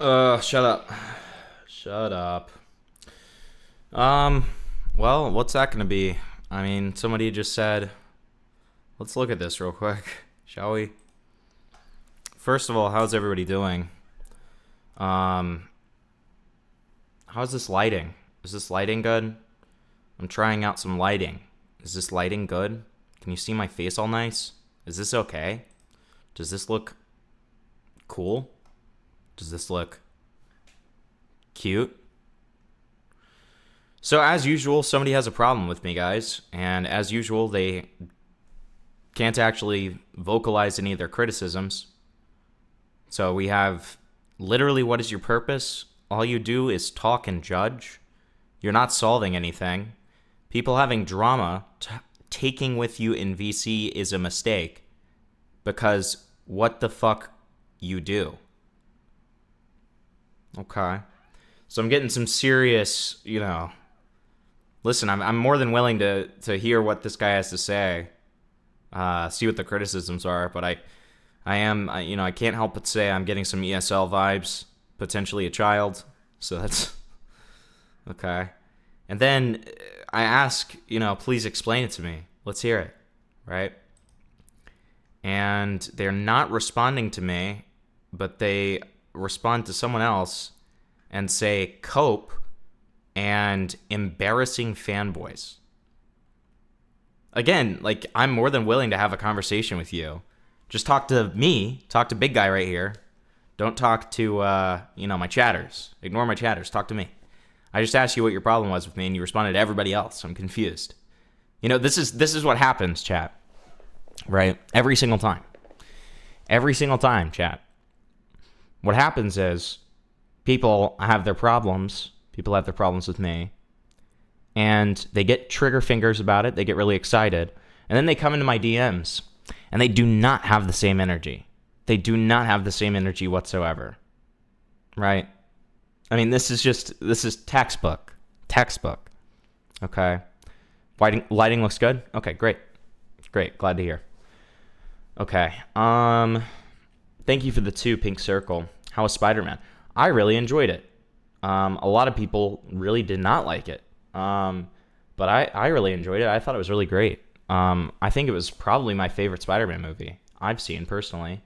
Shut up. Shut up. Well, what's that gonna be? I mean, somebody just said, let's look at this real quick, shall we? First of all, how's everybody doing? Um, how's this lighting? Is this lighting good? I'm trying out some lighting. Is this lighting good? Can you see my face all nice? Is this okay? Does this look cool? Does this look cute? So as usual, somebody has a problem with me, guys. And as usual, they can't actually vocalize any of their criticisms. So we have literally, what is your purpose? All you do is talk and judge. You're not solving anything. People having drama, taking with you in VC is a mistake. Because what the fuck you do? Okay. So I'm getting some serious, listen, I'm more than willing to hear what this guy has to say, see what the criticisms are, but I can't help but say I'm getting some ESL vibes, potentially a child, so that's okay. And then I ask, please explain it to me. Let's hear it, right? And they're not responding to me, but they respond to someone else and say cope and embarrassing fanboys. Again, I'm more than willing to have a conversation with you. Just talk to me, talk to big guy right here. Don't talk to my chatters. Ignore my chatters, talk to me. I just asked you what your problem was with me and you responded to everybody else. I'm confused. This is what happens, chat. Right? Every single time. Every single time, chat. What happens is people have their problems. People have their problems with me. And they get trigger fingers about it. They get really excited. And then they come into my DMs. And they do not have the same energy. They do not have the same energy whatsoever. Right? I mean, this is textbook. Textbook. Okay? Lighting looks good? Okay, great. Great. Glad to hear. Okay. Thank you for the 2 pink circle. How was Spider-Man? I really enjoyed it. A lot of people really did not like it. But I really enjoyed it. I thought it was really great. I think it was probably my favorite Spider-Man movie I've seen personally.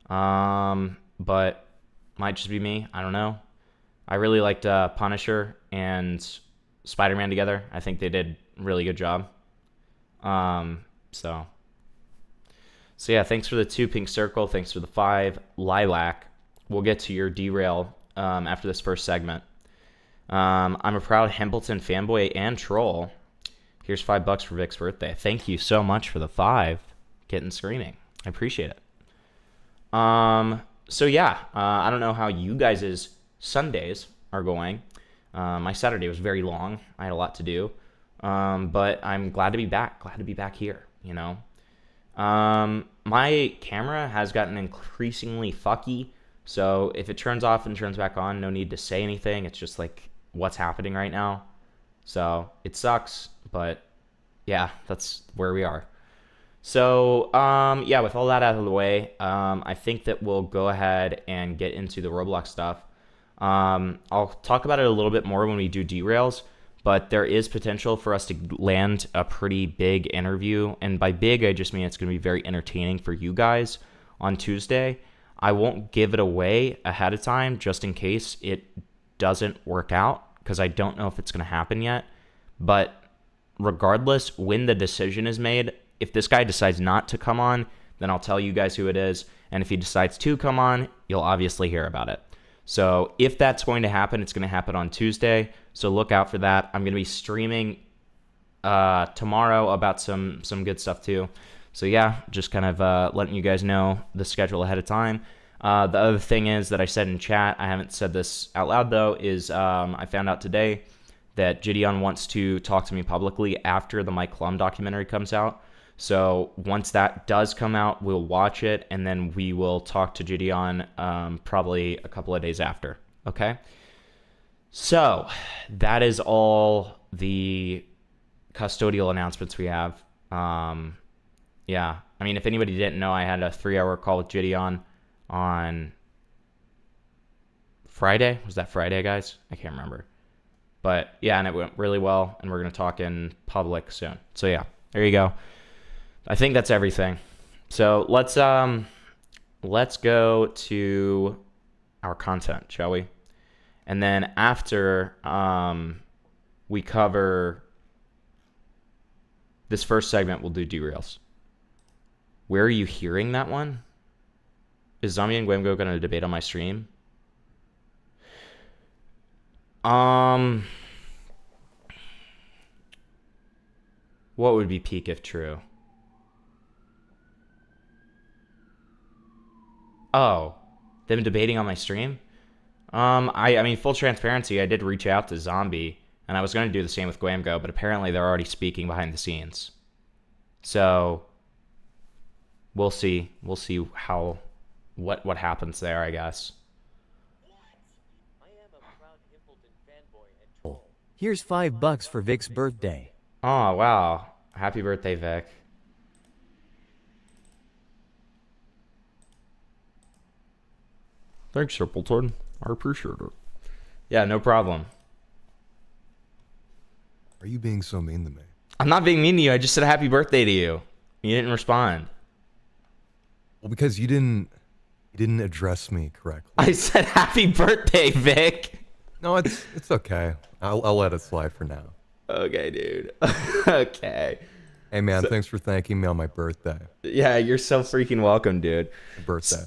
But might just be me. I don't know. I really liked Punisher and Spider-Man together. I think they did a really good job. So yeah, thanks for the 2 pink circle. Thanks for the 5 lilac. We'll get to your derail after this first segment. I'm a proud Hempleton fanboy and troll. Here's $5 for Vic's birthday. Thank you so much for the 5. Getting screaming. I appreciate it. So yeah, I don't know how you guys' Sundays are going. My Saturday was very long. I had a lot to do. But I'm glad to be back. Glad to be back here, My camera has gotten increasingly fucky. So if it turns off and turns back on, no need to say anything. It's just what's happening right now. So it sucks, but yeah, that's where we are. So yeah, with all that out of the way, I think that we'll go ahead and get into the Roblox stuff. I'll talk about it a little bit more when we do derails, but there is potential for us to land a pretty big interview. And by big, I just mean it's going to be very entertaining for you guys on Tuesday. I won't give it away ahead of time just in case it doesn't work out because I don't know if it's going to happen yet. But regardless, when the decision is made, if this guy decides not to come on, then I'll tell you guys who it is. And if he decides to come on, you'll obviously hear about it. So if that's going to happen, it's going to happen on Tuesday. So look out for that. I'm going to be streaming tomorrow about some good stuff too. So yeah, just kind of letting you guys know the schedule ahead of time. The other thing is that I said in chat, I haven't said this out loud though, is I found out today that Gideon wants to talk to me publicly after the Mike Klum documentary comes out. So once that does come out, we'll watch it, and then we will talk to Gideon probably a couple of days after, okay? So that is all the custodial announcements we have. Yeah, I mean, if anybody didn't know, I had a 3-hour call with Gideon on Friday. Was that Friday, guys? I can't remember. But yeah, and it went really well, and we're going to talk in public soon. So yeah, there you go. I think that's everything. So let's go to our content, shall we? And then after we cover this first segment, we'll do derails. Where are you hearing that one? Is Zombie and Gwamgo going to debate on my stream? What would be peak if true? Oh, them debating on my stream? I mean, full transparency, I did reach out to Zombiey, and I was going to do the same with Gwamgo, but apparently they're already speaking behind the scenes. So we'll see. We'll see what happens there, I guess. Here's $5 for Vic's birthday. Oh, wow. Happy birthday, Vic. Thanks, Simpleton. I appreciate it. Yeah, no problem. Are you being so mean to me? I'm not being mean to you. I just said happy birthday to you. You didn't respond. Well, because you didn't address me correctly. I said happy birthday, Vic. No, it's okay. I'll let it slide for now. Okay, dude. Okay. Hey, man, thanks for thanking me on my birthday. Yeah, you're so freaking welcome, dude. Birthday.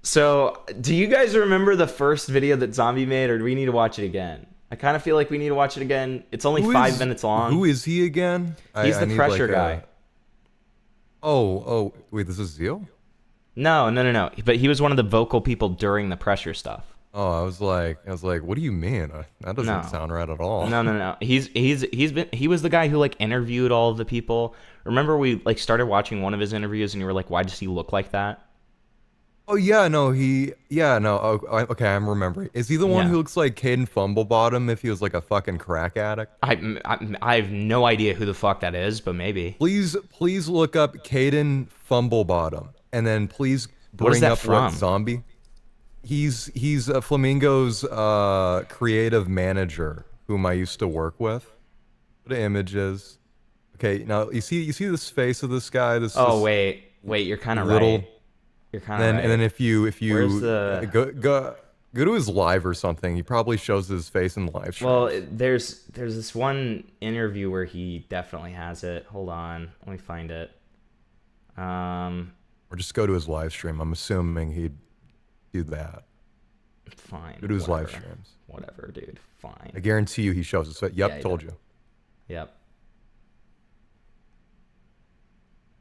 So, do you guys remember the first video that Zombiey made, or do we need to watch it again? I kind of feel like we need to watch it again. It's only 5 minutes long. Who is he again? He's the pressure guy. Oh, wait, this is Zeal? No. But he was one of the vocal people during the pressure stuff. Oh, I was like, what do you mean? That doesn't sound right at all. No. He was the guy who like interviewed all of the people. Remember we like started watching one of his interviews and you were like, why does he look like that? Oh yeah, no. Oh, okay, I'm remembering. Is he the one who looks like Caden Fumblebottom if he was like a fucking crack addict? I have no idea who the fuck that is, but maybe. Please look up Caden Fumblebottom, and then please bring up what Zombie. He's Flamingo's creative manager, whom I used to work with. What images? Okay, now you see this face of this guy. Wait, you're kind of right. You're kind of right. And then if you go to his live or something, he probably shows his face in the live stream. Well, there's this one interview where he definitely has it. Hold on, let me find it. Or just go to his live stream. I'm assuming he'd do that. Fine. Go to his live streams. Whatever, dude. Fine. I guarantee you he shows his face. Yep, yeah, told you. Yep.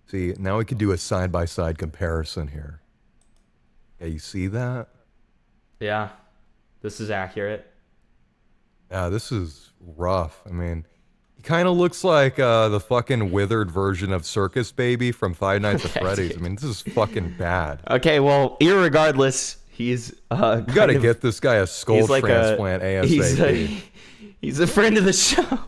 See, now we could do a side-by-side comparison here. Yeah, you see that? Yeah. This is accurate. Yeah, this is rough. I mean, he kind of looks like the fucking withered version of Circus Baby from Five Nights at Freddy's. Dude. I mean, this is fucking bad. Okay, well, irregardless, he's you gotta get this guy a skull transplant ASAP. He's a friend of the show.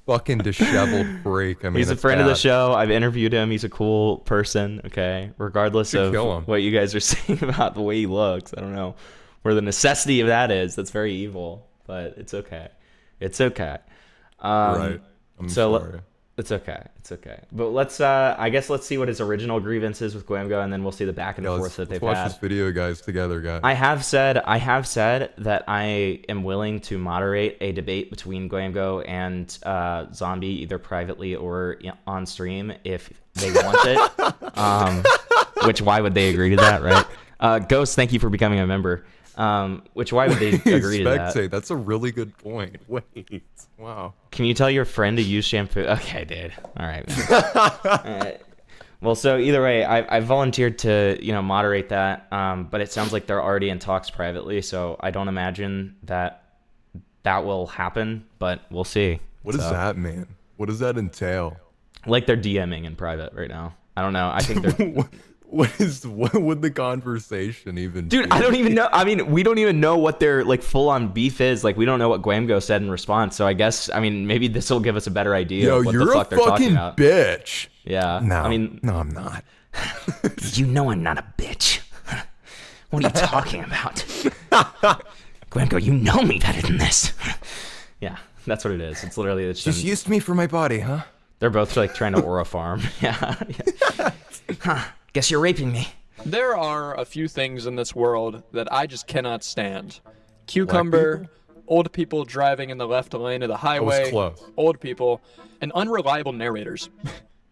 Fucking disheveled freak. I mean, he's a friend of the show. I've interviewed him. He's a cool person. Okay, regardless of what you guys are saying about the way he looks, I don't know where the necessity of that is. That's very evil, but it's okay. It's okay. Right. I'm sorry. It's okay. It's okay. But let's I guess let's see what his original grievance is with Gwamgo, and then we'll see the back and forth that they've had. Let's watch this video, guys, together, guys. I have said that I am willing to moderate a debate between Gwamgo and Zombiey, either privately or on stream, if they want it. Which, why would they agree to that, right? Ghost, thank you for becoming a member. Which, why would they agree to that? That's a really good point. Wait, wow. Can you tell your friend to use shampoo? Okay, dude. All right, man. All right. Well, so either way, I volunteered to moderate that, but it sounds like they're already in talks privately, so I don't imagine that will happen, but we'll see. What does that mean? What does that entail? Like they're DMing in private right now. I don't know. I think they're. What would the conversation even be? Dude, I don't even know. I mean, we don't even know what their like full on beef is. Like, we don't know what Gwamgo said in response. So I guess, maybe this will give us a better idea of what the fuck they're talking about. You're a fucking bitch. Yeah. No, I'm not. You know I'm not a bitch. What are you talking about? Gwamgo, you know me better than this. Yeah, that's what it is. It's literally it's Just used me for my body, huh? they're both like trying to aura farm. Yeah. Huh. Guess you're raping me. There are a few things in this world that I just cannot stand. Cucumber, old people driving in the left lane of the highway, close. old people, and unreliable narrators.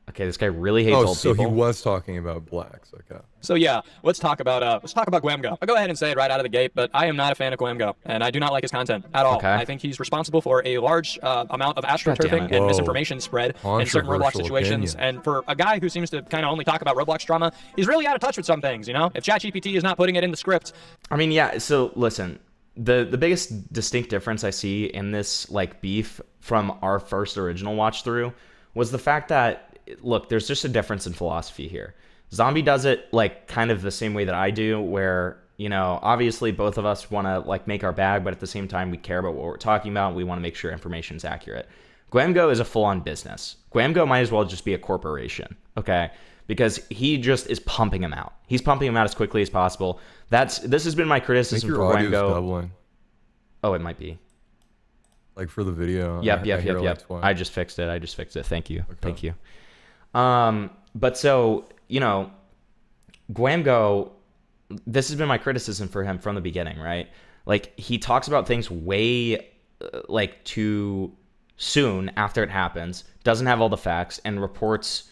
Okay, this guy really hates old so people. he was talking about blacks. Okay. So yeah, let's talk about Gwamgo. I'll go ahead and say it right out of the gate, but I am not a fan of Gwamgo, and I do not like his content at all. Okay. I think he's responsible for a large amount of astroturfing and misinformation spread in certain Roblox situations. And for a guy who seems to kind of only talk about Roblox drama, he's really out of touch with some things, you know? If ChatGPT is not putting it in the script. I mean, yeah, so listen, the biggest distinct difference I see in this like beef from our first original watch through was the fact that, look, there's just a difference in philosophy here. Zombiey does it like kind of the same way that I do, where, you know, obviously both of us want to like make our bag, but at the same time we care about what we're talking about. We want to make sure information is accurate. Gwamgo is a full-on business. Gwamgo might as well just be a corporation, okay? Because he just is pumping him out. He's pumping him out as quickly as possible. This has been my criticism for audio's Gwamgo. doubling. Oh, it might be. Like for the video. Yep. Like I just fixed it. Thank you. Okay. Thank you. But so, you know, Gwamgo, this has been my criticism for him from the beginning, right? Like, he talks about things way, like, too soon after it happens, doesn't have all the facts, and reports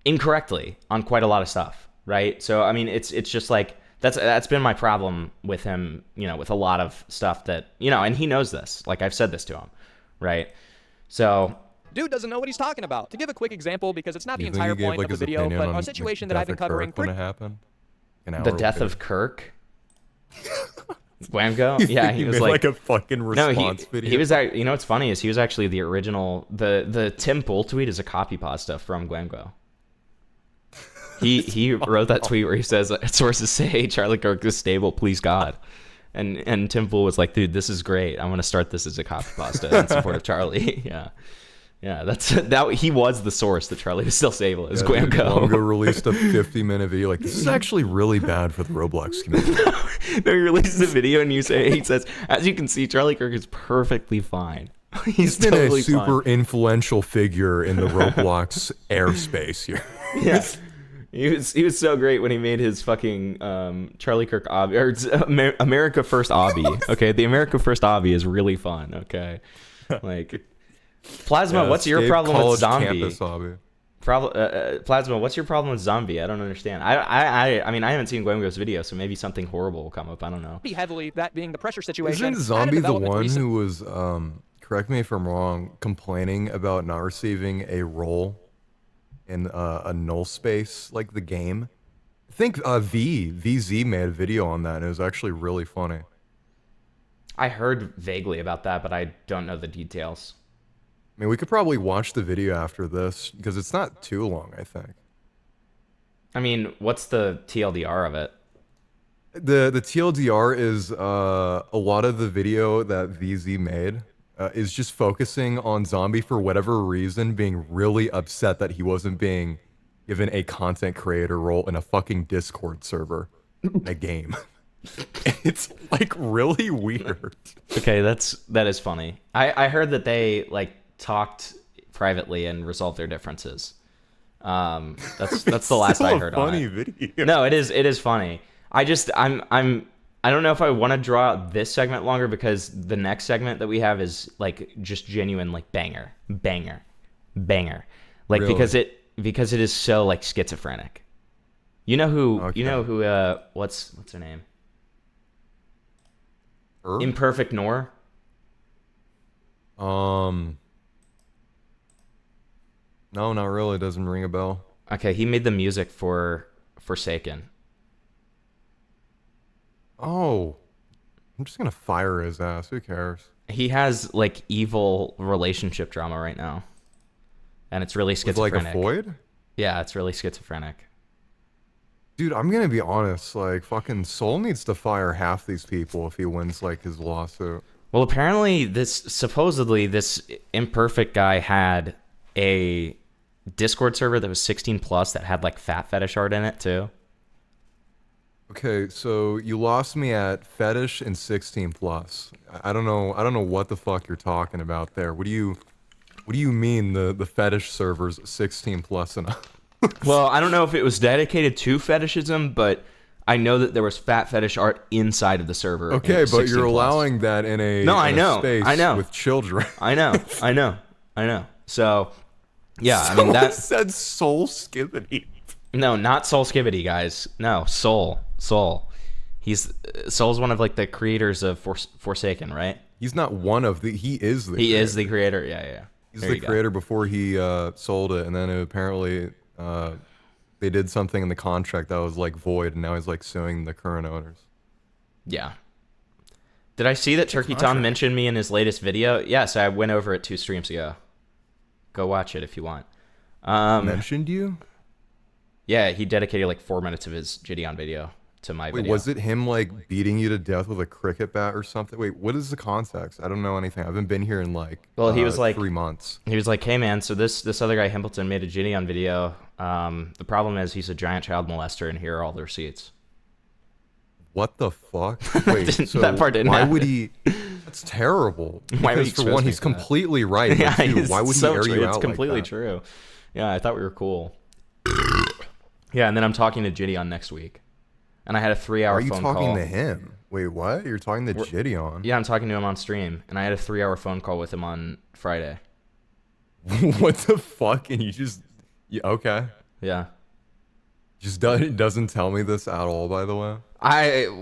incorrectly on quite a lot of stuff, right? So, I mean, it's just like, that's been my problem with him, you know, with a lot of stuff that, you know, and he knows this. Like, I've said this to him, right? So... Dude doesn't know what he's talking about. To give a quick example, because it's not the You think entire he gave, point like, of the his video, opinion but on a situation the that I've been death of covering. Kirk when it happened? The death of Kirk? Gwamgo? Yeah, he was made, like a fucking response video. He was, you know what's funny is he was actually the original, the Tim Bull tweet is a copy pasta from Gwamgo. He wrote that tweet where he says, sources say Charlie Kirk is stable, please God. And Tim Bull was like, dude, this is great. I'm going to start this as a copy pasta in support of Charlie. Yeah. Yeah, that he was the source that Charlie was still stable. Is Gwamgo. Gwamgo released a 50-minute video. Like, this is actually really bad for the Roblox community. No, he releases a video and he says, as you can see, Charlie Kirk is perfectly fine. He's been totally a super fine. influential figure in the Roblox airspace here. Yeah. He was so great when he made his fucking Charlie Kirk obby, or America First obby. Okay, the America First obby is really fun. Okay, like Plasma, what's your problem with Zombie? Plasma, what's your problem with Zombie? I don't understand. I mean, I haven't seen Gwamgo's video, so maybe something horrible will come up. I don't know. Heavily, that being the pressure situation. Isn't Zombie the one who was, correct me if I'm wrong, complaining about not receiving a role in a null space like the game? I think VZ made a video on that, and it was actually really funny. I heard vaguely about that, but I don't know the details. I mean, we could probably watch the video after this, because it's not too long, I think. I mean, what's the TLDR of it? The TLDR is a lot of the video that VZ made is just focusing on Zombie for whatever reason, being really upset that he wasn't being given a content creator role in a fucking Discord server in a game. It's like really weird. Okay, that is funny. I heard that they like talked privately and resolved their differences. That's the last I heard on it. Video. No, it is funny. I don't know if I want to draw out this segment longer, because the next segment that we have is like just genuine like banger. Like Really? because it is so like schizophrenic. You know who Okay. what's her name? Her? Imperfect Nor? No, not really. Doesn't ring a bell. Okay, he made the music for Forsaken. Oh, I'm just gonna fire his ass. Who cares? He has like evil relationship drama right now, and it's really With like schizophrenic. a void? Yeah, it's really schizophrenic. Dude, I'm gonna be honest. Like, fucking Soul needs to fire half these people if he wins like his lawsuit. Well, apparently supposedly this imperfect guy had a Discord server that was 16 plus that had like fat fetish art in it too. Okay, so you lost me at fetish and 16 plus. I don't know what the fuck you're talking about there. What do you mean the fetish servers 16 plus and up? Well, I don't know if it was dedicated to fetishism, but I know that there was fat fetish art inside of the server. Okay, but 16 you're plus. allowing that in a no, I in know, a space I know with children. I know. So, yeah, I mean that said soul skibbity. No, not Soul Skibbity, guys. No, Soul. Soul's one of like the creators of Forsaken, right? He's not one of the. He is the. He creator. is the creator. Yeah. He's the creator before he sold it, and then apparently they did something in the contract that was like void, and now he's like suing the current owners. Yeah. Did I see that Turkey Tom mentioned me in his latest video? Yes, I went over it 2 streams ago. Go watch it if you want. Mentioned you? Yeah, he dedicated like 4 minutes of his Gideon video to my video. Was it him like beating you to death with a cricket bat or something? Wait, what is the context? I don't know anything. I haven't been here in like he was like 3 months. He was like, hey man, so this other guy Himpleton made a Gideon video. The problem is he's a giant child molester, and here are all the receipts. What the fuck? Wait, so that part didn't why happen. would he? That's terrible. Why would he Because for one, he's completely right. But Yeah, two, why would he air you out It's completely like that? true. Yeah, I thought we were cool. Yeah, and then I'm talking to Gideon next week, and I had a 3-hour Are you phone call. talking to him? Wait, what? You're talking to Gideon? Yeah, I'm talking to him on stream, and I had a 3-hour phone call with him on Friday. What the fuck? And you just... Yeah, okay. Yeah. Just doesn't tell me this at all, by the way. I've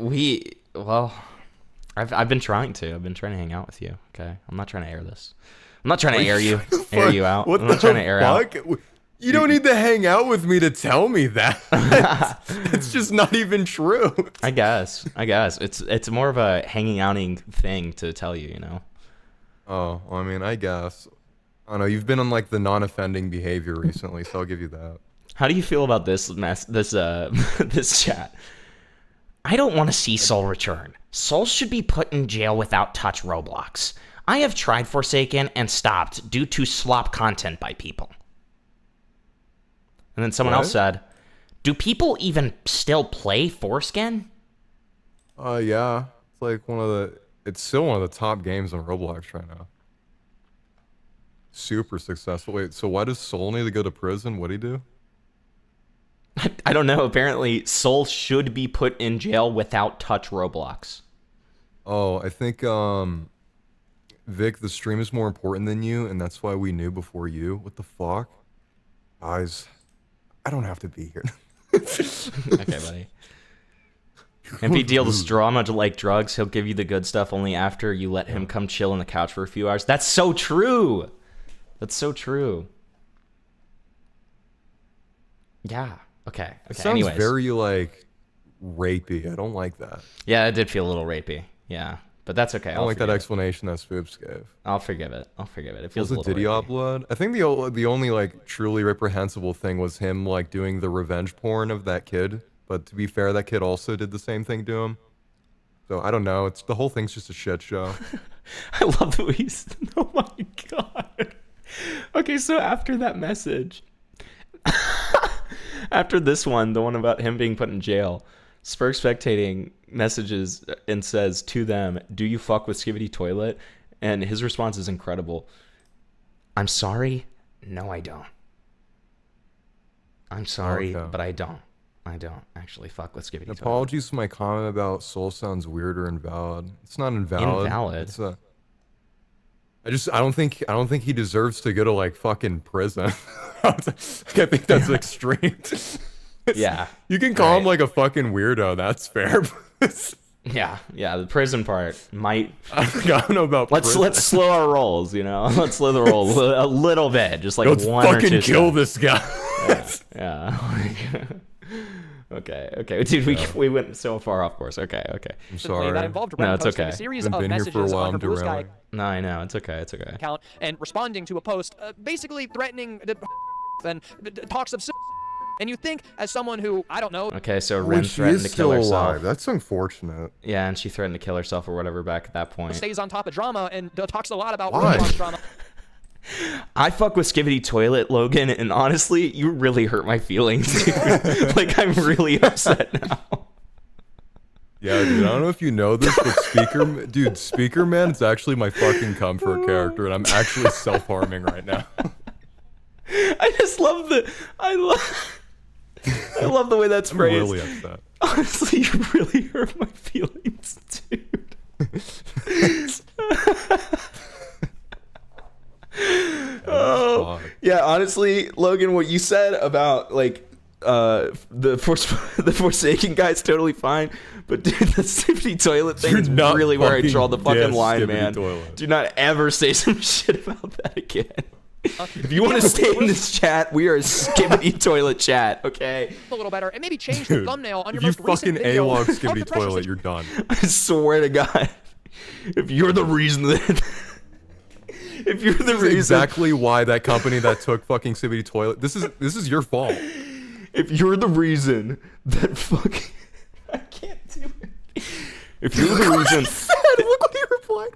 been trying to. I've been trying to hang out with you. Okay, I'm not trying to air this. I'm not trying to air you out. What I'm the not trying to air fuck? out. You don't need to hang out with me to tell me that. It's just not even true. I guess it's more of a hanging outing thing to tell you. You know. Oh, well, I mean, I guess. I don't know. You've been on like the non-offending behavior recently, so I'll give you that. How do you feel about this this chat? I don't want to see Soul return. Soul should be put in jail without touch Roblox. I have tried Forsaken and stopped due to slop content by people. And then someone else said, do people even still play Foreskin? Yeah. It's like it's still one of the top games on Roblox right now. Super successful. Wait, so why does Soul need to go to prison? What'd he do? I don't know. Apparently, Soul should be put in jail without touch Roblox. Oh, I think, Vic, the stream is more important than you, and that's why we knew before you. What the fuck? Guys, I don't have to be here. Okay, buddy. If he deals drama like drugs, he'll give you the good stuff only after you let him come chill on the couch for a few hours. That's so true. That's so true. Yeah. Okay. It sounds very, like, rapey. I don't like that. Yeah, it did feel a little rapey. Yeah. But that's okay. I don't like that explanation that Spoops gave. I'll forgive it. It feels a was little it rapey. Blood? I think the only, like, truly reprehensible thing was him, like, doing the revenge porn of that kid. But to be fair, that kid also did the same thing to him. So, I don't know. The whole thing's just a shit show. I love the way he's... Oh, my God. Okay, so after that message... After this one, the one about him being put in jail, Spurk Spectating messages and says to them, do you fuck with Skibidi Toilet? And his response is incredible. I'm sorry. No, I don't. I'm sorry, but I don't. I don't actually fuck with Skibidi Toilet. Apologies for my comment about Soul sounds weird or invalid. It's not invalid. Invalid? It's I don't think he deserves to go to like fucking prison. I think that's extreme. Yeah. You can call him like a fucking weirdo. That's fair. Yeah. The prison part might. I don't know about. Let's slow our rolls. You know, let's slow the rolls a little bit, just like let's one or two. Fucking kill this guy. Yeah. Okay, dude, we went so far off course. Okay. I'm sorry. That involved No, it's posting okay. a series I've of been here for a messages while. on her I'm Blue Sky derailing. No, I know. It's okay. account and responding to a post basically threatening and talks of and you think as someone who I don't know. Okay, so Wait, Ren she threatened is to kill still herself. alive. That's unfortunate. Yeah, and she threatened to kill herself or whatever back at that point. Stays on top of drama and talks a lot about Why? Roblox drama. I fuck with Skibidi Toilet, Logan, and honestly, you really hurt my feelings, dude. Like, I'm really upset now. Yeah, dude, I don't know if you know this, but Speaker Man is actually my fucking comfort character, and I'm actually self-harming right now. I just love I love the way that's phrased. I'm really upset. Honestly, you really hurt my feelings, dude. Oh, yeah, honestly, Logan, what you said about like the Forsaken guy's totally fine, but dude, the Skibbity toilet thing is really where I draw the fucking line, man. Toilet. Do not ever say some shit about that again. If you want to stay in this chat, we are a Skibbity toilet chat, okay? A little better, and maybe change the thumbnail on your most recent video. If you fucking A-log Skibbity toilet, you're done. I swear to God, if you're the reason that. If you're the reason, exactly why that company that took fucking Skibbity toilet. This is your fault. If you're the reason that fucking, I can't do it. If you're the reason, look what he replied.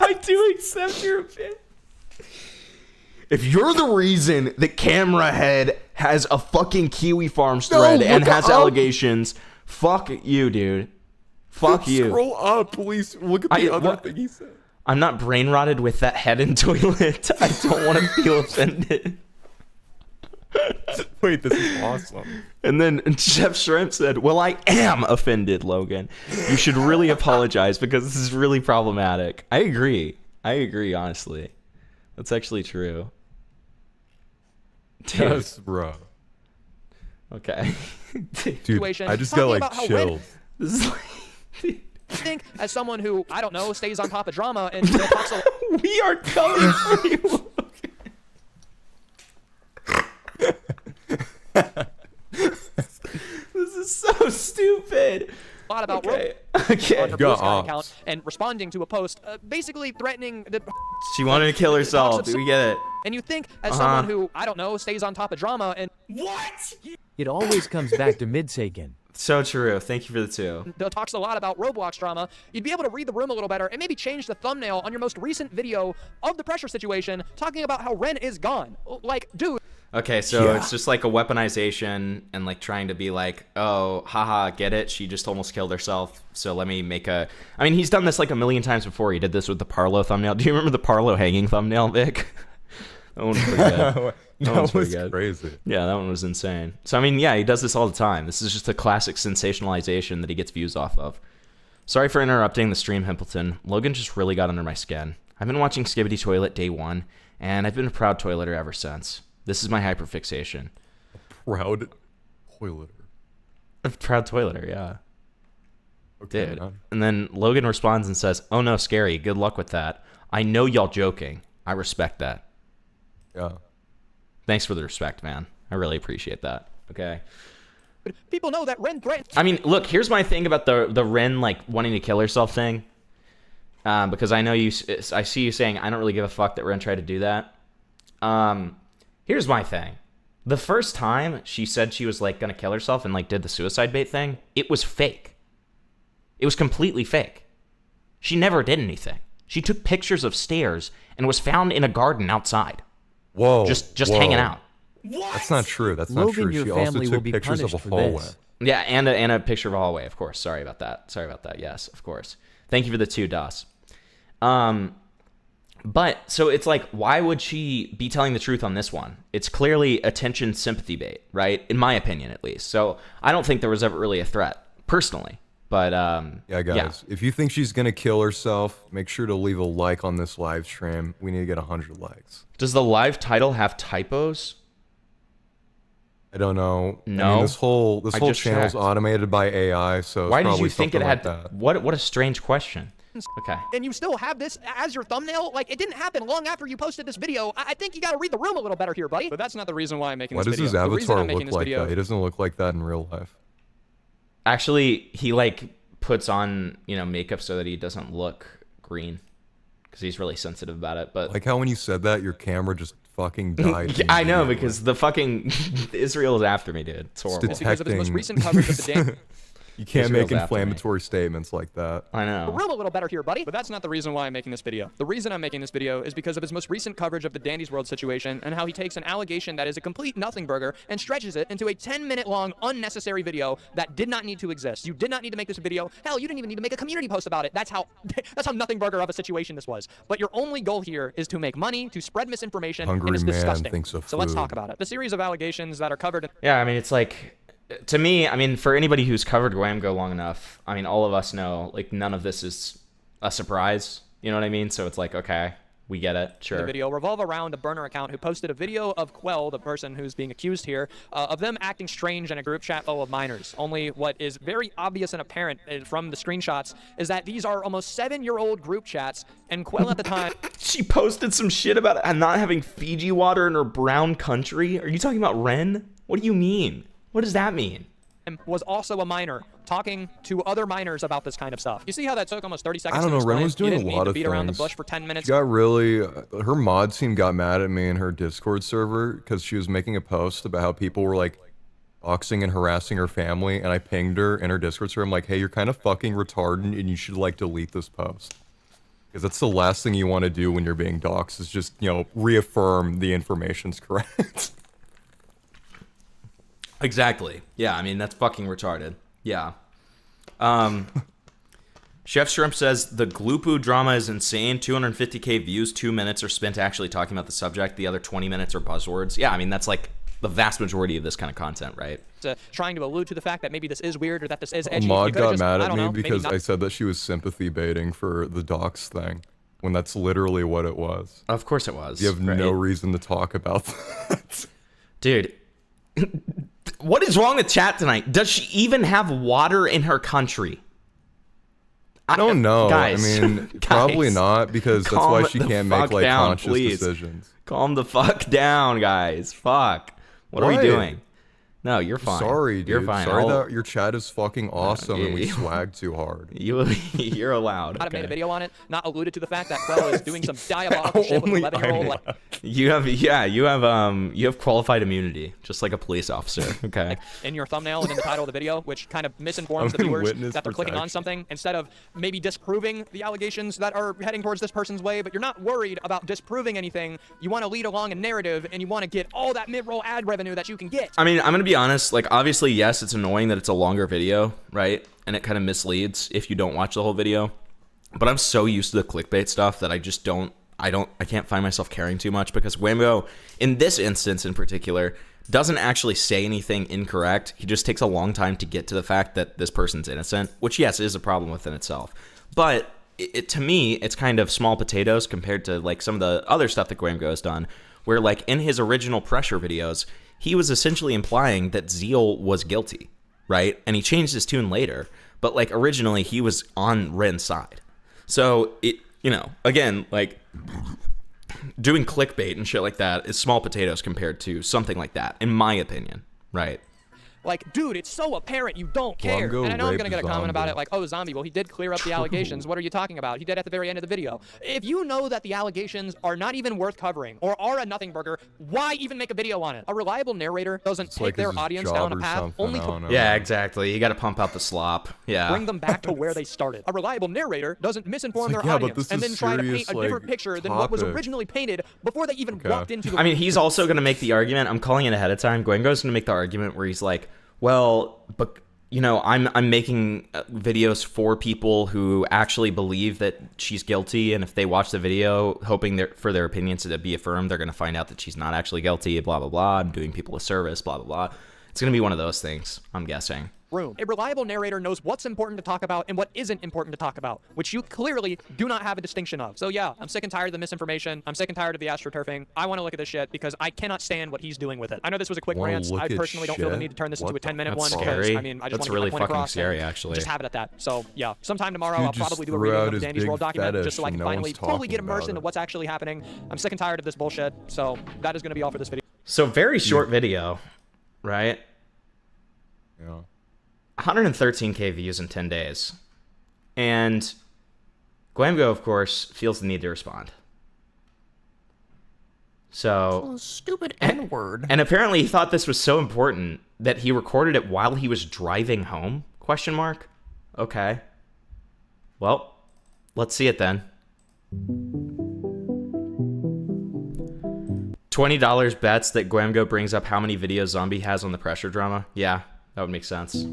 I do accept your opinion. If you're the reason that Camera Head has a fucking Kiwi Farms thread and has allegations, fuck you, dude. Fuck you. Scroll up, please. Look at the other thing he said. I'm not brain rotted with that head in toilet. I don't want to feel offended. Wait, this is awesome. And then Chef Shrimp said, well, I am offended, Logan. You should really apologize because this is really problematic. I agree, honestly. That's actually true. Dude. Yes, bro. Okay. Dude, I just got like chills. This is like... I think as someone who, I don't know, stays on top of drama and talks a lot. We are coming for you. This is so stupid. A lot about okay. on her Blue Sky account and responding to a post, basically threatening that she wanted to kill herself. Do we get it? And you think as someone who, I don't know, stays on top of drama and It always comes back to Midsagan. So true. Thank you for the 2. Talks a lot about Roblox drama, you'd be able to read the room a little better and maybe change the thumbnail on your most recent video of the pressure situation, talking about how Ren is gone. Like, dude. Okay, so it's just like a weaponization and like trying to be like, oh, haha, get it? She just almost killed herself. So let me make a... I mean, he's done this like a million times before. He did this with the Parlo thumbnail. Do you remember the Parlo hanging thumbnail, Vic? That one was pretty good. That was crazy. Yeah, that one was insane. So, I mean, yeah, he does this all the time. This is just a classic sensationalization that he gets views off of. Sorry for interrupting the stream, Himpleton. Logan just really got under my skin. I've been watching Skibbity Toilet day 1, and I've been a proud toileter ever since. This is my hyperfixation. Proud toileter. A proud toileter, yeah. Okay, dude. man. And then Logan responds and says, oh no, scary. Good luck with that. I know y'all joking. I respect that. Yeah. Thanks for the respect, man. I really appreciate that. Okay. People know that Ren threatens. I mean, look, here's my thing about the Ren like wanting to kill herself thing. Because I know I see you saying I don't really give a fuck that Ren tried to do that. Here's my thing. The first time she said she was like gonna kill herself and like did the suicide bait thing, it was fake. It was completely fake. She never did anything. She took pictures of stairs and was found in a garden outside. Whoa. Just hanging out. What? That's not true. That's Logan, not true. your She also family will took be pictures of a punished for hallway. this. Yeah, and a picture of a hallway, of course. Sorry about that. Yes, of course. Thank you for the 2 DOS. But so it's like, why would she be telling the truth on this one? It's clearly attention sympathy bait, right? In my opinion, at least. So I don't think there was ever really a threat, personally. But yeah, guys, if you think she's gonna kill herself, make sure to leave a like on this live stream. We need to get 100 likes. Does the live title have typos? I don't know. No. I mean, this whole channel's checked. automated by AI, so Why it's did you probably think it something had? like that. What a strange question. Okay. And you still have this as your thumbnail? Like, it didn't happen long after you posted this video. I think you got to read the room a little better here, buddy. But that's not the reason why I'm making this video. Why does his avatar look like that? He doesn't look like that in real life. Actually, he like puts on, makeup so that he doesn't look green because he's really sensitive about it. But like how when you said that, your camera just fucking died. I know, because the fucking Israel is after me, dude. It's horrible. It's because of his most recent coverage of the You can't make inflammatory statements like that. I know. Rub a little better here, buddy. But that's not the reason why I'm making this video. The reason I'm making this video is because of his most recent coverage of the Dandy's World situation and how he takes an allegation that is a complete nothing burger and stretches it into a 10-minute long unnecessary video that did not need to exist. You did not need to make this video. Hell, you didn't even need to make a community post about it. That's how nothing burger of a situation this was. But your only goal here is to make money, to spread misinformation, and it's disgusting. So let's talk about it. The series of allegations that are covered. Yeah, I mean, it's like, to me, I mean, for anybody who's covered Gwamgo long enough, I mean, all of us know, like, none of this is a surprise. You know what I mean? So it's like, okay, we get it, sure. The video revolve around a burner account who posted a video of Quell, the person who's being accused here, of them acting strange in a group chat full of minors. Only what is very obvious and apparent from the screenshots is that these are almost 7-year-old group chats, and Quell at the time... She posted some shit about not having Fiji water in her brown country? Are you talking about Ren? What do you mean? What does that mean? Was also a minor, talking to other minors about this kind of stuff. You see how that took almost 30 seconds? I don't know, Ren was doing a lot of beat things. Around the bush for 10 minutes. She got really, her mod team got mad at me in her Discord server because she was making a post about how people were like doxing and harassing her family, and I pinged her in her Discord server. I'm like, hey, you're kind of fucking retarded and you should like delete this post. Because that's the last thing you want to do when you're being doxed, is just, you know, reaffirm the information's correct. Exactly. Yeah, I mean, that's fucking retarded. Yeah. Chef Shrimp says, the Gloopu drama is insane. 250k views, 2 minutes are spent actually talking about the subject. The other 20 minutes are buzzwords. Yeah, I mean, that's like the vast majority of this kind of content, right? Trying to allude to the fact that maybe this is weird or that this is edgy. Mod got mad at me because I said that she was sympathy baiting for the dox thing, when that's literally what it was. Of course it was. You have no reason to talk about that. Dude. What is wrong with chat tonight? Does she even have water in her country? I don't know. Guys, I mean, probably not, because that's why she can't make like conscious decisions. Calm the fuck down, guys. Fuck. What are we doing? No, you're fine. Sorry, dude. You're fine. Sorry that your chat is fucking awesome and we swag too hard. You're allowed. I've made a video on it, not alluded to the fact that Quell is doing some diabolical shit with an 11-year-old. Like, you have qualified immunity, just like a police officer. Okay. In your thumbnail and in the title of the video, which kind of misinforms the viewers that they're clicking on something instead of maybe disproving the allegations that are heading towards this person's way. But you're not worried about disproving anything. You want to lead along a narrative and you want to get all that mid-roll ad revenue that you can get. I mean, I'm gonna be honest, like, obviously, yes, it's annoying that it's a longer video, right? And it kind of misleads if you don't watch the whole video. But I'm so used to the clickbait stuff that I just I can't find myself caring too much, because Gwamgo, in this instance in particular, doesn't actually say anything incorrect. He just takes a long time to get to the fact that this person's innocent, which, yes, is a problem within itself. But to me, it's kind of small potatoes compared to, like, some of the other stuff that Gwamgo has done, where, like, in his original pressure videos, he was essentially implying that Zeal was guilty, right? And he changed his tune later, but, like, originally he was on Ren's side. So, again, like, doing clickbait and shit like that is small potatoes compared to something like that, in my opinion, right? Like, dude, it's so apparent you don't care. Gwamgo and I know I'm going to get a comment Zombie. about it like, oh, Zombie, well, he did clear up the allegations. What are you talking about? He did at the very end of the video. If you know that the allegations are not even worth covering or are a nothing burger, why even make a video on it? A reliable narrator doesn't take their audience down a path only to... Yeah, exactly. You got to pump out the slop. Yeah. Bring them back to where they started. A reliable narrator doesn't misinform their audience and then try to paint a different picture than what was originally painted before they even walked into the... I mean, he's also going to make the argument, I'm calling it ahead of time, Gwamgo's going to make the argument where he's like, well, but, I'm making videos for people who actually believe that she's guilty, and if they watch the video hoping for their opinions to be affirmed, they're going to find out that she's not actually guilty, blah, blah, blah. I'm doing people a service, blah, blah, blah. It's going to be one of those things, I'm guessing. Room. A reliable narrator knows what's important to talk about and what isn't important to talk about, which you clearly do not have a distinction of. So yeah, I'm sick and tired of the misinformation. I'm sick and tired of the astroturfing. I want to look at this shit because I cannot stand what he's doing with it. I know this was a quick rant. I personally don't feel the need to turn this into a 10-minute one because, I mean, I just want to really get my point fucking across scary, actually. Just have it at that. So yeah, sometime tomorrow I'll probably do a reading of the Dandy's World document just so I can finally totally get immersed into what's actually happening. I'm sick and tired of this bullshit. So that is going to be all for this video. So very short video, right? Yeah. 113k views in 10 days. And Gwamgo, of course, feels the need to respond. So stupid N-word. And apparently he thought this was so important that he recorded it while he was driving home. Question mark? Okay. Well, let's see it then. $20 bets that Gwamgo brings up how many videos Zombiey has on the pressure drama. Yeah, that would make sense.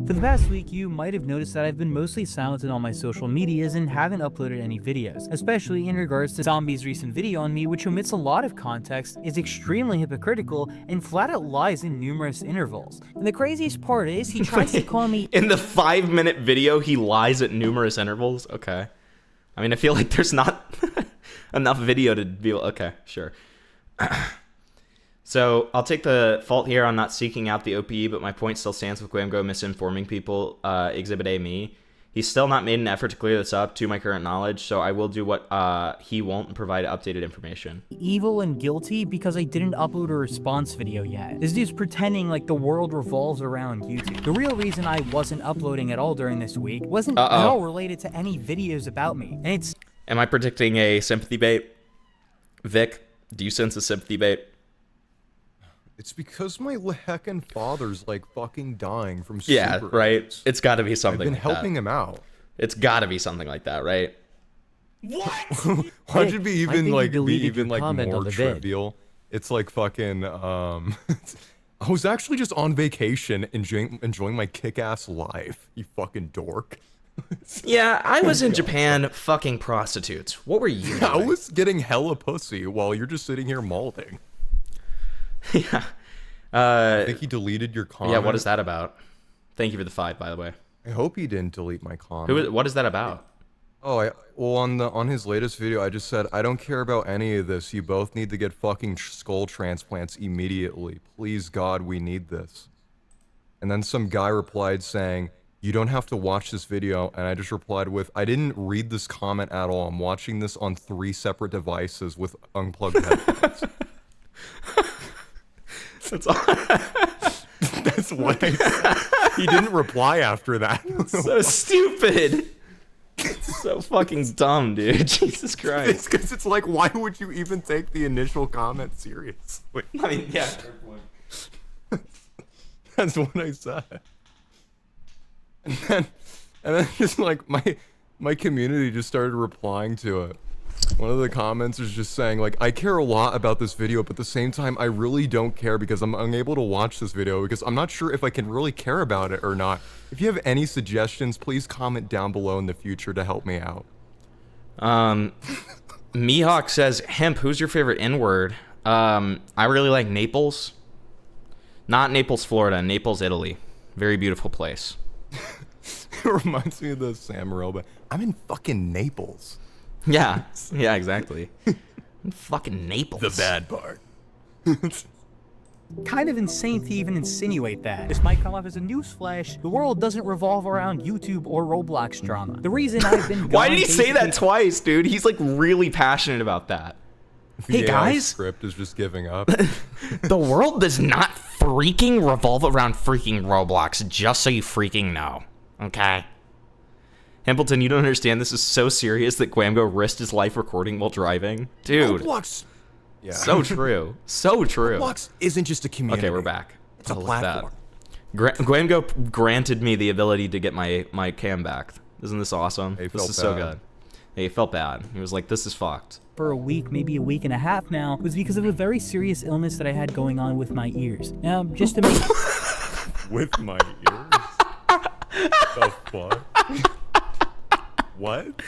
For the past week, you might have noticed that I've been mostly silent on all my social medias and haven't uploaded any videos, especially in regards to Zombiey's recent video on me, which omits a lot of context, is extremely hypocritical, and flat out lies in numerous intervals. And the craziest part is, he tries to call me— In the 5-minute video, he lies at numerous intervals? Okay. I mean, I feel like there's not enough video to be... Okay, sure. So I'll take the fault here on not seeking out the OPE, but my point still stands with Gwamgo misinforming people. Exhibit A, me. He's still not made an effort to clear this up to my current knowledge, so I will do what he won't and provide updated information. Evil and guilty because I didn't upload a response video yet. This dude's pretending like the world revolves around YouTube. The real reason I wasn't uploading at all during this week wasn't at all related to any videos about me, and it's... Am I predicting a sympathy bait? Vic, do you sense a sympathy bait? It's because my heckin' father's like fucking dying from Yeah, right? It's gotta be something I've been like helping that. him out. It's gotta be something like that, right? What? Why'd you be even like more vid. trivial? It's like fucking I was actually just on vacation enjoying my kick-ass life, you fucking dork. Yeah, I was in Japan fucking prostitutes. What were you doing? I was getting hella pussy while you're just sitting here malding. Yeah. I think he deleted your comment. Yeah, what is that about? Thank you for the 5, by the way. I hope he didn't delete my comment. What is that about? Oh, well, on his latest video, I just said, I don't care about any of this. You both need to get fucking skull transplants immediately. Please, God, we need this. And then some guy replied saying, you don't have to watch this video. And I just replied with, I didn't read this comment at all. I'm watching this on 3 separate devices with unplugged headphones. That's what I said. He didn't reply after that. So stupid. It's so fucking dumb, dude. Jesus Christ. It's because it's like, why would you even take the initial comment seriously? I mean, yeah. That's what I said. And then just like my community just started replying to it. One of the comments is just saying like, I care a lot about this video, but at the same time, I really don't care because I'm unable to watch this video because I'm not sure if I can really care about it or not. If you have any suggestions, please comment down below in the future to help me out. Mihawk says, Hemp, who's your favorite N-word? I really like Naples. Not Naples, Florida. Naples, Italy. Very beautiful place. It reminds me of the Sam Morril, I'm in fucking Naples. Yeah, yeah, exactly. Fucking Naples. The bad part. kind of insane to even insinuate that. This might come off as a newsflash. The world doesn't revolve around YouTube or Roblox drama. The reason I've been Why did he say that twice, dude? He's like really passionate about that. Hey guys, script is just giving up. The world does not freaking revolve around freaking Roblox, just so you freaking know. Okay? Hempleton, you don't understand, this is so serious that Gwamgo risked his life recording while driving? Dude. Roblox. Yeah. So true. So true. Roblox isn't just a community. Okay, we're back. It's a platform. Gwamgo granted me the ability to get my cam back. Isn't this awesome? This is so good. Yeah, he felt bad. He was like, this is fucked. For a week, maybe a week and a half now, was because of a very serious illness that I had going on with my ears. Now, just to make... With my ears? The fuck? What?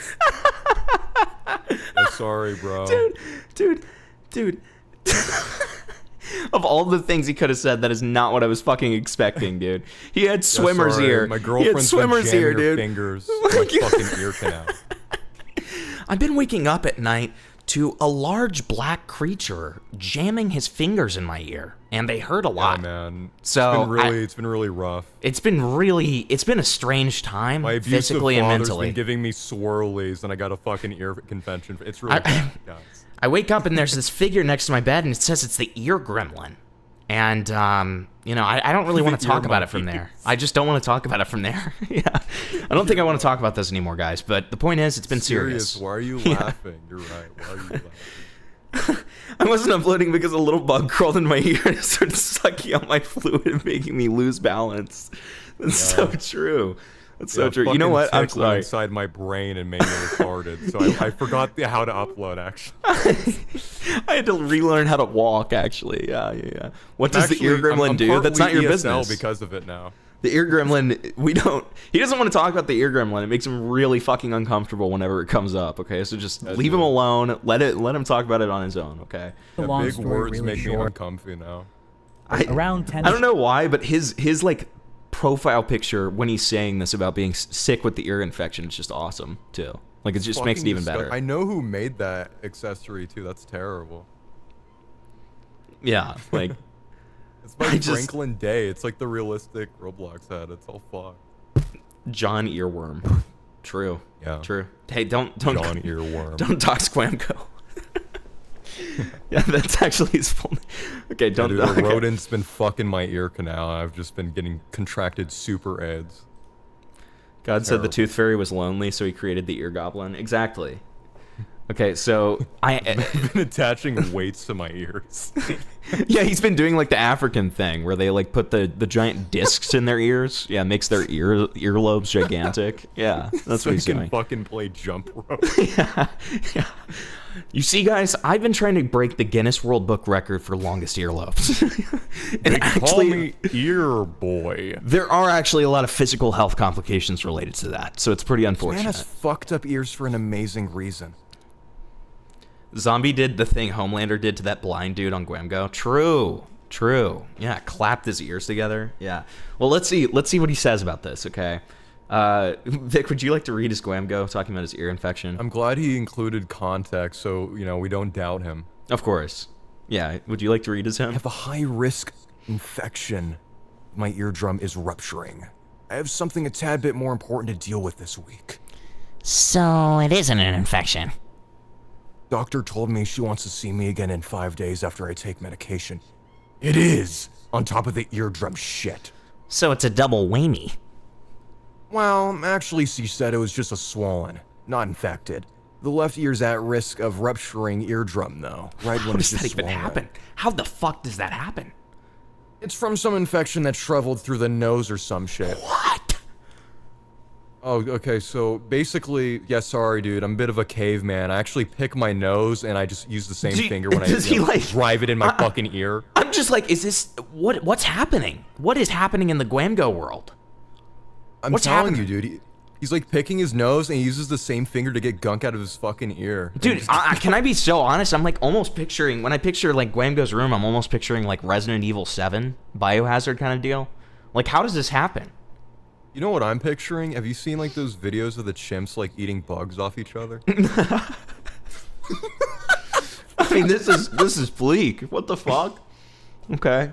Oh, sorry, bro. Dude. Of all the things he could have said, that is not what I was fucking expecting, dude. He had swimmer's ear. My girlfriend's swimmer's ear, dude. Fingers, like fucking ear canal. I've been waking up at night to a large black creature jamming his fingers in my ear, and they hurt a lot. Yeah, man. So it's been really rough. It's been a strange time, my physically and mentally. Been giving me swirlies, and I got a fucking ear convention. It's really bad, guys. I wake up and there's this figure next to my bed, and it says it's the ear gremlin. And, you know, I don't really want to talk about it from there. I just don't want to talk about it from there. Yeah. I don't think I want to talk about this anymore, guys. But the point is, it's been serious. Why are you laughing? You're right. Why are you laughing? I wasn't uploading because a little bug crawled in my ear and started sucking out my fluid and making me lose balance. That's so true. That's so true. You know what? I'm sorry. Inside my brain and made me retarded. So I forgot how to upload, actually. I had to relearn how to walk, actually. Yeah. What does the ear gremlin do? That's not your business. Because of it now. The ear gremlin, he doesn't want to talk about the ear gremlin. It makes him really fucking uncomfortable whenever it comes up, okay? So just leave him alone. Let him talk about it on his own, okay? Yeah, big words make me uncomfy now. Around 10. I don't know why, but his like profile picture when he's saying this about being sick with the ear infection is just awesome too. Like it just makes it even better. I know who made that accessory too. That's terrible. Yeah, like it's by Franklin Day. It's like the realistic Roblox head. It's all fucked. John Earworm. True. Yeah. True. Hey, don't John Earworm. Don't dox Gwamgo. Yeah, that's actually his full name. Okay, don't. Yeah, dude, the rodent's been fucking my ear canal. I've just been getting contracted super aids. God said the tooth fairy was lonely, so he created the ear goblin. Exactly. Okay, so I've been attaching weights to my ears. Yeah, he's been doing like the African thing where they like put the giant discs in their ears. Yeah, makes their earlobes gigantic. Yeah, that's what he's doing. Can fucking play jump rope. Yeah. You see, guys, I've been trying to break the Guinness World Book record for longest earlobes. And they call me Ear Boy. There are actually a lot of physical health complications related to that, so it's pretty unfortunate. Man has fucked up ears for an amazing reason. Zombiey did the thing Homelander did to that blind dude on Gwamgo. True. Yeah, clapped his ears together. Yeah. Well, let's see what he says about this, okay? Vic, would you like to read his Gwamgo talking about his ear infection? I'm glad he included context so, you know, we don't doubt him. Of course. Yeah, would you like to read his him? I have a high-risk infection. My eardrum is rupturing. I have something a tad bit more important to deal with this week. So, it isn't an infection. Doctor told me she wants to see me again in 5 days after I take medication. It is, on top of the eardrum shit. So it's a double whammy. Well, actually, she said it was just a swollen, not infected. The left ear's at risk of rupturing eardrum, though. Right when it's just How does that even happen? How the fuck does that happen? It's from some infection that traveled through the nose or some shit. What? Oh, okay, so basically, yeah, sorry, dude, I'm a bit of a caveman. I actually pick my nose, and I just use the same finger when I drive it in my fucking ear. I'm just like, is this, what's happening? What is happening in the Gwamgo world? I'm telling you, dude, he's like picking his nose, and he uses the same finger to get gunk out of his fucking ear. Dude, can I be so honest? I'm like almost picturing, when I picture like Gwamgo's room, I'm almost picturing like Resident Evil 7, Biohazard kind of deal. Like, how does this happen? You know what I'm picturing? Have you seen like those videos of the chimps like eating bugs off each other? I mean, this is bleak. What the fuck? Okay.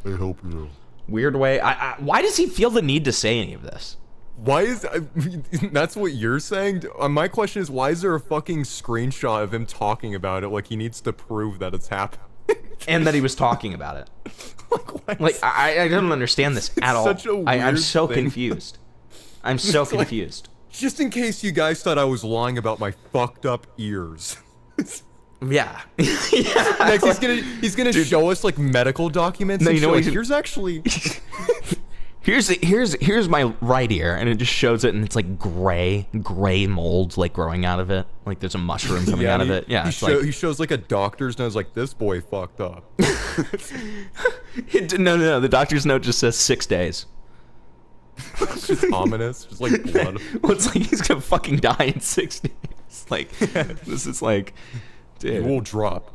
I hope you. Weird way. Why does he feel the need to say any of this? Why is that's what you're saying? My question is, why is there a fucking screenshot of him talking about it like he needs to prove that it's happened? And that he was talking about it. Like I don't understand this at all. Such a weird I'm so thing. confused. I'm so confused. Just in case you guys thought I was lying about my fucked up ears. Yeah. Yeah. Next, he's gonna show us like medical documents. No, and you know what? Here's actually. Here's my right ear, and it just shows it, and it's like gray mold like growing out of it. Like there's a mushroom coming out of it. Yeah. He shows like a doctor's nose, like this boy fucked up. No. The doctor's note just says 6 days. It's just ominous, just like blood. Well, it's like he's gonna fucking die in 6 days. Like this is like, dude. It will drop.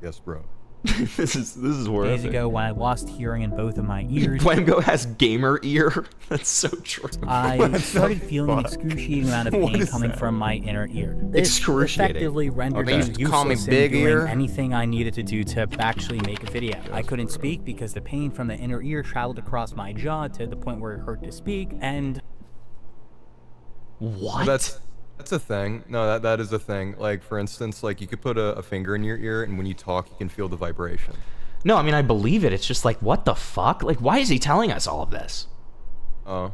Yes, bro. This is horrific. Days ago, when I lost hearing in both of my ears, Gwamgo has gamer ear. That's so true. I started feeling an excruciating amount of pain coming from my inner ear. This Excruciating. effectively rendered Okay. me You useless call me in big doing ear? anything I needed to do to actually make a video. I couldn't speak because the pain from the inner ear traveled across my jaw to the point where it hurt to speak, and What? Well, that's a thing. No, that is a thing. Like, for instance, like you could put a finger in your ear, and when you talk, you can feel the vibration. No, I mean, I believe it. It's just like, what the fuck? Like, why is he telling us all of this? Oh.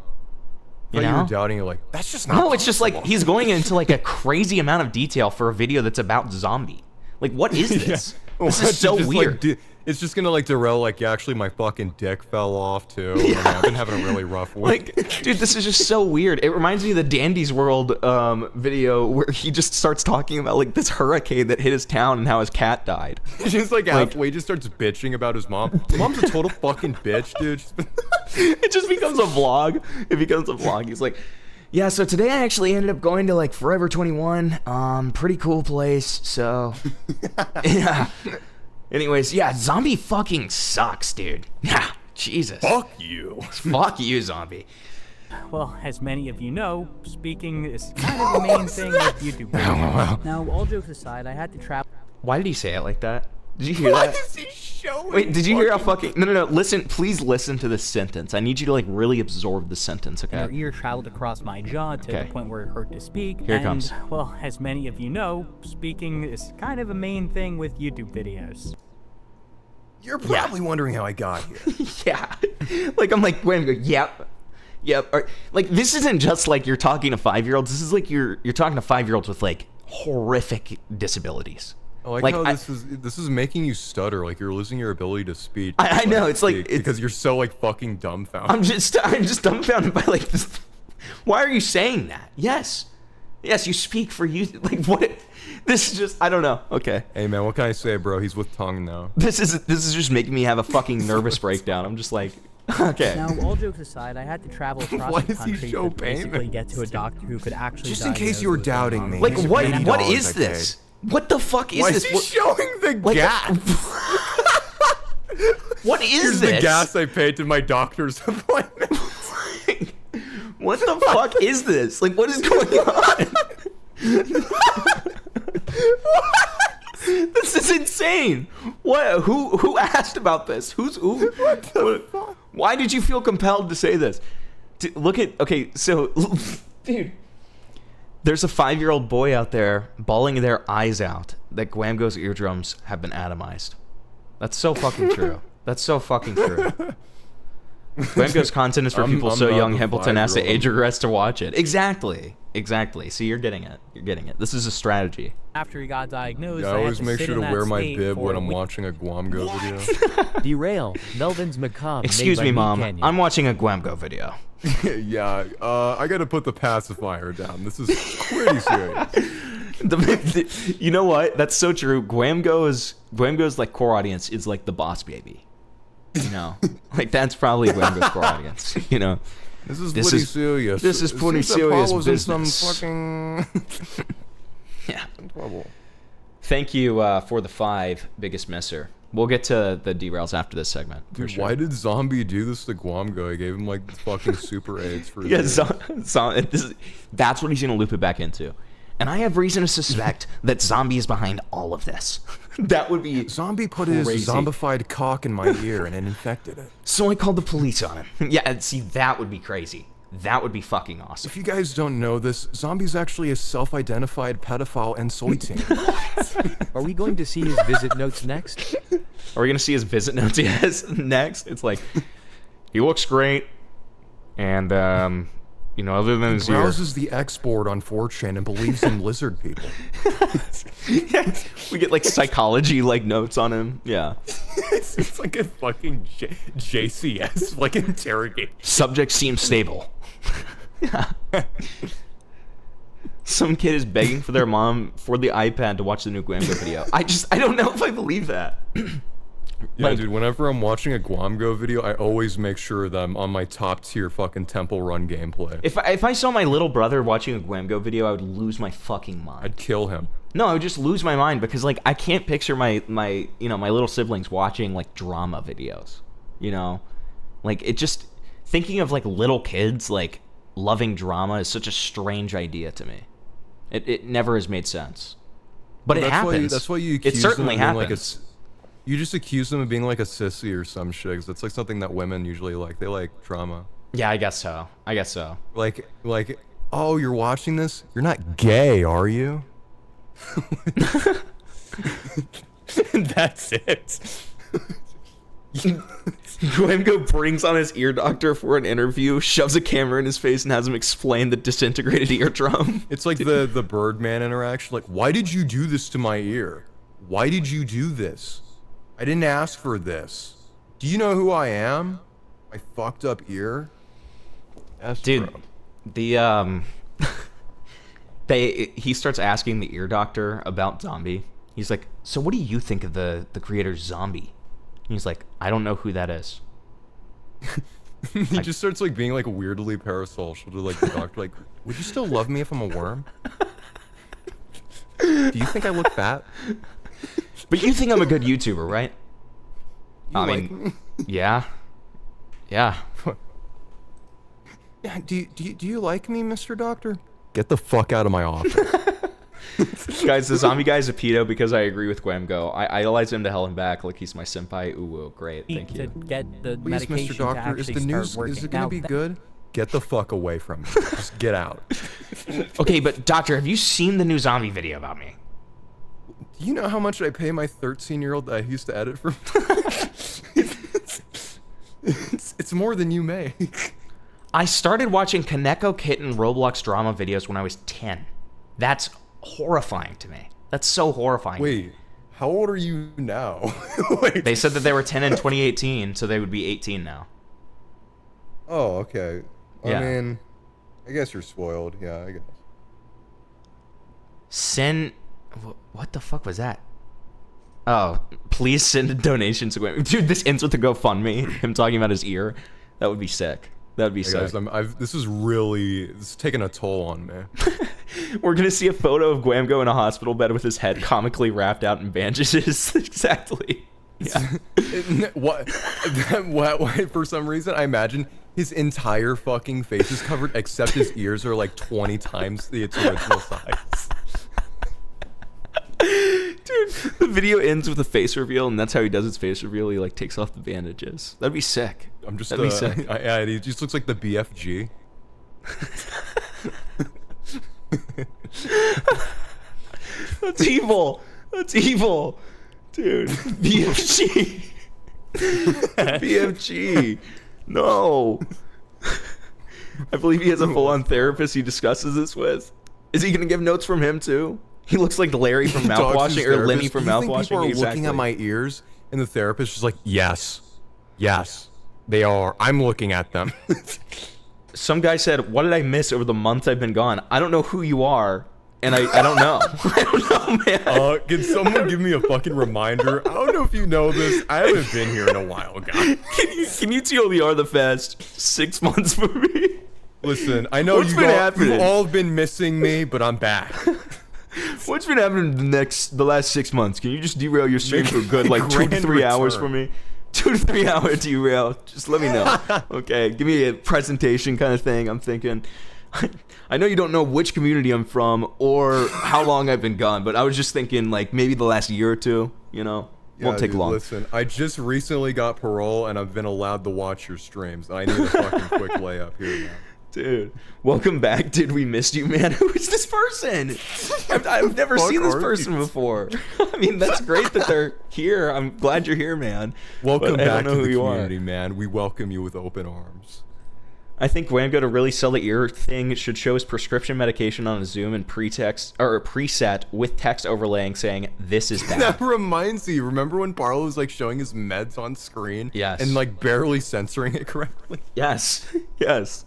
You You know? were doubting. You're like, that's just not. No, it's just like possible." he's going into like a crazy amount of detail for a video that's about Zombiey. Like, what is this? This What? is so Just, weird. Like, it's just gonna like derail. Like, yeah, actually, my fucking dick fell off too. Yeah. I've been having a really rough week. Like, dude, this is just so weird. It reminds me of the Dandy's World video where he just starts talking about like this hurricane that hit his town and how his cat died. He's just like halfway, he just starts bitching about his mom. His mom's a total fucking bitch, dude. It just becomes a vlog. It becomes a vlog. He's like, yeah, so today I actually ended up going to like Forever 21. Pretty cool place. So, yeah. Anyways, yeah, Zombie fucking sucks, dude. Yeah, Jesus. Fuck you. Fuck you, Zombie. Well, as many of you know, speaking is kind of the main thing with YouTube videos. Now, all jokes aside, I had to travel. Why did he say it like that? Did you hear Why that? is he showing? Wait, did you hear how fucking... No. Listen, please listen to this sentence. I need you to, like, really absorb the sentence, okay? Her ear traveled across my jaw to the point where it hurt to speak. Here it comes. Well, as many of you know, speaking is kind of a main thing with YouTube videos. You're probably wondering how I got here. Yeah. Like, I'm like, wait, yep. Or, like, this isn't just, like, you're talking to 5-year-olds. This is, like, you're talking to 5-year-olds with, like, horrific disabilities. I like how this is making you stutter, like you're losing your ability to speak. I know, it's like because you're so like fucking dumbfounded. I'm just dumbfounded by like this. Why are you saying that? Yes, you speak for you. Like what? This is just I don't know. Okay. Hey man, what can I say, bro? He's with tongue now. This is just making me have a fucking nervous breakdown. I'm just like, okay. Now, all jokes aside, I had to travel across Why the does he country show to basically pain? get to a doctor who could actually Just in case you were doubting me. Like Here's what $80 is I this? What the fuck is Why this? is he showing the like, gas? What is Here's this? the gas I paid to my doctor's appointment. What the fuck is this? Like, what is going on? This is insane. What? Who asked about this? Who? What the fuck? Why did you feel compelled to say this? Look at. Okay, so, dude. There's a 5-year-old boy out there bawling their eyes out that Gwamgo's eardrums have been atomized. That's so fucking true. That's so fucking true. Gwamgo's content is for people I'm so not young the Hempleton has to 5-year-old. age regrets to watch it. Exactly. See, you're getting it. You're getting it. This is a strategy. After he got diagnosed, Yeah, I I always had to make sit sure in to that wear my state bib for when a I'm week. watching a Gwamgo video. Derail. Melvin's macabre. Excuse made me, by Mom. Canyon. I'm watching a Gwamgo video. Yeah, I gotta put the pacifier down. This is pretty serious. You know what? That's so true. Gwamgo's like core audience is like the Boss Baby. You know, like that's probably Gwamgo's core audience. You know, This is pretty serious. This is pretty Since serious Apollo's in some business. fucking Yeah. trouble. Thank you for the 5 biggest misser. We'll get to the derails after this segment. For Dude, sure. why did Zombie do this to Gwamgo? He gave him like fucking super AIDS for his Yeah, AIDS. that's what he's gonna loop it back into. And I have reason to suspect that Zombie is behind all of this. That would be Zombie put his crazy. zombified cock in my ear and it infected it. So I called the police on him. Yeah, and see, that would be crazy. That would be fucking awesome. If you guys don't know this, Zombie's actually a self-identified pedophile and soy teen. Are we going to see his visit notes next? Are we gonna see his visit notes? Yes. Next, it's like he looks great, and you know, other than his ear. Browses the X board on 4chan and believes in lizard people. We get like psychology like notes on him. Yeah. It's like a fucking JCS like interrogation. Subject seems stable. Yeah. Some kid is begging for their mom for the iPad to watch the new Gwamgo video. I don't know if I believe that. Yeah, Like- dude, whenever I'm watching a Gwamgo video, I always make sure that I'm on my top tier fucking Temple Run gameplay. If I saw my little brother watching a Gwamgo video, I would lose my fucking mind. I'd kill him. No, I would just lose my mind because like I can't picture my little siblings watching like drama videos. You know? Like it just thinking of like little kids like loving drama is such a strange idea to me. It never has made sense. But Well, it happens. That's why you accuse it certainly them of being happens. you just accuse them of being like a sissy or some shit. 'Cause that's like something that women usually like. They like drama. Yeah, I guess so. Like, oh, you're watching this? You're not gay, are you? That's it. Gwamgo brings on his ear doctor for an interview, shoves a camera in his face, and has him explain the disintegrated eardrum. It's like the Birdman interaction. Like, why did you do this to my ear? Why did you do this? I didn't ask for this. Do you know who I am? My fucked up ear? Yes, Dude, bro. the he starts asking the ear doctor about Zombiey. He's like, so what do you think of the creator Zombiey? And he's like, I don't know who that is. He just starts like being like weirdly parasocial to like the doctor. Like, would you still love me if I'm a worm? Do you think I look fat? But you think I'm a good YouTuber, right? You I like mean, me? yeah. Yeah. Yeah, do you like me, Mr. Doctor? Get the fuck out of my office. Guys, the zombie guy is a pedo because I agree with Gwamgo. I idolize him to hell and back like he's my senpai. Ooh, great. Thank To you. get the Please, medication Mr. Doctor, to is actually the start news working. is it gonna Now, be good? Get the fuck away from me. Just get out. Okay, but doctor, have you seen the new zombie video about me? Do you know how much I pay my 13-year-old that I used to edit for? it's more than you make. I started watching Kaneko Kitten Roblox drama videos when I was 10. That's horrifying to me. That's so horrifying. Wait, how old are you now? Wait. They said that they were 10 in 2018, so they would be 18 now. Oh, okay. Yeah. I mean, I guess you're spoiled. Yeah, I guess. Send... What the fuck was that? Oh, please send a donation to Gwamgo. Dude, this ends with a GoFundMe. Him talking about his ear. That would be sick. That would be Hey sick. guys, this is taking a toll on me. We're gonna see a photo of Gwamgo in a hospital bed with his head comically wrapped out in bandages. Exactly. Yeah. What? For some reason, I imagine his entire fucking face is covered except his ears are like 20 times its original size. Dude, the video ends with a face reveal, and that's how he does his face reveal. He like takes off the bandages. That'd be sick. I'm just That'd be sick. yeah, he just looks like the BFG. That's evil. That's evil. Dude, BFG. BFG. No. I believe he has a full-on therapist he discusses this with. Is he gonna give notes from him too? He looks like Larry from mouthwashing or Lenny from mouthwashing. People are looking at my ears, and the therapist is like, yes, they are. I'm looking at them. Some guy said, what did I miss over the month I've been gone? I don't know who you are, and I don't know. I don't know, man. Can someone give me a fucking reminder? I don't know if you know this. I haven't been here in a while, guys. Can you TLDR the fast 6 months for me? Listen, I know What's been happening? you've all been missing me, but I'm back. What's been happening the last 6 months? Can you just derail your stream for a good like 2 to Grand 3 hours return. for me? 2 to 3 hour derail. Just let me know. Okay, give me a presentation kind of thing. I'm thinking. I know you don't know which community I'm from or how long I've been gone, but I was just thinking like maybe the last year or two. You know, won't take dude, long. Listen, I just recently got parole, and I've been allowed to watch your streams. I need a fucking quick layup here now. Dude, welcome back. Did we miss you, man? Who is this person? I've never fuck seen this are person you? before. I mean, that's great that they're here. I'm glad you're here, man. Welcome But I back don't know to who the you community, man. We welcome you with open arms. I think Gwamgo to really sell the ear thing should show his prescription medication on a Zoom and preset with text overlaying saying, "This is bad." That reminds me. Remember when Barlow was like showing his meds on screen? Yes. And like barely censoring it correctly? Yes, yes.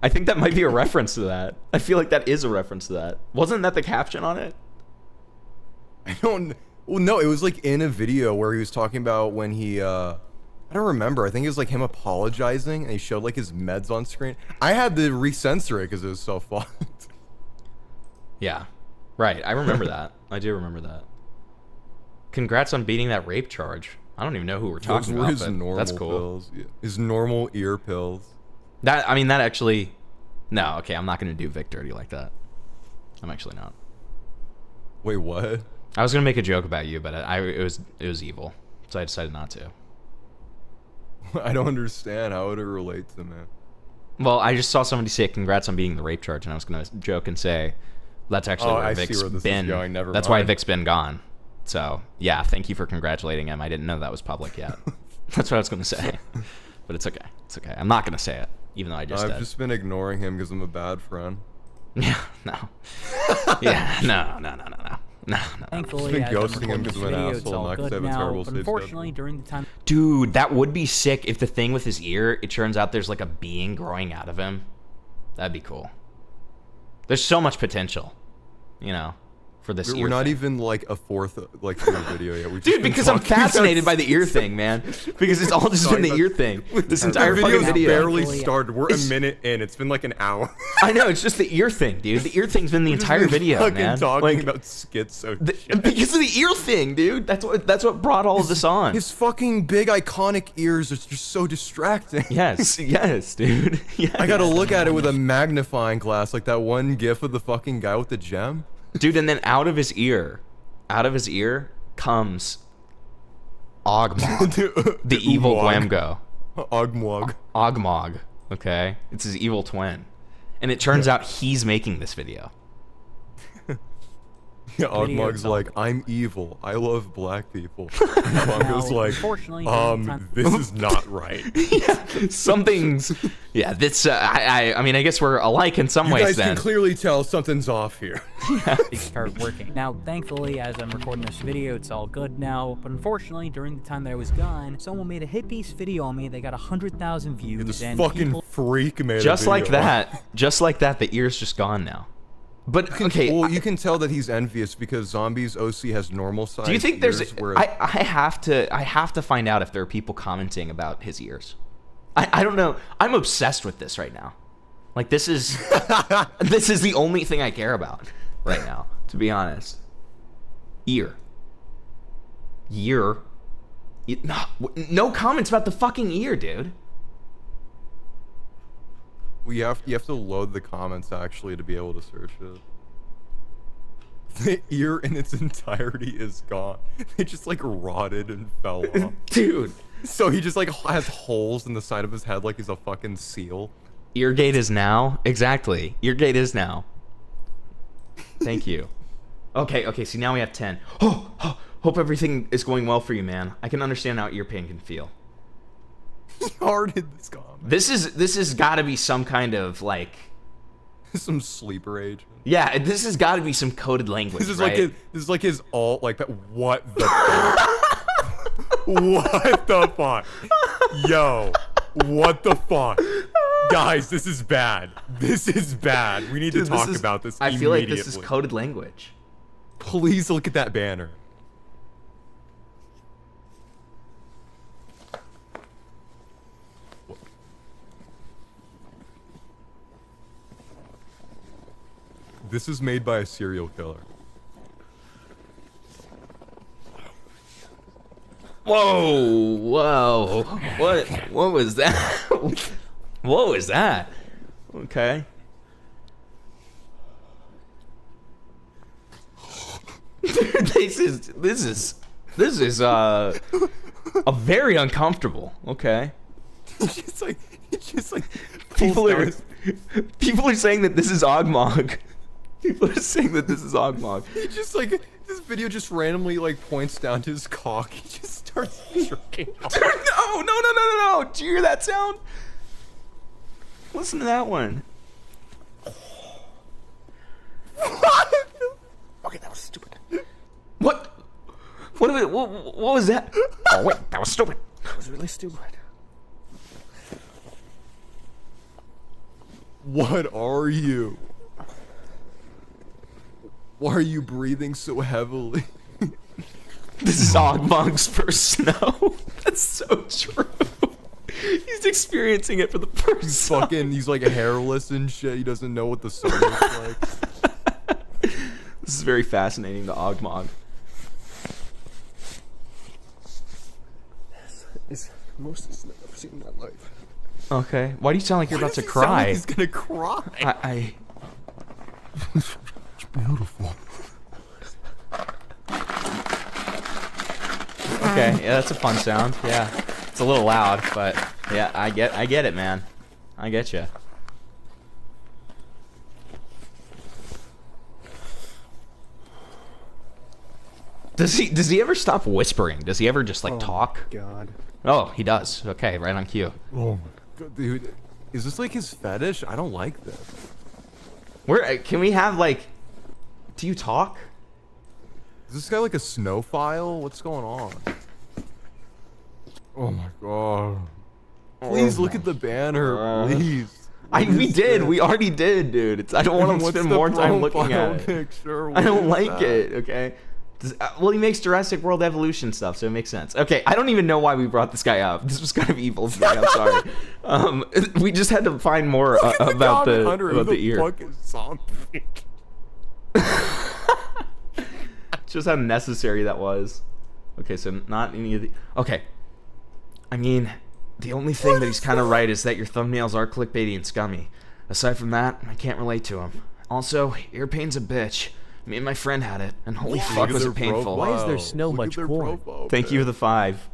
I think that might be a reference to that. I feel like that is a reference to that. Wasn't that the caption on it? I don't. Well, no, it was like in a video where he was talking about when he. I don't remember. I think it was like him apologizing, and he showed like his meds on screen. I had to recensor it because it was so fucked. Yeah, right. I remember that. I do remember that. Congrats on beating that rape charge. I don't even know who we're Those talking were about, his but normal that's cool. pills. Yeah. His normal ear pills. That I mean, that actually. No, okay, I'm not gonna do Vic dirty like that. I'm actually not. Wait, what? I was gonna make a joke about you, but it was evil, so I decided not to. I don't understand. How would it relate to me? Well, I just saw somebody say congrats on beating the rape charge, and I was gonna joke and say that's actually where I see Vic's where this is been. going. Never That's why mind. Vic's been gone. So yeah, thank you for congratulating him. I didn't know that was public yet. That's what I was gonna say, but it's okay. It's okay. I'm not gonna say it, even though I just I've did. just been ignoring him because I'm a bad friend. Yeah, no. Yeah, no. Thankfully, been as I'm ghosting him recording because this I'm an video, it's asshole, all not 'cause I good have a now. terrible But save unfortunately, during the time Dude, that would be sick if the thing with his ear, it turns out there's like a being growing out of him. That'd be cool. There's so much potential, you know, for this ear We're not thing. even like a fourth like through the video yet. Dude, because I'm fascinated by the ear thing, man. Because it's all just been the ear thing. This entire fucking video's video. barely started. We're a minute in. It's been like an hour. I know, it's just the ear thing, dude. The ear thing's been the entire video, fucking man. talking Like, about schizo. because of the ear thing, dude. That's what brought all of this on. His fucking big iconic ears are just so distracting. Yes, yes, dude. Yes. I gotta look at it with a magnifying glass, like that one gif of the fucking guy with the gem. Dude, and then out of his ear comes Ogmog, the evil Gwamgo. Ogmog. Ogmog, okay? It's his evil twin. And it turns out he's making this video. Yeah, Ogmog's like, I'm evil. I love black people. Gwamgo's like, unfortunately, this is not right. Yeah, something's... Yeah, this... I mean, I guess we're alike in some You ways guys then. can clearly tell something's off here. start working. Now, thankfully, as I'm recording this video, it's all good now. But unfortunately, during the time that I was gone, someone made a hit piece video on me that got 100,000 views. This and fucking people... freak made Just a like video. that, the ear's just gone now. But, okay... Well, you can tell that he's envious because Zombie's OC has normal size. Do you think there's? ears, whereas- I have to find out if there are people commenting about his ears. I don't know. I'm obsessed with this right now. Like this is this is the only thing I care about right now. To be honest, ear. No comments about the fucking ear, dude. Well, you have to load the comments actually to be able to search it. The ear in its entirety is gone. It just like rotted and fell off. Dude. So he just like has holes in the side of his head like he's a fucking seal. Eargate is now. Exactly. Eargate is now. Thank you. Okay, see now we have 10. Oh, hope everything is going well for you, man. I can understand how ear pain can feel. He hearted this comment. This has got to be some kind of like Some sleeper agent. yeah. This has got to be some coded language. This is right? like this is like his alt like that. What the fuck? What the fuck? Yo, what the fuck? Guys, this is bad. This is bad. We need Dude, to talk about this I feel like this is immediately. coded language. Please look at that banner. This is made by a serial killer. Whoa! What was that? What was that? Okay. Dude, this is a very uncomfortable. Okay. It's just like People are saying that this is Ogmog. People are saying that this is Ogmog. He just like this video just randomly like points down to his cock. He just starts jerking off. No! Do you hear that sound? Listen to that one. Okay, that was stupid. What? What was that? Oh, wait, that was stupid. That was really stupid. What are you? Why are you breathing so heavily? This is Ogmog's first snow. That's so true. He's experiencing it for the first time. Fucking, he's like hairless and shit. He doesn't know what the sun looks like. This is very fascinating to Ogmog. It's the most I've ever seen in my life. Okay. Why do you sound like you're about to Does he sound like cry? he's gonna cry. It's beautiful. Okay, yeah, that's a fun sound. Yeah, it's a little loud, but yeah, I get it, man. I get you. Does he ever stop whispering? Does he ever just like talk? God. Oh, he does. Okay, right on cue. Oh my god, dude. Is this like his fetish? I don't like this. Where can we have like? Do you talk? Is this guy like a snowphile? What's going on? Oh my god. Please look at the banner, please. We did. We already did, dude. I don't want to spend more time looking at it. Picture? I don't like it, okay? Well, he makes Jurassic World Evolution stuff, so it makes sense. Okay, I don't even know why we brought this guy up. This was kind of evil of me. I'm sorry. We just had to find more about the ear. Fuck is Zombie? Just how necessary that was. Okay, so not any of the... Okay. I mean, the only thing that he's kind of right is that your thumbnails are clickbaity and scummy. Aside from that, I can't relate to him. Also, ear pain's a bitch. Me and my friend had it, and holy fuck was it painful. Why is there so much porn? Thank you for the 5.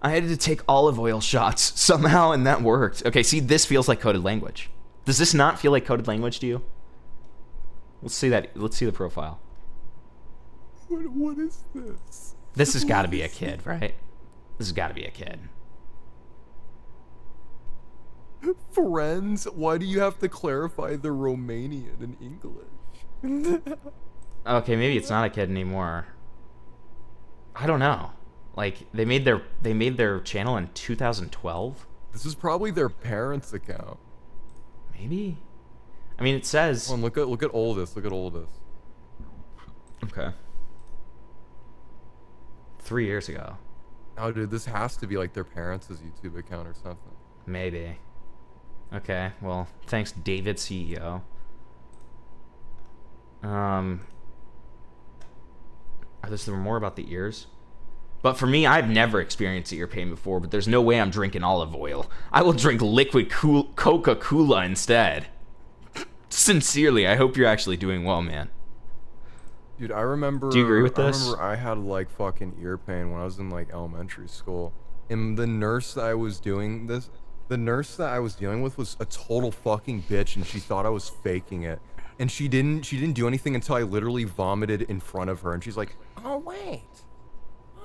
I had to take olive oil shots somehow, and that worked. Okay, see, this feels like coded language. Does this not feel like coded language to you? Let's see that. Let's see the profile. What is this? This has got to be a kid, right? This has got to be a kid. Friends? Why do you have to clarify the Romanian in English? Okay, maybe it's not a kid anymore. I don't know. Like they made their channel in 2012. This is probably their parents' account. Maybe. I mean, it says. Hold on, look at oldest. Look at oldest. Okay. 3 years ago. Oh, dude, this has to be like their parents' YouTube account or something. Maybe. Okay. Well, thanks, David CEO. Is there more about the ears? But for me, I've never experienced ear pain before, but there's no way I'm drinking olive oil. I will drink liquid Coca-Cola instead. Sincerely, I hope you're actually doing well, man. Dude, I remember... Do you agree with this? I remember I had, like, fucking ear pain when I was in, like, elementary school. And the nurse that I was dealing with was a total fucking bitch, and she thought I was faking it. And she didn't do anything until I literally vomited in front of her, and she's like, "Oh wait."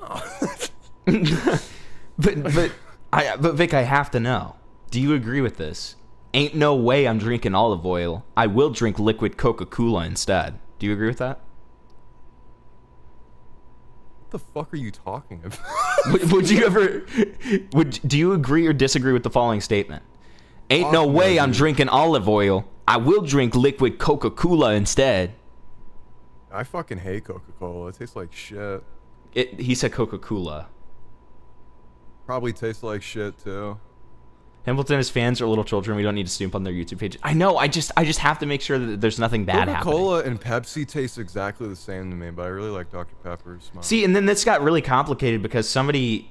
Oh. but Vic, I have to know. Do you agree with this? Ain't no way I'm drinking olive oil. I will drink liquid Coca-Cola instead. Do you agree with that? What the fuck are you talking about? Do you agree or disagree with the following statement? Ain't no way I'm drinking olive oil. I will drink liquid Coca-Cola instead. I fucking hate Coca-Cola. It tastes like shit. He said Coca-Cola. Probably tastes like shit too. Hamilton, his fans are little children. We don't need to snoop on their YouTube page. I know. I just have to make sure that there's nothing bad happening. Coca-Cola and Pepsi taste exactly the same to me, but I really like Dr. Pepper's. See, and then this got really complicated because somebody...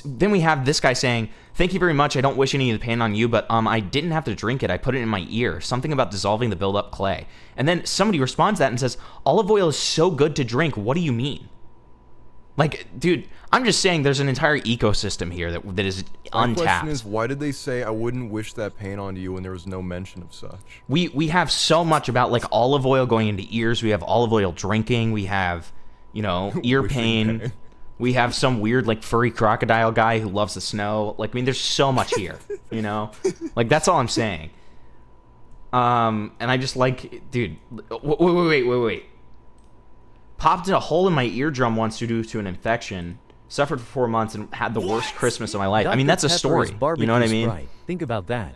Then we have this guy saying, "Thank you very much. I don't wish any of the pain on you, but I didn't have to drink it. I put it in my ear. Something about dissolving the build-up clay." And then somebody responds to that and says, "Olive oil is so good to drink. What do you mean?" Like, dude, I'm just saying there's an entire ecosystem here that is untapped. My question is, why did they say I wouldn't wish that pain on you when there was no mention of such? We have so much about, like, olive oil going into ears. We have olive oil drinking. We have, you know, ear pain. We have some weird, like, furry crocodile guy who loves the snow. Like, I mean, there's so much here, you know? Like, that's all I'm saying. And I just like, dude, wait. Popped a hole in my eardrum once due to an infection. Suffered for 4 months and had the worst Christmas of my life. I mean, that's a story. You know what I mean? Sprite. Think about that.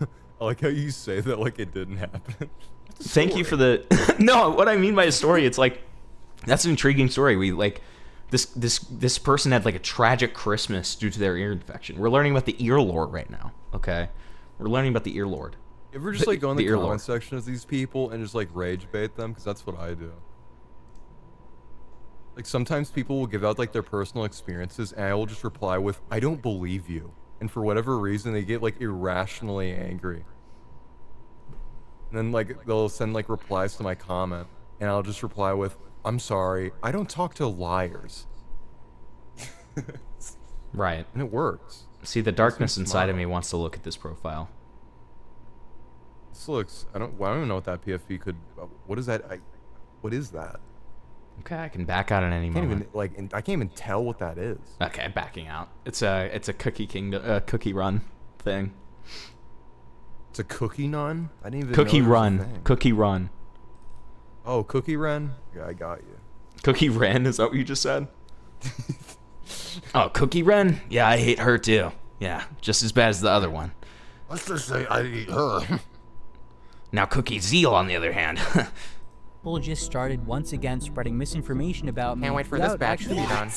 I like how you say that like it didn't happen. Thank you for the... No, what I mean by a story, it's like, that's an intriguing story. We, like... This person had like a tragic Christmas due to their ear infection. We're learning about the ear lord right now, okay? We're learning about the ear lord. You ever just like go in the comment section of these people and just like rage bait them? Because that's what I do. Like sometimes people will give out like their personal experiences and I will just reply with, "I don't believe you." And for whatever reason, they get like irrationally angry. And then like they'll send like replies to my comment and I'll just reply with, "I'm sorry, I don't talk to liars." Right. And it works. See, the darkness inside of me wants to look at this profile. This looks... I don't even know what that PFP could... What is that? What is that? Okay, I can back out at any moment. I can't even tell what that is. Okay, backing out. It's a cookie cookie run thing. It's a cookie nun? I didn't even cookie know run. Cookie run. Oh, Cookie Ren? Yeah, I got you. Cookie Ren? Is that what you just said? Oh, Cookie Ren? Yeah, I hate her too. Yeah, just as bad as the other one. Let's just say I eat her. Now Cookie Zeal, on the other hand. People just started once again spreading misinformation about me. Can't wait for this batch to be done.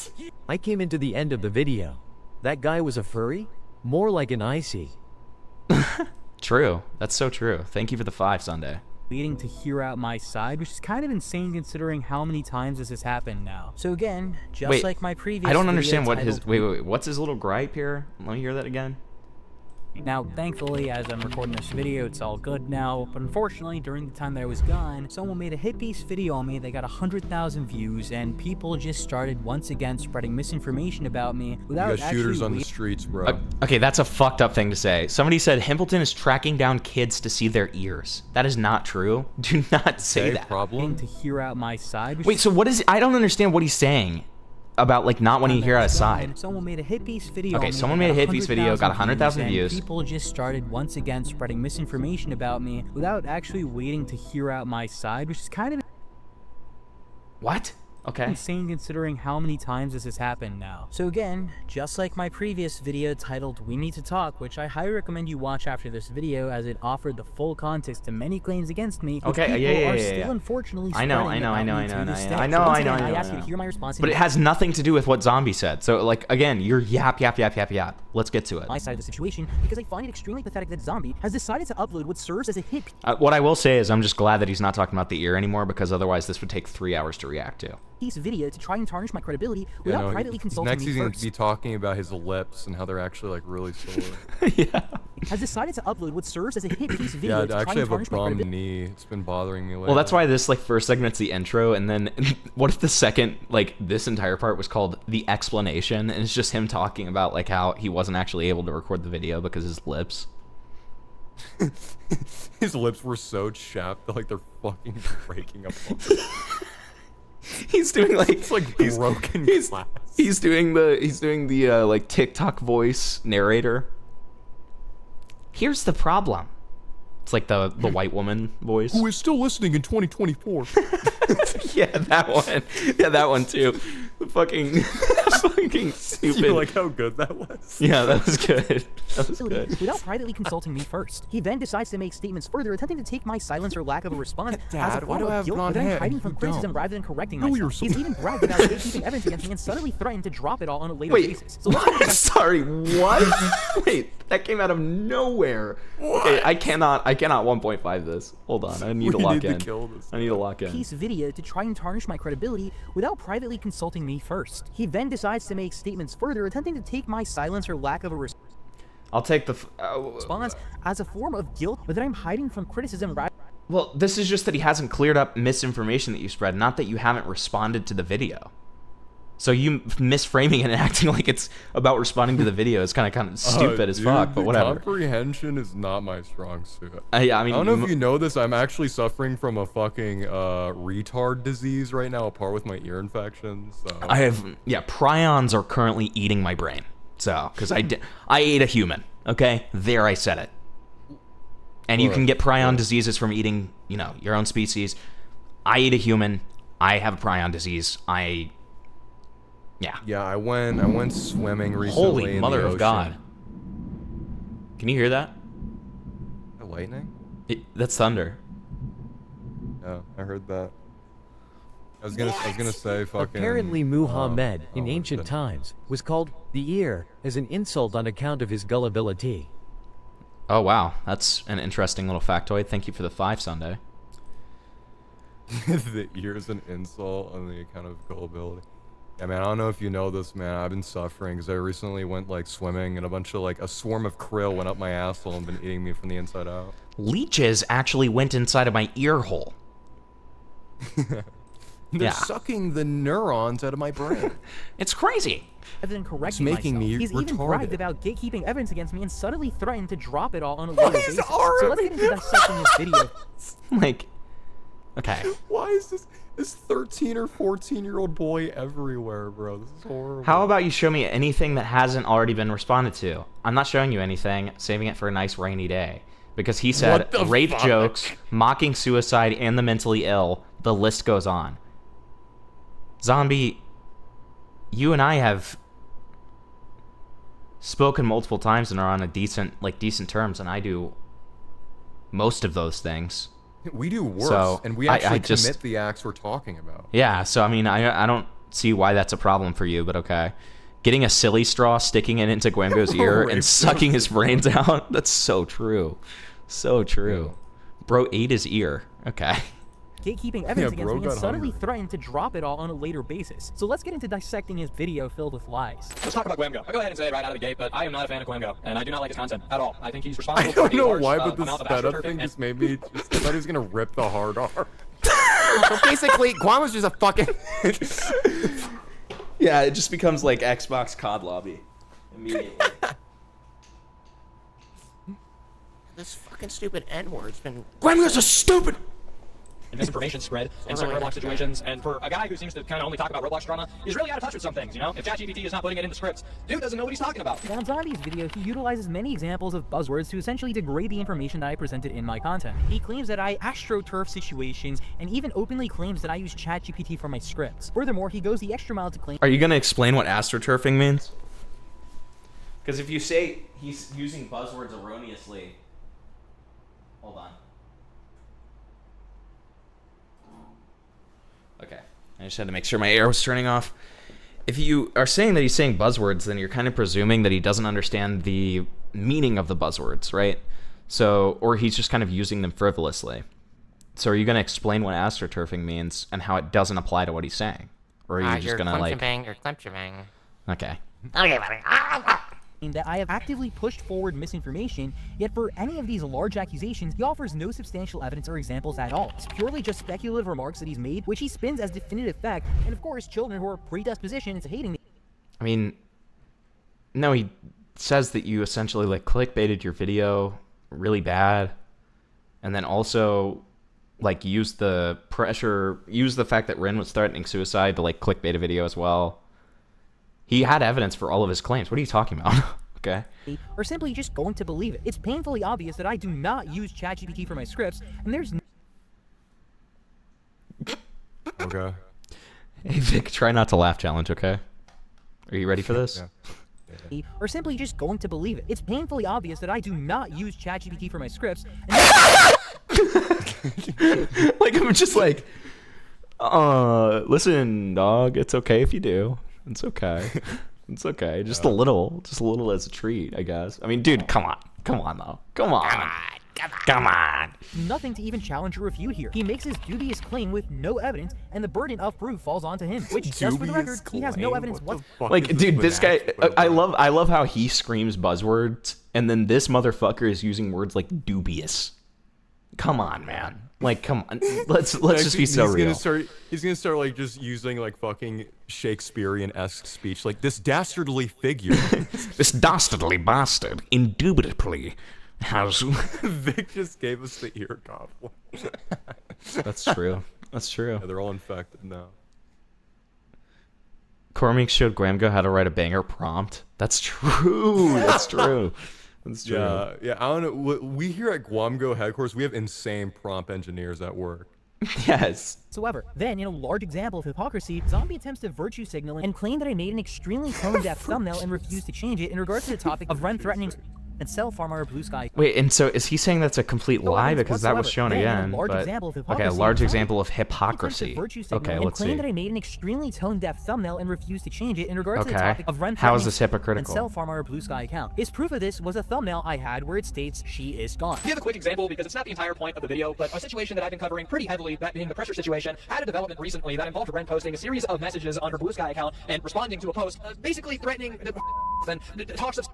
I came into the end of the video. That guy was a furry? More like an icy. True. That's so true. Thank you for the 5, Sunday. Waiting to hear out my side, which is kind of insane considering how many times this has happened now. So again, just Wait, like my previous I don't video understand what his... titled- Wait. What's his little gripe here? Let me hear that again. Now, thankfully, as I'm recording this video, it's all good now, but unfortunately, during the time that I was gone, someone made a hit-piece video on me that got 100,000 views, and people just started once again spreading misinformation about me without You got shooters actually on the streets, bro. Okay, that's a fucked up thing to say. Somebody said Himpleton is tracking down kids to see their ears. That is not true. Do not say that. Problem? to hear out my side. Wait, so what is... I don't understand what he's saying about, like, not wanting to hear out his side. Someone made a hit-piece video Okay, on me someone that made a got hit-piece video, got 100,000 and views. People just started once again spreading misinformation about me without actually waiting to hear out my side, which is kind of What? Okay. insane considering how many times this has happened now. So again, just like my previous video titled We Need to Talk, which I highly recommend you watch after this video as it offered the full context to many claims against me, which Okay, people are yeah. still unfortunately I know, spreading about me to this day. I So know, once I know, again, I know, I ask I you to know. hear my response. But it has nothing to do with what Zombie said. So, like, again, you're yap. Let's get to it. my side of the situation because I find it extremely pathetic that Zombie has decided to upload what serves as a hit What I will say is I'm just glad that he's not talking about the ear anymore, because otherwise this would take 3 hours to react to. piece video to try and tarnish my credibility Yeah, without no, privately consulting next me he's going to first. be talking about his lips and how they're actually, like, really sore. Yeah. Has decided to upload what serves as a hit piece Yeah, video I to try actually and have a tarnish my bum credibility. knee. It's been bothering me lately. Well, that's why this, like, first segment's the intro, and then what if the second, like, this entire part was called the explanation, and it's just him talking about, like, how he wasn't actually able to record the video because his lips. His lips were so chapped that, like, they're fucking breaking apart. He's doing, like, It's like broken glass. He's doing the like TikTok voice narrator. Here's the problem. It's like the white woman voice. Who is still listening in 2024? Yeah, that one. Yeah, that one too. The fucking stupid. You like how good that was? Yeah, that was good. That was good. Without privately consulting me first. He then decides to make statements further, attempting to take my silence or lack of a response as a Dad, why form do I of have guilt blonde that I'm hair hiding and from you criticism don't? rather than correcting No, you're myself. He's so- even bragged about gatekeeping evidence against me and suddenly threatened to drop it all on a later Wait, basis. So let's get into that. sorry, what? Wait, that came out of nowhere. Okay, I cannot 1.5 this. Hold on, I need to We lock need to in. kill this I need to lock in. Piece video to try and tarnish my credibility without privately consulting me first. He then decides to make statements further, attempting to take my silence or lack of a I'll take the. response as a form of guilt, but that I'm hiding from criticism rather. Well, this is just that he hasn't cleared up misinformation that you spread, not that you haven't responded to the video. So you misframing it and acting like it's about responding to the video is kind of stupid as Dude, fuck, but whatever. Comprehension is not my strong suit. Yeah, I mean, I don't know if you know this, I'm actually suffering from a fucking retard disease right now, apart with my ear infection. So I have, yeah, prions are currently eating my brain. So, because I ate a human, okay? There, I said it. And you can get prion diseases from eating, you know, your own species. I ate a human. I have a prion disease. Yeah, I went swimming recently. Holy in mother the of ocean. God. Can you hear that? The lightning? That's thunder. Yeah, I heard that. I was gonna say fucking. Apparently Muhammad, in oh, ancient shit. times, was called the ear as an insult on account of his gullibility. Oh, wow. That's an interesting little factoid. Thank you for the 5, Sunday. The ear's an insult on the account of gullibility. Yeah, man, I don't know if you know this, man. I've been suffering because I recently went, like, swimming and a swarm of krill went up my asshole and been eating me from the inside out. Leeches actually went inside of my ear hole. They're Yeah. sucking the neurons out of my brain. It's crazy. Rather than correcting making myself. me He's even retarded. bragged about gatekeeping evidence against me and suddenly threatened to drop it all on a later He's basis. So let's get into dissecting this video. Like, okay. Why is this 13 or 14-year-old boy everywhere, bro? This is horrible. How about you show me anything that hasn't already been responded to? I'm not showing you anything, saving it for a nice rainy day. Because he said What the rape fuck? jokes, mocking suicide and the mentally ill, the list goes on. Zombie, you and I have spoken multiple times and are on a decent terms, and I do most of those things. We do worse, So, and we I actually just- commit the acts we're talking about. Yeah, so I mean, I don't see why that's a problem for you, but okay. Getting a silly straw, sticking it into Gwamgo's ear, and sucking his brains out, that's so true. So true. Bro ate his ear. Okay. Gatekeeping evidence Yeah, against bro me and got suddenly hungry. threatened to drop it all on a later basis. So let's get into dissecting his video filled with lies. Let's talk about Gwamgo. I'll go ahead and say it right out of the gate, but I am not a fan of Gwamgo, and I do not like his content at all. I think he's responsible I for don't a know large why, but the amount of setup astroturfing thing and- just made me. I thought he was gonna rip the hard R. So basically, Guam just a fucking. Yeah, it just becomes like Xbox COD lobby immediately. This fucking stupid N-word's been. Gwamgo's a stupid. and misinformation spread in certain Roblox situations. And for a guy who seems to kind of only talk about Roblox drama, he's really out of touch with some things, you know? If ChatGPT is not putting it in the scripts, dude doesn't know what he's talking about. Now, in Zombie's video, he utilizes many examples of buzzwords to essentially degrade the information that I presented in my content. He claims that I astroturf situations, and even openly claims that I use ChatGPT for my scripts. Furthermore, he goes the extra mile to claim— Are you going to explain what astroturfing means? Because if you say he's using buzzwords erroneously... Hold on. Okay. I just had to make sure my air was turning off. If you are saying that he's saying buzzwords, then you're kind of presuming that he doesn't understand the meaning of the buzzwords, right? So, or he's just kind of using them frivolously. So are you going to explain what astroturfing means and how it doesn't apply to what he's saying? Or are you just going to like... You're Clemson. Okay. Okay, buddy. that I have actively pushed forward misinformation, yet for any of these large accusations, he offers no substantial evidence or examples at all. It's purely just speculative remarks that he's made, which he spins as definitive fact, and of course, children who are predispositioned into hating me. I mean, no, he says that you essentially like clickbaited your video really bad, and then also like use the fact that Rin was threatening suicide to like clickbait a video as well. He had evidence for all of his claims. What are you talking about? Okay. Or simply just going to believe it. It's painfully obvious that I do not use ChatGPT for my scripts, and there's Okay. Hey Vic, try not to laugh challenge, okay? Are you ready for this? Yeah. or simply just going to believe it. It's painfully obvious that I do not use ChatGPT for my scripts, and Like I'm just like, listen, dog, it's okay if you do. It's okay. It's okay. Just a little as a treat, I guess. I mean, dude, come on though. Come on. nothing to even challenge or refute here. He makes his dubious claim with no evidence, and the burden of proof falls onto him, which, just for the record, he has no evidence whatsoever. Like, dude, this guy, I love how he screams buzzwords, and then this motherfucker is using words like dubious. Come on, man. Like, come on. Let's just be so real. He's gonna start like just using like fucking Shakespearean-esque speech, like this dastardly figure. This dastardly bastard indubitably has... Vic just gave us the ear gobble. That's true. That's true. Yeah, they're all infected now. Cormick showed Gwamgo how to write a banger prompt. That's true. That's true. That's true. Yeah, I don't know. We here at Gwamgo headquarters, we have insane prompt engineers at work. Yes. Whatsoever. Then, in a large example of hypocrisy, Zombie attempts to virtue signal and claim that I made an extremely tone-deaf thumbnail and refused to change it in regards to the topic of Ren threatening and sell farm our blue sky. Wait, and so is he saying that's a complete lie? Because that was shown again. But, okay, a large example of hypocrisy. Okay, let's see. That I made an extremely tone-deaf thumbnail and refused to change it in regards to the Okay. topic of Ren How is this and hypocritical? sell farm our blue sky account. His proof of this was a thumbnail I had where it states she is gone. Give a quick example because it's not the entire point of the video, but a situation that I've been covering pretty heavily, that being the pressure situation, had a development recently that involved Ren posting a series of messages on her Blue Sky account and responding to a post, basically threatening and talks of.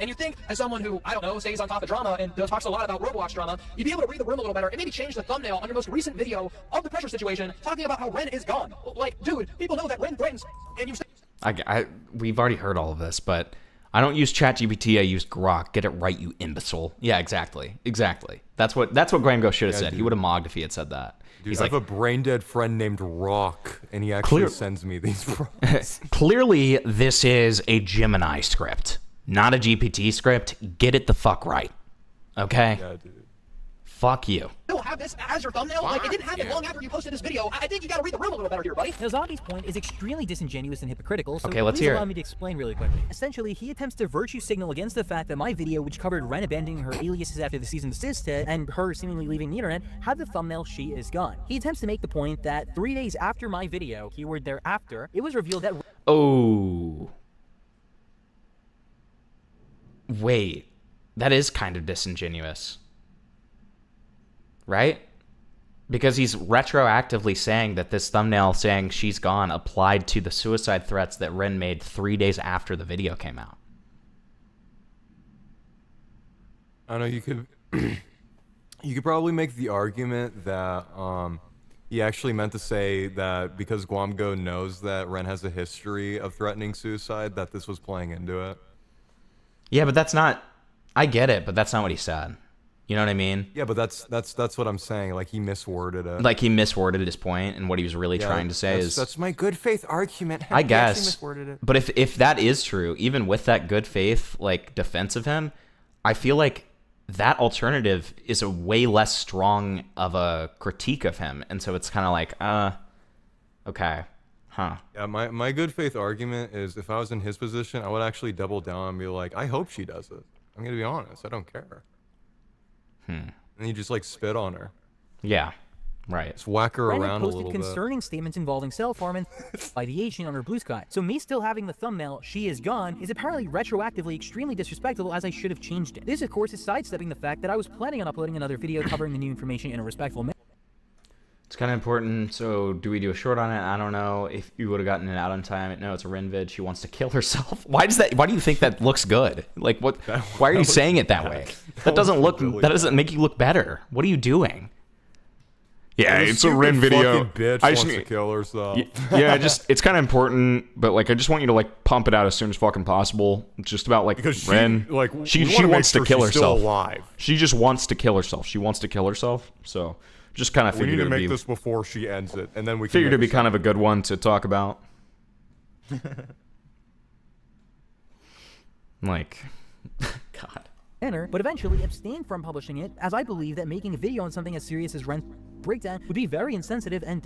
And you think, as someone who, I don't know, stays on top of drama and talks a lot about ROBLOX drama, you'd be able to read the room a little better and maybe change the thumbnail on your most recent video of the pressure situation, talking about how Ren is gone. Like, dude, people know that Ren threatens, and you say... We've already heard all of this, but I don't use ChatGPT. I use Grok. Get it right, you imbecile. Yeah, exactly. That's what Gwamgo should have said. dude. He would have mogged if he had said that. Dude, He's I like, have a brain-dead friend named Rock, and he actually sends me these prompts. Clearly, this is a Gemini script, not a GPT script. Get it the fuck right. Okay? Yeah, dude. Fuck you. Still have this as your thumbnail? Like, it didn't happen long after you posted this video. I think you gotta read the room a little better here, buddy. Now, Zombiey's point is extremely disingenuous and hypocritical, so okay, let's please hear allow it. me to explain really quickly. Essentially, he attempts to virtue signal against the fact that my video, which covered Ren abandoning her aliases after the season's assisted and her seemingly leaving the internet, had the thumbnail "She is gone." He attempts to make the point that 3 days after my video, keyword thereafter, it was revealed that Oh. Wait. That is kind of disingenuous. Right? Because he's retroactively saying that this thumbnail saying she's gone applied to the suicide threats that Ren made 3 days after the video came out. I know you could you could probably make the argument that he actually meant to say that because Gwamgo knows that Ren has a history of threatening suicide, that this was playing into it. Yeah, but that's not... I get it, but that's not what he said. You know what I mean? Yeah, but that's what I'm saying. Like, he misworded it. Like, he misworded his point, and what he was really trying to say is... That's my good faith argument. I guess. He misworded it. But if that is true, even with that good faith, like, defense of him, I feel like that alternative is a way less strong of a critique of him. And so it's kind of like, okay. Huh. Yeah, my good faith argument is if I was in his position, I would actually double down and be like, I hope she does it. I'm going to be honest. I don't care. And you just, like, spit on her. Yeah. Right. Just whack her Ren around a posted little bit. concerning statements involving self-harm and ideation on her Blue Sky. So me still having the thumbnail "She is gone" is apparently retroactively extremely disrespectful, as I should have changed it. This, of course, is sidestepping the fact that I was planning on uploading another video covering the new information in a respectful manner. It's kind of important. So do we do a short on it? I don't know. If you would have gotten it out on time. No, it's a Ren vid. She wants to kill herself. Why do you think that looks good? Like, what? Why are you saying it that way? That doesn't look. That doesn't make you look better. What are you doing? Yeah, it's a Ren video. Bitch I wants just to kill herself. yeah, it's kind of important, but like I just want you to like pump it out as soon as fucking possible. It's just about like Because Ren. She wants to kill herself. Still alive. She just wants to kill herself. She wants to kill herself. So just kind of We need figured to it'd make be this before she ends it, and then we can figured make it'd be a kind of a good one to talk about. Like, God. But eventually abstained from publishing it, as I believe that making a video on something as serious as Ren's breakdown would be very insensitive and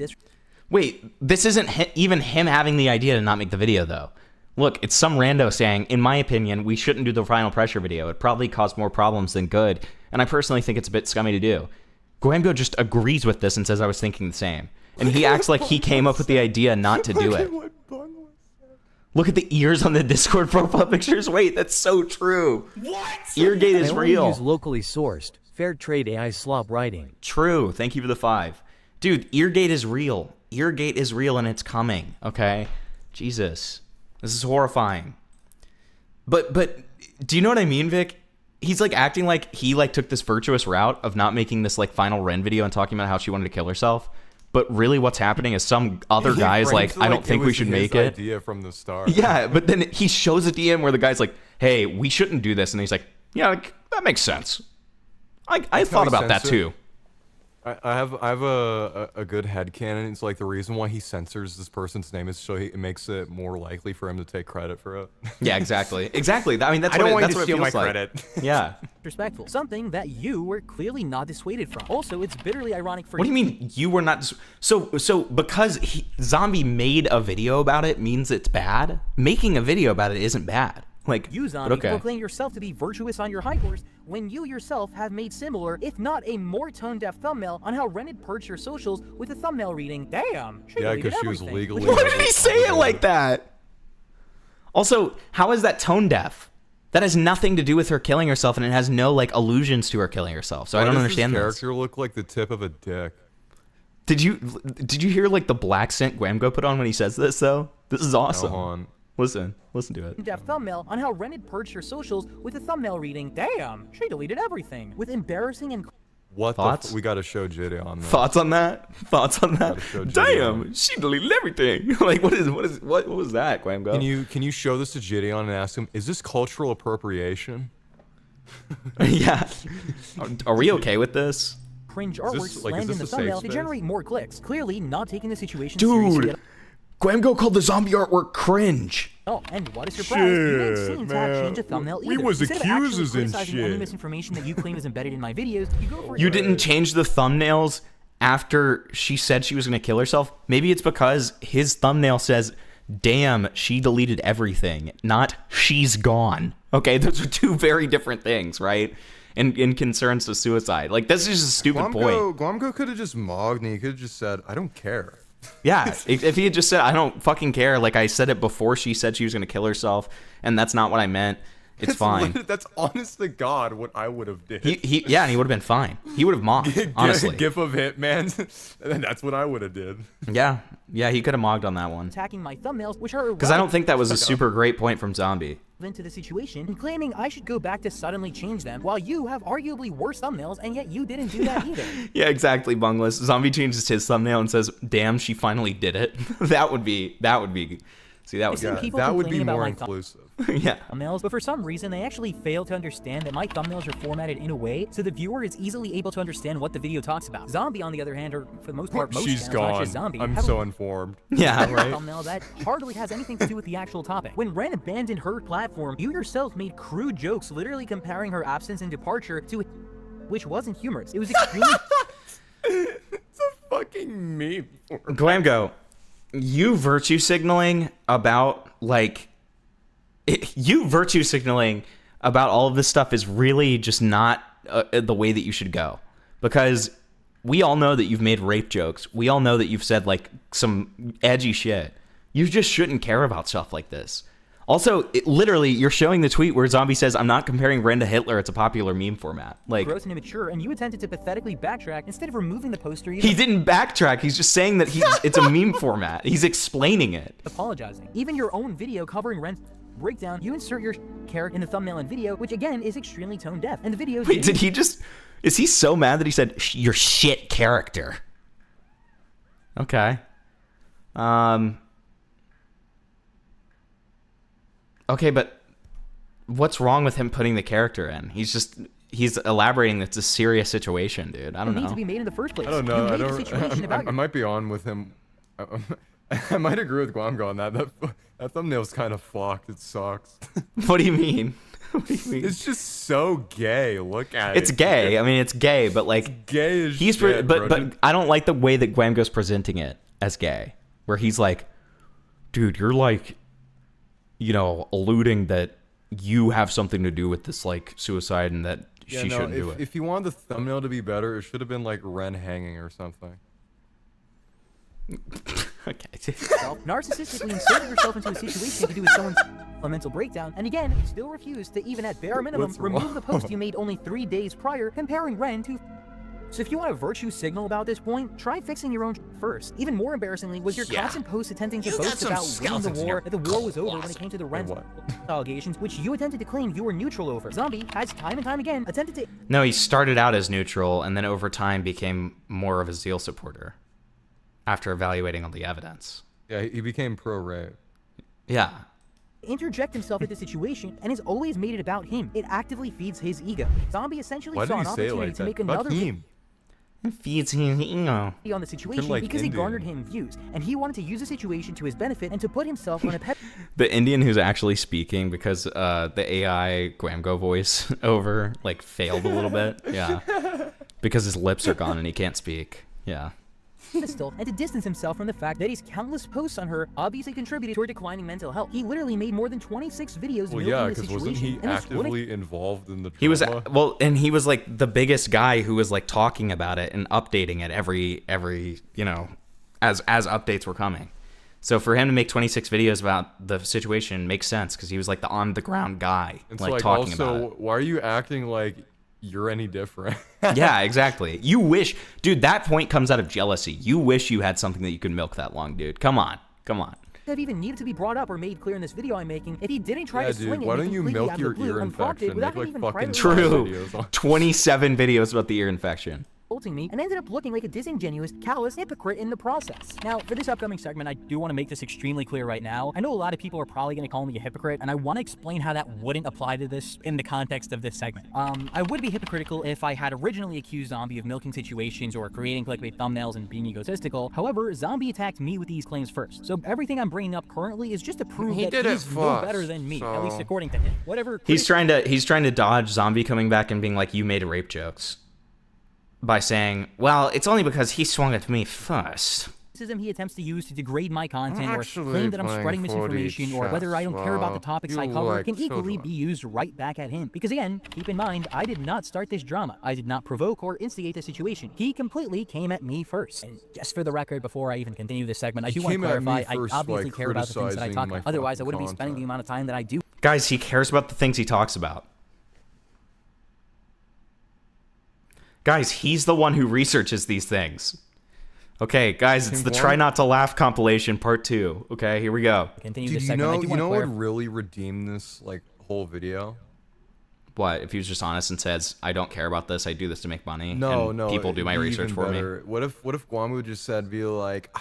Wait, this isn't even him having the idea to not make the video, though. Look, it's some rando saying, in my opinion, we shouldn't do the final pressure video. It probably caused more problems than good, and I personally think it's a bit scummy to do. Gwamgo just agrees with this and says I was thinking the same. And he acts like he came up with the idea not to do it. Look at the ears on the Discord profile pictures. Wait, that's so true. What? Eargate is I only real. use locally sourced, fair trade AI slop writing. True. Thank you for the 5. Dude, Eargate is real. Eargate is real and it's coming, okay? Jesus. This is horrifying. But do you know what I mean, Vic? He's like acting like he like took this virtuous route of not making this like final Ren video and talking about how she wanted to kill herself. But really what's happening is some other guy's like, I don't think we should make it. Idea from the start. Yeah, but then he shows a DM where the guy's like, hey, we shouldn't do this. And he's like, yeah, like, that makes sense. I thought about that too. I have a good headcanon. It's like the reason why he censors this person's name is so it makes it more likely for him to take credit for it. Yeah, exactly. Exactly. I mean, that's I what don't it, want that's you to what steal it my feels like. credit. Yeah. respectful. Something that you were clearly not dissuaded from. Also, it's bitterly ironic for What do you mean you were not? So because Zombiey made a video about it means it's bad? Making a video about it isn't bad. Like, you, Zombiey, okay. proclaim yourself to be virtuous on your high horse when you yourself have made similar, if not a more tone-deaf thumbnail on how Ren had purged your socials with a thumbnail reading, damn, she Yeah, deleted because she was everything. legally... Why did he say it like that? Also, how is that tone deaf? That has nothing to do with her killing herself, and it has no like allusions to her killing herself. So I don't understand this. this. Character look like the tip of a dick. Did you hear like the black scent Gwamgo put on when he says this though? This is awesome. Go on. Listen to it. Deaf thumbnail on how Ren had purged her socials with a thumbnail reading, damn, she deleted everything, with embarrassing and What Thoughts? we gotta show Jitty on this. Thoughts on that? Thoughts on that? Gotta show Jitty Damn, on. she deleted everything. Like what was that, Gwamgo? Can you show this to Gideon and ask him, is this cultural appropriation? Yeah. Are we okay with this? cringe this- artworks like, is land in this the a safe thumbnail to space? generate more clicks, clearly not taking the situation seriously. Dude, Gwamgo called the zombie artwork cringe. Oh, and what a surprise, you didn't Shit, seem to man. change a thumbnail either. We was Instead of actually accusers and criticizing any shit. misinformation that you claim is embedded in my videos, you go for You didn't change the thumbnails after she said she was going to kill herself? Maybe it's because his thumbnail says, damn, she deleted everything, not she's gone. Okay, those are two very different things, right? In concerns to suicide. Like, this is just a stupid point. Gwamgo could have just mogged me. He could have just said, I don't care. Yeah, if he had just said, I don't fucking care, like I said it before she said she was going to kill herself, and that's not what I meant, it's fine. That's honest to God what I would have did. Yeah, and he would have been fine. He would have mocked, honestly. GIF of Hitman. And that's what I would have did. Yeah, he could have mogged on that one. attacking my thumbnails, which are Because I don't think that was a super great point from Zombie. into the situation and claiming I should go back to suddenly change them while you have arguably worse thumbnails and yet you didn't do that either. Yeah, exactly, Bungless. Zombie changes his thumbnail and says, damn, she finally did it. that would be, see, that would I've seen people that would be complaining about more my inclusive. yeah. thumbnails, but for some reason they actually fail to understand that my thumbnails are formatted in a way so the viewer is easily able to understand what the video talks about. Zombie, on the other hand, or for the most part, most She's channels, not gone. just Zombie, I'm have so a informed. Yeah, right. thumbnail that hardly has anything to do with the actual topic. When Ren abandoned her platform, you yourself made crude jokes literally comparing her absence and departure to which wasn't humorous. It was extremely It's a fucking meme. Gwamgo, you virtue signaling about, like, you virtue signaling about all of this stuff is really just not the way that you should go. Because we all know that you've made rape jokes. We all know that you've said, like, some edgy shit. You just shouldn't care about stuff like this. Also, literally, you're showing the tweet where Zombie says, I'm not comparing Ren to Hitler. It's a popular meme format. Like, gross and immature, and you attempted to pathetically backtrack instead of removing the poster. he didn't backtrack. He's just saying that it's a meme format. He's explaining it. Apologizing. Even your own video covering Ren's breakdown, you insert your character in the thumbnail and video, which again is extremely tone deaf. And the video. Wait, did he just... Is he so mad that he said, your shit character? Okay. Okay, but what's wrong with him putting the character in? He's elaborating that's a serious situation, dude. I don't know. Need to be made in the first place. I don't know. You made the situation about I might be on with him. I might agree with Gwamgo on that. That thumbnail's kind of fucked. It sucks. What do you mean? What do you mean? It's just so gay. Look at it. It's gay. I mean, it's gay, but like It's gay as he's shit, bro. but I don't like the way that Gwamgo's presenting it as gay, where he's like, dude, you're like, you know, alluding that you have something to do with this like suicide and that she shouldn't do it. If you wanted the thumbnail to be better, it should have been like Ren hanging or something. Okay. narcissistically inserted yourself into a situation to do with someone's a mental breakdown, and again, still refused to even at bare minimum What's remove wrong? the post you made only 3 days prior, comparing Ren to. So if you want a virtue signal about this point, try fixing your own first. Even more embarrassingly was your constant post attempting to You got boast some about winning the skeletons in war, your that the war was over when it closet. came to the Ren what? allegations, which you attempted to claim you were neutral over. Zombie has time and time again attempted to. No, he started out as neutral and then over time became more of a Zeal supporter after evaluating all the evidence. Yeah, he became pro-rape. Yeah. Interject himself into the situation and has always made it about him. It actively feeds his ego. Zombie essentially Why did saw he an say it opportunity like to that? make About another video him. It feeds him, you know. on the situation like because it Indian. garnered him views, and he wanted to use the situation to his benefit and to put himself on a pet. The Indian who's actually speaking because the AI Gwamgo voice over like failed a little bit. Yeah. Because his lips are gone and he can't speak. Yeah. pedestal and to distance himself from the fact that his countless posts on her obviously contributed to her declining mental health. He literally made more than 26 videos Well, milking yeah, the because situation. wasn't he and this wouldn't- actively involved in the drama? He was and he was like the biggest guy who was like talking about it and updating it every you know, as updates were coming. So for him to make 26 videos about the situation makes sense because he was like the on the ground guy, It's like talking also, about it. why are you acting like you're any different? Yeah, exactly. You wish, dude, that point comes out of jealousy. You wish you had something that you could milk that long, dude. Come on. have even needed to be brought up or made clear in this video I'm making if he didn't try Yeah, to swing dude, it why in don't you completely milk out of your the blue, ear unprompted, infection? without Make, even like, fucking prior True. videos on- 27 videos about the ear infection. insulting me and ended up looking like a disingenuous, callous hypocrite in the process. Now, for this upcoming segment, I do want to make this extremely clear right now. I know a lot of people are probably going to call me a hypocrite, and I want to explain how that wouldn't apply to this in the context of this segment. I would be hypocritical if I had originally accused Zombiey of milking situations or creating clickbait thumbnails and being egotistical. However, Zombiey attacked me with these claims first. So everything I'm bringing up currently is just to prove that he's no better than me, at least according to him. Whatever. He's trying to dodge Zombiey coming back and being like, you made rape jokes, by saying, well, it's only because he swung at me first. He attempts to use to degrade my content or claim that I'm spreading misinformation or whether I don't care about the topics I cover can equally be used right back at him. Because again, keep in mind, I did not start this drama. I did not provoke or instigate the situation. He completely came at me first. And just for the record, before I even continue this segment, I do want to clarify, I obviously care about the things that I talk about. Otherwise, I wouldn't be spending the amount of time that I do. Guys, he cares about the things he talks about. Guys, he's the one who researches these things. Okay, guys, it's the Try Not to Laugh compilation part 2. Okay, here we go. Continue Dude, this you segment. know what would really redeem this like whole video? What if he was just honest and says, "I don't care about this. I do this to make money." No, and no. People do my research for me. What if Gwamgo just said, "Be like,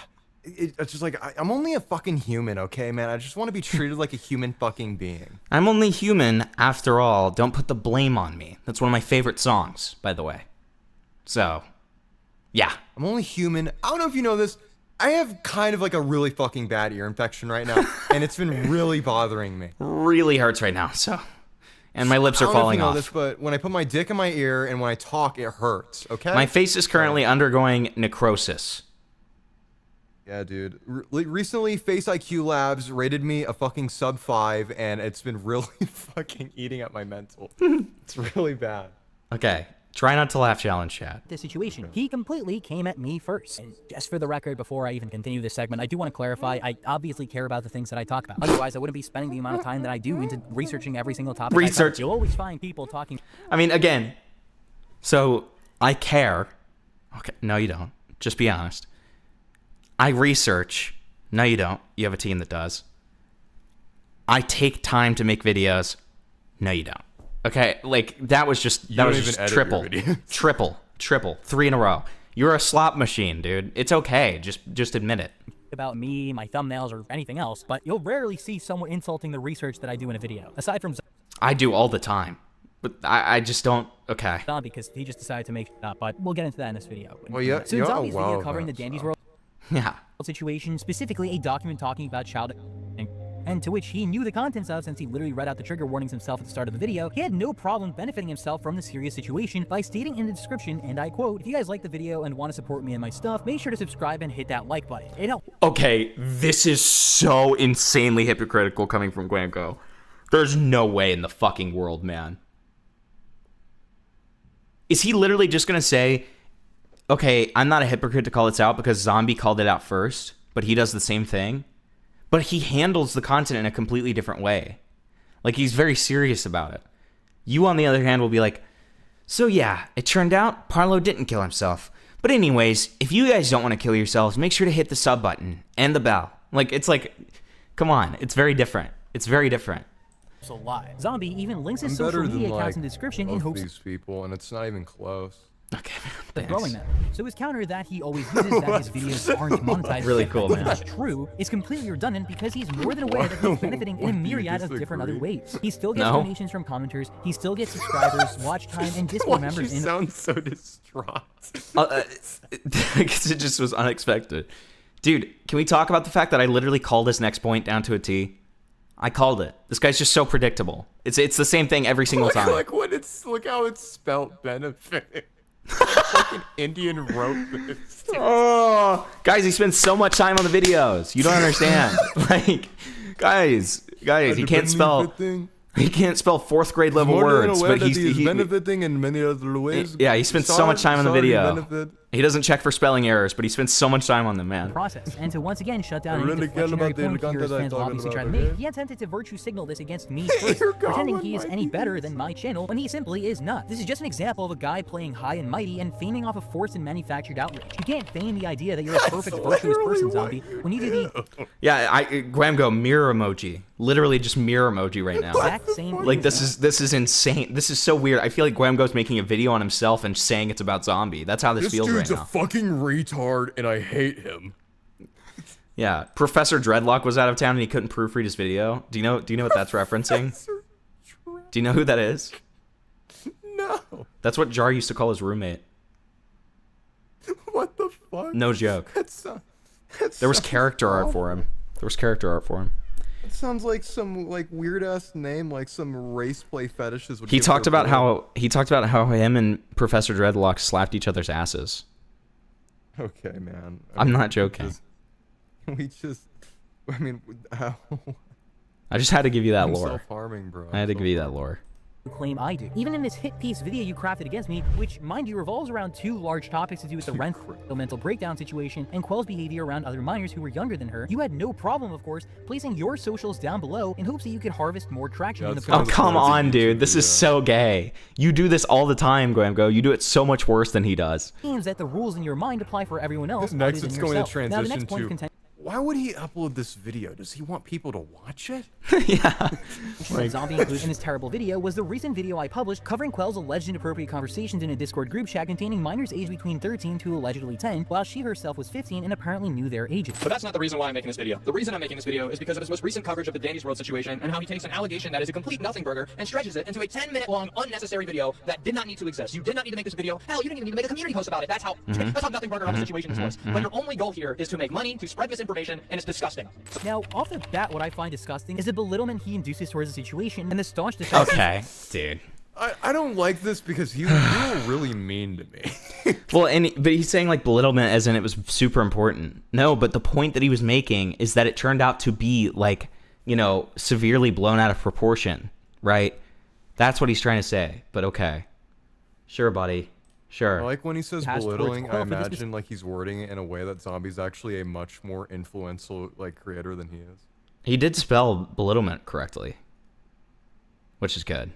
it's just like I'm only a fucking human, okay, man. I just want to be treated like a human fucking being. I'm only human after all. Don't put the blame on me." That's one of my favorite songs, by the way. So, yeah. I'm only human. I don't know if you know this. I have kind of like a really fucking bad ear infection right now, and it's been really bothering me. Really hurts right now, so. And my lips are falling off. I don't know if you know this, but when I put my dick in my ear and when I talk, it hurts, okay? My face is currently undergoing necrosis. Yeah, dude. Recently, Face IQ Labs rated me a fucking sub 5, and it's been really fucking eating at my mental. It's really bad. Okay. Try Not to Laugh challenge, chat. The situation. He completely came at me first. And just for the record, before I even continue this segment, I do want to clarify, I obviously care about the things that I talk about. Otherwise, I wouldn't be spending the amount of time that I do into researching every single topic. Research. You'll always find people talking. I mean, again, so I care. Okay, no, you don't. Just be honest. I research. No, you don't. You have a team that does. I take time to make videos. No, you don't. Okay, like that was just triple, 3 in a row. You're a slot machine, dude. It's okay. Just admit it. About me, my thumbnails, or anything else, but you'll rarely see someone insulting the research that I do in a video. Aside from I do all the time, but I just don't. Okay. Because he just decided to make it up, but we'll get into that in this video. Well, yeah. So Zombie's video covering the Dandy's World Yeah. situation, specifically a document talking about child and to which he knew the contents of since he literally read out the trigger warnings himself at the start of the video. He had no problem benefiting himself from the serious situation by stating in the description, and I quote, "If you guys like the video and want to support me and my stuff, make sure to subscribe and hit that like button. It helps." Okay, this is so insanely hypocritical coming from Gwamgo. There's no way in the fucking world, man. Is he literally just gonna say, okay, I'm not a hypocrite to call this out because Zombiey called it out first, but he does the same thing? But he handles the content in a completely different way. Like, he's very serious about it. You, on the other hand, will be like, so yeah, it turned out Parlo didn't kill himself. But anyways, if you guys don't want to kill yourselves, make sure to hit the sub button and the bell. Like, it's like, come on, it's very different. It's very different. So lie. Zombiey even links his social media accounts in the description in hopes these people, and it's not even close. Okay, man. Throwing them. So his counter that he always uses that his videos aren't monetized. Really cool, man. That's true. It's completely redundant because he's more than aware that he's benefiting in a myriad of different other ways. He still gets donations from commenters. He still gets subscribers, watch time, and Discord members. You sound so distraught. Because it just was unexpected. Dude, can we talk about the fact that I literally called this next point down to a T? I called it. This guy's just so predictable. It's the same thing every single time. Look how it's spelled benefit. Fucking Indian rope. Oh, guys, he spends so much time on the videos. You don't understand. Like, guys, he can't spell. He can't spell 4th grade level words, but he's benefiting in many other ways. Yeah, he spends so much time on the video. He doesn't check for spelling errors, but he spends so much time on them, man. Process, and to once again shut down any deflectionary point Kira's fans will obviously try to make, he attempted to virtue signal this against me first, pretending he is any better than my channel when he simply is not. This is just an example of a guy playing high and mighty and feigning off a forced and manufactured outrage. You can't feign the idea that you're a perfect virtuous person, Zombie, when you do the Yeah, Gwamgo, mirror emoji. Literally just mirror emoji right now. exact same Like, this is insane. This is so weird. I feel like Gwamgo's making a video on himself and saying it's about Zombie. That's how this feels right now. This dude's a fucking retard, and I hate him. Yeah, Professor Dreadlock was out of town and he couldn't proofread his video. Do you know what that's referencing? Do you know who that is? No. That's what Jar used to call his roommate. What the fuck? No joke. There was character art for him. It sounds like some weird ass name, like some race play fetishes. He talked about how him and Professor Dreadlock slapped each other's asses. Okay, man. I'm not joking. How? I just had to give you that lore. Self-harming, bro. I had to give you that lore. claim I do. Even in this hit piece video you crafted against me, which, mind you, revolves around two large topics to do with the the mental breakdown situation and Quell's behavior around other minors who were younger than her, you had no problem, of course, placing your socials down below in hopes that you could harvest more traction in the Oh, come on, dude. This is so gay. You do this all the time, Gwamgo. You do it so much worse than he does. Means that the rules in your mind apply for everyone else. Next, other it's than going to yourself. Now, the transition next point of to... contention Why would he upload this video? Does he want people to watch it? Yeah. Like, Zombie included in this terrible video was the recent video I published covering Quell's alleged inappropriate conversations in a Discord group chat containing minors aged between 13 to allegedly 10, while she herself was 15 and apparently knew their ages. But that's not the reason why I'm making this video. The reason I'm making this video is because of his most recent coverage of the Danny's World situation and how he takes an allegation that is a complete nothing burger and stretches it into a 10-minute long unnecessary video that did not need to exist. You did not need to make this video. Hell, you didn't even need to make a community post about it. That's how nothing burger of a situation this was. But your only goal here is to make money, to spread misinformation, and it's disgusting. Now, off the bat, what I find disgusting is the belittlement he induces towards the situation and the staunch defense. Okay, dude. I don't like this because you were really mean to me. Well, but he's saying like belittlement as in it was super important. No, but the point that he was making is that it turned out to be like, you know, severely blown out of proportion, right? That's what he's trying to say. But okay. Sure, buddy. Sure. I like when he says belittling, I imagine like he's wording it in a way that Zombie's actually a much more influential like creator than he is. He did spell belittlement correctly, which is good.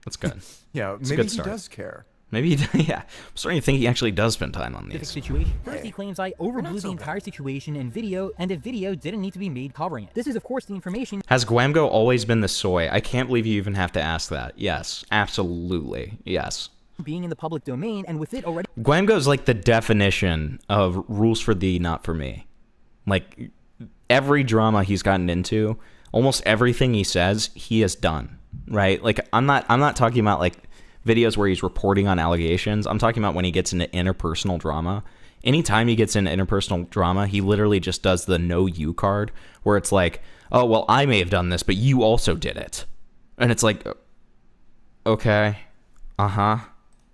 That's good. Yeah, it's maybe he does care. Maybe, yeah. I'm starting to think he actually does spend time on these. Situation. First, he claims I overblew the entire situation in video, and the video didn't need to be made covering it. This is, of course, the information. Has Gwamgo always been the soy? I can't believe you even have to ask that. Yes, absolutely. Yes. Being in the public domain, and with it already. Gwamgo's like the definition of rules for thee, not for me. Like, every drama he's gotten into, almost everything he says, he has done. Right? Like, I'm not talking about like videos where he's reporting on allegations. I'm talking about when he gets into interpersonal drama. Anytime he gets into interpersonal drama, he literally just does the no you card, where it's like, oh, well, I may have done this, but you also did it. And it's like, okay,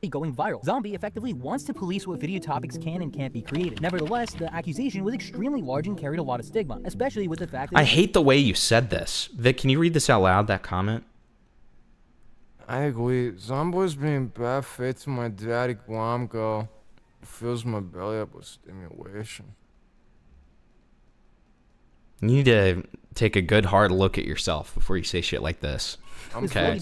going viral. Zombie effectively wants to police what video topics can and can't be created. Nevertheless, the accusation was extremely large and carried a lot of stigma, especially with the fact that— I hate the way you said this. Vic, can you read this out loud, that comment? I agree. Zombie's being bad fit to my daddy Gwamgo. It fills my belly up with stimulation. You need to take a good hard look at yourself before you say shit like this. Okay.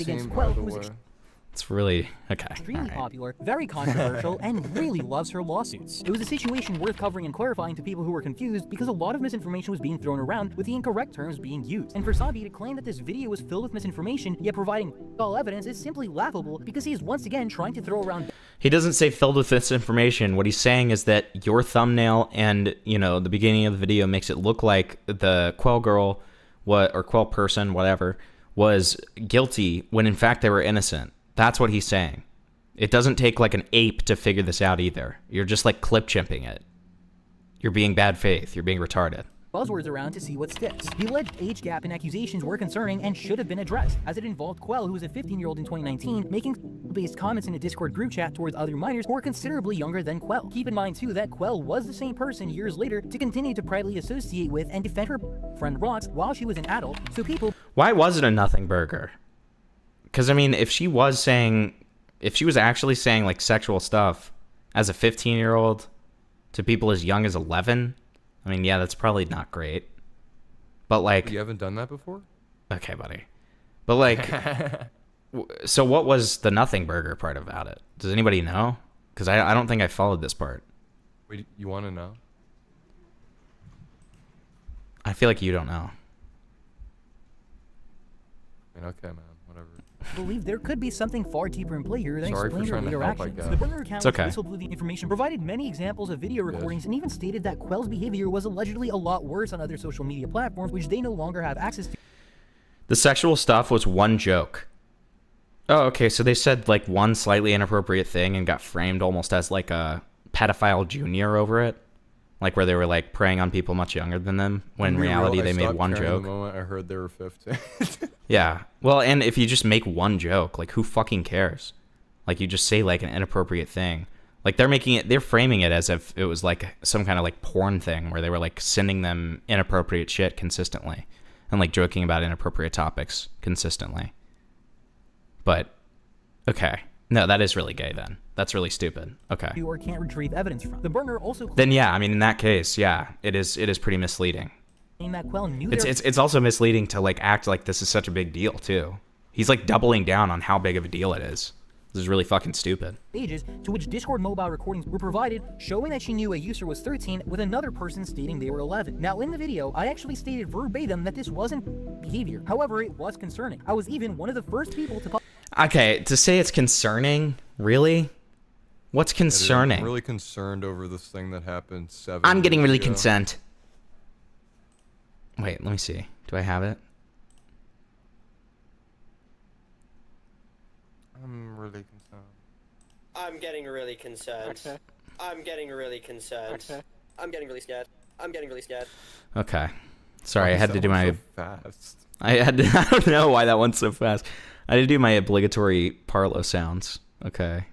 It's really okay. Extremely popular, very controversial, and really loves her lawsuits. It was a situation worth covering and clarifying to people who were confused because a lot of misinformation was being thrown around with the incorrect terms being used. And for Zombie to claim that this video was filled with misinformation, yet providing all evidence, is simply laughable because he is once again trying to throw around— He doesn't say filled with misinformation. What he's saying is that your thumbnail and, you know, the beginning of the video makes it look like the Quell girl, or Quell person, whatever, was guilty when in fact they were innocent. That's what he's saying. It doesn't take like an ape to figure this out either. You're just like clip chimping it. You're being bad faith. You're being retarded. Buzzwords around to see what sticks. The alleged age gap in accusations were concerning and should have been addressed, as it involved Quell, who was a 15-year-old in 2019, making based comments in a Discord group chat towards other minors who were considerably younger than Quell. Keep in mind, too, that Quell was the same person years later to continue to proudly associate with and defend her friend ROBLOX while she was an adult, so people— Why was it a nothing burger? Because, I mean, if she was actually saying, like, sexual stuff, as a 15-year-old to people as young as 11. I mean, yeah, that's probably not great. But like, you haven't done that before? Okay, buddy. But like, so what was the nothing burger part about it? Does anybody know? Because I don't think I followed this part. Wait, you want to know? I feel like you don't know. I mean, okay, man, whatever. I believe there could be something far deeper in play here than Sorry for explained trying to later help, I actions. guess. The burner account It's okay. which whistleblew the information provided many examples of video recordings and even stated that Quell's behavior was allegedly a lot worse on other social media platforms, which they no longer have access to. The sexual stuff was one joke. Oh, okay, so they said like one slightly inappropriate thing and got framed almost as like a pedophile junior over it. Like where they were like preying on people much younger than them, when in reality they made one joke. The moment I heard they were 15. Yeah. Well, and if you just make one joke, like who fucking cares? Like you just say like an inappropriate thing. Like they're framing it as if it was like some kind of like porn thing where they were like sending them inappropriate shit consistently and like joking about inappropriate topics consistently. But okay. No, that is really gay then. That's really stupid. Okay. Or can't retrieve evidence from. The burner also Then yeah, I mean in that case, yeah, it is pretty misleading. claimed that Quell knew It's also misleading to like act like this is such a big deal too. He's like doubling down on how big of a deal it is. This is really fucking stupid. pages to which Discord mobile recordings were provided showing that she knew a user was 13 with another person stating they were 11. Now in the video, I actually stated verbatim that this wasn't behavior. However, it was concerning. I was even one of the first people to Okay, to say it's concerning, really? What's concerning? I'm really concerned over this thing that happened 7 I'm getting years really ago. concerned. Wait, let me see. Do I have it? I'm really concerned. I'm getting really concerned. Okay. I'm getting really concerned. Okay. I'm getting really scared. I'm getting really scared. Okay. Sorry, I had to do my... So fast. I don't know why that went so fast. I had to do my obligatory Parlo sounds. Okay.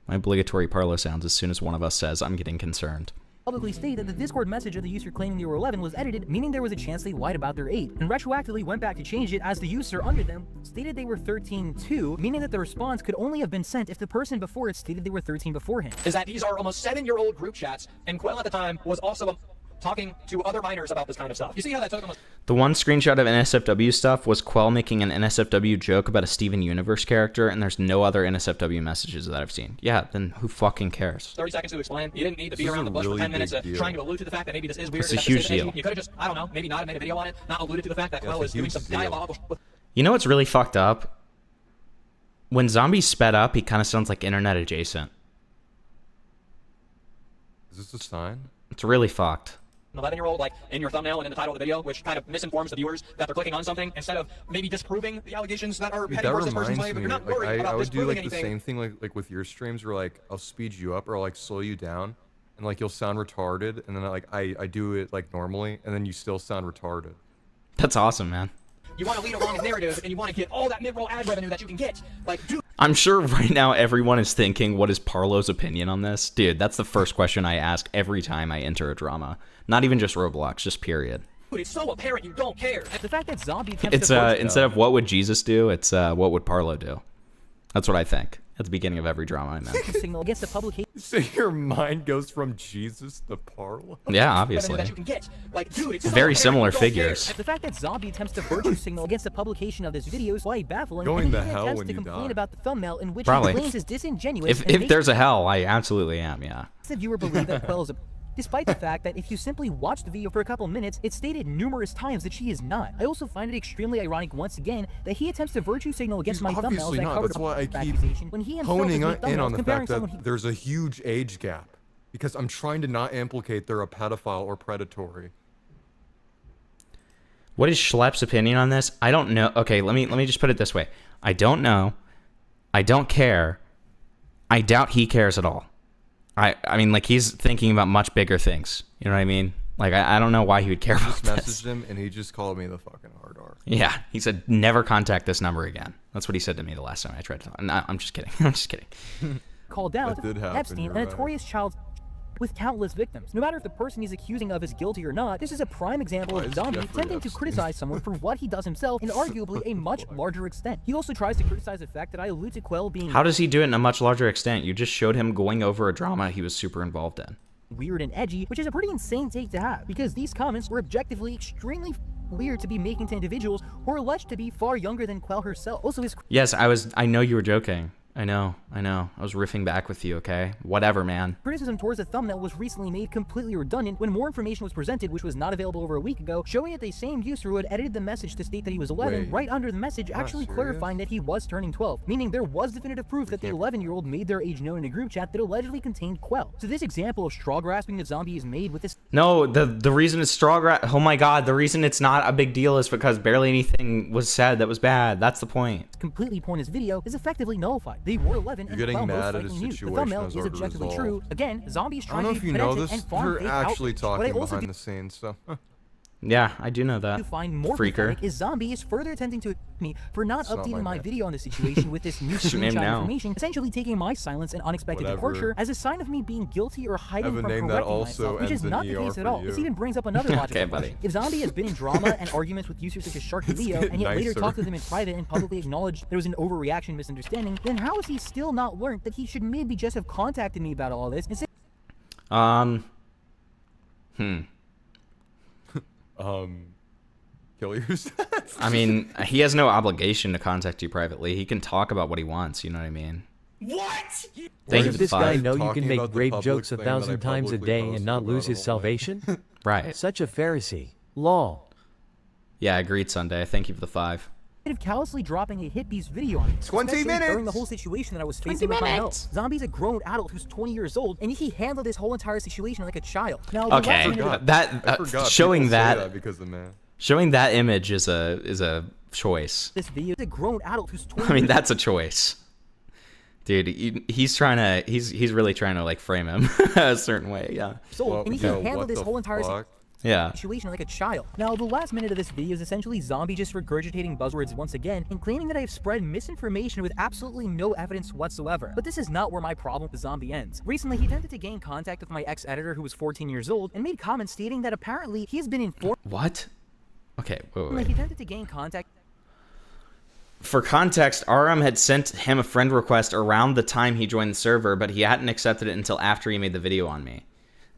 My obligatory Parlo sounds as soon as one of us says, I'm getting concerned. publicly state that the Discord message of the user claiming they were 11 was edited, meaning there was a chance they lied about their age, and retroactively went back to change it as the user under them stated they were 13 too, meaning that the response could only have been sent if the person before it stated they were 13 beforehand. Is that these are almost 7-year-old group chats, and Quell at the time was also talking to other minors about this kind of stuff. You see how that took almost... The one screenshot of NSFW stuff was Quell making an NSFW joke about a Steven Universe character, and there's no other NSFW messages that I've seen. Yeah, then who fucking cares? 30 seconds to explain. You didn't need to be around the bush for 10 minutes trying to allude to the fact that maybe this is weird. It's a huge deal. You could have just, I don't know, maybe not have made a video on it, not alluded to the fact that Quell is doing some diabolical... You know what's really fucked up? When Zombiey sped up, he kind of sounds like internet adjacent. Is this a sign? It's really fucked. An 11-year-old, like, in your thumbnail and in the title of the video, which kind of misinforms the viewers that they're clicking on something instead of maybe disproving the allegations that are heading towards this person's way, but you're not worried about I would do disproving like anything. the same thing like with your streams where like I'll speed you up or like slow you down and like you'll sound retarded and then I do it like normally and then you still sound retarded. That's awesome, man. You want to lead a wrong narrative and you want to get all that mid-roll ad revenue that you can get. Like, dude. I'm sure right now everyone is thinking, what is Parlo's opinion on this? Dude, that's the first question I ask every time I enter a drama. Not even just Roblox, just period. Dude, it's so apparent you don't care. The fact that Zombiey It's instead of what would Jesus do, it's what would Parlo do. That's what I think at the beginning of every drama I'm in. signal against the publication. So your mind goes from Jesus to Parlo? Yeah, obviously. That you can get. Like, dude, it's so Very apparent similar you don't figures. care. The fact that Zombiey attempts to virtue signal against the publication of this video is quite baffling. Going and to he hell attempts when to you complain die. about the thumbnail in which Probably. he claims is disingenuous. If there's a hell, I absolutely am, yeah. The viewer believe that Quell is a... Despite the fact that if you simply watch the video for a couple minutes, it's stated numerous times that she is not. I also find it extremely ironic once again that he attempts to virtue signal against my thumbnails Obviously that not. cover That's why I keep accusation when he himself honing has made in on thumbnails the comparing fact someone that he... there's a huge age gap because I'm trying to not implicate they're a pedophile or predatory. What is Schlepp's opinion on this? I don't know. Okay, let me just put it this way. I don't know. I don't care. I doubt he cares at all. I mean, like, he's thinking about much bigger things. You know what I mean? Like, I don't know why he would care about Just this. messaged him and he just called me the fucking hard R. Yeah, he said, never contact this number again. That's what he said to me the last time I tried to talk. No, I'm just kidding. I'm just kidding. called out That did happen, Epstein, you're a right. notorious child with countless victims. No matter if the person he's accusing of is guilty or not, this is a prime example of Zombiey tending to criticize someone for what he does himself in arguably a much larger extent. He also tries to criticize the fact that I allude to Quell being— How does he do it in a much larger extent? You just showed him going over a drama he was super involved in. weird and edgy, which is a pretty insane take to have, because these comments were objectively extremely weird to be making to individuals who are alleged to be far younger than Quell herself. Also, his— Yes, I know you were joking. I know. I was riffing back with you, okay? Whatever, man. criticism towards the thumbnail was recently made completely redundant when more information was presented, which was not available over a week ago, showing that the same user who had edited the message to state that he was 11, right under the message actually clarifying that he was turning 12, meaning there was definitive proof that the 11-year-old made their age known in a group chat that allegedly contained Quell. So this example of straw grasping that Zombiey is made with this— No, the reason it's oh my god, the reason it's not a big deal is because barely anything was said that was bad. That's the point. completely pointless video is effectively nullified. They were 11 and getting Quell mad most at a likely knew. The situation thumbnail as is already objectively resolved. true. Again, Zombie is I don't trying know to if be you know pedantic this. and farm You're fake actually outrage. What I talking also behind the scenes, so. Yeah, I do know that. to find more Freaker. pathetic is Zombie is further attempting to me for not not updating my my name. video on the situation with this new What's your name screenshot now? information, essentially taking my silence and unexpected Whatever. departure as a sign of me being guilty or hiding have a from name that correcting also myself, which is ends in not the ER case at for all. This you. even brings up another logical Okay, buddy. question. If Zombie has been in drama and arguments with users such as Shark and Leo, and yet later nicer. talked to them in private and publicly acknowledged there was an overreaction misunderstanding, then how has he still not learned that he should maybe just have contacted me about all this instead— Kill yourself. I mean, he has no obligation to contact you privately. He can talk about what he wants, you know what I mean? What? Thank you Does for the this guy 5. know you Talking can make about the rape public jokes thing that I 1,000 times a publicly day posted and not about lose it his all day. salvation? Right. Such a Pharisee. Lol. Yeah, agreed, Sunday. Thank you for the 5. of callously dropping a hit beast video on me. 20 especially during minutes! the whole situation that I was facing with my health. Zombie's a grown adult who's 20 years old, and he handled this whole entire situation like a child. Now, the Okay, last minute of- that I forgot. showing People say that because of man. showing that image is a choice. this video is a grown adult who's 20 I mean, years that's a choice. Dude, he's really trying to like frame him a certain way, yeah. old, and he yo, can handle what this the whole entire fuck? Yeah. situation like a child. Now, the last minute of this video is essentially Zombie just regurgitating buzzwords once again and claiming that I have spread misinformation with absolutely no evidence whatsoever. But this is not where my problem with Zombie ends. Recently, he attempted to gain contact with my ex-editor who was 14 years old and made comments stating that apparently he has been informed— What? Okay, wait. He attempted to gain contact— For context, RM had sent him a friend request around the time he joined the server, but he hadn't accepted it until after he made the video on me.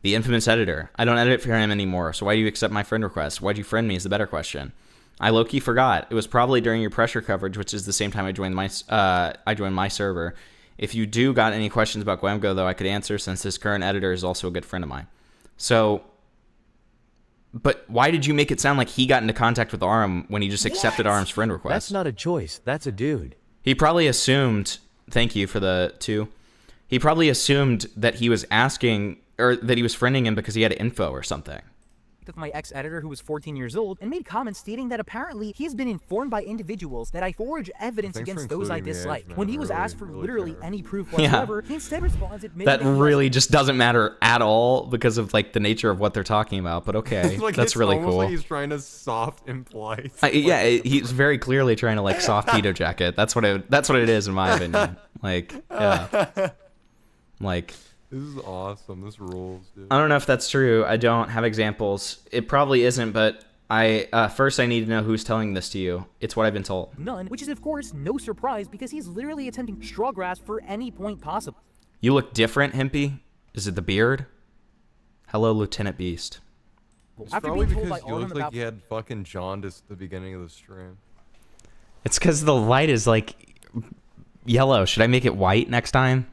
The infamous editor. I don't edit for him anymore, so why do you accept my friend request? Why'd you friend me is the better question. I low-key forgot. It was probably during your pressure coverage, which is the same time I joined my server. If you do got any questions about Gwamgo, though, I could answer since his current editor is also a good friend of mine. So, but why did you make it sound like he got into contact with Arm when he just accepted Arm's friend request? That's not a choice. That's a dude. He probably assumed, thank you for the 2. He probably assumed that he was asking, or that he was friending him because he had info or something. with my ex-editor who was 14 years old and made comments stating that apparently he has been informed by individuals that I forge evidence Thanks for against those I including me, dislike. man. When he was Really, asked for really literally care. any proof Yeah. whatsoever, he instead responds admitting That he really just doesn't matter at all because of like the nature of what they're talking about, but okay, Like, that's it's really almost cool. like he's trying to soft imply. Yeah, he's very clearly trying to like soft keto jacket. That's what it is in my opinion. Like, yeah. Like, This is awesome. This rules, dude. I don't know if that's true. I don't have examples. It probably isn't, but first I need to know who's telling this to you. It's what I've been told. none, which is of course no surprise because he's literally attempting straw grasp for any point possible. You look different, Himpy. Is it the beard? Hello, Lieutenant Beast. It's After probably being told because by you Arlen look like about you had fucking jaundice at the beginning of the stream. It's because the light is like yellow. Should I make it white next time?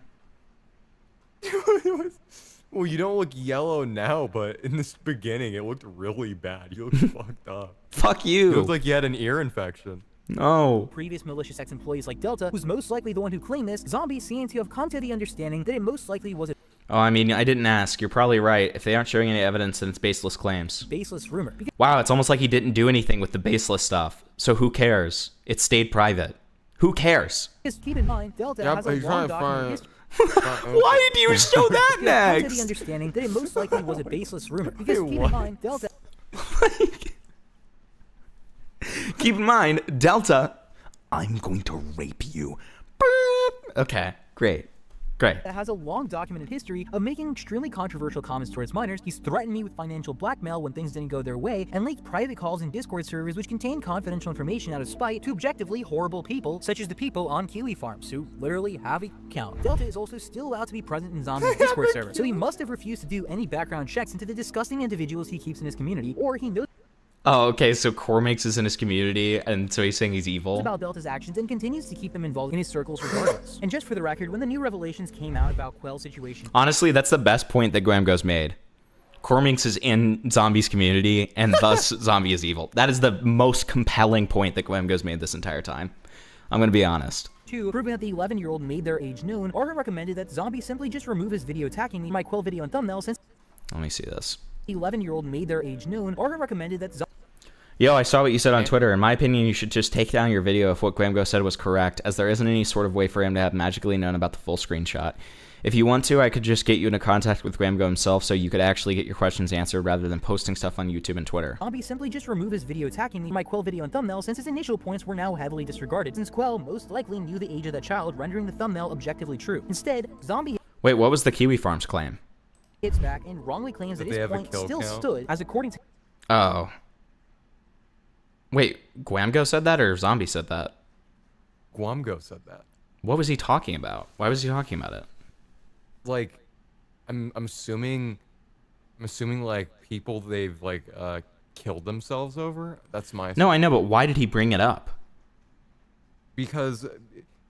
Well, you don't look yellow now, but in this beginning, it looked really bad. You look fucked up. Fuck You you. looked like you had an ear infection. No. previous malicious ex-employees like Delta, who's most likely the one who claimed this, Zombie seems to have come to the understanding that it most likely was a Oh, I mean, I didn't ask. You're probably right. If they aren't showing any evidence, then it's baseless claims. baseless rumor. Because Wow, it's almost like he didn't do anything with the baseless stuff. So who cares? It stayed private. Who cares? keep in mind, Delta Yeah, has but a he's long trying to documented find- history. Why did you show that Come to the next? understanding that it most likely was a baseless rumor. Because keep what? in mind, Delta Keep in mind, Delta, I'm going to rape you. Boop. Okay, great. Great. that has a long documented history of making extremely controversial comments towards minors. He's threatened me with financial blackmail when things didn't go their way, and leaked private calls and Discord servers which contain confidential information out of spite to objectively horrible people, such as the people on Kiwi Farms, who literally have an account. Delta is also still allowed to be present in Zombie's Discord server, so he must have refused to do any background checks into the disgusting individuals he keeps in his community, or he knows Oh, okay, so Cormix is in his community, and so he's saying he's evil? about Delta's actions and continues to keep them involved in his circles regardless. And just for the record, when the new revelations came out about Quell's situation... Honestly, that's the best point that Gwamgo's made. Cormix is in Zombie's community, and thus Zombie is evil. That is the most compelling point that Gwamgo's made this entire time. I'm gonna be honest. Proving that the 11-year-old made their age known, Arha recommended that Zombie simply just remove his video attacking me in my Quell video and thumbnail since Let me see this. the 11-year-old made their age known. Arha recommended that Yo, I saw what you said on Twitter. In my opinion, you should just take down your video if what Gwamgo said was correct, as there isn't any sort of way for him to have magically known about the full screenshot. If you want to, I could just get you into contact with Gwamgo himself so you could actually get your questions answered rather than posting stuff on YouTube and Twitter. Zombie simply just remove his video attacking me in my Quell video and thumbnail since his initial points were now heavily disregarded, since Quell most likely knew the age of that child, rendering the thumbnail objectively true. Instead, Zombie Wait, what was the Kiwi Farms claim? hits back and wrongly claims that his point still stood as according to... Oh. Wait, Gwamgo said that or Zombie said that? Gwamgo said that. What was he talking about? Why was he talking about it? Like, I'm assuming like people they've like killed themselves over. That's my No, I know, but why did he bring it up? Because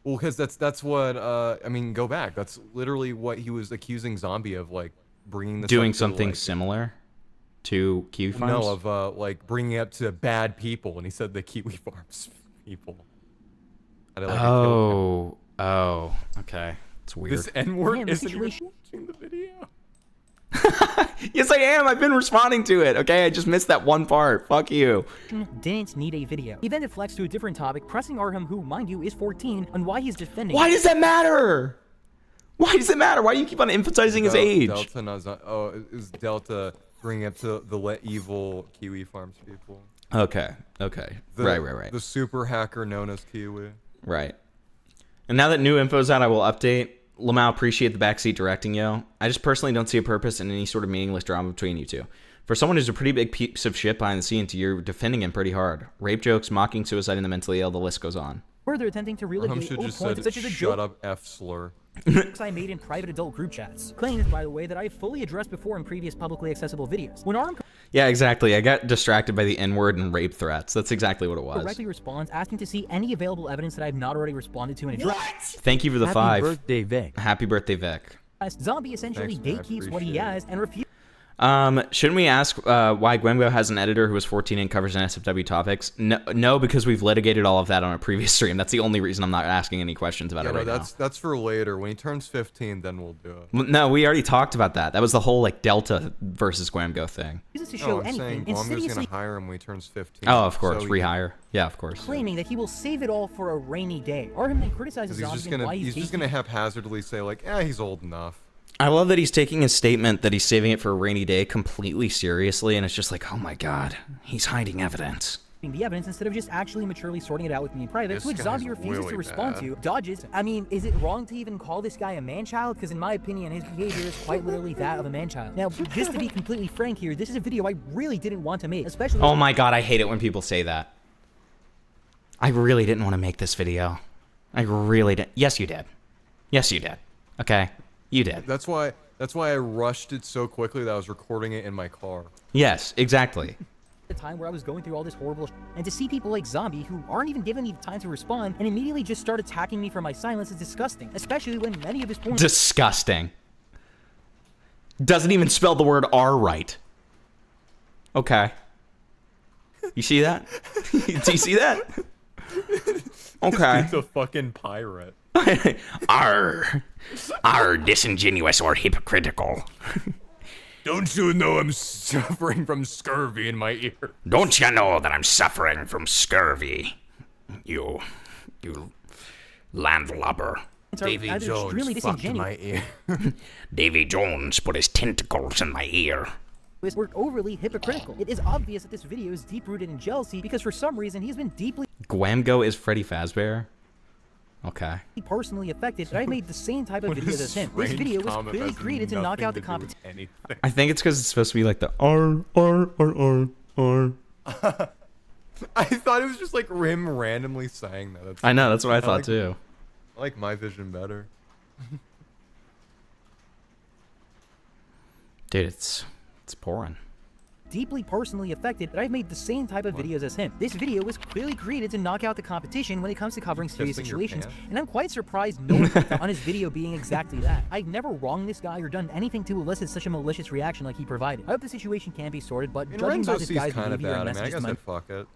that's what I mean. Go back. That's literally what he was accusing Zombie of, like bringing this Doing up to, something like, similar to Kiwi Farms. No, of like bringing it up to bad people, and he said the Kiwi Farms people. Oh, okay. It's weird. This N-word Damn, isn't situation- watching the video. Yes, I am. I've been responding to it. Okay, I just missed that one part. Fuck you. Didn't need a video. He then deflects to a different topic, pressing Arham, who, mind you, is 14, on why he's defending. Why does that matter? Why does it matter? Why do you keep on emphasizing his age? Delta, is Delta bringing up to the evil Kiwi Farms people? Okay. Right. The super hacker known as Kiwi. Right. And now that new info's out, I will update. Lamau, appreciate the backseat directing, yo. I just personally don't see a purpose in any sort of meaningless drama between you two. For someone who's a pretty big piece of shit behind the scenes, you're defending him pretty hard. Rape jokes, mocking suicide and the mentally ill, the list goes on. Further attempting to relitigate old points such as a shut joke up, F slur. I made in private adult group chats. Claims, by the way, that I've fully addressed before in previous publicly accessible videos. When Arham Yeah, exactly. I got distracted by the N-word and rape threats. That's exactly what it was. directly responds, asking to see any available evidence that I've not already responded to and addressed. Thank you for the Happy 5. birthday, Vic. Happy birthday, Vic. Zombie essentially Thanks, man, I gatekeeps what he appreciate has and refuses Shouldn't we ask why Gwamgo has an editor who is 14 and covers NSFW topics? No, because we've litigated all of that on a previous stream. That's the only reason I'm not asking any questions about it right now. That's for later. When he turns 15, then we'll do it. No, we already talked about that. That was the whole like Delta versus Gwamgo thing. to show I'm anything, saying Gwamgo's insidiously gonna hire him when he turns 15. Oh, of course, so rehire. Yeah, of course. claiming that he will save it all for a rainy day. Arham then criticizes He's Zombie just and gonna why he's just gonna haphazardly say like, he's old enough. I love that he's taking his statement that he's saving it for a rainy day completely seriously, and it's just like, oh my god, he's hiding evidence. the evidence instead of just actually maturely sorting it out with me in private, This which guy's Zombie refuses really to respond bad. to, dodges. I mean, is it wrong to even call this guy a man-child? Because in my opinion, his behavior is quite literally that of a man-child. Now, just to be completely frank here, this is a video I really didn't want to make, especially— Oh my god, I hate it when people say that. I really didn't want to make this video. I really didn't. Yes, you did. Yes, you did. Okay? You did. That's why I rushed it so quickly that I was recording it in my car. Yes, exactly. the time where I was going through all this horrible and to see people like Zombie who aren't even given me time to respond and immediately just start attacking me for my silence is disgusting, especially when many of his points— Disgusting. Doesn't even spell the word R right. Okay. You see that? Do you see that? Okay. He's a fucking pirate. Are disingenuous or hypocritical. Don't you know I'm suffering from scurvy in my ear? Don't you know that I'm suffering from scurvy? You landlubber. Davy either Jones extremely fucked disingenuous my ear. Davy Jones put his tentacles in my ear. or overly hypocritical. It is obvious that this video is deep-rooted in jealousy because for some reason he's been deeply— Gwamgo is Freddy Fazbear? Okay. Personally affected, but I made the same type of videos as him. This video was clearly created to knock out the competition. I think it's because it's supposed to be like the R. I thought it was just like him randomly saying that. I know, that's what I thought too. I like my vision better. Dude, it's pouring. Deeply personally affected, but I've made the same type of videos as him. This video was clearly created to knock out the competition when it comes to covering serious situations, and I'm quite surprised no one picked up on his video being exactly that. I've never wronged this guy or done anything to elicit such a malicious reaction like he provided. I hope the situation can be sorted, but judging by this guy's behavior and messages to my... fuck it.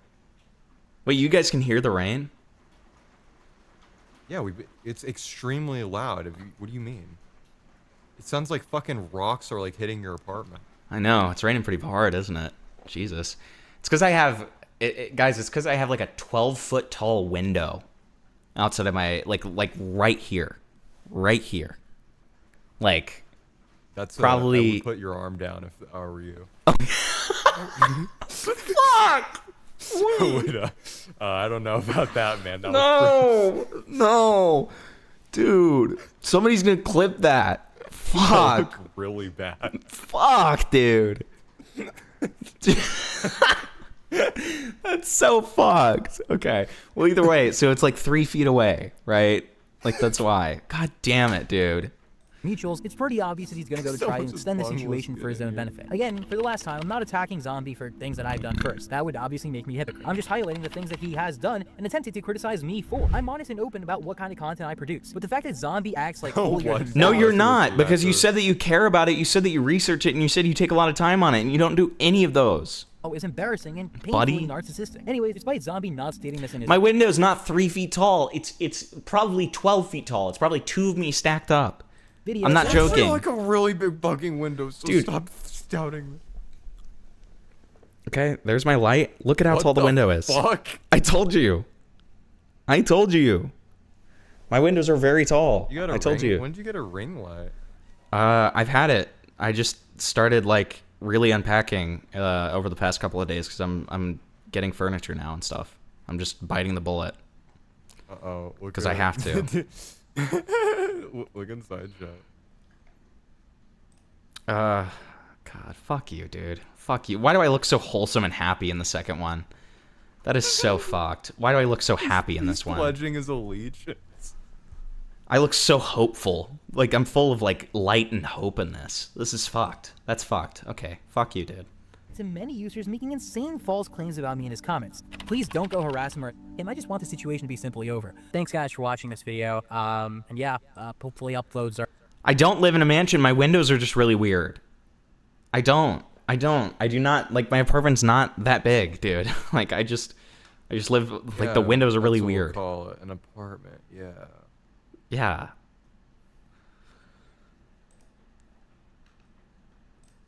Wait, you guys can hear the rain? Yeah, it's extremely loud. What do you mean? It sounds like fucking rocks are like hitting your apartment. I know, it's raining pretty hard, isn't it? Jesus. It's because I have, guys, it's because I have like a 12-foot tall window outside of my, like right here. Right here. Like, that's probably... I would put your arm down if I were you. Fuck! I don't know about that, man. That no! Dude, somebody's gonna clip that. Fuck. Really bad. Fuck, dude. That's so fucked. Okay. Well, either way, so it's like 3 feet away, right? Like, that's why. God damn it, dude. Mutuals, it's pretty obvious that he's going to go to try and extend the situation for his own benefit. Again, for the last time, I'm not attacking Zombiey for things that I've done first. That would obviously make me a hypocrite. I'm just highlighting the things that he has done and attempted to criticize me for. I'm honest and open about what kind of content I produce. But the fact that Zombiey acts like no, you're not, because you said that you care about it, you said that you research it, and you said you take a lot of time on it, and you don't do any of those. Is embarrassing and painfully narcissistic. Anyways, despite Zombiey not stating this in his... My window's not 3 feet tall. It's probably 12 feet tall. It's probably 2 of me stacked up. Videos. I'm not joking. Like a really big bugging window, so dude, stop doubting me. Okay, there's my light. Look at how tall the window is. Fuck? I told you. I told you. My windows are very tall. I told you. When did you get a ring light? I've had it. I just started like really unpacking over the past couple of days because I'm getting furniture now and stuff. I'm just biting the bullet. Uh-oh. Because I have to. Look inside, chat. God, fuck you, dude. Fuck you. Why do I look so wholesome and happy in the second one? That is so fucked. Why do I look so happy in this one? Pledging his allegiance. I look so hopeful. Like, I'm full of, like, light and hope in this. This is fucked. That's fucked. Okay. Fuck you, dude. To many users making insane false claims about me in his comments. Please don't go harass him or him. I just want the situation to be simply over. Thanks guys for watching this video. And yeah, hopefully uploads are... I don't live in a mansion. My windows are just really weird. I do not, like, my apartment's not that big, dude. Like, I just live, like, yeah, the windows are really weird. We'll call it an apartment, yeah. Yeah.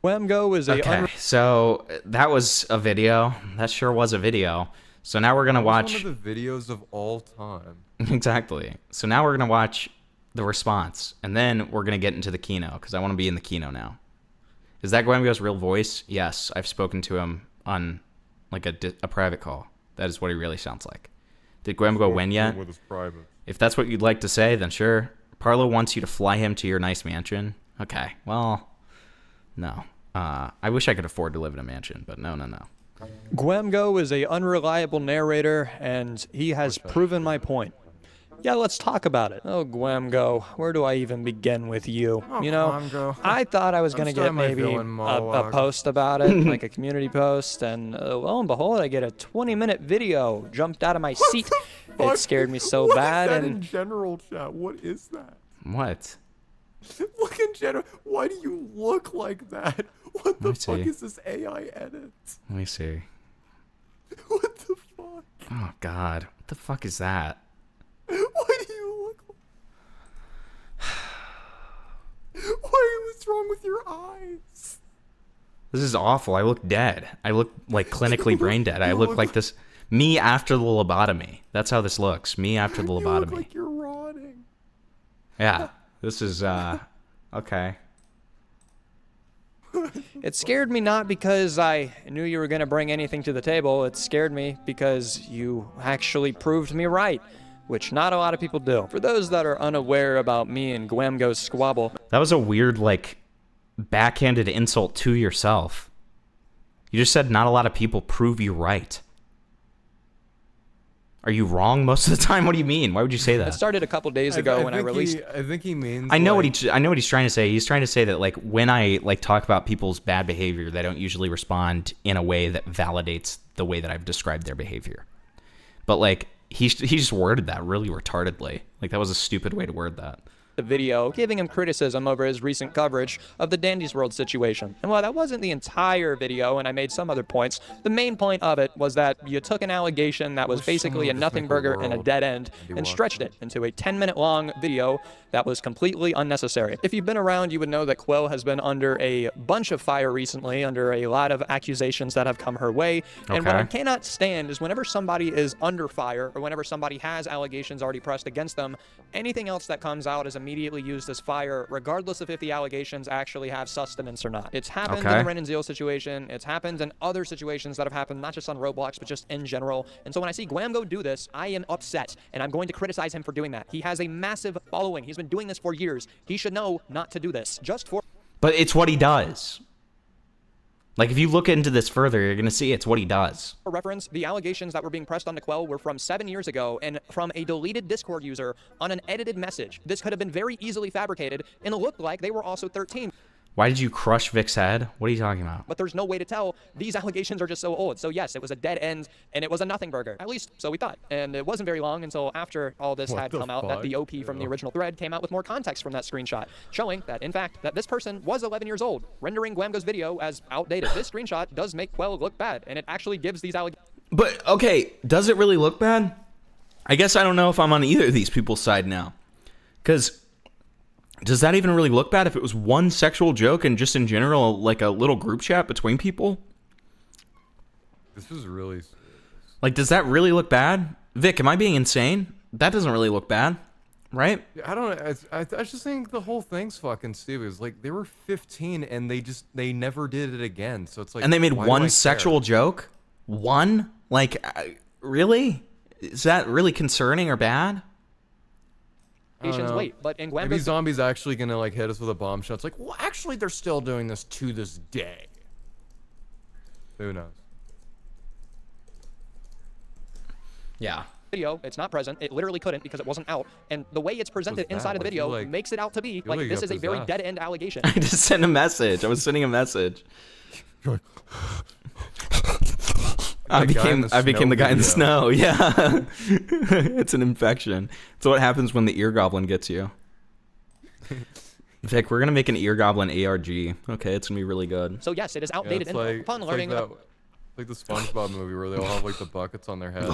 Gwamgo is a... Okay, so that was a video. That sure was a video. So now we're going to watch... one of the videos of all time. Exactly. So now we're going to watch the response. And then we're going to get into the Kino, because I want to be in the Kino now. Is that Gwamgo's real voice? Yes, I've spoken to him on like a private call. That is what he really sounds like. Did Gwamgo win yet? If that's what you'd like to say, then sure. Parlo wants you to fly him to your nice mansion. Okay, well, no. I wish I could afford to live in a mansion, but no. Gwamgo is a unreliable narrator, and he has proven my point. Yeah, let's talk about it. Oh, Gwamgo, where do I even begin with you? Oh, you know, Gwamgo. I thought I was going to get maybe a post about it, like a community post, and lo and behold, I get a 20-minute video jumped out of my seat. It scared me so bad. What is that in general, chat? What is that? What? Look in general. Why do you look like that? What the fuck is this AI edit? Let me see. What the fuck? Oh, God. What the fuck is that? Why do you look like... What's wrong with your eyes? This is awful. I look dead. I look like clinically brain dead. I look like this... Me after the lobotomy. That's how this looks. Me after the lobotomy. You look like you're rotting. Yeah. This is, okay. It scared me not because I knew you were going to bring anything to the table. It scared me because you actually proved me right. which not a lot of people do. For those that are unaware about me and Gwamgo's squabble, That was a weird, like, backhanded insult to yourself. You just said not a lot of people prove you right. Are you wrong most of the time? What do you mean? Why would you say that? it started a couple days ago when I released. I think he means. I know what he's trying to say. He's trying to say that, like, when I like talk about people's bad behavior, they don't usually respond in a way that validates the way that I've described their behavior. But like he just worded that really retardedly. Like, that was a stupid way to word that. The video giving him criticism over his recent coverage of the Dandy's World situation. And while that wasn't the entire video, and I made some other points, the main point of it was that you took an allegation that was basically a nothing burger and a dead end and stretched it into a 10-minute long video that was completely unnecessary. If you've been around, you would know that Quill has been under a bunch of fire recently, under a lot of accusations that have come her way. And what I cannot stand is whenever somebody is under fire, or whenever somebody has allegations already pressed against them, anything else that comes out is immediately used as fire, regardless of if the allegations actually have sustenance or not. It's happened in the Ren and Zeal situation. It's happened in other situations that have happened, not just on Roblox, but just in general. And so when I see Gwamgo do this, I am upset, and I'm going to criticize him for doing that. He has a massive following. He's been doing this for years. He should know not to do this. But it's what he does. Like, if you look into this further, you're going to see it's what he does. For reference, the allegations that were being pressed onto Quell were from 7 years ago and from a deleted Discord user on an edited message. This could have been very easily fabricated, and it looked like they were also 13. Why did you crush Vic's head? What are you talking about? But there's no way to tell. These allegations are just so old. So yes, it was a dead end, and it was a nothing burger. At least, so we thought. And it wasn't very long until after all this had come out that the OP from the original thread came out with more context from that screenshot, showing that, in fact, that this person was 11 years old, rendering Gwamgo's video as outdated. This screenshot does make Quell look bad, and it actually gives these allegations. But, okay, does it really look bad? I guess I don't know if I'm on either of these people's side now. Because does that even really look bad if it was one sexual joke and just in general, like a little group chat between people? This was really serious. Like, does that really look bad? Vic, am I being insane? That doesn't really look bad, right? I don't know. I just think the whole thing's fucking stupid. It's like they were 15 and they never did it again. So it's like, and they made why do one I sexual care? joke? One? Like, really? Is that really concerning or bad? Wait, but in Maybe Gwamgo's Zombie's actually gonna like hit us with a bombshell. It's like, well, actually, they're still doing this to this day. Who knows? Yeah. video, it's not present. It literally couldn't because it wasn't out. And the way it's presented inside of the video makes it out to be like this is a very dead-end allegation. I just sent a message. I was sending a message. I became the guy in the snow. Yeah. It's an infection. It's what happens when the ear goblin gets you. Vic, we're gonna make an ear goblin ARG. Okay, it's gonna be really good. So yes, it is outdated. Yeah, and upon learning, like the SpongeBob movie where they all have like the buckets on their head.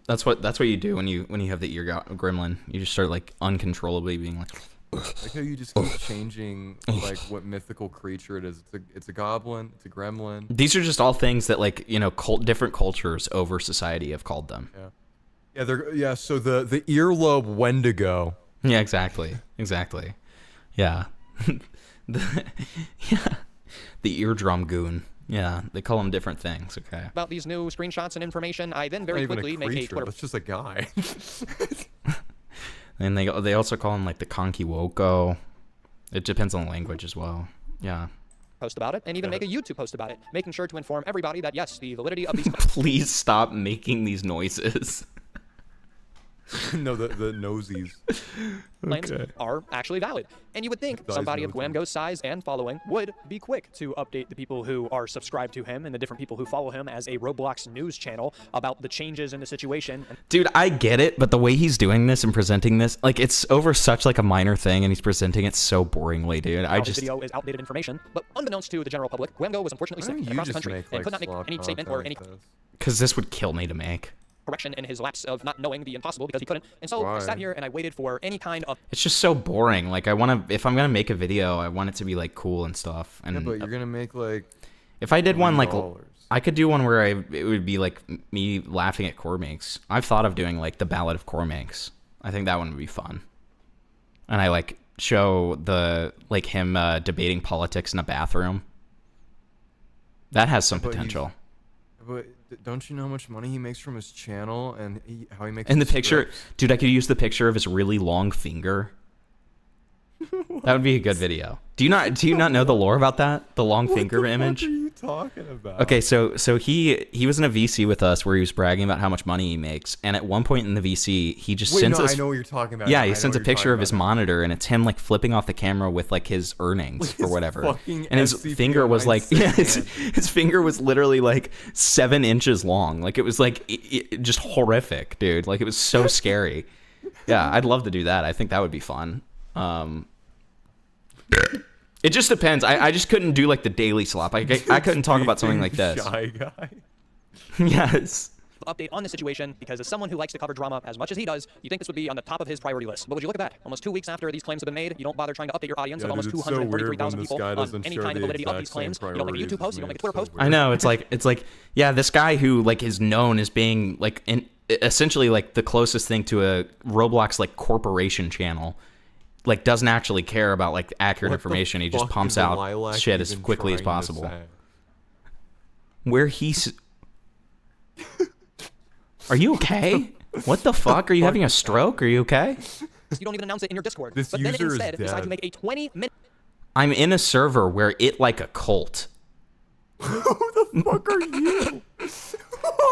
That's what you do when you have the ear gremlin. You just start like uncontrollably being like. Like how you just keep changing like what mythical creature it is. It's a goblin. It's a gremlin. These are just all things that like different cultures over society have called them. Yeah. So the earlobe Wendigo. Yeah, exactly. Yeah. The eardrum goon. Yeah, they call them different things. Okay. About these new screenshots and information, I then very quickly make a Twitter. That's just a guy. And they also call him like the Konkiwoko. It depends on the language as well. Yeah. Post about it and even make a YouTube post about it, making sure to inform everybody that yes, the validity of these. Please stop making these noises. No, the nosies. Claims are actually valid. And you would think somebody of Gwamgo's size and following would be quick to update the people who are subscribed to him and the different people who follow him as a Roblox news channel about the changes in the situation. Dude, I get it, but the way he's doing this and presenting this, like it's over such like a minor thing and he's presenting it so boringly, dude. This video is outdated information, but unbeknownst to the general public, Gwamgo was unfortunately sick across the country and could not make any statement or any because this would kill me to make. Correction in his lapse of not knowing the impossible because he couldn't. And so I sat here and I waited for any kind of. It's just so boring. Like if I'm gonna make a video, I want it to be like cool and stuff. And yeah, but you're gonna make like. If I did one like, I could do one where it would be like me laughing at Cormax. I've thought of doing like the Ballad of Cormax. I think that one would be fun. And I like show him debating politics in a bathroom. That has some potential. but don't you know how much money he makes from his channel and how he makes? And the his picture, scripts? dude, I could use the picture of his really long finger. That would be a good video. Do you not know the lore about that? The long finger image? What are you talking about? Okay, so he was in a VC with us where he was bragging about how much money he makes, and at one point in the VC, he just sends us. I know what you're talking about. Yeah, I he know sends a what you're picture talking of his about now. monitor, and it's him like flipping off the camera with like his earnings or his whatever. fucking And his SCP finger was like, yeah, 96, his finger was literally like 7 inches long. Like it was like just horrific, dude. Like it was so scary. Yeah, I'd love to do that. I think that would be fun. It just depends. I just couldn't do like the daily slop. I couldn't talk about something like this. Shy guy. Yes. Update on this situation, because as someone who likes to cover drama as much as he does, you think this would be on the top of his priority list. But would you look at that? Almost 2 weeks after these claims have been made, you don't bother trying to update your audience of Yeah, almost dude, it's so weird 233,000 when this people guy on doesn't any share kind of the validity of exact these claims. same You don't make a priorities YouTube post, as you don't me. make a Twitter It's so post. I know. It's like, yeah, this guy who like is known as being like essentially like the closest thing to a Roblox like corporation channel, like doesn't actually care about like accurate What information. the He just fuck pumps is out Lilac shit as even quickly as trying to possible. say? Where he's. Are you okay? What the fuck? Are you having a stroke? Are you okay? You don't even announce it in your Discord. This but then user is instead decide dead. to make a 20-minute I'm in a server where it like a cult. Who the fuck are you?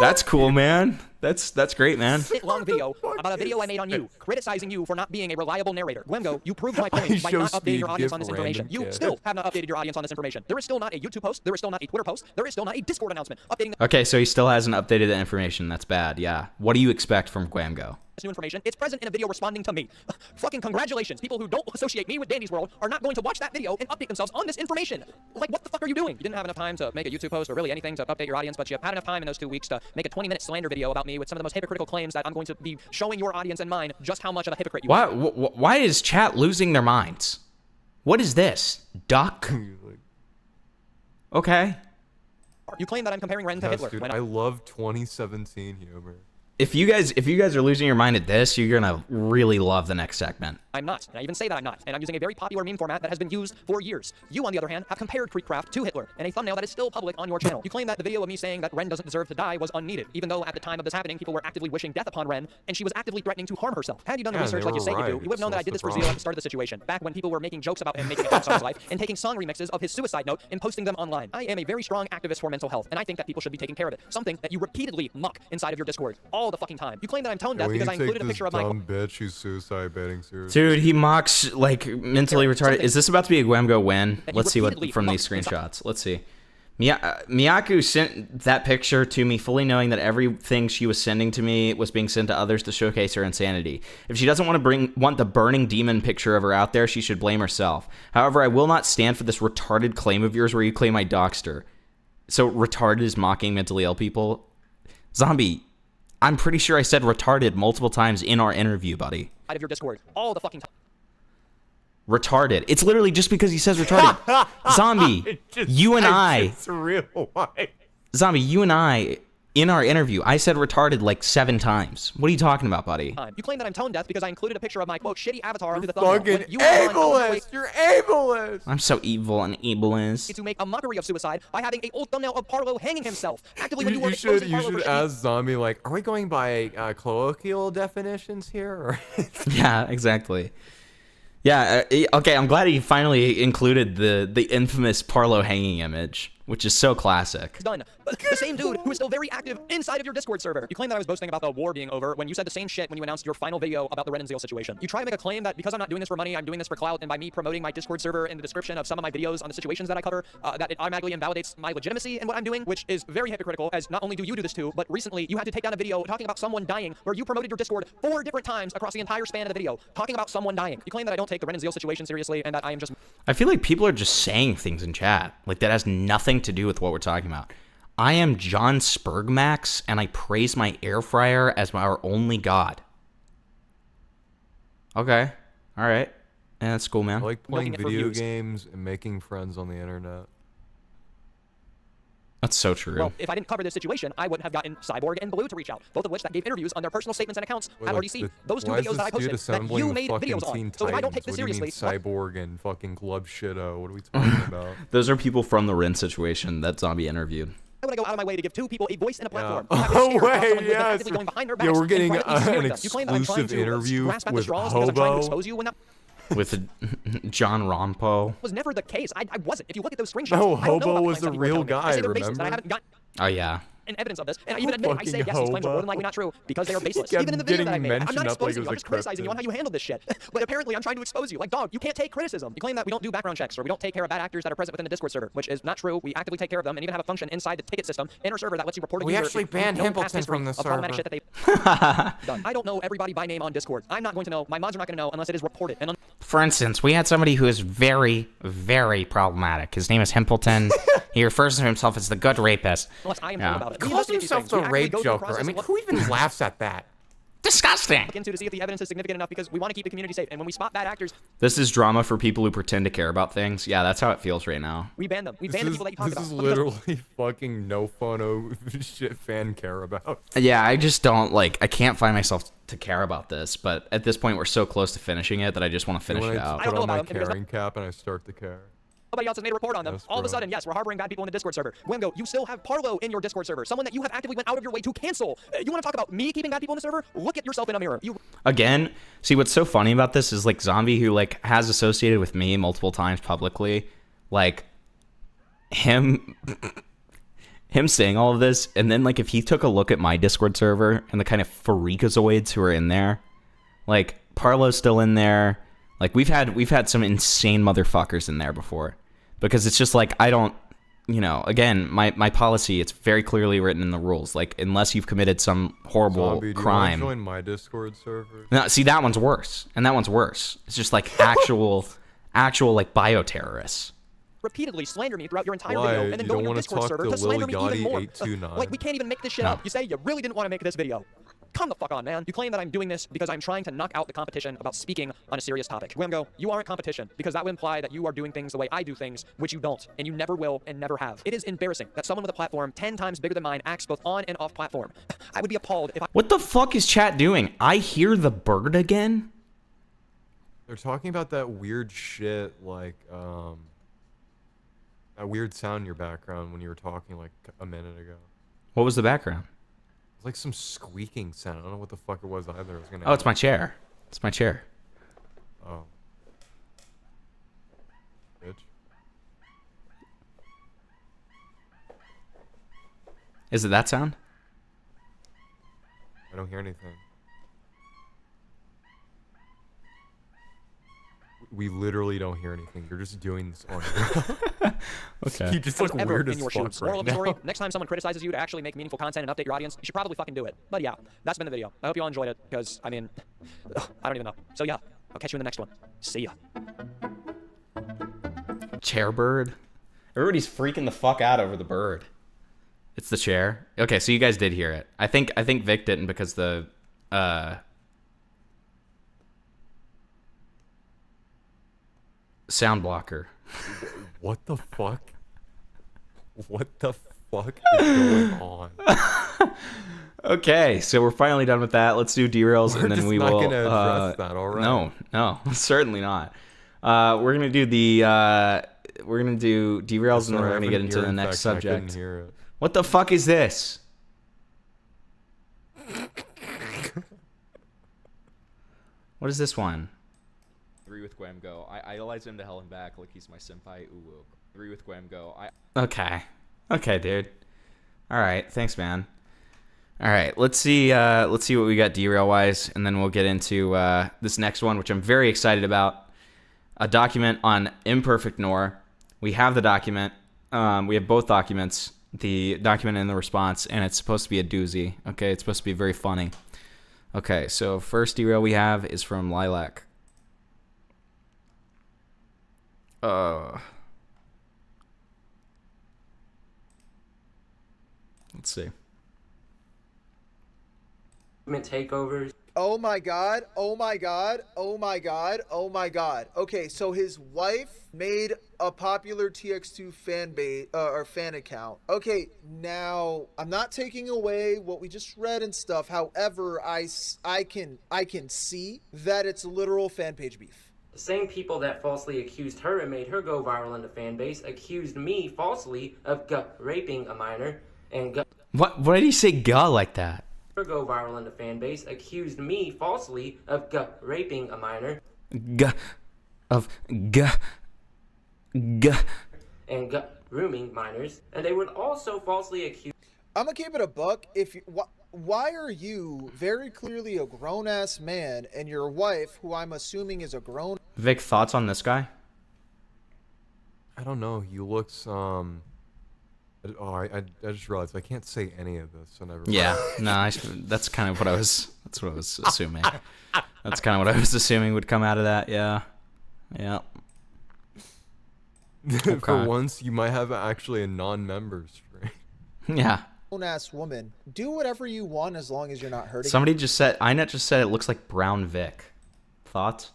That's cool, man. That's great, man. long video fuck about a video is I made on you, criticizing you for not being a reliable narrator. Gwamgo, you proved my I point by show not updating speed, your audience give on this random information. You kid. still have not updated your audience on this information. There is still not a YouTube post. There is still not a Twitter post. There is still not a Discord announcement. Updating Okay, so he still hasn't updated the information. That's bad. Yeah. What do you expect from Gwamgo? this new information. It's present in a video responding to me. Fucking congratulations. People who don't associate me with Dandy's World are not going to watch that video and update themselves on this information. Like, what the fuck are you doing? You didn't have enough time to make a YouTube post or really anything to update your audience, but you had enough time in those 2 weeks to make a 20-minute slander video about me with some of the most hypocritical claims that I'm going to be showing your audience and mine just how much of a hypocrite you are. Why is chat losing their minds? What is this? Duck? Okay. You claim that I'm comparing Ren to Yes, Hitler. dude, When I love 2017 humor. If you guys are losing your mind at this, you're gonna really love the next segment. I'm not. And I even say that I'm not. And I'm using a very popular meme format that has been used for years. You, on the other hand, have compared Creekcraft to Hitler in a thumbnail that is still public on your channel. You claim that the video of me saying that Ren doesn't deserve to die was unneeded, even though at the time of this happening, people were actively wishing death upon Ren, and she was actively threatening to harm herself. Had you done the Yeah, research they like you were say you do, right, you would have known so that I did what's this the for Zero at problem? the start of the situation, back when people were making jokes about him making attacks on his life and taking song remixes of his suicide note and posting them online. I am a very strong activist for mental health, and I think that people should be taking care of it. Something that you repeatedly muck inside of your Discord all the fucking time. You claim that I'm tone deaf We because I need to included take a this picture of my dumb bitch who's suicide baiting seriously. Dude, he mocks like mentally retarded. Is this about to be a Gwamgo win? That you Let's see what repeatedly from these mock screenshots. Let's see. Miyaku sent that picture to me fully knowing that everything she was sending to me was being sent to others to showcase her insanity. If she doesn't want the burning demon picture of her out there, she should blame herself. However, I will not stand for this retarded claim of yours where you claim I doxed her. So retarded is mocking mentally ill people? Zombie, I'm pretty sure I said retarded multiple times in our interview, buddy. out of your Discord all the fucking time. Retarded. It's literally just because he says retarded. Zombie, you and I. It's real life. Zombie, you and I, in our interview, I said retarded like 7 times. What are you talking about, buddy? You claim that I'm tone deaf because I included a picture of my quote shitty avatar into the thumbnail. Fucking when you are ableist! You're ableist! I'm so evil and ableist. to make a mockery of suicide by having a old thumbnail of Parlo hanging himself. Actively when you were You exposing should Parlo for shitty- ask Zombie, like, are we going by colloquial definitions here? Or Yeah, exactly. Yeah, okay, I'm glad he finally included the infamous Parlo hanging image, which is so classic. done. But the same dude who is still very active inside of your Discord server. You claim that I was boasting about the war being over when you said the same shit when you announced your final video about the Ren and Zeal situation. You try to make a claim that because I'm not doing this for money, I'm doing this for clout, and by me promoting my Discord server in the description of some of my videos on the situations that I cover, that it automatically invalidates my legitimacy in what I'm doing, which is very hypocritical, as not only do you do this too, but recently you had to take down a video talking about someone dying where you promoted your Discord 4 different times across the entire span of the video, talking about someone dying. You claim that I don't take the Ren and Zeal situation seriously and that I am just... I feel like people are just saying things in chat. Like, that has nothing to do with what we're talking about. I am John Spurgmax, and I praise my air fryer as our only god. Okay. All right. Yeah, that's cool, man. I like playing Milking it for video views. games and making friends on the internet. That's so true. Well, if I didn't cover this situation, I wouldn't have gotten Cyborg and Blue to reach out, both of which that gave interviews on their personal statements and accounts Wait, at like, RDC. Those 2 why is videos that I this dude posted that assembling you the made fucking videos on. Teen So if I don't take Titans? this What do you mean seriously, Cyborg and fucking Club Shitto? What are we talking about? Those are people from the Rin situation that Zombie interviewed. why would I go out of my way to give two people a voice and a platform? Oh, wait, Yes. yes. Going behind their Yeah, backs we're getting and privately smearing an them. You claim that I'm trying exclusive to interview grasp at the with straws because I'm trying to Hobo. expose you when that With John Rompo. was never the case. I wasn't. If you look at those screenshots, No, I don't know Hobo about was the the claims that people are real telling me. I say guy, they're baseless, and I remember? haven't got Oh yeah. evidence of this, and I even admit, I say, Fucking yes, these claims are more Hobo. than likely not true because they are baseless. kept Even in the video that I getting made, I'm mentioned not up like exposing it you, was I'm a just criticizing you on how you handle this shit. But apparently, I'm trying to expose you. Like, dog, you can't take criticism. You claim that we don't do background checks or we don't take care of bad actors that are present within the Discord server, which is not true. We actively take care of them and even have a function inside the ticket system in our server that lets you report a We user actually if banned you know Himpleton past history from the of problematic server. shit that they've done. I don't know everybody by name on Discord. I'm not going to know. My mods are not going to know unless it is reported. And For instance, we had somebody who is very, very problematic. His name is Himpleton. He refers to himself as the good rapist. unless I am Yeah. told about it. We Calls investigate these himself things. the We actively rape go through the joker. I process mean, of who even laughs at that? Disgusting. look into to see if the evidence is significant enough because we want to keep the community safe. And when we spot bad actors, This is drama for people who pretend to care about things. Yeah, that's how it feels right now. we ban them. We This ban the is, people that you talk this about. is Because literally fucking no fun shit fan care about. Yeah, I just don't I can't find myself to care about this, but at this point we're so close to finishing it that I just want to finish When it I out. put know on my about them because caring cap and I start to care. nobody else has made a report on them. Yes, All of a bro. sudden, yes, we're harboring bad people in the Discord server. Gwamgo, you still have Parlo in your Discord server, someone that you have actively went out of your way to cancel. You want to talk about me keeping bad people in the server? Look at yourself in a mirror. You Again, see what's so funny about this is Zombiey, who has associated with me multiple times publicly, him saying all of this, and then if he took a look at my Discord server and the kind of freakazoids who are in there, Parlo's still in there. We've had some insane motherfuckers in there before, because it's just I don't, again, my policy, it's very clearly written in the rules. Unless you've committed some horrible Zombie, do crime. you want to join my Discord server? No, see, that one's worse, and that one's worse. It's just actual bioterrorists. repeatedly slander me throughout your entire Why? video and then You go don't to your wanna Discord talk server to to slander me Lily even more. Gotti 829? We can't even make this shit No. up. You say you really didn't want to make this video. Come the fuck on, man. You claim that I'm doing this because I'm trying to knock out the competition about speaking on a serious topic. Gwamgo, you aren't competition because that would imply that you are doing things the way I do things, which you don't, and you never will and never have. It is embarrassing that someone with a platform 10 times bigger than mine acts both on and off platform. I would be appalled if I... What the fuck is chat doing? I hear the bird again? They're talking about that weird shit, that weird sound in your background when you were talking a minute ago. What was the background? It's like some squeaking sound. I don't know what the fuck it was either. I was gonna Oh, it's my chair. It's my chair. Oh. Bitch. Is it that sound? I don't hear anything. We literally don't hear anything. You're just doing this on your Okay. You just look ever weird in as your fuck shoes. Moral right of the story, now. next time someone criticizes you to actually make meaningful content and update your audience, you should probably fucking do it. But yeah, that's been the video. I hope you all enjoyed it, because, I mean, I don't even know. So yeah, I'll catch you in the next one. See ya. Chair bird? Everybody's freaking the fuck out over the bird. It's the chair. Okay, so you guys did hear it. I think Vic didn't because the sound blocker. What the fuck? What the fuck is going on? Okay, so we're finally done with that. Let's do derails, We're and then just we not will. gonna address that, all right? No, certainly not. We're gonna do we're gonna do derails, and then we're gonna get into the next subject. I couldn't hear it. What the fuck is this? What is this one? Agree with Gwamgo. I idolize him to hell and back like he's my senpai. Ooh. Agree with Gwamgo. Okay, dude. All right, thanks, man. All right, let's see what we got derail wise, and then we'll get into this next one, which I'm very excited about. A document on imperfect Nor. We have the document. We have both documents, the document and the response, and it's supposed to be a doozy. Okay, it's supposed to be very funny. Okay, so first derail we have is from Lilac. Let's see. Takeovers. Oh my god, oh my god, oh my god, oh my god. Okay, so his wife made a popular TX2 fan base or fan account. Okay, now I'm not taking away what we just read and stuff. However, I can see that it's literal fan page beef. The same people that falsely accused her and made her go viral in the fan base accused me falsely of raping a minor and What did he say "ga" like that? go viral on the fan base accused me falsely of raping a minor. G of g g and grooming minors, and they would also falsely accuse. I'm gonna keep it a buck. If you, why are you very clearly a grown-ass man and your wife, who I'm assuming is a grown... Vic, thoughts on this guy? I don't know. He looks Oh, I just realized I can't say any of this, so never mind. Yeah, no, that's kind of what I was. That's what I was assuming. That's kind of what I was assuming would come out of that. Yeah, yeah. For Okay. once, you might have actually a non-member stream. Yeah. Grown-ass woman. Do whatever you want as long as you're not hurting. Somebody just said. Inet just said it looks like Brown Vic. Thoughts?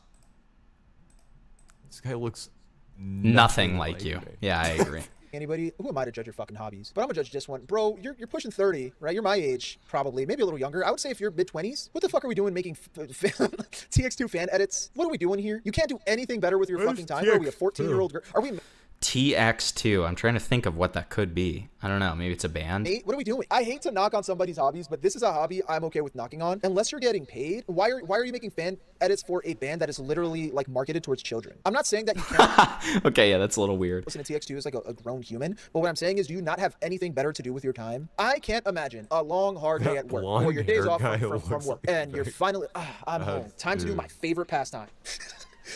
This guy looks nothing like you. me. Yeah, I agree. Anybody? Who am I to judge your fucking hobbies? But I'm gonna judge this one. Bro, you're pushing 30, right? You're my age, probably. Maybe a little younger. I would say if you're mid-20s, what the fuck are we doing making TX2 fan edits? What are we doing here? You can't do anything better with your fucking time. Are we a 14-year-old girl? Are we... TX2. I'm trying to think of what that could be. I don't know. Maybe it's a band. What are we doing? I hate to knock on somebody's hobbies, but this is a hobby I'm okay with knocking on. Unless you're getting paid, why are you making fan edits for a band that is literally like marketed towards children? I'm not saying that you can't. Okay, yeah, that's a little weird. Listen to TX2 as like a grown human, but what I'm saying is, do you not have anything better to do with your time? I can't imagine a long, hard day at work, or your days off from work, and you're finally, I'm home. Time to do my favorite pastime.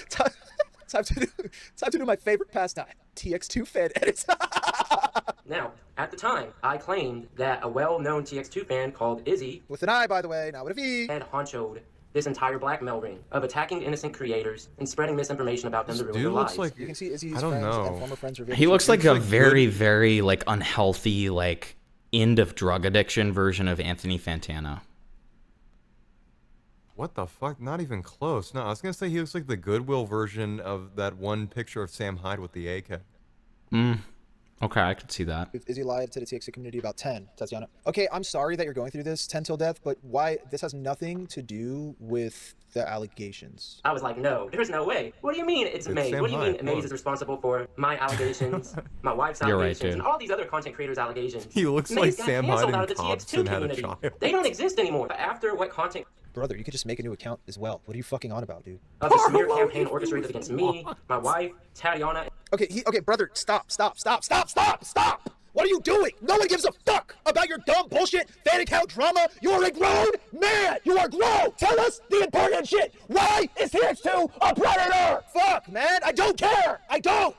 Time to do my favorite pastime. TX2 fan edits. Now, at the time, I claimed that a well-known TX2 fan called Izzy, with an I, by the way, not with a V, had honchoed this entire blackmail ring of attacking innocent creators and spreading misinformation about them to ruin their lives. You can see Izzy's friends and former friends reveal. He looks like a very, very like unhealthy, like end of drug addiction version of Anthony Fantano. What the fuck? Not even close. No, I was gonna say he looks like the Goodwill version of that one picture of Sam Hyde with the AK. Okay, I could see that. Izzy lied to the TXT community about 10, Tatiana. Okay, I'm sorry that you're going through this, 10 till death, but why? This has nothing to do with the allegations. I was like, no, there's no way. What do you mean it's Maze? Sam What do you mean Hyde, Maze is responsible for my allegations, my wife's You're right, allegations, dude. and all these other content creators' allegations? He looks Maze like got Sam canceled Hyde out of and the TX2 Thompson had a community. child. They don't exist anymore. After what content Brother, you could just make a new account as well. What are you fucking on about, dude? of the smear campaign orchestrated against me, my wife, Tatiana. Okay, brother, stop. What are you doing? No one gives a fuck about your dumb bullshit fan account drama. You are a grown man. You are grown. Tell us the important shit. Why is TX2 a predator? Fuck, man. I don't care. I don't.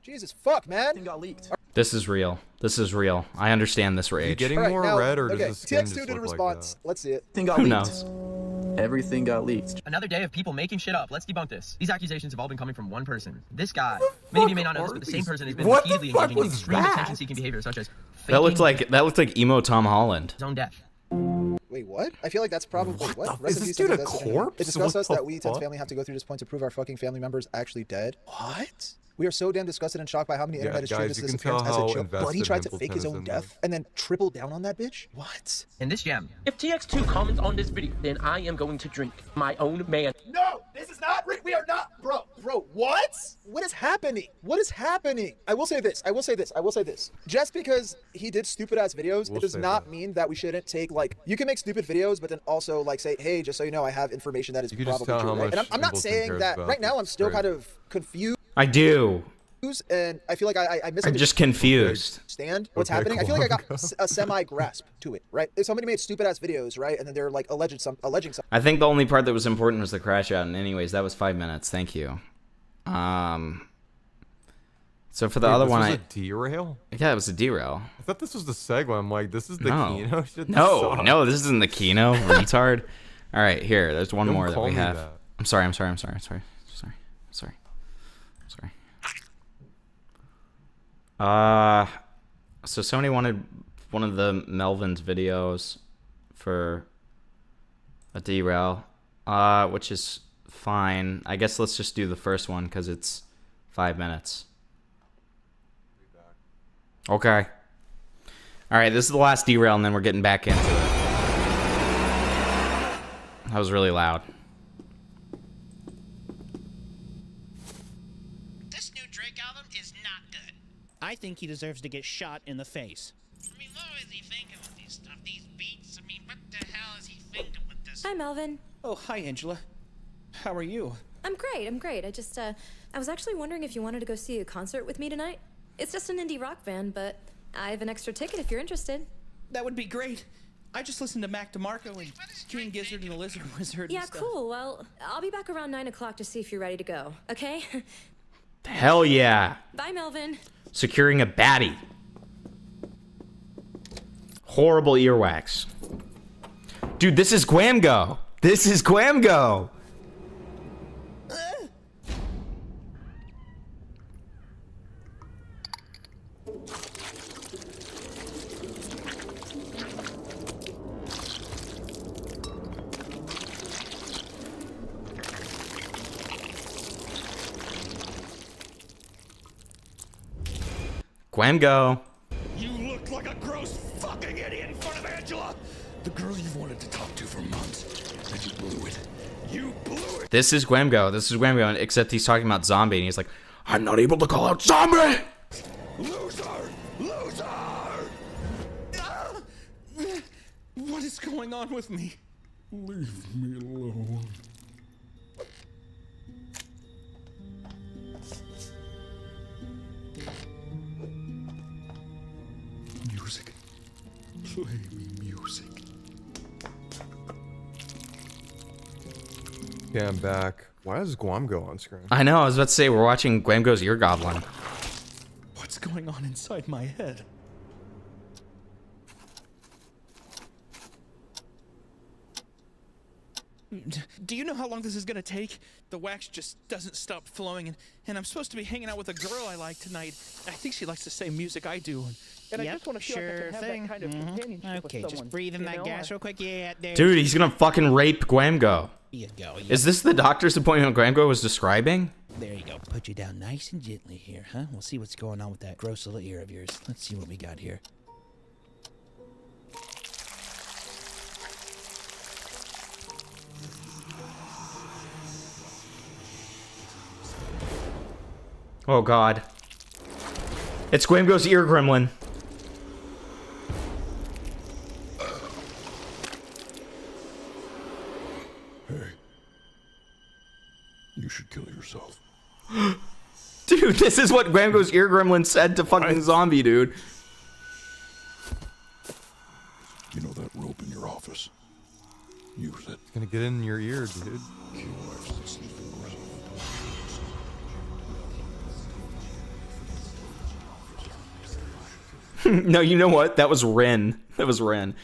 Jesus, fuck, man. Got leaked. This is real. This is real. I understand this Is he rage. getting All right, more now, red, or okay, does the skin TX2 just did a look response. like that? Let's see it. Got Who leaked. knows? Everything got leaked. Another day of people making shit up. Let's debunk this. These accusations have all been coming from one person. This guy. Many of you may not know this, but the same person has been repeatedly engaging in extreme attention-seeking behavior, such as That looked like emo Tom Holland. his own death. Wait, what? I feel like that's probably what? Is this dude a corpse? It discussed What us the that we, Ten's fuck? family, have to go through this point to prove our fucking family members actually dead. What? We are so damn disgusted and shocked by how many internet has treated guys, this you can disappearance tell as a how joke. But he invested tried to fake Wimbledon his is own in death and then triple down on that bitch? What? In this gem. If TX2 comments on this video, then I am going to drink my own man. No, this is not. We are not, bro. What? What is happening? I will say this. Just because he did stupid ass videos, it does not mean that we shouldn't take like. You can make stupid videos, but then also like say, hey, just so you know, I have information that is You could just probably tell true. how Right? And much I'm not Wimbledon saying cares that about right now. this. I'm still Right. kind of confused. I do. And I feel like I I'm misunderstood. just confused. Understand what's happening? I feel like I got a semi grasp to it, right? If somebody made stupid ass videos, right, and then they're like alleging something. I think the only part that was important was the crash out. And anyways, that was 5 minutes. Thank you. So for the other one, was a derail? Yeah, it was a derail. I thought this was the segue. I'm like, this is the No. Kino shit. No, this isn't the Kino. Retard. All right, here. There's one Don't more that call we me have. that. I'm sorry. So somebody wanted one of the Melvin's videos for a derail, which is fine. I guess let's just do the first one because it's 5 minutes. Okay. All right, this is the last derail, and then we're getting back into it. That was really loud. This new Drake album is not good. I think he deserves to get shot in the face. I mean, what was he thinking with these stuff? These beats? I mean, what the hell is he thinking with this? Hi, Melvin. Oh, hi, Angela. How are you? I'm great. I just, I was actually wondering if you wanted to go see a concert with me tonight. It's just an indie rock band, but I have an extra ticket if you're interested. That would be great. I just listened to Mac DeMarco and King Gizzard and the Lizard Wizard. Yeah, and stuff. cool. Well, I'll be back around 9 o'clock to see if you're ready to go, okay? Hell yeah. Bye, Melvin. Securing a baddie. Horrible earwax. Dude, this is Gwamgo. This is Gwamgo. Gwamgo. You look like a gross fucking idiot in front of Angela! The girl you've wanted to talk to for months, and you blew it. You blew it! This is Gwamgo. This is Gwamgo, except he's talking about Zombie, and he's like, I'm not able to call out Zombie! Loser! Loser! What is going on with me? Leave me alone. Music. Play me music. Yeah, I'm back. Why is Gwamgo on screen? I know, I was about to say, we're watching Gwamgo's Ear Goblin. What's going on inside my head? Do you know how long this is gonna take? The wax just doesn't stop flowing, and I'm supposed to be hanging out with a girl I like tonight. I think she likes the same music I do. And I just want to feel like I can have that kind of companionship with someone. Just breathe in that gas real quick. Yeah, there. Dude, he's gonna fucking rape Gwamgo. Here you go. Is this the doctor's appointment Gwamgo was describing? There you go. Put you down nice and gently here, huh? We'll see what's going on with that gross little ear of yours. Let's see what we got here. Oh god. It's Gwamgo's ear gremlin. Hey. You should kill yourself. Dude, this is what Gwamgo's ear gremlin said to fucking Zombie, dude. You know that rope in your office? Use it. It's gonna get in your ear, dude. No, you know what? That was Ren. That was Ren.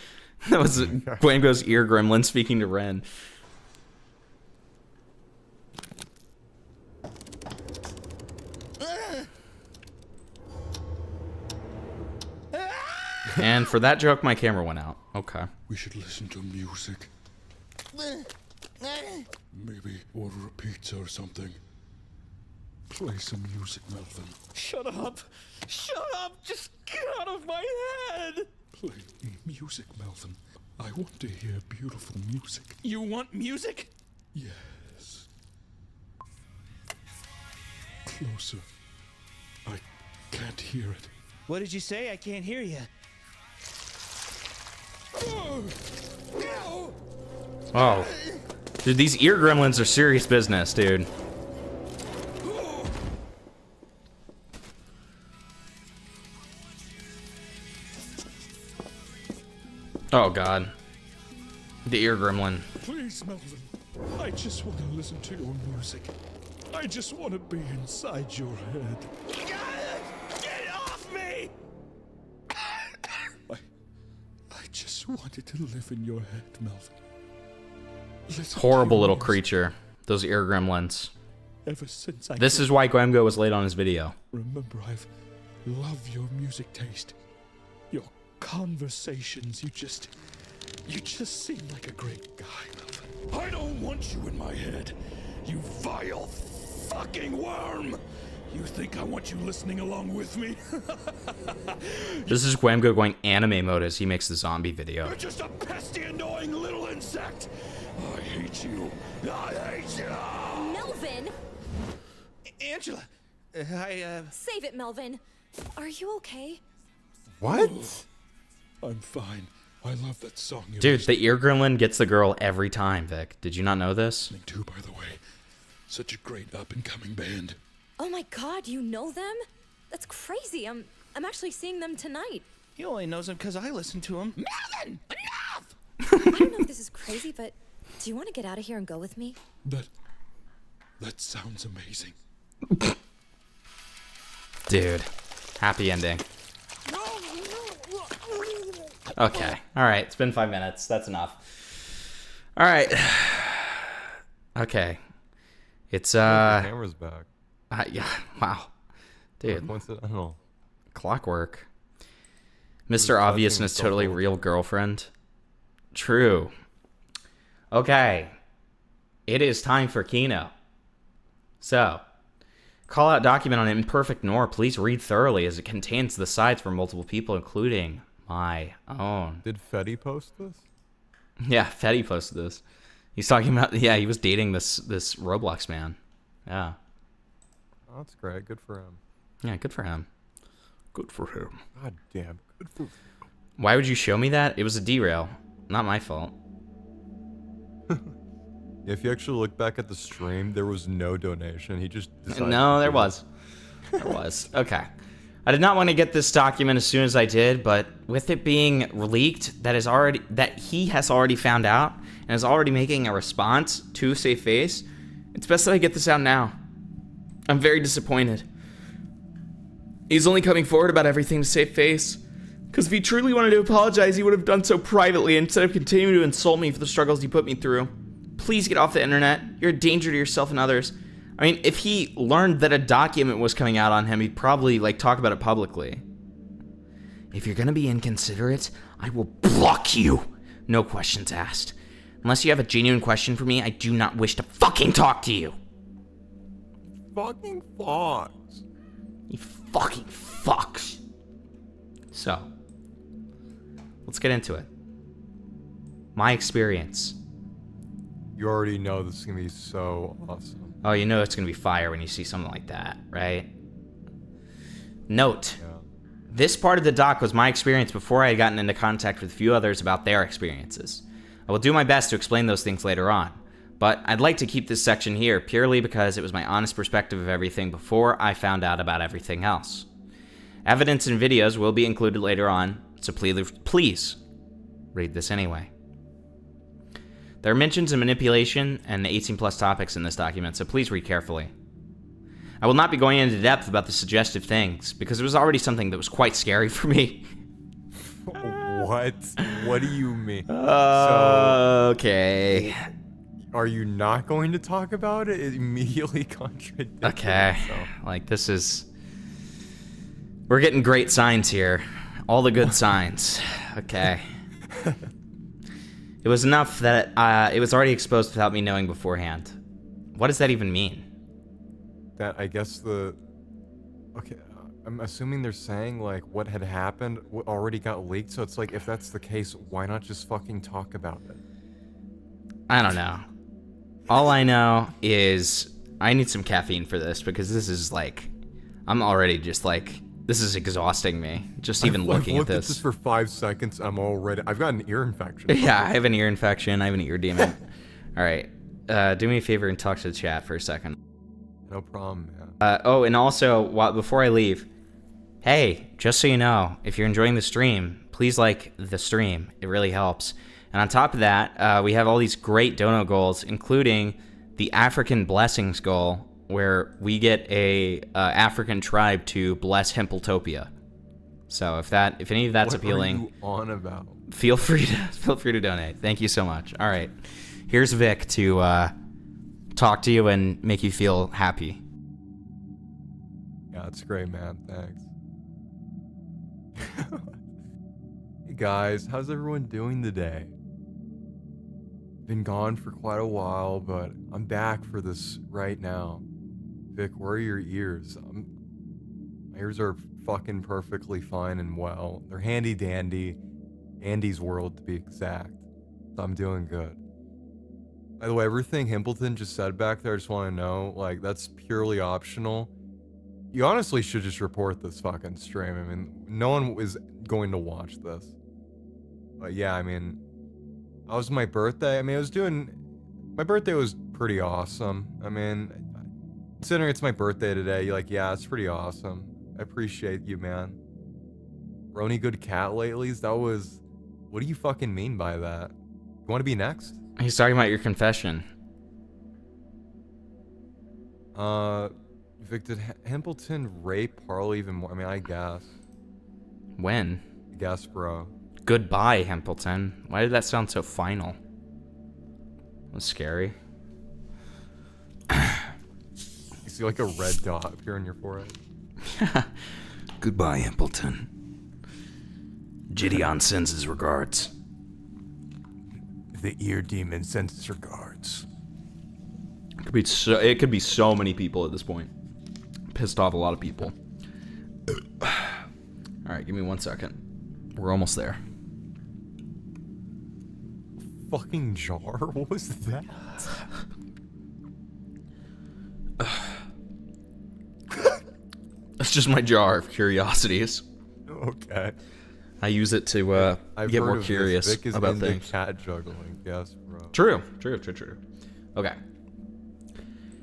That was Gwamgo's ear gremlin speaking to Ren. And for that joke, my camera went out. Okay. We should listen to music. Maybe order a pizza or something. Play some music, Melvin. Shut up! Shut up! Just get out of my head! Play me music, Melvin. I want to hear beautiful music. You want music? Yes. Closer. I can't hear it. What did you say? I can't hear you. Oh. Dude, these ear gremlins are serious business, dude. Oh god. The ear gremlin. Please, Melvin. I just want to listen to your music. I just want to be inside your head. Get off me! I just wanted to live in your head, Melvin. Listen Horrible little creature. Those ear gremlins. Ever since I This is why Gwamgo was late on his video. Remember, I've loved your music taste. Your conversations, you just seem like a great guy, Melvin. I don't want you in my head, you vile fucking worm! You think I want you listening along with me? This is Gwamgo going anime mode as he makes the zombie video. You're just a pesky, annoying little insect! I hate you. I hate you! Melvin! Angela, Save it, Melvin. Are you okay? What? I'm fine. I love that song. Dude, the ear gremlin gets the girl every time, Vic. Did you not know this? Too, by the way. Such a great up-and-coming band. Oh my god, you know them? That's crazy. I'm actually seeing them tonight. He only knows them because I listen to him. Melvin, enough! I don't know if this is crazy, but do you want to get out of here and go with me? That sounds amazing. Dude, happy ending. Okay, all right. It's been 5 minutes. That's enough. All right. Okay. It's The camera's back. Yeah. Wow. Dude. Coincidental. Clockwork. Mr. Obviousness, totally real girlfriend. True. Okay. It is time for Kino. So, call out document on imperfect nor. Please read thoroughly as it contains the sides for multiple people, including my own. Did Fetty post this? Yeah, Fetty posted this. He's talking about, yeah, he was dating this Roblox man. Yeah. Oh, that's great. Good for him. Yeah, good for him. Good for him. God damn. Good for him. Why would you show me that? It was a derail. Not my fault. If you actually look back at the stream, there was no donation. He just decided No, there was. There was. Okay. I did not want to get this document as soon as I did, but with it being leaked, that he has already found out and is already making a response to Safe Face, it's best that I get this out now. I'm very disappointed. He's only coming forward about everything to Safe Face, because if he truly wanted to apologize, he would have done so privately instead of continuing to insult me for the struggles he put me through. Please get off the internet. You're a danger to yourself and others. I mean, if he learned that a document was coming out on him, he'd probably, talk about it publicly. If you're gonna be inconsiderate, I will block you. No questions asked. Unless you have a genuine question for me, I do not wish to fucking talk to you. Fucking fox. You fucking fucks. So, let's get into it. My experience. You already know this is gonna be so awesome. Oh, you know it's going to be fire when you see something like that, right? Note, this part of the doc was my experience before I had gotten into contact with a few others about their experiences. I will do my best to explain those things later on, but I'd like to keep this section here purely because it was my honest perspective of everything before I found out about everything else. Evidence and videos will be included later on, so please read this anyway. There are mentions of manipulation and 18+ topics in this document, so please read carefully. I will not be going into depth about the suggestive things, because it was already something that was quite scary for me. What? What do you mean? Okay. Are you not going to talk about it? It immediately contradicts Okay. itself. This is... We're getting great signs here. All the good signs. Okay. It was enough that it was already exposed without me knowing beforehand. What does that even mean? That, I guess okay, I'm assuming they're saying, what had happened already got leaked, so it's if that's the case, why not just fucking talk about it? I don't know. All I know is I need some caffeine for this, because this is, I'm already just, this is exhausting me, just even looking I've looked at this for 5 seconds, I've got an ear infection. Yeah, I have an ear infection, I have an ear demon. Alright, do me a favor and talk to the chat for a second. No problem, man. Oh, and also, before I leave, hey, just so you know, if you're enjoying the stream, please like the stream, it really helps. And on top of that, we have all these great dono goals, including the African Blessings goal, where we get a African tribe to bless Hempletopia. So if any of that's appealing, what are you on about? Feel free to donate. Thank you so much. All right, here's Vic to talk to you and make you feel happy. Yeah, it's great, man. Thanks. Hey guys, how's everyone doing today? Been gone for quite a while, but I'm back for this right now. Vic, where are your ears? My ears are fucking perfectly fine and well. They're handy dandy. Andy's world, to be exact. So I'm doing good. By the way, everything Himpleton just said back there, I just want to know, that's purely optional. You honestly should just report this fucking stream. I mean, no one is going to watch this. But yeah, I mean, that was my birthday. I mean, my birthday was pretty awesome. I mean, considering it's my birthday today, you're like, yeah, it's pretty awesome. I appreciate you, man. Roni good cat latelys? That was, what do you fucking mean by that? You want to be next? He's talking about your confession. Vic, did Hempleton rape Harley even more? I mean, I guess. When? I guess, bro. Goodbye, Hempleton. Why did that sound so final? That was scary. You see like a red dot appear on your forehead. Goodbye, Hempleton. Gideon sends his regards. The ear demon sends his regards. It could be so many people at this point. Pissed off a lot of people. Alright, give me 1 second. We're almost there. Fucking jar? What was that? It's just my jar of curiosities. Okay. I use it to get more curious Vic is about into things. Cat juggling, yes, bro. True. Okay.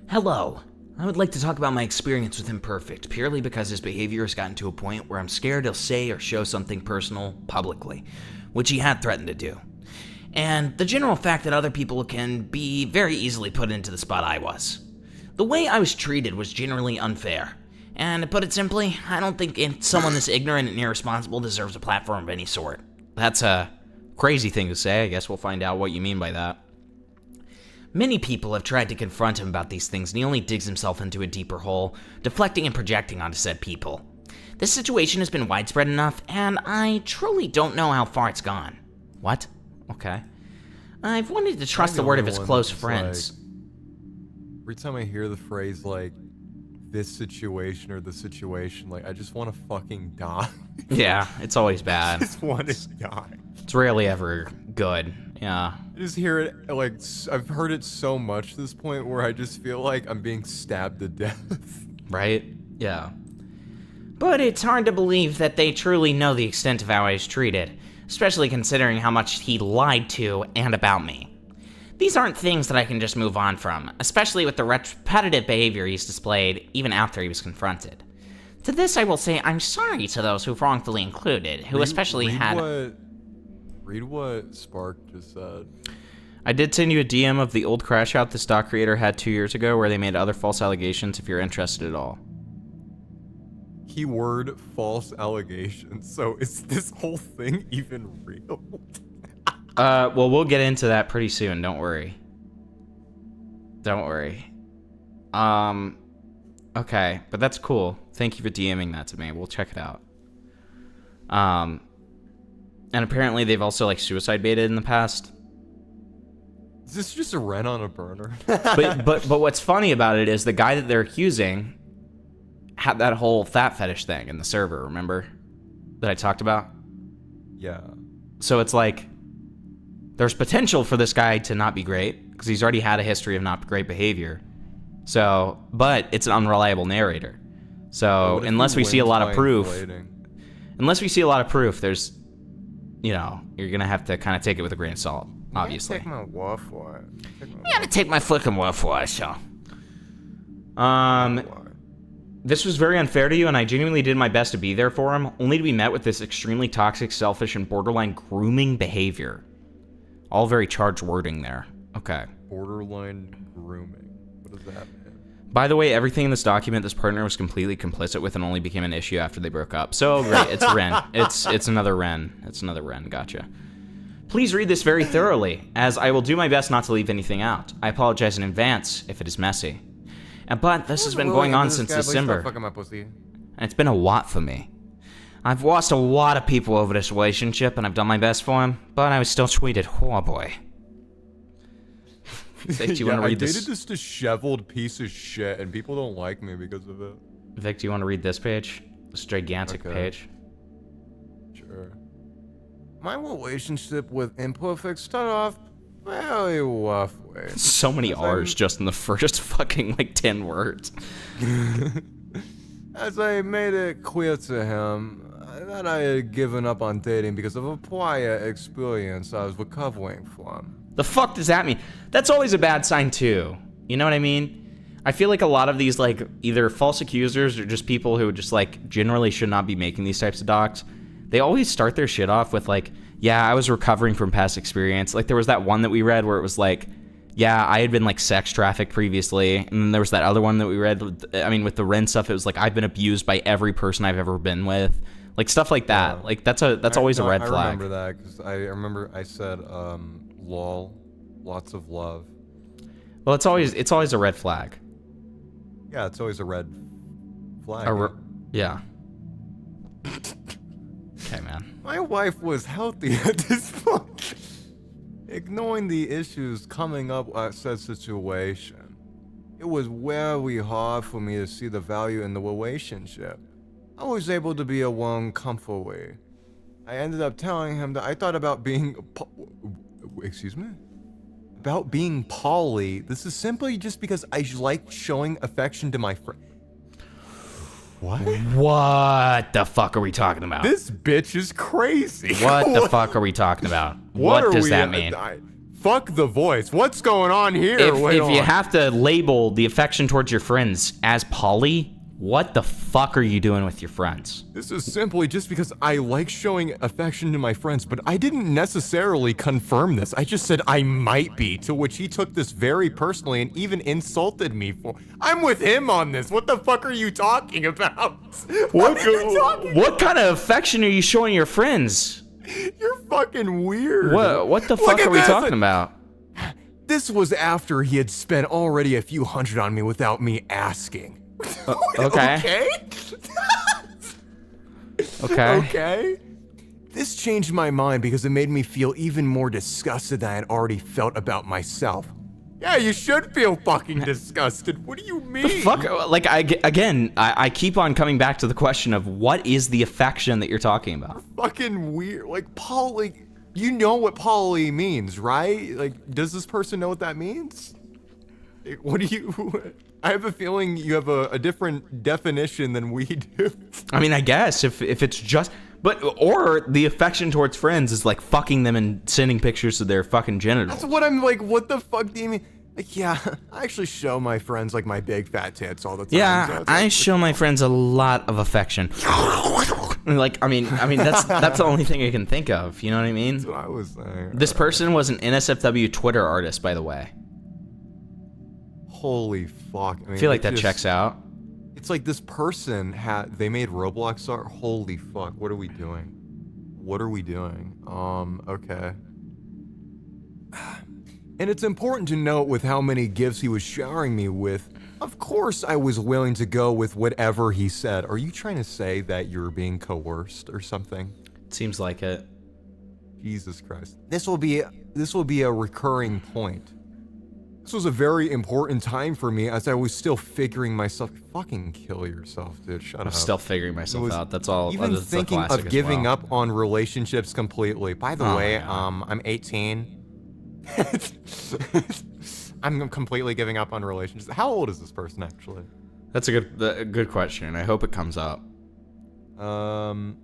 Hello. I would like to talk about my experience with Imperfect, purely because his behavior has gotten to a point where I'm scared he'll say or show something personal publicly, which he had threatened to do. And the general fact that other people can be very easily put into the spot I was. The way I was treated was generally unfair. And to put it simply, I don't think someone this ignorant and irresponsible deserves a platform of any sort. That's a crazy thing to say. I guess we'll find out what you mean by that. Many people have tried to confront him about these things, and he only digs himself into a deeper hole, deflecting and projecting onto said people. This situation has been widespread enough, and I truly don't know how far it's gone. What? Okay. I've wanted to trust the word of his close friends. Like, every time I hear the phrase, like, this situation or the situation, like, I just want to fucking die. Yeah, it's always bad. I just want to die. It's rarely ever good. Yeah. I just hear it, like, I've heard it so much to this point where I just feel like I'm being stabbed to death. Right? Yeah. But it's hard to believe that they truly know the extent of how I was treated, especially considering how much he lied to and about me. These aren't things that I can just move on from, especially with the repetitive behavior he's displayed even after he was confronted. To this I will say I'm sorry to those who've wrongfully included, who Read what Spark just said. I did send you a DM of the old crash out the stock creator had 2 years ago where they made other false allegations if you're interested at all. Keyword false allegations. So is this whole thing even real? Well, we'll get into that pretty soon. Don't worry. Don't worry. Okay, but that's cool. Thank you for DMing that to me. We'll check it out. And apparently they've also, like, suicide baited in the past. Is this just a rent on a burner? but what's funny about it is the guy that they're accusing had that whole fat fetish thing in the server, remember? That I talked about? Yeah. So it's like, there's potential for this guy to not be great, because he's already had a history of not great behavior. So, but it's an unreliable narrator. So, unless we see a lot of proof, there's, you know, you're gonna have to kind of take it with a grain of salt, obviously. Take my word for it. You gotta take my fucking word for it, so. This was very unfair to you, and I genuinely did my best to be there for him, only to be met with this extremely toxic, selfish, and borderline grooming behavior. All very charged wording there. Okay. Borderline grooming. What does that mean? By the way, everything in this document this partner was completely complicit with and only became an issue after they broke up. So, right, it's Ren. It's another Ren. It's another Ren. Gotcha. Please read this very thoroughly, as I will do my best not to leave anything out. I apologize in advance if it is messy. But this has been going on since December. And it's been a lot for me. I've lost a lot of people over this relationship, and I've done my best for him, but I was still treated horribly. Vic, do you want to read this? I dated this disheveled piece of shit, and people don't like me because of it. Vic, do you want to read this page? This gigantic page? Sure. My relationship with Imperfect started off very rough way. So many R's just in the first fucking, like, 10 words. As I made it clear to him, that I had given up on dating because of a prior experience I was recovering from. The fuck does that mean? That's always a bad sign too. You know what I mean? I feel like a lot of these, like, either false accusers or just people who just, like, generally should not be making these types of docs, they always start their shit off with, like, yeah, I was recovering from past experience. Like, there was that one that we read where it was like, yeah, I had been, like, sex trafficked previously. And then there was that other one that we read, I mean, with the Ren stuff, it was like, I've been abused by every person I've ever been with. Like, stuff like that. Yeah. Like, that's always a red flag. I remember that, because I remember I said, lol, lots of love. Well, it's always a red flag. Yeah, it's always a red flag. Yeah. Okay, man. My wife was healthy at this point. Ignoring the issues coming up at said situation, it was very hard for me to see the value in the relationship. I was able to be alone comfortably. I ended up telling him that I thought about being... Excuse me? About being poly. This is simply just because I like showing affection to my friend. What? What the fuck are we talking about? This bitch is crazy. What the fuck are we talking about? What does that mean? Fuck the voice. What's going on here? If you have to label the affection towards your friends as poly, what the fuck are you doing with your friends? This is simply just because I like showing affection to my friends, but I didn't necessarily confirm this. I just said I might be, to which he took this very personally and even insulted me for. I'm with him on this. What the fuck are you talking about? What kind of affection are you showing your friends? You're fucking weird. What the fuck are we talking about? This was after he had spent already a few hundred on me without me asking. Okay. Okay. This changed my mind because it made me feel even more disgusted than I had already felt about myself. Yeah, you should feel fucking disgusted. What do you mean? The fuck? Like, I keep on coming back to the question of what is the affection that you're talking about? Fucking weird. Like, poly, you know what poly means, right? Like, does this person know what that means? What do you... I have a feeling you have a different definition than we do. I mean, I guess if it's just... Or the affection towards friends is like fucking them and sending pictures of their fucking genitals. That's what I'm like, what the fuck do you mean? Like, yeah, I actually show my friends like my big fat tits all the time. Yeah, I show my friends a lot of affection. Like, I mean that's the only thing I can think of. You know what I mean? That's what I was saying. This person was an NSFW Twitter artist, by the way. Holy fuck! I feel like that checks out. It's like this person they made Roblox art. Holy fuck! What are we doing? What are we doing? Okay. And it's important to note with how many gifts he was showering me with. Of course, I was willing to go with whatever he said. Are you trying to say that you're being coerced or something? Seems like it. Jesus Christ! This will be a recurring point. This was a very important time for me as I was still figuring myself. Fucking kill yourself, dude. Shut up. I'm still figuring myself out. That's all. Even that's thinking of giving up on relationships completely. By the way, I'm 18. I'm completely giving up on relationships. How old is this person actually? That's a good question. I hope it comes up. Where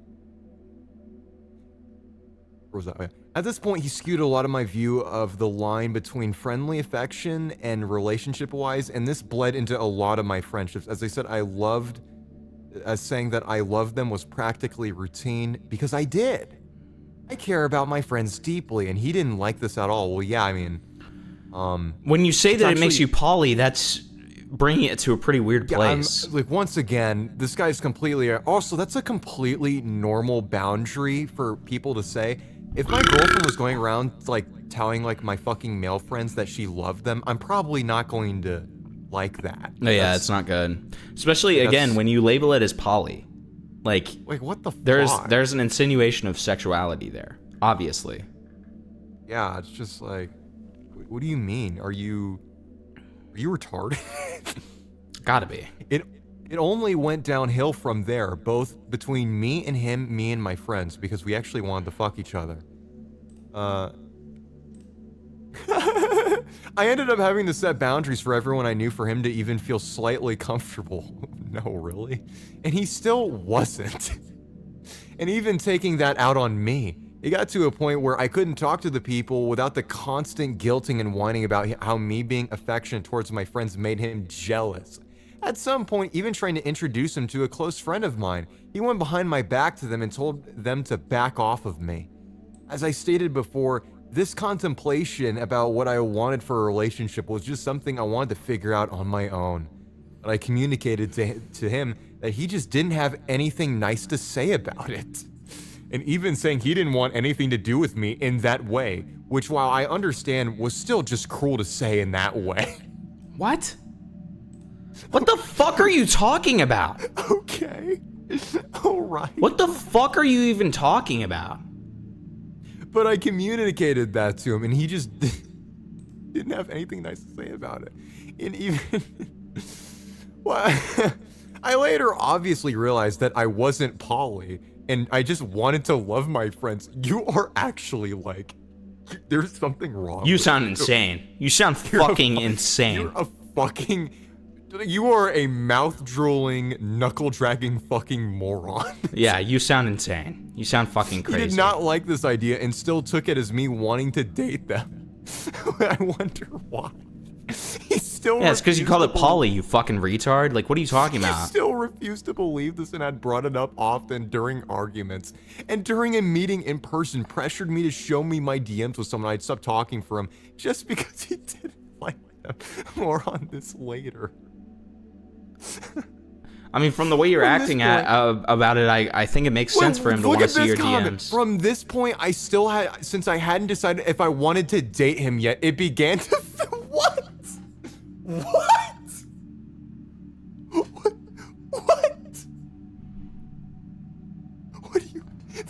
was that? At this point, he skewed a lot of my view of the line between friendly affection and relationship-wise, and this bled into a lot of my friendships. As I said, saying that I loved them was practically routine, because I did. I care about my friends deeply, and he didn't like this at all. Well, yeah, I mean... when you say that it makes you poly, that's bringing it to a pretty weird place. Like, once again, this guy's completely... Also, that's a completely normal boundary for people to say. If my girlfriend was going around, like, telling, like, my fucking male friends that she loved them, I'm probably not going to like that. No, yeah, it's not good. Especially, again, when you label it as poly. Like what the fuck? There's an insinuation of sexuality there, obviously. Yeah, it's just like, what do you mean? Are you retarded? Gotta be. It only went downhill from there, both between me and him, me and my friends, because we actually wanted to fuck each other. I ended up having to set boundaries for everyone I knew for him to even feel slightly comfortable. No, really? And he still wasn't. And even taking that out on me. It got to a point where I couldn't talk to the people without the constant guilting and whining about how me being affectionate towards my friends made him jealous. At some point, even trying to introduce him to a close friend of mine, he went behind my back to them and told them to back off of me. As I stated before, this contemplation about what I wanted for a relationship was just something I wanted to figure out on my own. But I communicated to him that he just didn't have anything nice to say about it. And even saying he didn't want anything to do with me in that way, which while I understand was still just cruel to say in that way. What? What the fuck are you talking about? Okay. Alright. What the fuck are you even talking about? But I communicated that to him and he just didn't have anything nice to say about it. And even... well, I later obviously realized that I wasn't poly. And I just wanted to love my friends. You are actually like, there's something wrong. You sound insane. You sound fucking insane. You're a fucking, you are a mouth-drooling, knuckle-dragging fucking moron. Yeah, you sound insane. You sound fucking crazy. He did not like this idea and still took it as me wanting to date them. I wonder why. He still yeah, it's because you call it poly, you fucking retard. Like, what are you talking about? He still refused to believe this and had brought it up often during arguments. And during a meeting in person, pressured me to show me my DMs with someone I'd stopped talking for him just because he didn't like them. More on this later. I mean, from the way you're acting about it, I think it makes sense for him to want to see your DMs. From this point, I still had, since I hadn't decided if I wanted to date him yet, it began to... What? What? What? What are you...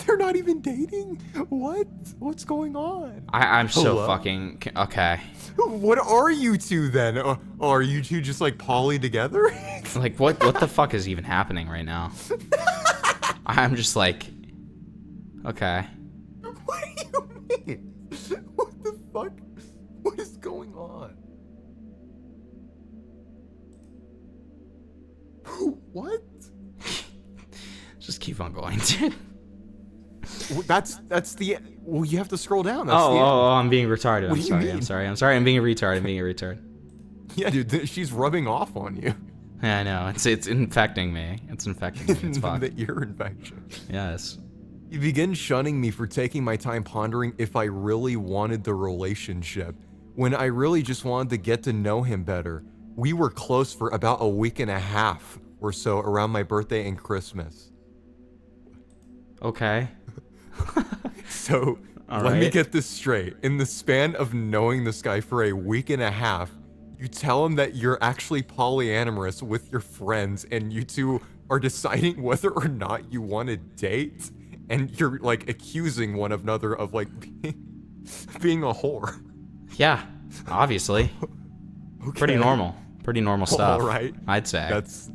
They're not even dating? What? What's going on? I'm so fucking... Okay. What are you two then? Are you two just like poly together? Like, what the fuck is even happening right now? I'm just like... Okay. What do you mean? What the fuck? What is going on? What? Just keep on going, dude. That's the... Well, you have to scroll down. That's I'm being retarded. I'm sorry. I'm being a retard. Yeah, dude, she's rubbing off on you. Yeah, I know. It's infecting me. It's infecting me. It's fucked. The ear infection. Yes. He began shunning me for taking my time pondering if I really wanted the relationship, when I really just wanted to get to know him better. We were close for about a week and a half or so around my birthday and Christmas. Okay. So, let me get this straight. In the span of knowing this guy for a week and a half, you tell him that you're actually polyamorous with your friends and you two are deciding whether or not you want to date, and you're like accusing one another of like being a whore. Yeah, obviously. Okay. Pretty normal stuff. All right. I'd say. That's,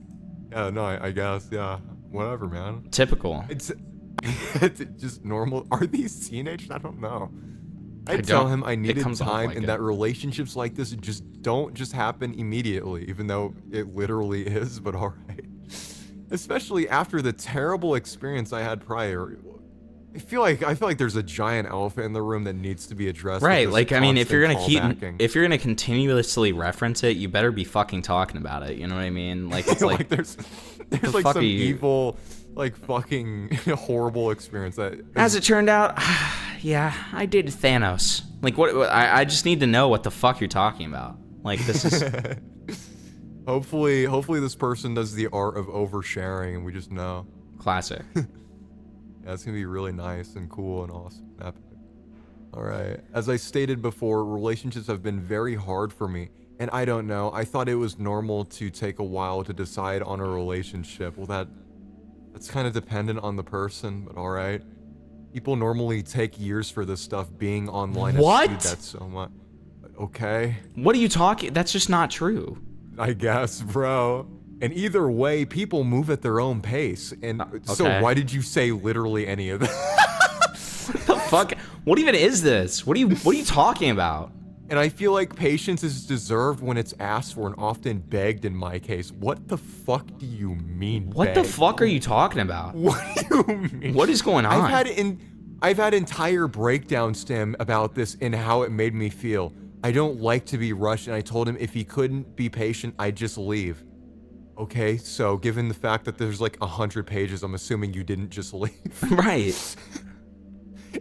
no, I guess, yeah. Whatever, man. Typical. It's just normal. Are these teenagers? I don't know. I tell him I needed time and that relationships like this don't just happen immediately, even though it literally is, but alright. Especially after the terrible experience I had prior. I feel like there's a giant elephant in the room that needs to be addressed. Right, like, I mean, if you're gonna continuously reference it, you better be fucking talking about it, you know what I mean? Like, it's like, there's like some evil, like, fucking horrible experience that... As it turned out, yeah, I dated Thanos. Like, what? I just need to know what the fuck you're talking about. Like, this is... Hopefully this person does the art of oversharing and we just know. Classic. Yeah, it's gonna be really nice and cool and awesome. Epic. Alright, as I stated before, relationships have been very hard for me, and I don't know, I thought it was normal to take a while to decide on a relationship. Well, that's kind of dependent on the person, but alright. People normally take years for this stuff. Being online has skewed that so much. Okay. What are you talking? That's just not true. I guess, bro. And either way, people move at their own pace. And so why did you say literally any of that? What the fuck? What even is this? What are you talking about? And I feel like patience is deserved when it's asked for and often begged in my case. What the fuck do you mean, What the fuck are you talking about? What do you mean? What is going on? I've had entire breakdowns to him about this and how it made me feel. I don't like to be rushed, and I told him if he couldn't be patient, I'd just leave. Okay, so given the fact that there's like 100 pages, I'm assuming you didn't just leave. Right.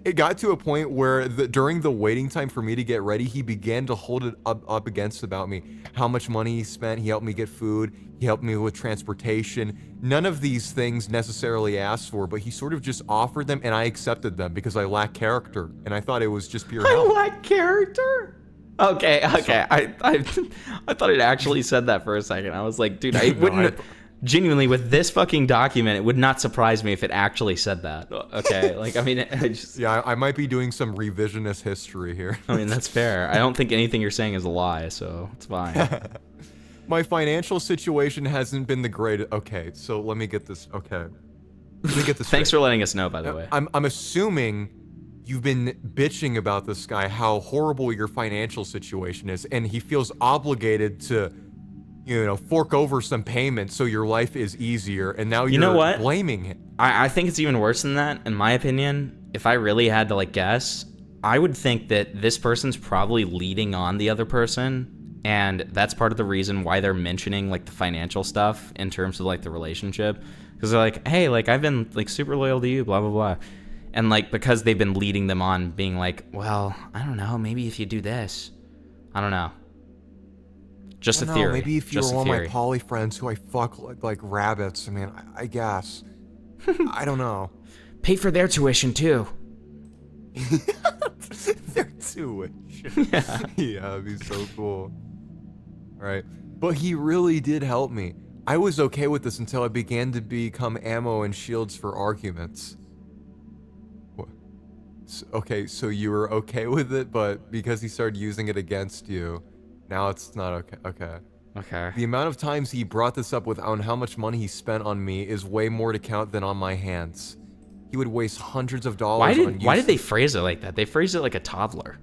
It got to a point where during the waiting time for me to get ready, he began to hold it up against about me. How much money he spent, he helped me get food, he helped me with transportation. None of these things necessarily asked for, but he sort of just offered them and I accepted them because I lack character. And I thought it was just pure help. I lack character? Okay. I thought it actually said that for a second. I was like, dude, I wouldn't... Genuinely, with this fucking document, it would not surprise me if it actually said that. Okay, like, I mean, I just... Yeah, I might be doing some revisionist history here. I mean, that's fair. I don't think anything you're saying is a lie, so it's fine. My financial situation hasn't been the greatest. Okay, so let me get this. Okay. Let me get this Thanks straight. for letting us know, by the way. I'm assuming you've been bitching about this guy, how horrible your financial situation is, and he feels obligated to... fork over some payments so your life is easier, and now you're blaming him. I think it's even worse than that, in my opinion. If I really had to, like, guess, I would think that this person's probably leading on the other person, and that's part of the reason why they're mentioning, like, the financial stuff in terms of, like, the relationship. Because they're like, hey, like, I've been, like, super loyal to you, blah, blah, blah. And, like, because they've been leading them on, being like, well, I don't know, maybe if you do this. I don't know. Just a theory. Maybe if you were one of my poly friends who I fuck like rabbits, I mean, I guess. I don't know. Pay for their tuition, too. Their tuition. Yeah. Yeah, that'd be so cool. Right. But he really did help me. I was okay with this until it began to become ammo and shields for arguments. What? Okay, so you were okay with it, but because he started using it against you... Now it's not okay. Okay. The amount of times he brought this up on how much money he spent on me is way more to count than on my hands. He would waste hundreds of dollars on Why did they phrase it like that? They phrased it like a toddler.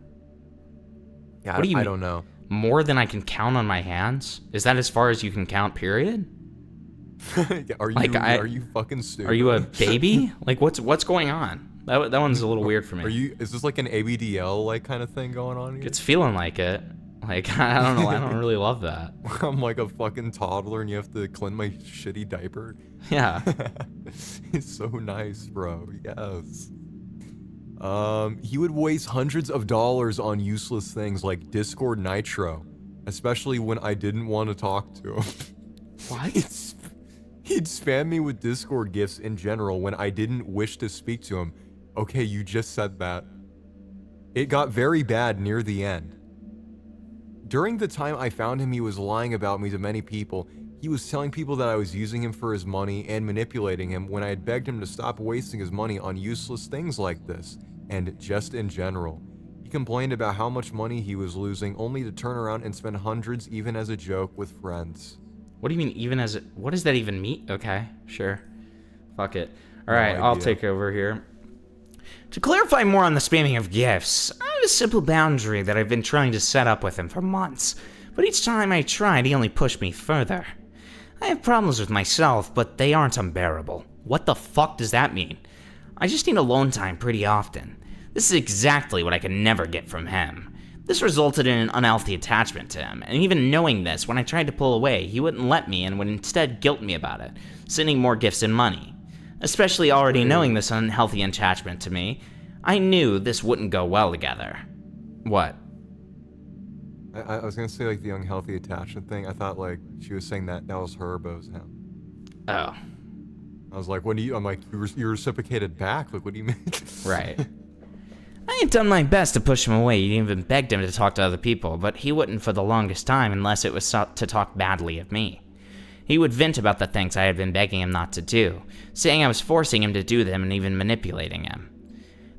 Yeah, what do you I mean? don't know. More than I can count on my hands? Is that as far as you can count, period? Are you fucking stupid? Are you a baby? Like, what's going on? That one's a little weird for me. Is this like an ABDL like kind of thing going on here? It's feeling like it. Like, I don't know. I don't really love that. I'm like a fucking toddler and you have to clean my shitty diaper. Yeah. It's so nice, bro. Yes. He would waste hundreds of dollars on useless things like Discord Nitro, especially when I didn't want to talk to him. What? He'd spam me with Discord gifts in general when I didn't wish to speak to him. Okay, you just said that. It got very bad near the end. During the time I found him, he was lying about me to many people. He was telling people that I was using him for his money and manipulating him when I had begged him to stop wasting his money on useless things like this, and just in general. He complained about how much money he was losing, only to turn around and spend hundreds even as a joke with friends. What do you mean, even as a... What does that even mean? Okay, sure. Fuck it. Alright, I'll take over here. To clarify more on the spamming of gifts, I have a simple boundary that I've been trying to set up with him for months, but each time I tried, he only pushed me further. I have problems with myself, but they aren't unbearable. What the fuck does that mean? I just need alone time pretty often. This is exactly what I could never get from him. This resulted in an unhealthy attachment to him, and even knowing this, when I tried to pull away, he wouldn't let me and would instead guilt me about it, sending more gifts and money. Especially already knowing this unhealthy attachment to me, I knew this wouldn't go well together. What? I was gonna say like the unhealthy attachment thing. I thought like she was saying that was her, but it was him. Oh. I was like, what do you? I'm like, you reciprocated back. Like, what do you mean? Right. I had done my best to push him away, even begged him to talk to other people, but he wouldn't for the longest time unless it was to talk badly of me. He would vent about the things I had been begging him not to do, saying I was forcing him to do them and even manipulating him.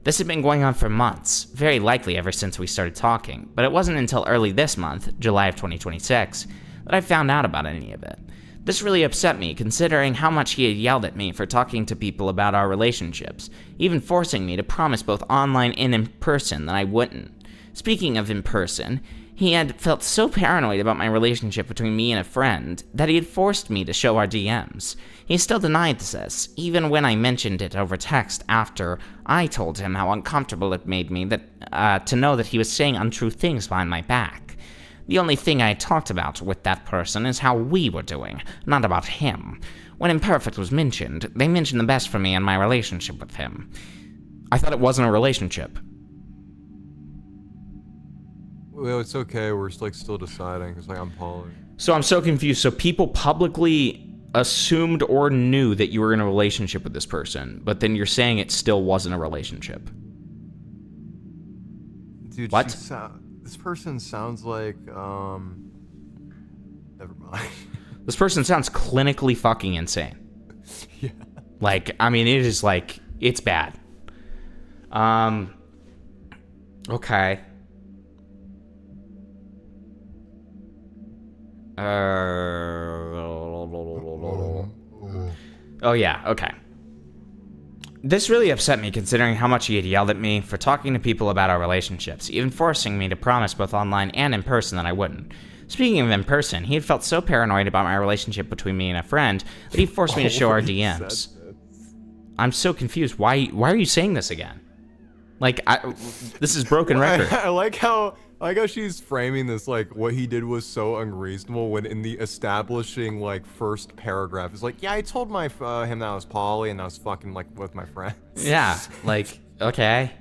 This had been going on for months, very likely ever since we started talking, but it wasn't until early this month, July of 2026, that I found out about any of it. This really upset me, considering how much he had yelled at me for talking to people about our relationships, even forcing me to promise both online and in person that I wouldn't, Speaking of in person, he had felt so paranoid about my relationship between me and a friend that he had forced me to show our DMs. He still denied this, even when I mentioned it over text after I told him how uncomfortable it made me to know that he was saying untrue things behind my back. The only thing I had talked about with that person is how we were doing, not about him. When imperfect was mentioned, they mentioned the best for me and my relationship with him. I thought it wasn't a relationship. Well, it's okay. We're like still deciding. It's like I'm Polly. So I'm so confused. So people publicly assumed or knew that you were in a relationship with this person, but then you're saying it still wasn't a relationship. Dude, what? This person sounds like never mind. This person sounds clinically fucking insane. Yeah. Like, I mean, it is like, it's bad. Okay. Oh yeah, okay. This really upset me considering how much he had yelled at me for talking to people about our relationships, even forcing me to promise both online and in person that I wouldn't. Speaking of in person, he had felt so paranoid about my relationship between me and a friend that he forced me to show our DMs. I'm so confused. Why are you saying this again? Like, this is broken record. I like how she's framing this like what he did was so unreasonable when in the establishing like first paragraph it's like, yeah, I told him that I was Polly and I was fucking like with my friends. Yeah, like, okay.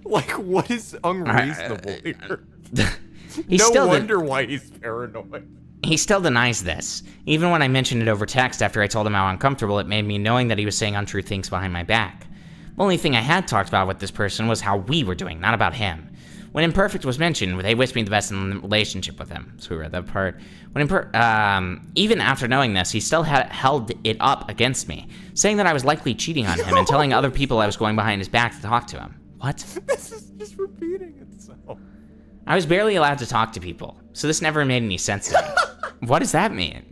like what is unreasonable here? No wonder why he's paranoid. He still denies this, even when I mentioned it over text after I told him how uncomfortable it made me knowing that he was saying untrue things behind my back. The only thing I had talked about with this person was how we were doing, not about him. When imperfect was mentioned, they wished me the best in the relationship with him. So we read that part. Even after knowing this, he still held it up against me, saying that I was likely cheating on him and telling other people I was going behind his back to talk to him. What? This is just repeating itself. I was barely allowed to talk to people, so this never made any sense to me. What does that mean?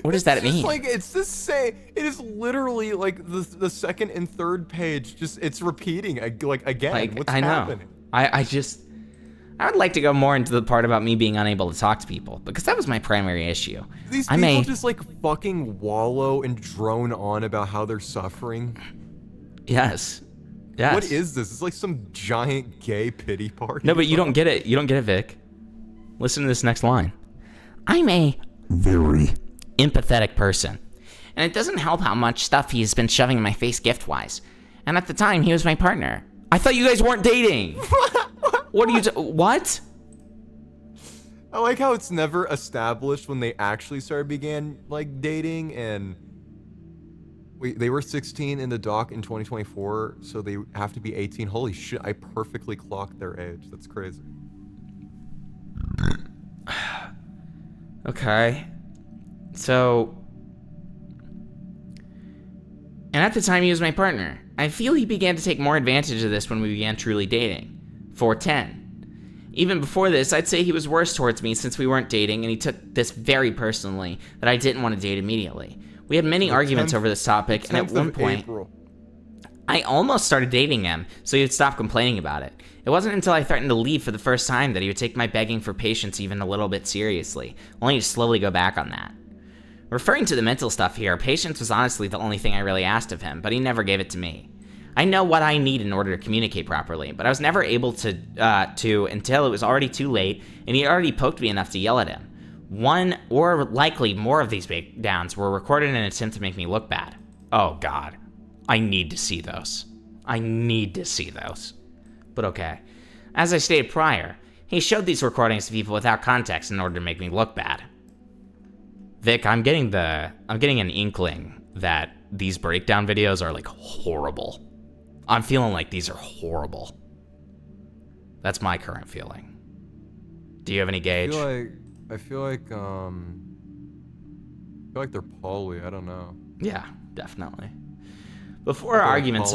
What does that mean? Like, it's the same. It is literally like the second and third page. Just it's repeating like again. Like, what's I know. happening? I would like to go more into the part about me being unable to talk to people because that was my primary issue. These people just like fucking wallow and drone on about how they're suffering. Yes. Yes. What is this? It's like some giant gay pity party. No, but you don't get it. You don't get it, Vic. Listen to this next line. I'm a very empathetic person, and it doesn't help how much stuff he's been shoving in my face gift-wise. And at the time, he was my partner. I thought you guys weren't dating. What are you? What? I like how it's never established when they actually began like dating, and wait, they were 16 in the doc in 2024, so they have to be 18. Holy shit! I perfectly clocked their age. That's crazy. Okay. So, and at the time he was my partner. I feel he began to take more advantage of this when we began truly dating. 410. Even before this, I'd say he was worse towards me since we weren't dating, and he took this very personally, that I didn't want to date immediately. We had many arguments over this topic, and at one point, I almost started dating him, so he would stop complaining about it. It wasn't until I threatened to leave for the first time that he would take my begging for patience even a little bit seriously, only to slowly go back on that. Referring to the mental stuff here, patience was honestly the only thing I really asked of him, but he never gave it to me. I know what I need in order to communicate properly, but I was never able to until it was already too late, and he had already poked me enough to yell at him. One, or likely more of these breakdowns were recorded in an attempt to make me look bad. Oh god. I need to see those. I need to see those. But okay. As I stated prior, he showed these recordings to people without context in order to make me look bad. Vic, I'm getting an inkling that these breakdown videos are like horrible. I'm feeling like these are horrible. That's my current feeling. Do you have any gauge? I feel like they're poly. I don't know. Yeah, definitely. Before our arguments,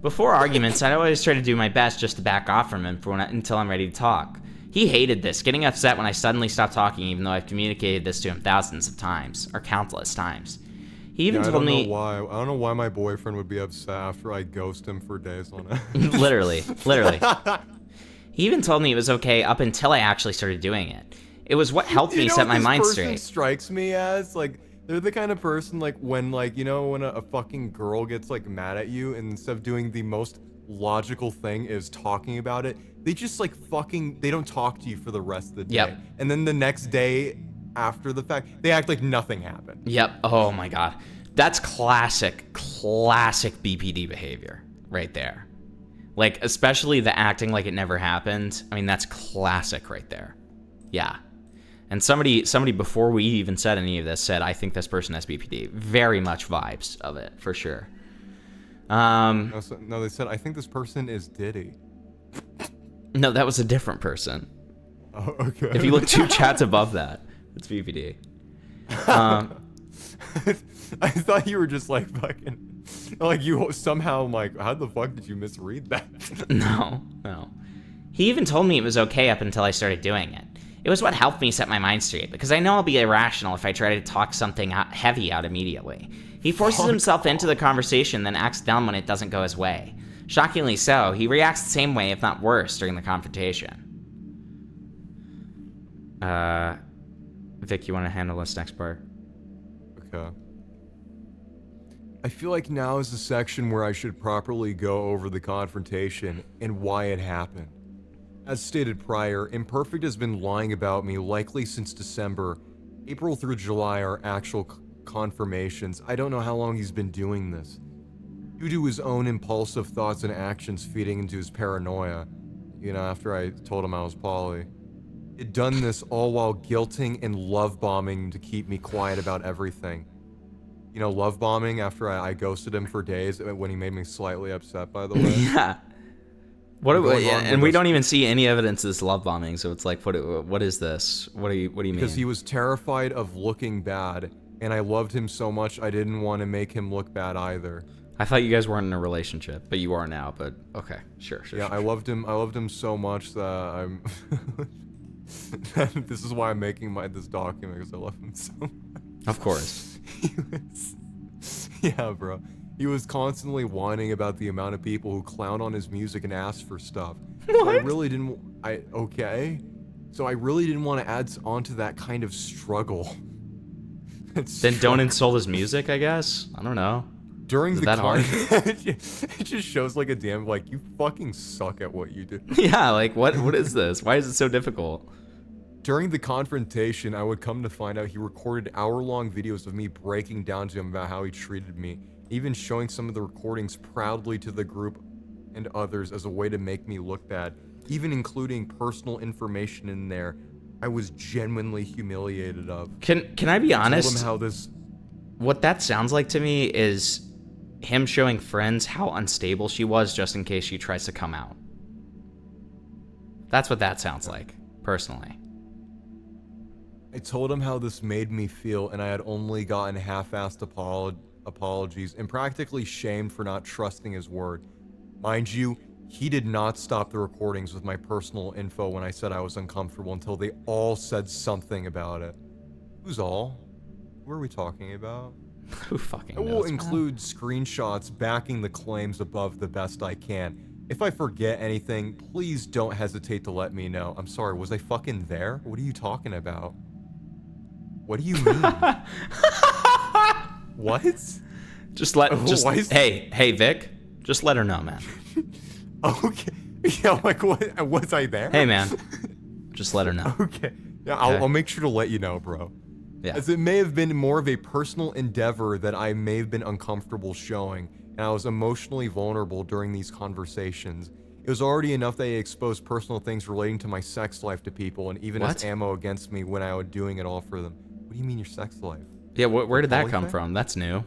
Before arguments, I'd always try to do my best just to back off from him until I'm ready to talk. He hated this, getting upset when I suddenly stopped talking even though I've communicated this to him thousands of times, or countless times. He even told me. Why. I don't know why my boyfriend would be upset after I ghost him for days on it. Literally. He even told me it was okay up until I actually started doing it. It was what helped me set my mind straight. Strikes me as like they're the kind of person like when like when a fucking girl gets like mad at you and instead of doing the most logical thing is talking about it, they just like they don't talk to you for the rest of the day. Yep. And then the next day after the fact, they act like nothing happened. Yep. Oh my god. That's classic BPD behavior right there. Like, especially the acting like it never happened. I mean, that's classic right there. Yeah. And somebody before we even said any of this said, I think this person has BPD. Very much vibes of it, for sure. No, they said, I think this person is Diddy. No, that was a different person. Oh, okay. If you look 2 chats above that, it's BPD. I thought you were just like fucking... Like you somehow like, how the fuck did you misread that? No. He even told me it was okay up until I started doing it. It was what helped me set my mind straight, because I know I'll be irrational if I try to talk something heavy out immediately. He forces himself into the conversation, then acts dumb when it doesn't go his way. Shockingly so, he reacts the same way, if not worse, during the confrontation. Vic, you want to handle this next part? Okay. I feel like now is the section where I should properly go over the confrontation and why it happened. As stated prior, Imperfect has been lying about me likely since December. April through July are actual confirmations. I don't know how long he's been doing this. Due to his own impulsive thoughts and actions feeding into his paranoia, after I told him I was poly. He'd done this all while guilting and love bombing to keep me quiet about everything. Love bombing after I ghosted him for days when he made me slightly upset, by the way. Yeah. And we don't even see any evidence of this love bombing, so it's like, what is this? What do you mean? Because he was terrified of looking bad, and I loved him so much I didn't want to make him look bad either. I thought you guys weren't in a relationship, but you are now, but okay. Sure. Yeah, sure. I loved him so much that I'm... This is why I'm making this document, because I love him so much. Of course. Yeah, bro. He was constantly whining about the amount of people who clown on his music and ask for stuff. What? So I really didn't... So I really didn't want to add on to that kind of struggle. Then don't insult his music, I guess? I don't know. During Is the that hard? It just shows like a damn, like, you fucking suck at what you do. Yeah, like, what is this? Why is it so difficult? During the confrontation, I would come to find out he recorded hour-long videos of me breaking down to him about how he treated me, even showing some of the recordings proudly to the group and others as a way to make me look bad, even including personal information in there I was genuinely humiliated of. Can I be honest? Told him how this... What that sounds like to me is him showing friends how unstable she was just in case she tries to come out. That's what that sounds like, personally. I told him how this made me feel, and I had only gotten half-assed apologies and practically shamed for not trusting his word. Mind you, he did not stop the recordings with my personal info when I said I was uncomfortable until they all said something about it. Who's all? Who are we talking about? Who fucking knows? I will include screenshots backing the claims above the best I can. If I forget anything, please don't hesitate to let me know. I'm sorry, was I fucking there? What are you talking about? What do you mean? What? Hey, Vic, just let her know, man. Okay. Yeah, like, what? Was I there? Hey, man, just let her know. Okay. Yeah, Okay. I'll make sure to let you know, bro. Yeah. As it may have been more of a personal endeavor that I may have been uncomfortable showing, and I was emotionally vulnerable during these conversations. It was already enough that I exposed personal things relating to my sex life to people, and even as ammo against me when I was doing it all for them. What do you mean your sex life? Yeah, where did that poly come thing? from? That's new.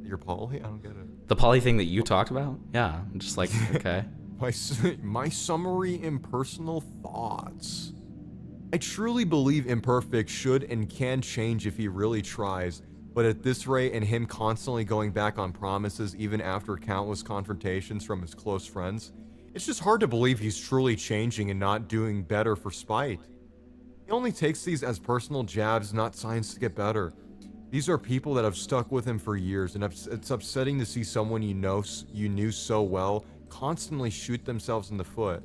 Your poly? I don't get it. The poly thing that you talked about? Yeah, I'm just like, okay. My summary impersonal thoughts. I truly believe Imperfect should and can change if he really tries, but at this rate and him constantly going back on promises even after countless confrontations from his close friends, it's just hard to believe he's truly changing and not doing better for spite. He only takes these as personal jabs, not signs to get better. These are people that have stuck with him for years, and it's upsetting to see someone you knew so well constantly shoot themselves in the foot.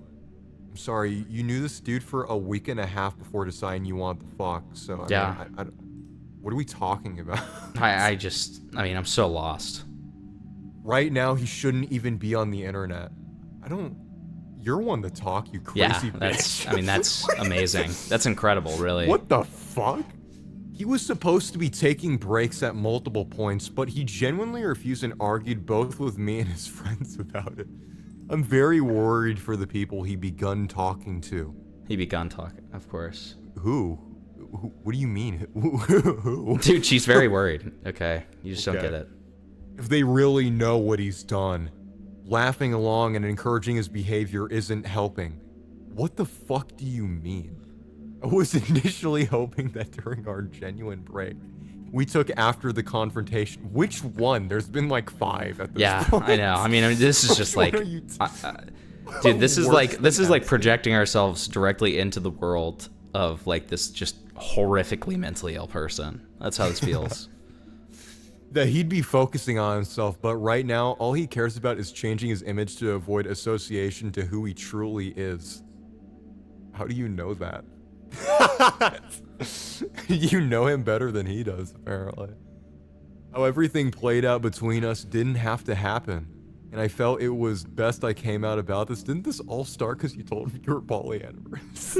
I'm sorry, you knew this dude for a week and a half before deciding you want the fuck. So I mean, what are we talking about? I mean, I'm so lost. Right now, he shouldn't even be on the internet. You're one to talk, you crazy bitch. I mean, that's amazing. That's incredible, really. What the fuck? He was supposed to be taking breaks at multiple points, but he genuinely refused and argued both with me and his friends about it. I'm very worried for the people he begun talking to. He begun talking, of course. Who? What do you mean? Who? Dude, she's very worried. Okay, you just don't get it. If they really know what he's done, laughing along and encouraging his behavior isn't helping. What the fuck do you mean? I was initially hoping that during our genuine break, we took after the confrontation. Which one? There's been like 5 at this point. I know. I mean, this is just like, dude, this is like projecting ourselves directly into the world of like this just horrifically mentally ill person. That's how this feels. That he'd be focusing on himself, but right now, all he cares about is changing his image to avoid association to who he truly is. How do you know that? You know him better than he does, apparently. How everything played out between us didn't have to happen, and I felt it was best I came out about this. Didn't this all start because you told me you were polyamorous?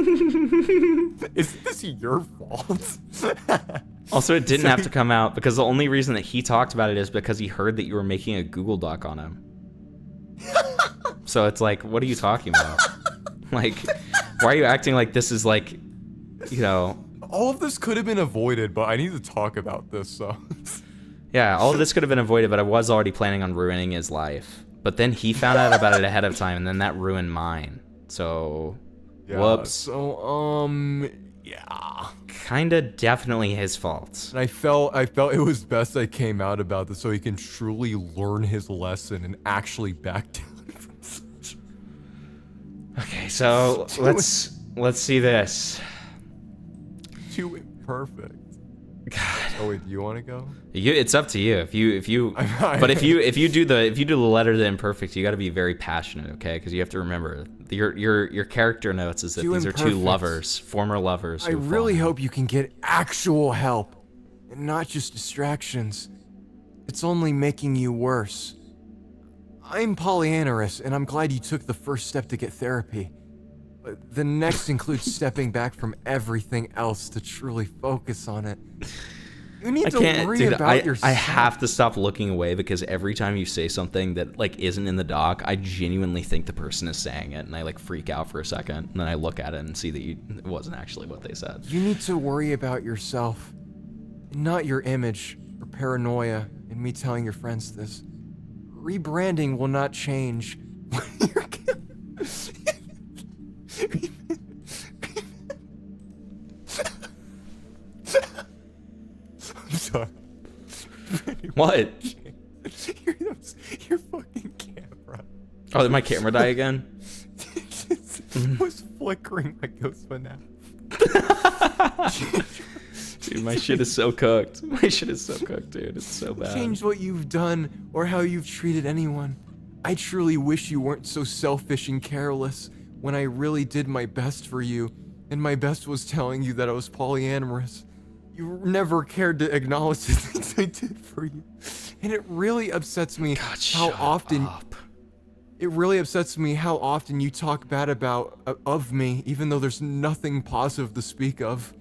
Is this your fault? Also, it didn't have to come out because the only reason that he talked about it is because he heard that you were making a Google Doc on him. So it's like, what are you talking about? Like, why are you acting like this is like, you know... All of this could have been avoided, but I need to talk about this, so... Yeah, all of this could have been avoided, but I was already planning on ruining his life. But then he found out about it ahead of time, and then that ruined mine. So, yeah, whoops. So, yeah. Kinda definitely his fault. And I felt it was best I came out about this so he can truly learn his lesson and actually back down from such. Okay, so let's see this. Too imperfect. God. Oh wait, do you want to go? It's up to you. If you do the letter to the imperfect, you got to be very passionate, okay? Because you have to remember your character notes is that these are 2 lovers, former lovers. I really hope you can get actual help and not just distractions. It's only making you worse. I'm polyamorous, and I'm glad you took the first step to get therapy. But the next includes stepping back from everything else to truly focus on it. You need to worry about yourself. I have to stop looking away because every time you say something that like isn't in the doc, I genuinely think the person is saying it, and I like freak out for a second, and then I look at it and see that it wasn't actually what they said. You need to worry about yourself, not your image or paranoia, and me telling your friends this. Rebranding will not change. I'm sorry. What? Your fucking camera. Oh, did my camera die again? It was flickering like it was FNAF. Dude, my shit is so cooked. My shit is so cooked, dude. It's so bad. Change what you've done or how you've treated anyone. I truly wish you weren't so selfish and careless when I really did my best for you, and my best was telling you that I was polyamorous. You never cared to acknowledge the things I did for you, and it really upsets me how often. It really upsets me how often you talk bad of me, even though there's nothing positive to speak of.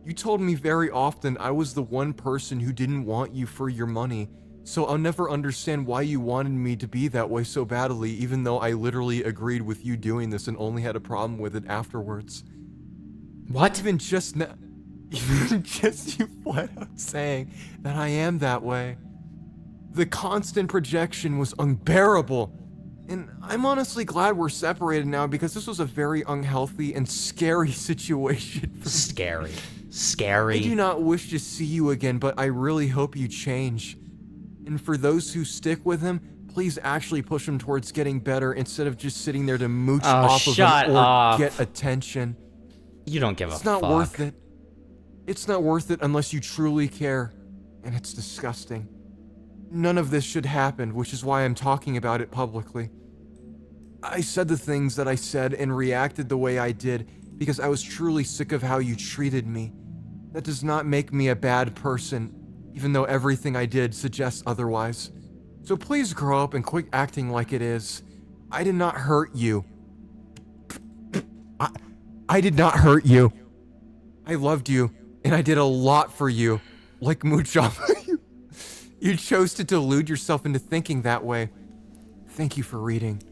You told me very often I was the one person who didn't want you for your money, so I'll never understand why you wanted me to be that way so badly, even though I literally agreed with you doing this and only had a problem with it afterwards. What? Even just you flat out saying that I am that way. The constant projection was unbearable. And I'm honestly glad we're separated now because this was a very unhealthy and scary situation for me. Scary. I do not wish to see you again, but I really hope you change. And for those who stick with him, please actually push him towards getting better instead of just sitting there to mooch off of him or get attention. You don't give a fuck. It's not worth it. It's not worth it unless you truly care. and it's disgusting. None of this should happen, which is why I'm talking about it publicly. I said the things that I said and reacted the way I did because I was truly sick of how you treated me. That does not make me a bad person, even though everything I did suggests otherwise. So please grow up and quit acting like it is. I did not hurt you. I did not hurt you. I loved you, and I did a lot for you. Like Mujaba, you chose to delude yourself into thinking that way. Thank you for reading.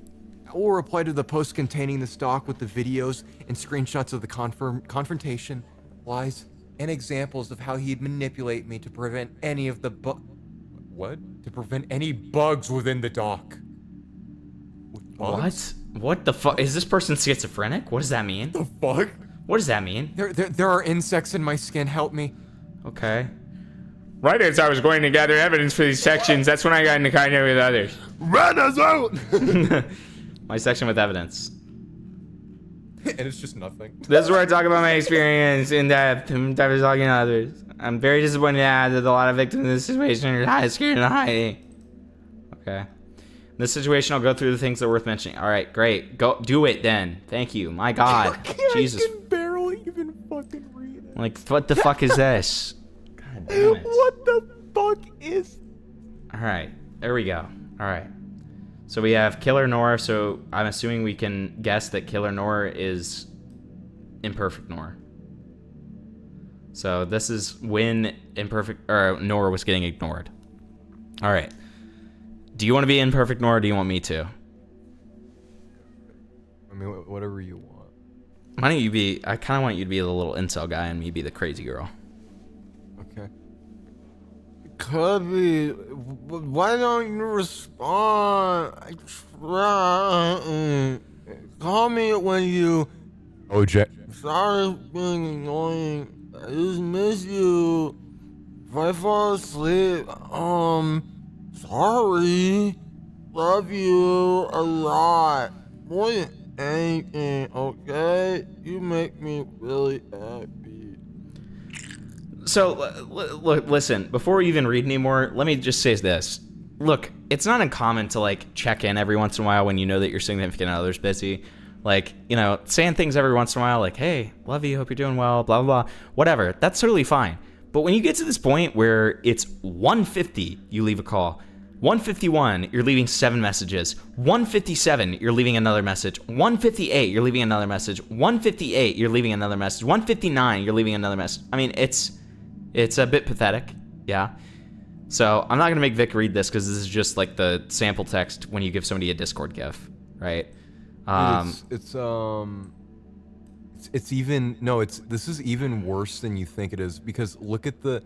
I will reply to the post containing the stock with the videos and screenshots of the confrontation, lies, and examples of how he'd manipulate me to prevent any of the to prevent any bugs within the dock. What? What the fuck? Is this person schizophrenic? What does that mean? The fuck? What does that mean? There are insects in my skin. Help me. Okay. Right as I was going to gather evidence for these sections, that's when I got into contact with others. Rat us out! My section with evidence. And it's just nothing. This is where I talk about my experience in depth and talking to others. I'm very disappointed to add that a lot of victims in this situation are scared and hiding. Okay. In this situation, I'll go through the things that are worth mentioning. All right, great. Go do it then. Thank you. My God. Jesus. I can barely even fucking read it. Like, what the fuck is this? God damn it. What the fuck is... All right. There we go. All right. So we have Killer Nor. So I'm assuming we can guess that Killer Nor is Imperfect Nor. So this is when Nor was getting ignored. All right. Do you want to be Imperfect Nor, or do you want me to? I mean, whatever you want. Why don't you be... I kind of want you to be the little incel guy and me be the crazy girl. Okay. Cubby, why don't you respond? I try. Call me when you... OJ. Sorry for being annoying. I just miss you. If I fall asleep, sorry. Love you a lot. More than anything, okay? You make me really happy. So, look, listen, before we even read anymore, let me just say this. Look, it's not uncommon to, like, check in every once in a while when you know that your significant other's busy. Like, you know, saying things every once in a while, like, hey, love you, hope you're doing well, blah, blah, blah, whatever. That's totally fine. But when you get to this point where it's 1:50, you leave a call. 1:51, you're leaving 7 messages. 1:57, you're leaving another message. 1:58, you're leaving another message. 1:58, you're leaving another message. 1:59, you're leaving another message. I mean, it's a bit pathetic, yeah. So I'm not gonna make Vic read this because this is just like the sample text when you give somebody a Discord GIF, right? This is even worse than you think it is, because look at the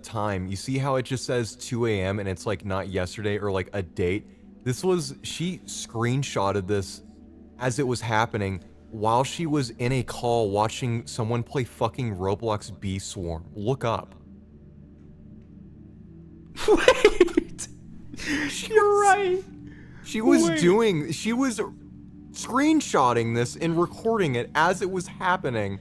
time. You see how it just says 2 a.m. and it's like not yesterday or like a date. She screenshotted this as it was happening while she was in a call watching someone play fucking Roblox Bee Swarm. Look up. Wait. You're right. She was screenshotting this and recording it as it was happening.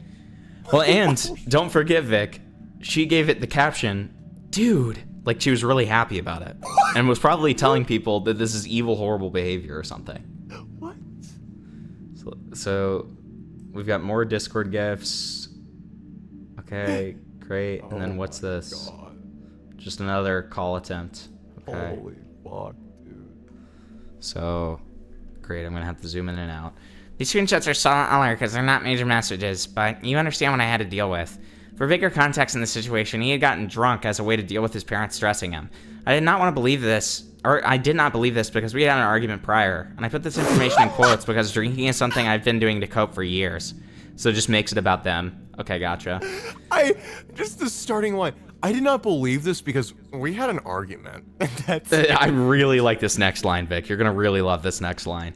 Well, and don't forget, Vic, she gave it the caption, dude, like she was really happy about it. And was probably telling people that this is evil, horrible behavior or something. What? So we've got more Discord GIFs. Okay, great. And then what's this? God. Just another call attempt. Okay. Holy fuck, dude. So, great. I'm going to have to zoom in and out. These screenshots are smaller because they're not major messages, but you understand what I had to deal with. For bigger context in this situation, he had gotten drunk as a way to deal with his parents stressing him. I did not believe this because we had an argument prior, and I put this information in quotes because drinking is something I've been doing to cope for years. So it just makes it about them. Okay, gotcha. Just the starting line. I did not believe this because we had an argument. I really like this next line, Vic. You're going to really love this next line.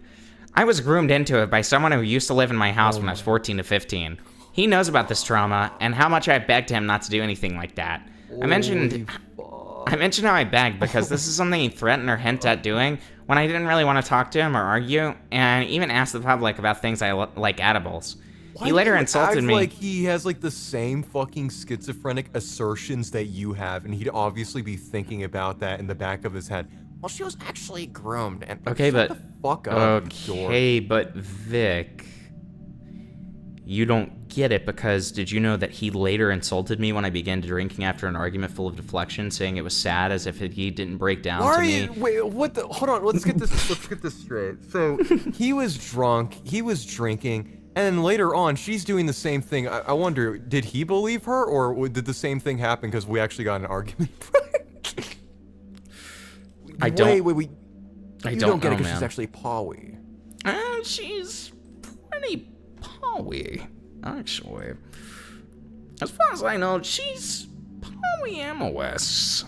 I was groomed into it by someone who used to live in my house when I was 14 to 15. He knows about this trauma and how much I begged him not to do anything like that. I mentioned how I begged because this is something he threatened or hinted at doing when I didn't really want to talk to him or argue, and even asked the public about things like edibles. He later insulted me. Like he has like the same fucking schizophrenic assertions that you have, and he'd obviously be thinking about that in the back of his head. Well, she was actually groomed. And Okay, shut but the fuck up, okay, but Vic, you don't get it because did you know that he later insulted me when I began drinking after an argument full of deflection, saying it was sad as if he didn't break down to me. Wait, what the? Hold on, let's get this straight. So he was drunk, he was drinking, and then later on, she's doing the same thing. I wonder, did he believe her, or did the same thing happen because we actually got in an argument? I don't. Wait. I You don't get know, it because man. she's actually Pawi. She's pretty powy, actually. As far as I know, she's polyamorous.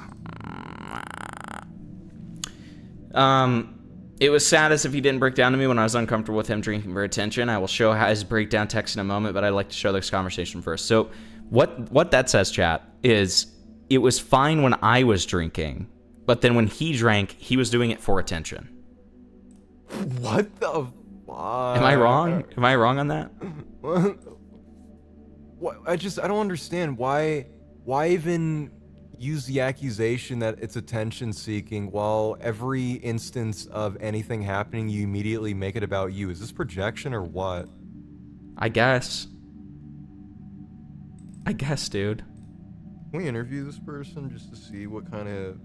It was sad as if he didn't break down to me when I was uncomfortable with him drinking for attention. I will show his breakdown text in a moment, but I'd like to show this conversation first. So what that says, chat, is it was fine when I was drinking, but then when he drank, he was doing it for attention. What the fuck? Am I wrong? Am I wrong on that? What? I don't understand why even use the accusation that it's attention seeking while every instance of anything happening you immediately make it about you. Is this projection or what? I guess, dude. Can we interview this person just to see what kind of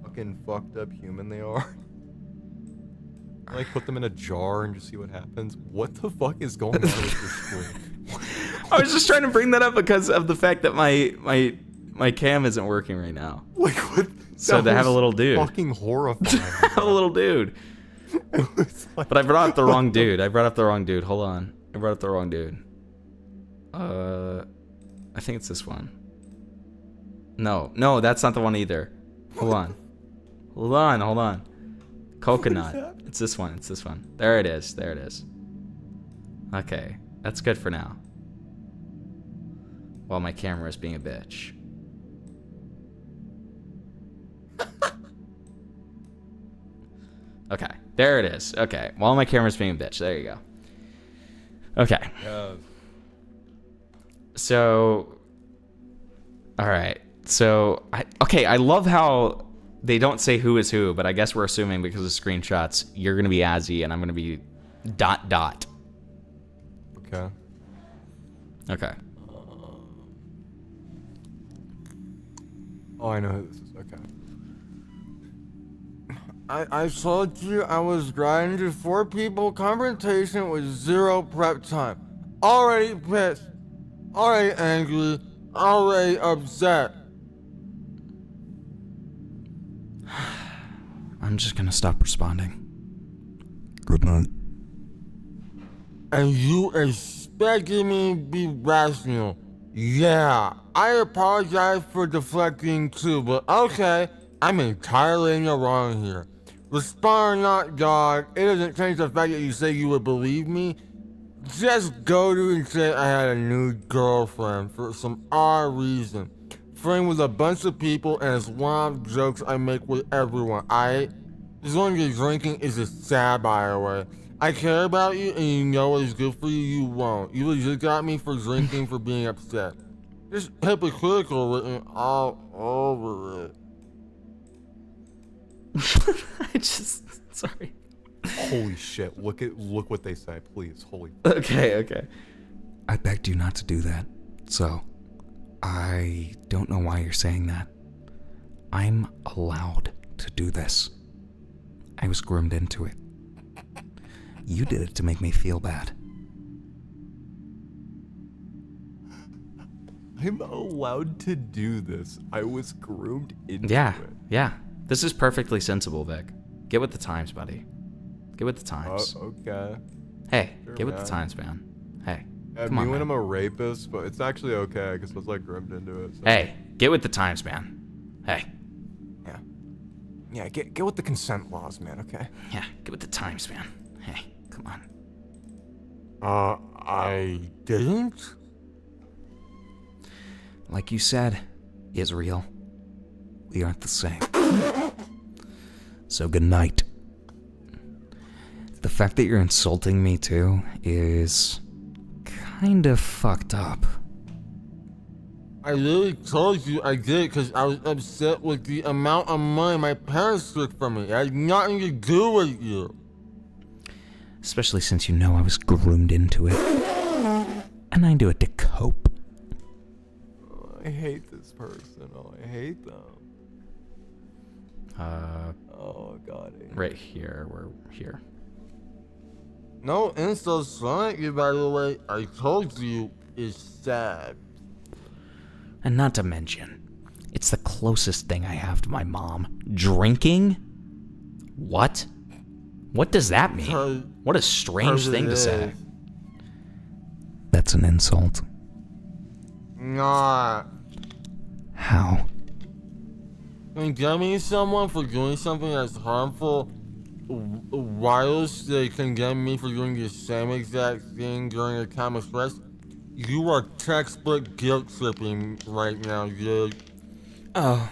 fucking fucked up human they are? Like put them in a jar and just see what happens. What the fuck is going on with this screen? I was just trying to bring that up because of the fact that my cam isn't working right now. Like what? So to have a little dude. Fucking horrifying. Have a little dude. But I brought up the wrong dude. Hold on. I brought up the wrong dude. I think it's this one. No, that's not the one either. Hold on. Coconut. It's this one. There it is. Okay, that's good for now. While my camera is being a bitch. Okay, there it is. Okay, while my camera's being a bitch. There you go. Okay. So, all right. So, I love how they don't say who is who, but I guess we're assuming because of screenshots, you're going to be Azzy and I'm going to be ... Okay. Okay. Oh, I know who this is. Okay. I told you I was grinding to 4 people confrontation with 0 prep time. Already pissed. Already angry. Already upset. I'm just going to stop responding. Good night. And you expected me to be rational. Yeah, I apologize for deflecting too, but okay, I'm entirely in the wrong here. Respond or not, dog, it doesn't change the fact that you say you would believe me. Just go to and say I had a new girlfriend for some odd reason. Friend with a bunch of people and it's one of the jokes I make with everyone, as long as you're drinking is just sad, by the way. I care about you and you know what is good for you, you won't. You legit got me for drinking for being upset. Just hypocritical written all over it. Sorry. Holy shit, look what they say, please, holy. Okay. I begged you not to do that, so I don't know why you're saying that. I'm allowed to do this. I was groomed into it. You did it to make me feel bad. I'm allowed to do this. I was groomed into Yeah. it. Yeah. This is perfectly sensible, Vic. Get with the times, buddy. Get with the times. Okay. Hey, Sure, get with man. the times, man. Hey. Yeah, Come me on, when man. I'm a rapist, but it's actually okay because I was like groomed into it. So. Hey, get with the times, man. Hey. Yeah, get with the consent laws, man, okay? Yeah, get with the times, man. Hey, come on. I didn't? Like you said, Israel, we aren't the same. So good night. The fact that you're insulting me too is kind of fucked up. I literally told you I did it because I was upset with the amount of money my parents took from me. It had nothing to do with you. Especially since you know I was groomed into it. And I do it to cope. Oh, I hate this person. Oh, I hate them. Oh, God. Right here. We're here. No insults thrown at you, by the way. I told you it's sad. And not to mention, it's the closest thing I have to my mom. Drinking? What? What does that mean? What a strange thing to say. That's an insult. Nah. How? Condemning someone for doing something that's harmful whilst they condemn me for doing the same exact thing during a time of stress, you are textbook guilt tripping right now, dude. Oh.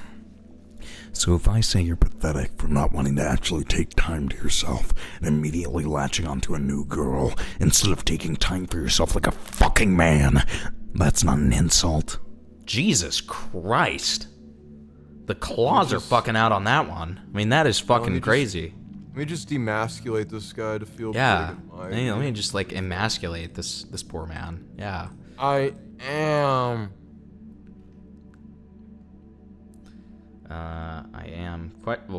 So if I say you're pathetic for not wanting to actually take time to yourself and immediately latching onto a new girl instead of taking time for yourself like a fucking man, that's not an insult. Jesus Christ. The claws are fucking out on that one. I mean, that is fucking crazy. Let me just demasculate this guy to feel yeah. big. Let me just like emasculate this poor man. Yeah. I am. I am.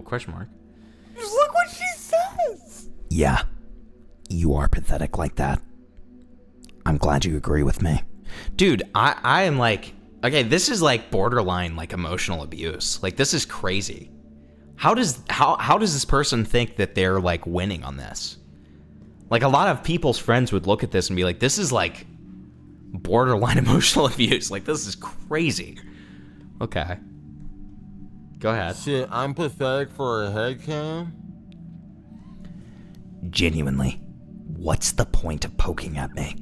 Question mark. Just look what she says. Yeah. You are pathetic like that. I'm glad you agree with me. Dude, I am like, okay, this is like borderline like emotional abuse. Like this is crazy. How does this person think that they're like winning on this? Like a lot of people's friends would look at this and be like, this is like borderline emotional abuse. Like this is crazy. Okay. Go ahead. Shit, I'm pathetic for a headcam? Genuinely, what's the point of poking at me?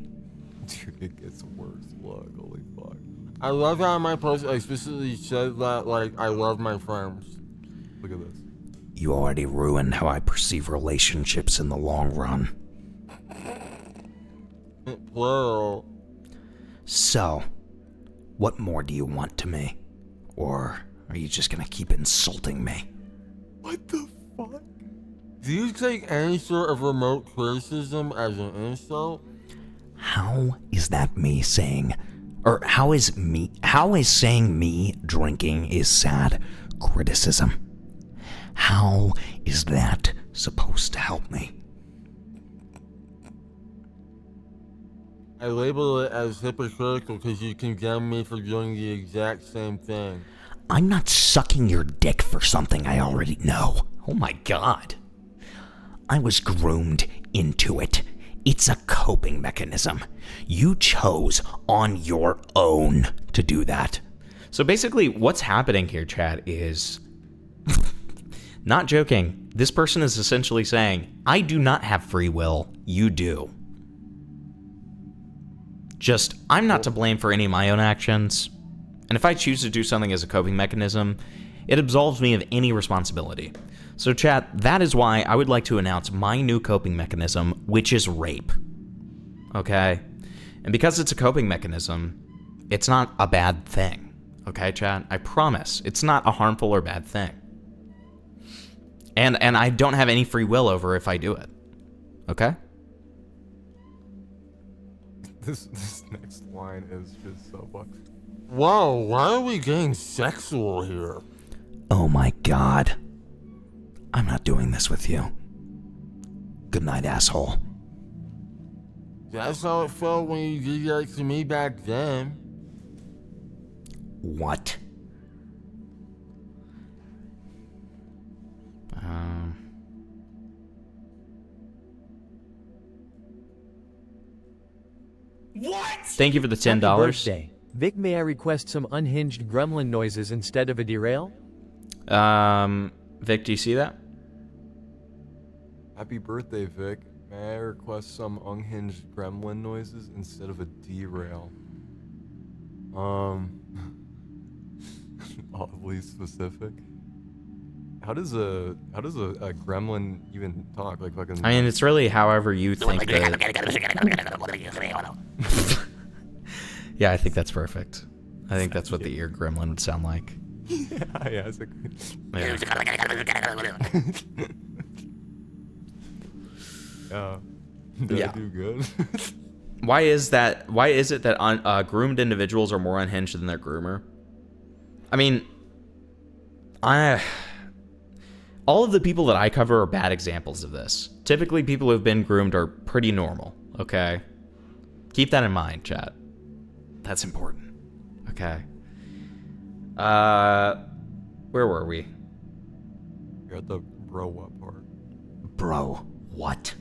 Dude, it gets worse. Look, holy fuck. I love how in my post I explicitly said that, like, I love my friends. Look at this. You already ruined how I perceive relationships in the long run. Plural. So, what more do you want to me? Or are you just gonna keep insulting me? What the fuck? Do you take any sort of remote criticism as an insult? How is that me saying, or how is saying me drinking is sad criticism? How is that supposed to help me? I label it as hypocritical because you condemn me for doing the exact same thing. I'm not sucking your dick for something I already know. Oh my god. I was groomed into it. It's a coping mechanism. You chose on your own to do that. So basically what's happening here, Chad, is not joking. This person is essentially saying, I do not have free will. You do. Just, I'm not to blame for any of my own actions. And if I choose to do something as a coping mechanism, it absolves me of any responsibility. So chat, that is why I would like to announce my new coping mechanism, which is rape. Okay? And because it's a coping mechanism, it's not a bad thing. Okay, chat? I promise. It's not a harmful or bad thing. And I don't have any free will over if I do it. Okay? This next line is just so fucked. Whoa, why are we getting sexual here? Oh my god. I'm not doing this with you. Good night, asshole. That's how it felt when you did that to me back then. What? What? Thank you for the $10. Happy birthday. Vic, may I request some unhinged gremlin noises instead of a derail? Vic, do you see that? Happy birthday, Vic. May I request some unhinged gremlin noises instead of a derail? Oddly specific. How does a gremlin even talk? Like fucking. I mean, it's really however you think that. Yeah, I think that's perfect. I think that's what the ear gremlin would sound like. Yeah, it's did I do good? Why is that? Why is it that groomed individuals are more unhinged than their groomer? I mean, all of the people that I cover are bad examples of this. Typically, people who have been groomed are pretty normal, okay? Keep that in mind, chat. That's important. Okay. Where were we? You're at the bro what part? Bro, what?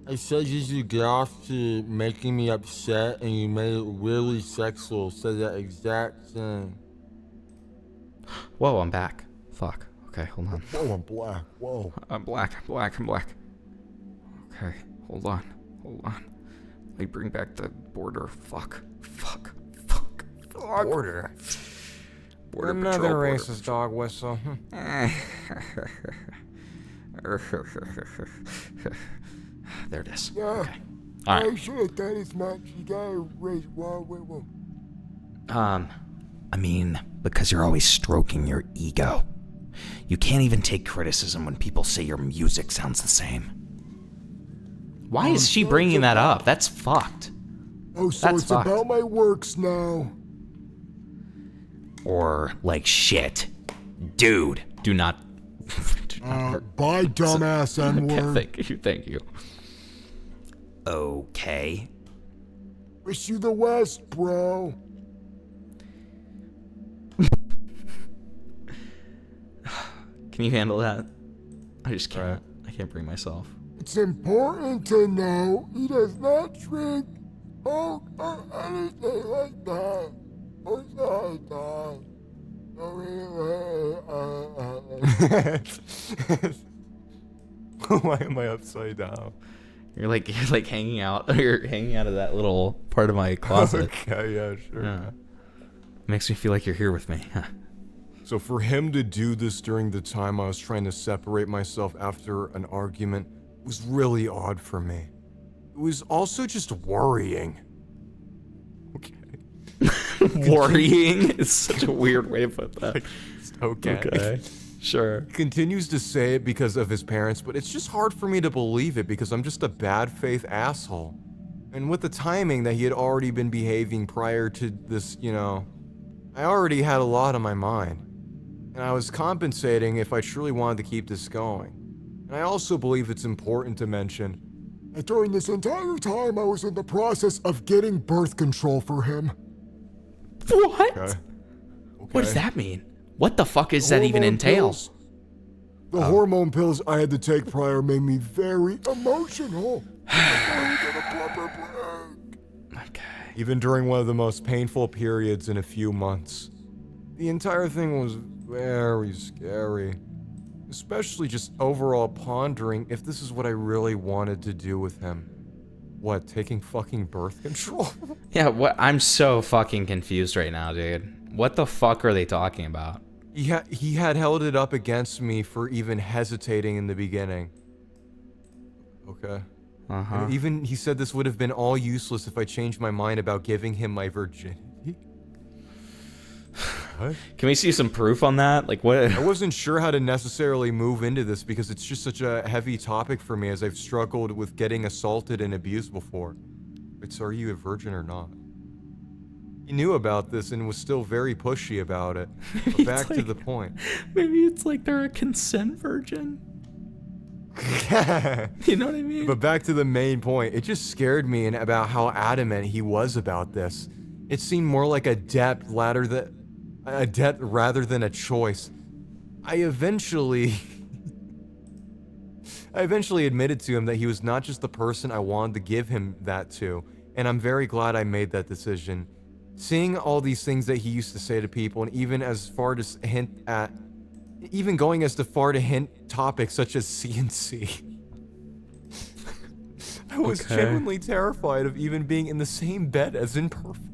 I said you should get off to making me upset, and you made it really sexual. Said that exact thing. Whoa, I'm back. Fuck. Okay, hold on. Whoa, I'm black. Whoa. I'm black. I'm black. Okay, hold on. Let me bring back the border. Fuck. Border. Another racist dog whistle. There it is. Yeah. Okay. All right. I should have done as much. You gotta raise one. I mean, because you're always stroking your ego. You can't even take criticism when people say your music sounds the same. Why is she bringing that up? That's fucked. Oh, so That's it's fucked. about my works now. Or, like, shit. Dude. Do not. Bye, dumbass N-word. Thank you. Okay. Wish you the West, bro. Can you handle that? I just can't. I can't bring myself. It's important to know he does not drink, smoke, or anything like that. Or die. Why am I upside down? You're like hanging out. You're hanging out of that little part of my closet. Okay, yeah, sure. Yeah. Makes me feel like you're here with me. So for him to do this during the time I was trying to separate myself after an argument was really odd for me. It was also just worrying. Worrying is such a weird way to put that. Okay. Sure. He continues to say it because of his parents, but it's just hard for me to believe it because I'm just a bad faith asshole. And with the timing that he had already been behaving prior to this, I already had a lot on my mind. And I was compensating if I truly wanted to keep this going. And I also believe it's important to mention that during this entire time I was in the process of getting birth control for him. What? Okay. What does that mean? What the fuck does that even entail? The hormone pills I had to take prior made me very emotional. even during one of the most painful periods in a few months. The entire thing was very scary. Especially just overall pondering if this is what I really wanted to do with him. What, taking fucking birth control? Yeah, what? I'm so fucking confused right now, dude. What the fuck are they talking about? He had held it up against me for even hesitating in the beginning. Okay. Uh-huh. And even he said this would have been all useless if I changed my mind about giving him my virginity. What? Can we see some proof on that? Like, what? I wasn't sure how to necessarily move into this because it's just such a heavy topic for me, as I've struggled with getting assaulted and abused before. Wait, so are you a virgin or not? He knew about this and was still very pushy about it. But back to the point. Maybe it's like they're a consent virgin. You know what I mean? But back to the main point. It just scared me and about how adamant he was about this. It seemed more like a debt rather than a choice. I eventually admitted to him that he was not just the person I wanted to give him that to, and I'm very glad I made that decision. Seeing all these things that he used to say to people, and even going as far to hint topics such as CNC. I was genuinely terrified of even being in the same bed as Imperfect.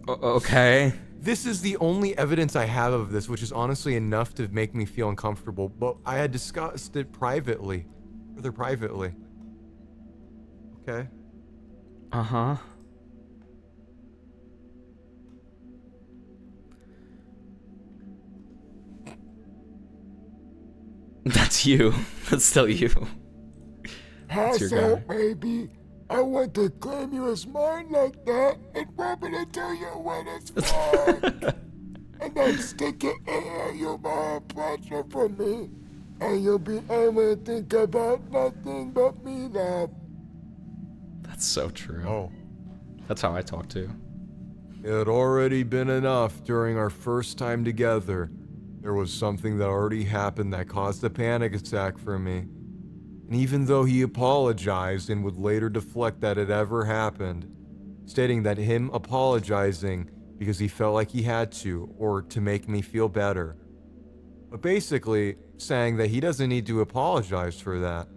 Okay. This is the only evidence I have of this, which is honestly enough to make me feel uncomfortable, but I had discussed it privately. Rather privately. Okay? Uh-huh. That's you. That's still you. That's your Pass out, guy. baby. I want to claim you as mine like that and rub it until you when it's fun. And then stick it in your more pleasure for me. And you'll be able to think about nothing but me then. That's so true. Oh. That's how I talk too. It had already been enough during our first time together. There was something that already happened that caused a panic attack for me. And even though he apologized and would later deflect that it ever happened, stating that him apologizing because he felt like he had to, or to make me feel better. But basically, saying that he doesn't need to apologize for that.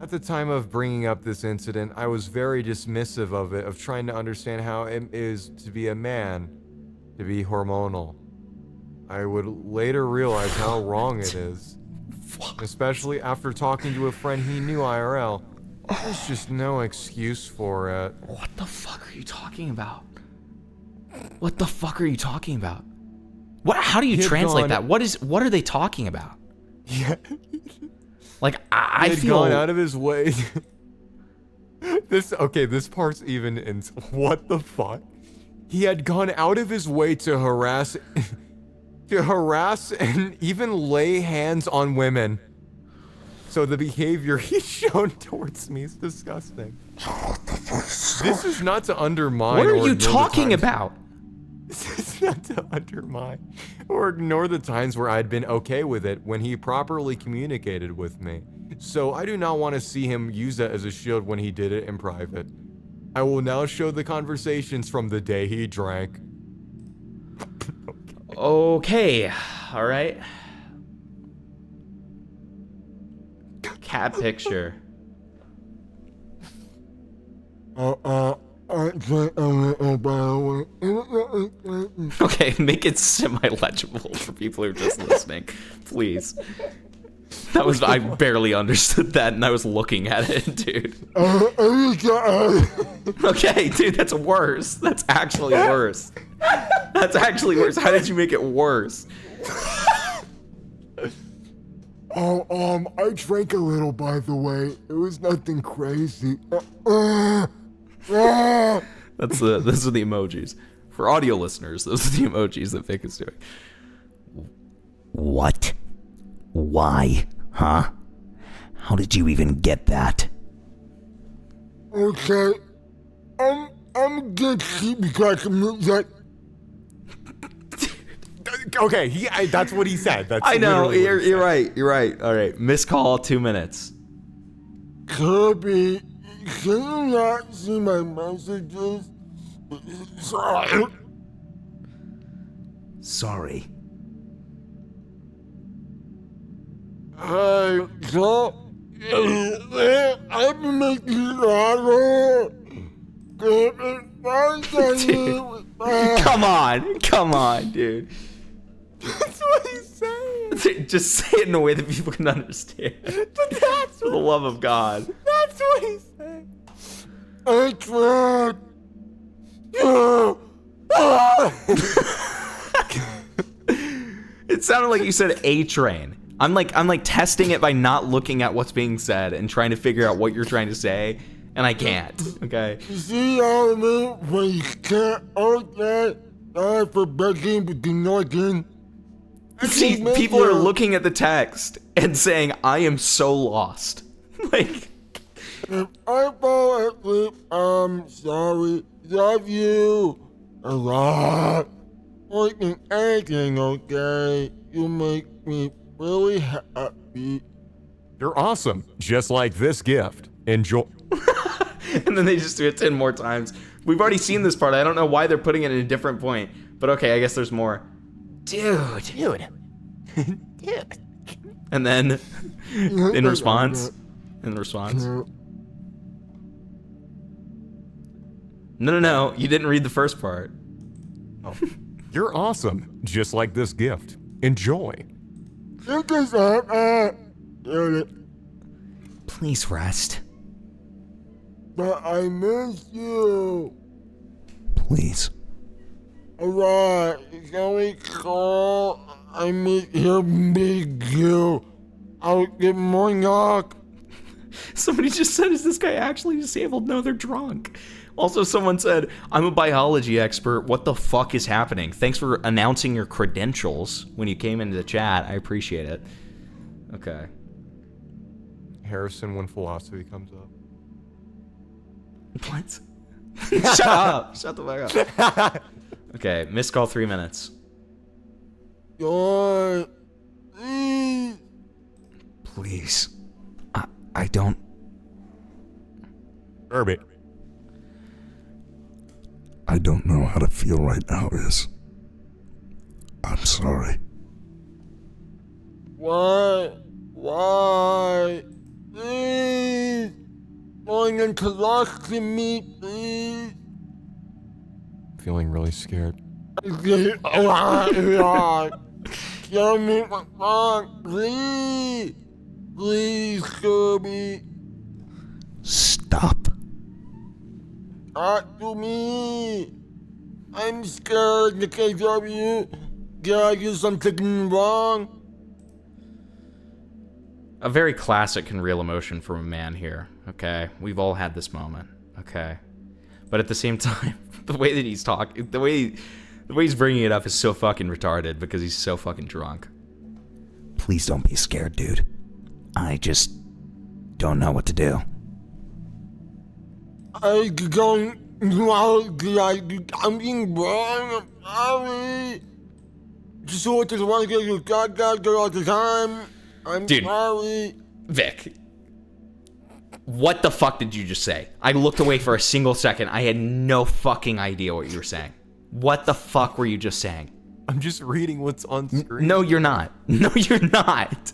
At the time of bringing up this incident, I was very dismissive of it, of trying to understand how it is to be a man, to be hormonal. I would later realize how wrong it is. Especially after talking to a friend he knew IRL. There's just no excuse for it. What the fuck are you talking about? What the fuck are you talking about? What? How do you translate that? What are they talking about? Yeah. Like I He had feel gone out of his way. This part's even in. What the fuck? He had gone out of his way to harass and even lay hands on women. So the behavior he's shown towards me is disgusting. This is not to undermine. What are or you ignore the talking times- about? This is not to undermine or ignore the times where I'd been okay with it when he properly communicated with me. So I do not want to see him use that as a shield when he did it in private. I will now show the conversations from the day he drank. Okay, all right. Cat picture. I drank a little by the way. Okay, make it semi-legible for people who are just listening, please. I barely understood that, and I was looking at it, dude. Okay, dude, that's worse. That's actually worse. That's actually worse. How did you make it worse? I drank a little, by the way. It was nothing crazy. Those are the emojis. For audio listeners, those are the emojis that Vic is doing. What? Why? Huh? How did you even get that? Okay. I'm good because like. Okay, that's what he said. That's I know, literally you're right. You're right. All right, missed call, 2 minutes. Kirby, can you not see my messages? Sorry. Sorry. So, I've been making harder. Come on, dude. That's what he's saying. Just say it in a way that people can understand. For the love of God. That's what he's saying. I tried. It sounded like you said A train. I'm like testing it by not looking at what's being said and trying to figure out what you're trying to say, and I can't. Okay. You see how I mean when you can't okay? Sorry for begging, but do nothing. See, people are looking at the text and saying, I am so lost. Like, if I fall asleep, I'm sorry. Love you a lot. Fucking anything, okay? You make me really happy. You're awesome. Just like this gift. Enjoy. and then they just do it 10 more times. We've already seen this part. I don't know why they're putting it at a different point. But okay, I guess there's more. Dude. And then, in response. No, you didn't read the first part. Oh. You're awesome. Just like this gift. Enjoy. Please rest. but I miss you. Please. Alright, can we call? I miss your big you. I'll get more knock. Somebody just said, is this guy actually disabled? No, they're drunk. Also, someone said, I'm a biology expert. What the fuck is happening? Thanks for announcing your credentials when you came into the chat. I appreciate it. Okay. Harrison when philosophy comes up. What? Shut up. Shut the fuck up. Okay, missed call 3 minutes. Please. I don't... Herbie. I don't know how to feel right now, I'm sorry. Why? Please. Going into me, please. Feeling really scared. Kill me, please. Please, Kirby. Stop. Talk to me. I'm scared because of you. Did I do something wrong? A very classic and real emotion from a man here, okay? We've all had this moment, okay? But at the same time, the way that he's talking, the way he's bringing it up is so fucking retarded because he's so fucking drunk. Please don't be scared, dude. I just don't know what to do. I don't know. I'm being wrong. I'm sorry. Just want to get you got all the time. I'm sorry. Vic, what the fuck did you just say? I looked away for a single second. I had no fucking idea what you were saying. What the fuck were you just saying? I'm just reading what's on screen. No, you're not. No, you're not.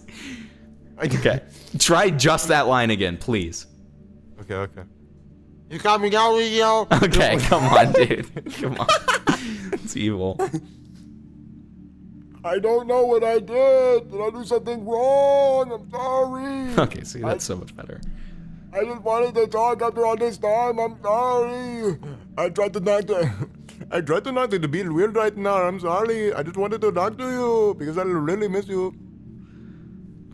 Okay. Try just that line again, please. Okay. You got me now, Leo. Okay, come on, dude. Come on. It's evil. I don't know what I did. Did I do something wrong? I'm sorry. Okay, see, that's so much better. I just wanted to talk after all this time. I'm sorry. I tried to not to be weird right now. I'm sorry. I just wanted to talk to you because I really miss you.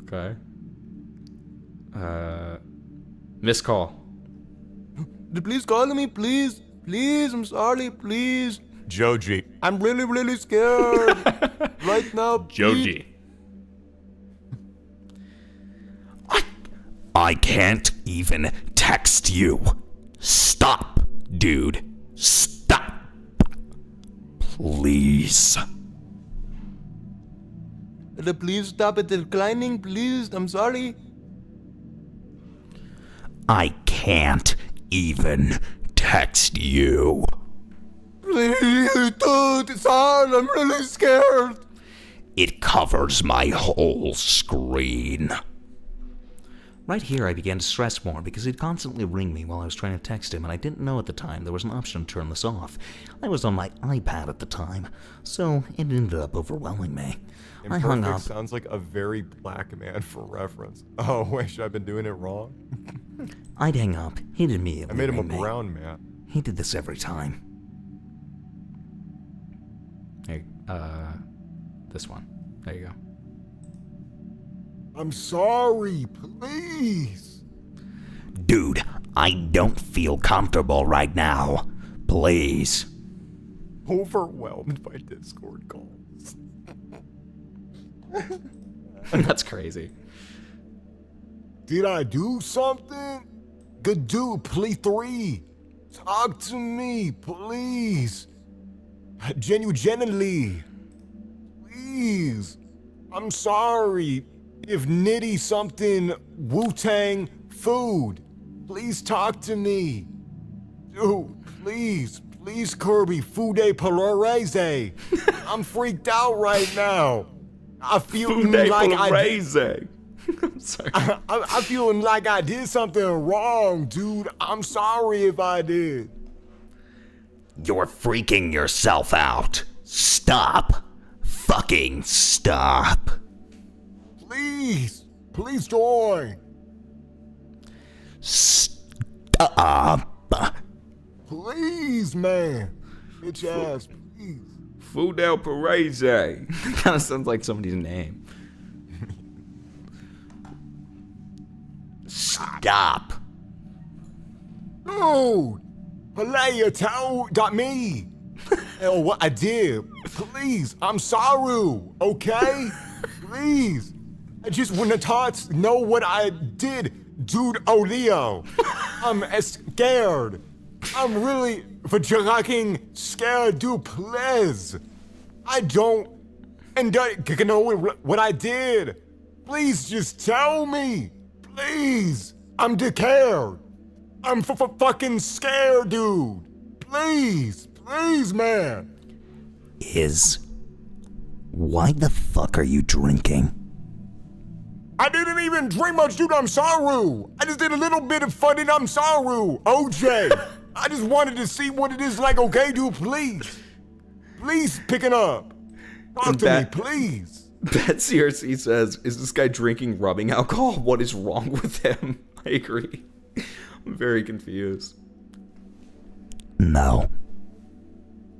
Okay. Missed call. Please call me, please. Please, I'm sorry, please. Joji. I'm really, really scared. Right now, Joji. I can't even text you. Stop, dude. Stop. Please. Please stop it declining, please. I'm sorry. I can't even text you. Please, dude, it's hard. I'm really scared. It covers my whole screen. Right here, I began to stress more because he'd constantly ring me while I was trying to text him, and I didn't know at the time there was an option to turn this off. I was on my iPad at the time, so it ended up overwhelming me. I hung up. Sounds like a very black man for reference. Oh, wait, should I have been doing it wrong? I'd hang up. He'd immediately I made him a ring me. brown man. He did this every time. Hey, this one. There you go. I'm sorry, please. Dude, I don't feel comfortable right now. Please. Overwhelmed by Discord calls. That's crazy. Did I do something? Good dude, please, 3. Talk to me, please. Genuinely. Please. I'm sorry. If Nitty something Wu-Tang food, please talk to me. Dude, please, Kirby, Fude Palorese. I'm freaked out right now. I feel like I'm sorry. I'm feeling like I did something wrong, dude. I'm sorry if I did. You're freaking yourself out. Stop. Fucking stop. Please join. Stop. up. Please, man. Bitch ass, please. Fudel Perez. Kind of sounds like somebody's name. Stop. Dude, Palaya, got me. Oh, what I did. Please, I'm sorry, okay? Please. I just want to know what I did, dude. Oleo. I'm scared. I'm really fucking scared, dude. Please. I don't know what I did. Please just tell me. Please. I'm scared. I'm fucking scared, dude. Please. Please, man. Why the fuck are you drinking? I didn't even drink much, dude. I'm sorry. I just did a little bit of fun and I'm sorry. OJ. I just wanted to see what it is like, okay, dude? Please. Please pick it up. Talk to me, please. Betsy RC says, is this guy drinking rubbing alcohol? What is wrong with him? I agree. I'm very confused. No.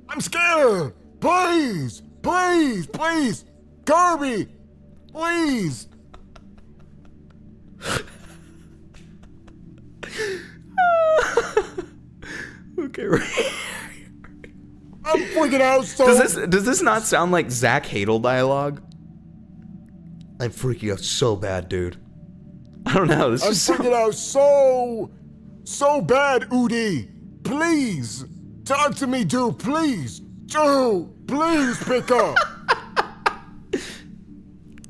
I'm scared. Please. Please. Please. Kirby. Please. Okay, right. I'm freaking out so. Does this not sound like Zach Hadel dialogue? I'm freaking out so bad, dude. I don't know. I'm freaking out so bad, Udi. Please talk to me, dude. Please, dude. Please pick up.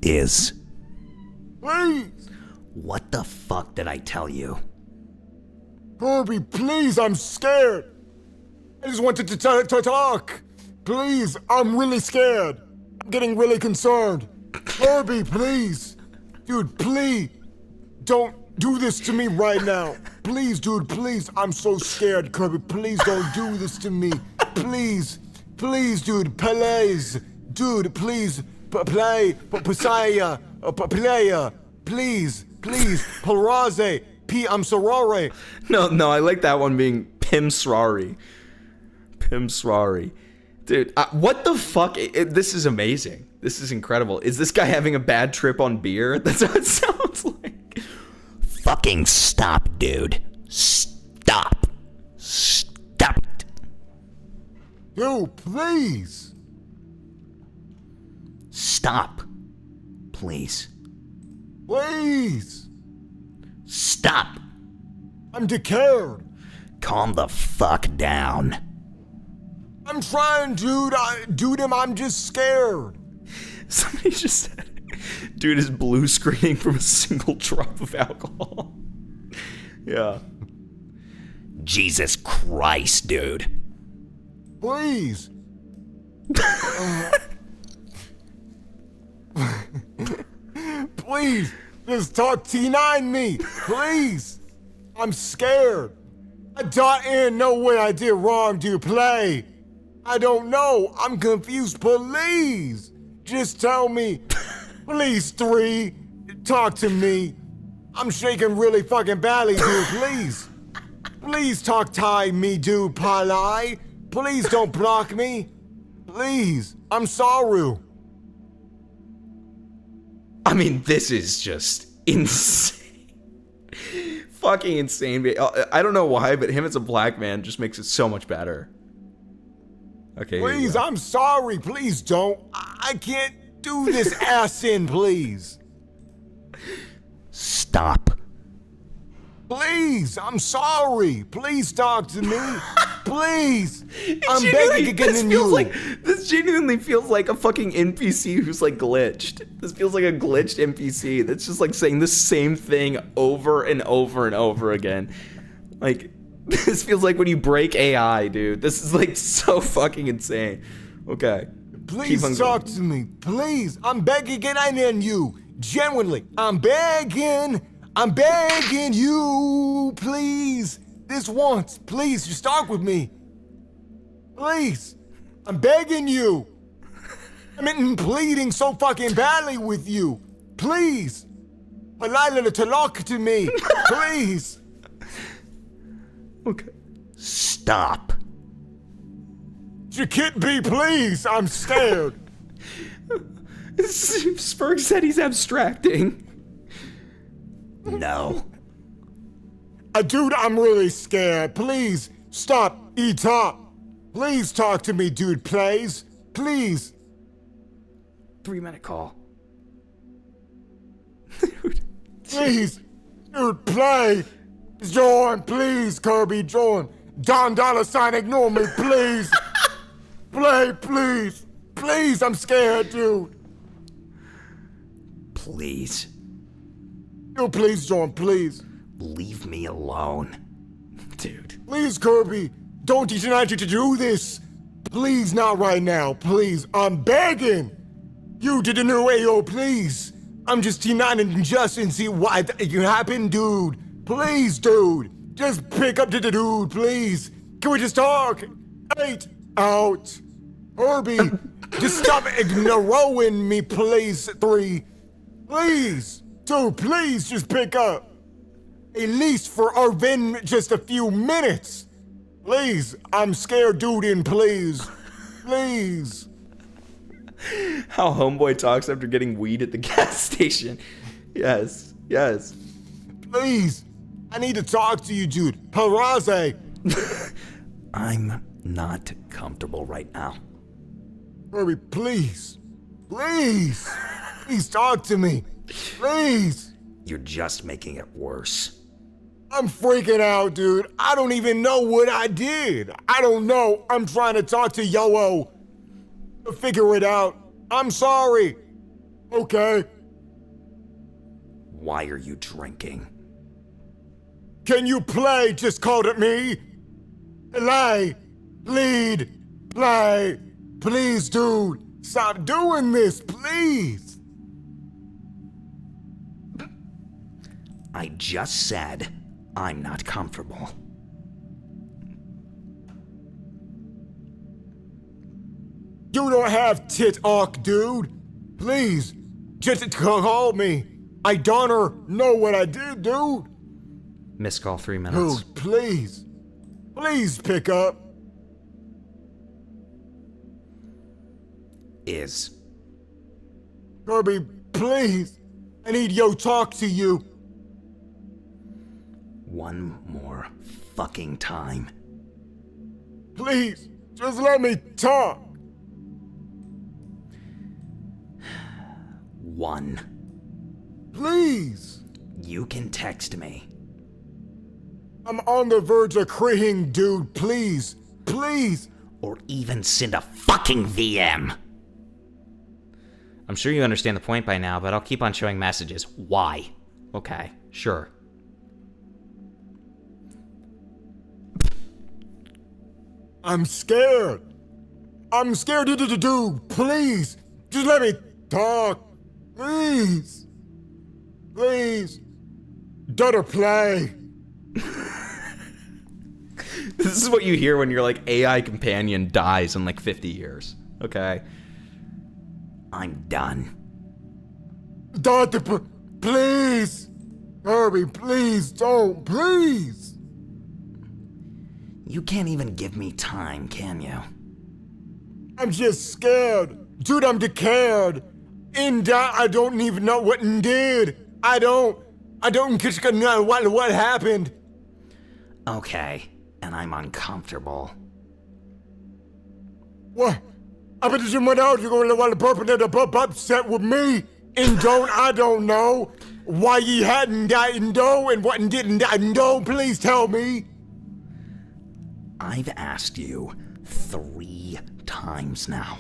Please. What the fuck did I tell you? Kirby, please. I'm scared. I just wanted to talk. Please, I'm really scared. I'm getting really concerned. Kirby, please. Dude, please. Don't do this to me right now. Please, dude, please. I'm so scared, Kirby. Please don't do this to me. Please. Please, dude. Please. Dude, please. Play. Pasaya. Playa. Please. Please. Paraze. I'm sorry. No, I like that one being Pim Srari. Pim Srari. Dude, what the fuck? This is amazing. This is incredible. Is this guy having a bad trip on beer? That's what it sounds like. Fucking stop, dude. Stop. Stop it. Dude, please. Stop. Please. Please. Stop. I'm scared. Calm the fuck down. I'm trying, dude. I'm just scared. Somebody just said, dude is blue screening from a single drop of alcohol. Yeah. Jesus Christ, dude. Please. Please. Just talk T9 me. Please. I'm scared. I didn't know what I did wrong, dude. Play. I don't know. I'm confused. Please. Just tell me. Please, 3. Talk to me. I'm shaking really fucking badly, dude. Please. Please talk to me, dude. Palai. Please don't block me. Please. I'm sorry. I mean, this is just insane. Fucking insane. I don't know why, but him as a black man just makes it so much better. Okay. Please, I'm sorry. Please don't. I can't do this ass in, please. Stop. Please, I'm sorry. Please talk to me. Please. I'm begging again you. This genuinely feels like a fucking NPC who's like glitched. This feels like a glitched NPC that's just like saying the same thing over and over and over again. Like, this feels like when you break AI, dude. This is like so fucking insane. Okay. Please talk to me. Please. I'm begging again you. Genuinely. I'm begging you, please. This once, please, just talk with me. Please. I'm begging you. I'm pleading so fucking badly with you. Please. Palila to talk to me. Please. Okay. Stop. You can't be, please. I'm scared. Spurg said he's abstracting. No. Dude, I'm really scared. Please, stop. E-top. Please talk to me, dude, please. Please. 3-minute call. Please. Dude, play. Join, please, Kirby, join. Don Dollar Sign, ignore me, please. Play, please. Please, I'm scared, dude. Please. Dude, please, John, please. Leave me alone. Dude. Please, Kirby. Don't teach Nigel to do this. Please, not right now. Please, I'm begging. You to the new AO, please. I'm just T9 and just and see what can happen, dude. Please, dude. Just pick up to the dude, please. Can we just talk? 8 out. Kirby, just stop ignoring me, please. 3. Please. 2, please just pick up. At least for Arvin, just a few minutes. Please, I'm scared, dude, and please. Please. How homeboy talks after getting weed at the gas station. Yes, yes. Please, I need to talk to you, dude. Paraze. I'm not comfortable right now. Kirby, please. Please. Please talk to me. Please. You're just making it worse. I'm freaking out, dude. I don't even know what I did. I don't know. I'm trying to talk to Yo-O to figure it out. I'm sorry. Okay. Why are you drinking? Can you play just called at me? Play. Bleed. Play. Please, dude. Stop doing this, please. I just said I'm not comfortable. You don't have tit-talk, dude. Please, just call me. I don't know what I did, dude. Missed call 3 minutes. Dude, please. Please pick up. Is. Kirby, please. I need yo talk to you. One more fucking time. Please, just let me talk. 1. Please. You can text me. I'm on the verge of crying, dude. Please. Please. Or even send a fucking VM. I'm sure you understand the point by now, but I'll keep on showing messages. Why? Okay, sure. I'm scared. I'm scared, dude. Please. Just let me talk. Please. Please. Daughter play. This is what you hear when your like AI companion dies in like 50 years. Okay. I'm done. Daughter, please. Kirby, please don't. Please. You can't even give me time, can you? I'm just scared. Dude, I'm scared. In that, I don't even know what I did. I don't know what happened. Okay, and I'm uncomfortable. What? I bet you went out, you're going to want to purple upset with me. And I don't know why you hadn't died and what didn't die. Please tell me. I've asked you 3 times now.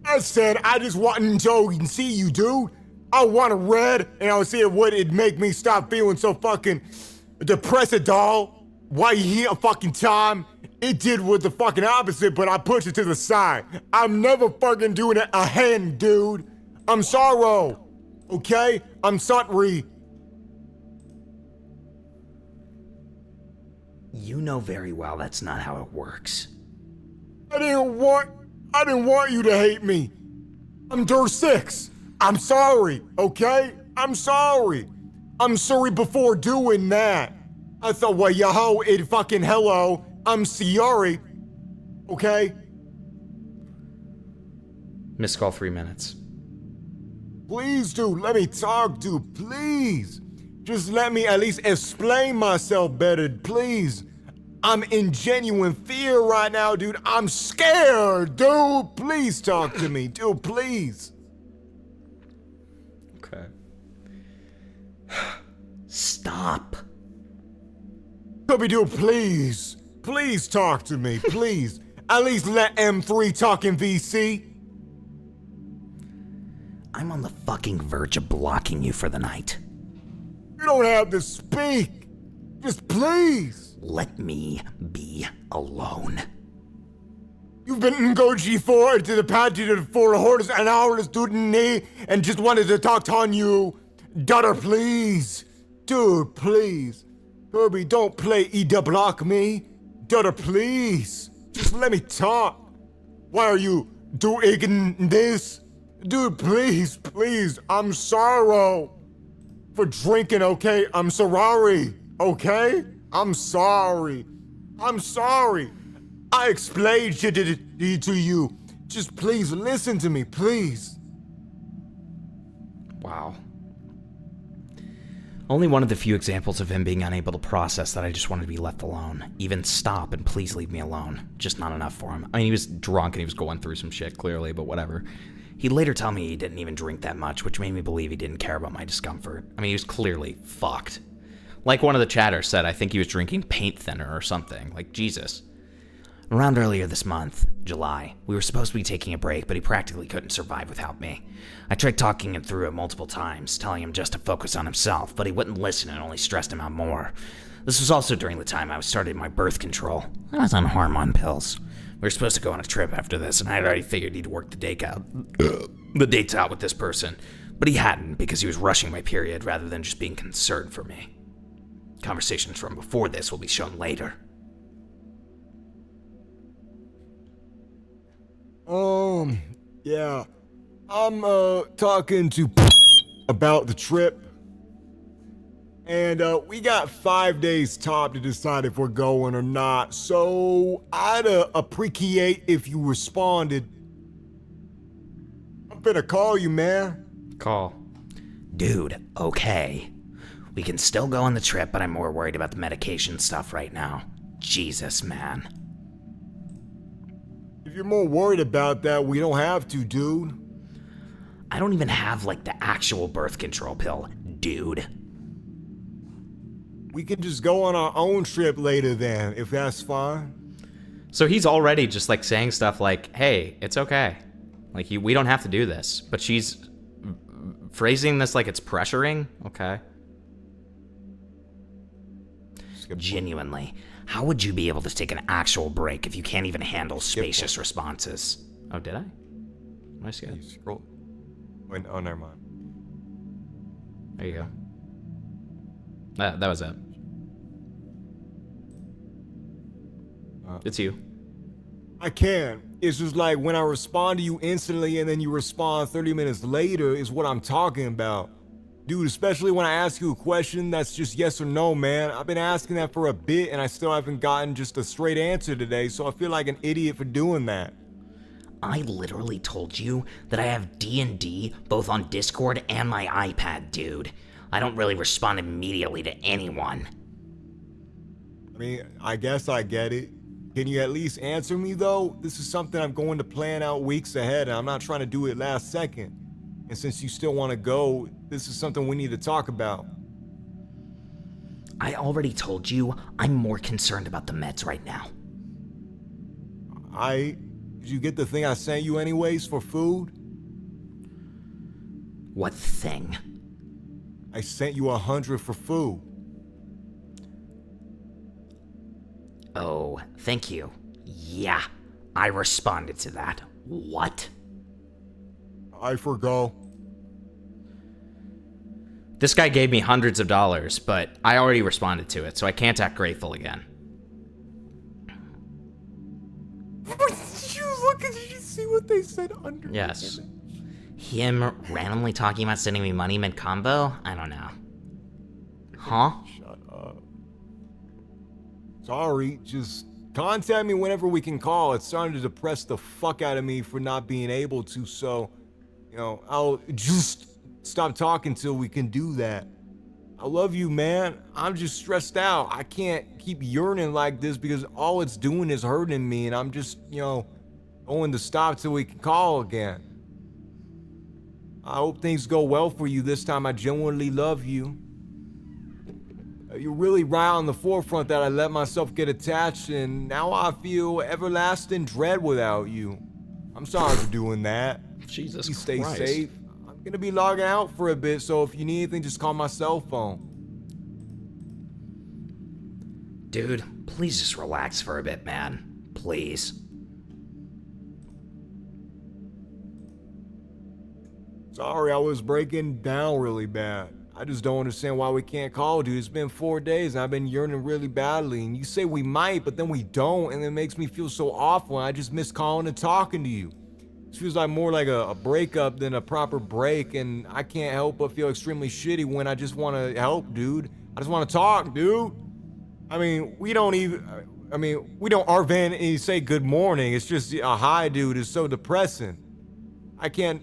I said I just want to see you, dude. I want a red, and I'll see what it'd make me stop feeling so fucking depressed, doll. Why you here a fucking time? It did with the fucking opposite, but I pushed it to the side. I'm never fucking doing it again, dude. I'm sorrow. Okay? I'm sorry. You know very well that's not how it works. I didn't want you to hate me. I'm Dirt 6. I'm sorry, okay? I'm sorry. I'm sorry before doing that. I thought, well, yo, it fucking hello. I'm Siari. Okay? Missed call 3 minutes. Please, dude, let me talk, dude. Please. Just let me at least explain myself better, please. I'm in genuine fear right now, dude. I'm scared, dude. Please talk to me, dude, please. Okay. Stop. Kobe, dude, please. Please talk to me, please. At least let M3 talk in VC. I'm on the fucking verge of blocking you for the night. You don't have to speak. Just please. Let me be alone. You've been in Goji for to the party to for the hordes an hour student knee and just wanted to talk to you. Daughter, please. Dude, please. Kirby, don't play block me. Daughter, please. Just let me talk. Why are you doing this? Dude, please, please. I'm sorry for drinking, okay? I'm sorry, okay? I'm sorry. I'm sorry. I explained shit to you. Just please listen to me, please. Wow. Only one of the few examples of him being unable to process that I just wanted to be left alone. Even stop and please leave me alone. Just not enough for him. I mean, he was drunk and he was going through some shit, clearly, but whatever. He'd later tell me he didn't even drink that much, which made me believe he didn't care about my discomfort. I mean, he was clearly fucked. Like one of the chatters said, I think he was drinking paint thinner or something. Like, Jesus. Around earlier this month, July, we were supposed to be taking a break, but he practically couldn't survive without me. I tried talking him through it multiple times, telling him just to focus on himself, but he wouldn't listen and only stressed him out more. This was also during the time I was starting my birth control. I was on hormone pills. We were supposed to go on a trip after this, and I had already figured he'd work the dates out with this person, but he hadn't because he was rushing my period rather than just being concerned for me. Conversations from before this will be shown later. Yeah. I'm, talking to about the trip. And, we got 5 days top to decide if we're going or not. So, I'd, appreciate if you responded. I'm finna call you, man. Call. Dude, okay. We can still go on the trip, but I'm more worried about the medication stuff right now. Jesus, man. If you're more worried about that, we don't have to, dude. I don't even have, like, the actual birth control pill, dude. We can just go on our own trip later then, if that's fine. So he's already just, like, saying stuff like, hey, it's okay. Like, we don't have to do this. But she's phrasing this like it's pressuring? Okay. Genuinely, how would you be able to take an actual break if you can't even handle spacious responses? Oh, did I? I scared. You scroll. Wait, oh, never mind. There you go. That was it. It's you. I can. It's just like when I respond to you instantly and then you respond 30 minutes later is what I'm talking about. Dude, especially when I ask you a question that's just yes or no, man. I've been asking that for a bit and I still haven't gotten just a straight answer today, so I feel like an idiot for doing that. I literally told you that I have D&D both on Discord and my iPad, dude. I don't really respond immediately to anyone. I mean, I guess I get it. Can you at least answer me, though? This is something I'm going to plan out weeks ahead, and I'm not trying to do it last second. And since you still want to go, this is something we need to talk about. I already told you I'm more concerned about the meds right now. Did you get the thing I sent you anyways for food? What thing? I sent you 100 for food. Oh, thank you. Yeah, I responded to that. What? I forgot. This guy gave me hundreds of dollars, but I already responded to it, so I can't act grateful again. Did you see what they said under? Yes. Him randomly talking about sending me money mid-combo? I don't know. Huh? Shut up. Sorry, just contact me whenever we can call. It's starting to depress the fuck out of me for not being able to, so, you know, I'll just stop talking till we can do that. I love you, man. I'm just stressed out. I can't keep yearning like this because all it's doing is hurting me, and I'm just, you know, going to stop till we can call again. I hope things go well for you this time. I genuinely love you. You're really right on the forefront that I let myself get attached, and now I feel everlasting dread without you. I'm sorry for doing that. Jesus Please stay Christ. safe. I'm gonna be logging out for a bit, so if you need anything, just call my cell phone. Dude, please just relax for a bit, man. Please. Sorry, I was breaking down really bad. I just don't understand why we can't call, dude. It's been 4 days and I've been yearning really badly. And you say we might, but then we don't, and it makes me feel so awful. And I just miss calling and talking to you. This feels like more like a breakup than a proper break, and I can't help but feel extremely shitty when I just want to help, dude. I just want to talk, dude. I mean, we don't Arvan say good morning. It's just a hi, dude. It's so depressing. I can't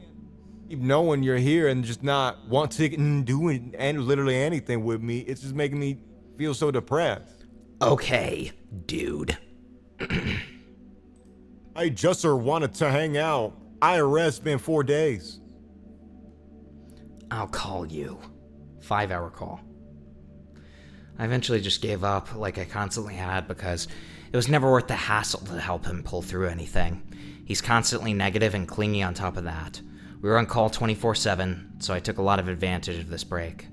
keep knowing you're here and just not want to do literally anything with me. It's just making me feel so depressed. Okay, dude. I just wanted to hang out. IRS been 4 days. I'll call you. 5-hour call. I eventually just gave up like I constantly had because it was never worth the hassle to help him pull through anything. He's constantly negative and clingy on top of that. We were on call 24/7, so I took a lot of advantage of this break.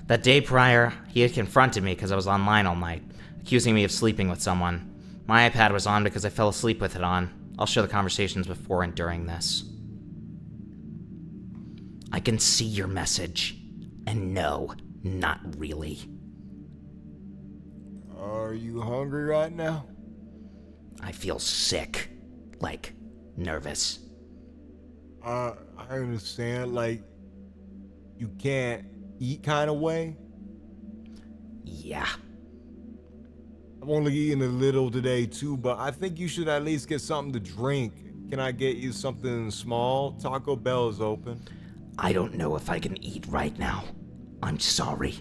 That day prior, he had confronted me because I was online all night, accusing me of sleeping with someone. My iPad was on because I fell asleep with it on. I'll show the conversations before and during this. I can see your message. And no, not really. Are you hungry right now? I feel sick. Like, nervous. I understand, like, you can't eat kind of way? Yeah. I've only eaten a little today too, but I think you should at least get something to drink. Can I get you something small? Taco Bell is open. I don't know if I can eat right now. I'm sorry.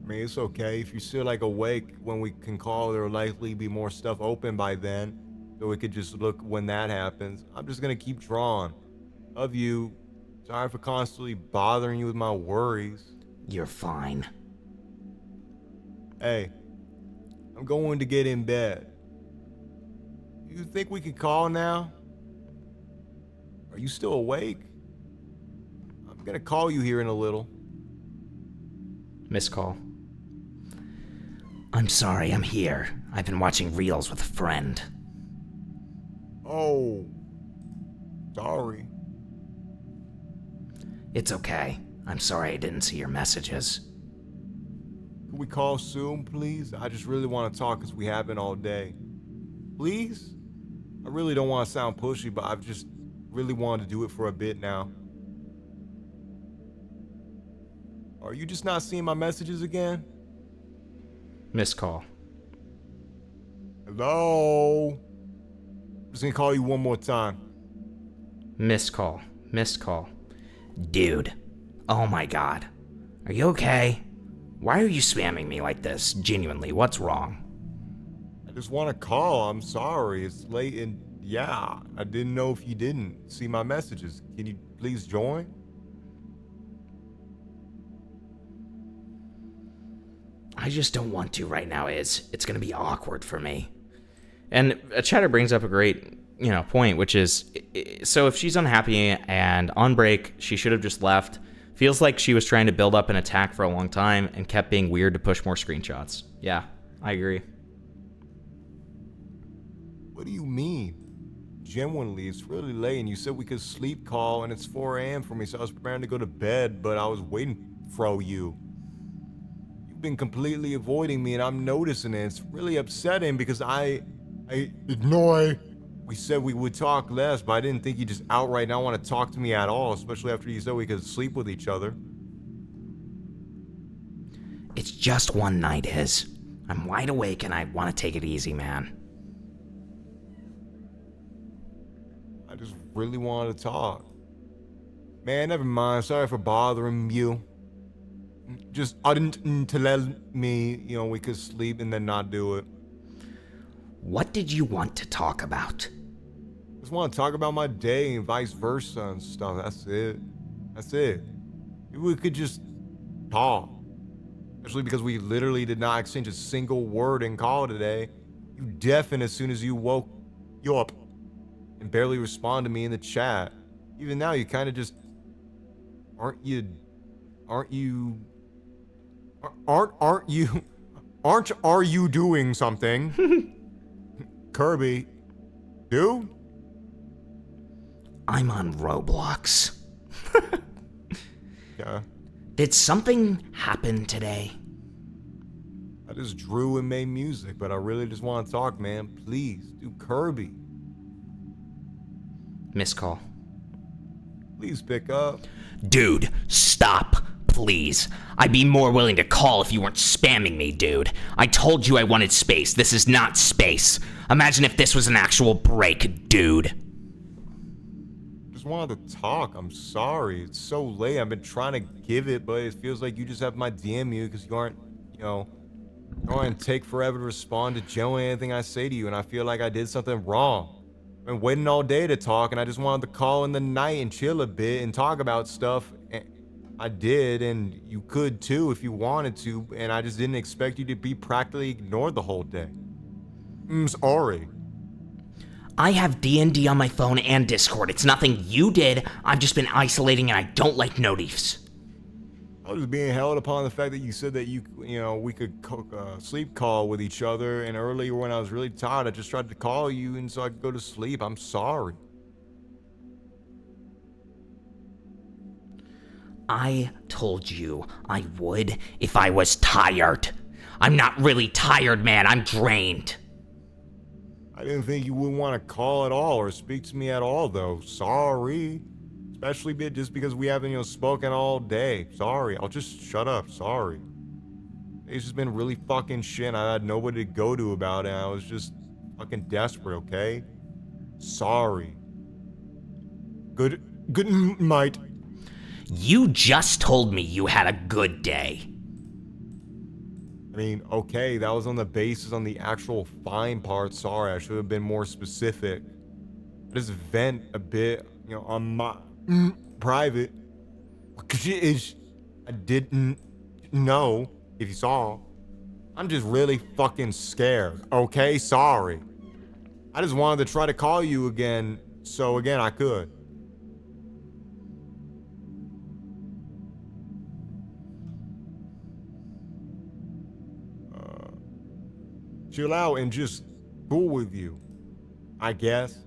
I mean, it's okay. If you're still like awake when we can call, there'll likely be more stuff open by then. So we could just look when that happens. I'm just gonna keep drawing. Love you. Sorry for constantly bothering you with my worries. You're fine. Hey, I'm going to get in bed. You think we could call now? Are you still awake? I'm gonna call you here in a little. Missed call. I'm sorry, I'm here. I've been watching reels with a friend. Oh, sorry. It's okay. I'm sorry I didn't see your messages. Can we call soon, please? I just really want to talk because we have been all day. Please? I really don't want to sound pushy, but I've just really wanted to do it for a bit now. Are you just not seeing my messages again? Missed call. Hello? I'm just gonna call you one more time. Missed call. Missed call. Dude. Oh my god. Are you okay? Why are you spamming me like this? Genuinely, what's wrong? I just want to call. I'm sorry. It's late and yeah, I didn't know if you didn't see my messages. Can you please join? I just don't want to right now, It's gonna be awkward for me. And a chatter brings up a great, point, which is, so if she's unhappy and on break, she should have just left. Feels like she was trying to build up an attack for a long time and kept being weird to push more screenshots. Yeah, I agree. What do you mean? Genuinely, it's really late and you said we could sleep call and it's 4 a.m. for me, so I was preparing to go to bed, but I was waiting for you. You've been completely avoiding me and I'm noticing it. It's really upsetting because I ignore. We said we would talk less, but I didn't think you just outright not want to talk to me at all, especially after you said we could sleep with each other. It's just one night, I'm wide awake and I want to take it easy, man. I just really wanted to talk. Man, never mind. Sorry for bothering you. I didn't to let me, we could sleep and then not do it. What did you want to talk about? Just want to talk about my day and vice versa and stuff. That's it. That's it. Maybe we could just talk. Especially because we literally did not exchange a single word in call today. You deafened as soon as you woke up and barely respond to me in the chat. Even now, you kind of just aren't you doing something? Kirby, dude? I'm on Roblox. Yeah. Did something happen today? I just drew and made music, but I really just want to talk, man. Please, do Kirby. Missed call. Please pick up. Dude, stop, please. I'd be more willing to call if you weren't spamming me, dude. I told you I wanted space. This is not space. Imagine if this was an actual break, dude. Just wanted to talk. I'm sorry. It's so late. I've been trying to give it, but it feels like you just have my DM you because you aren't, you aren't take forever to respond to Joe and anything I say to you, and I feel like I did something wrong. I've been waiting all day to talk, and I just wanted to call in the night and chill a bit and talk about stuff. And I did, and you could too if you wanted to, and I just didn't expect you to be practically ignored the whole day. I'm sorry. I have D&D on my phone and Discord. It's nothing you did. I've just been isolating and I don't like notifs. I was being held upon the fact that you said that we could sleep call with each other, and earlier when I was really tired, I just tried to call you and so I could go to sleep. I'm sorry. I told you I would if I was tired. I'm not really tired, man. I'm drained. I didn't think you would want to call at all or speak to me at all, though. Sorry. Especially just because we haven't, spoken all day. Sorry. I'll just shut up. Sorry. It's just been really fucking shit. I had nobody to go to about it. I was just fucking desperate, okay? Sorry. Good night. You just told me you had a good day. I mean, okay, that was on the basis on the actual fine part. Sorry, I should have been more specific. I just vent a bit, on my private. I didn't know if you saw. I'm just really fucking scared. Okay, sorry. I just wanted to try to call you again, so again I could. Chill out and just cool with you. I guess.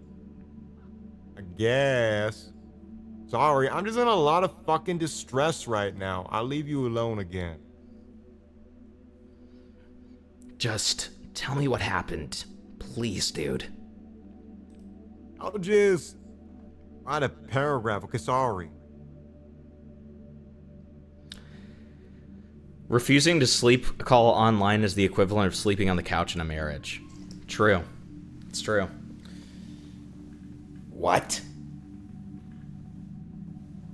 Sorry, I'm just in a lot of fucking distress right now. I'll leave you alone again. Just tell me what happened. Please, dude. I'll just write a paragraph, okay? Sorry. Refusing to sleep call online is the equivalent of sleeping on the couch in a marriage. True. It's true. What?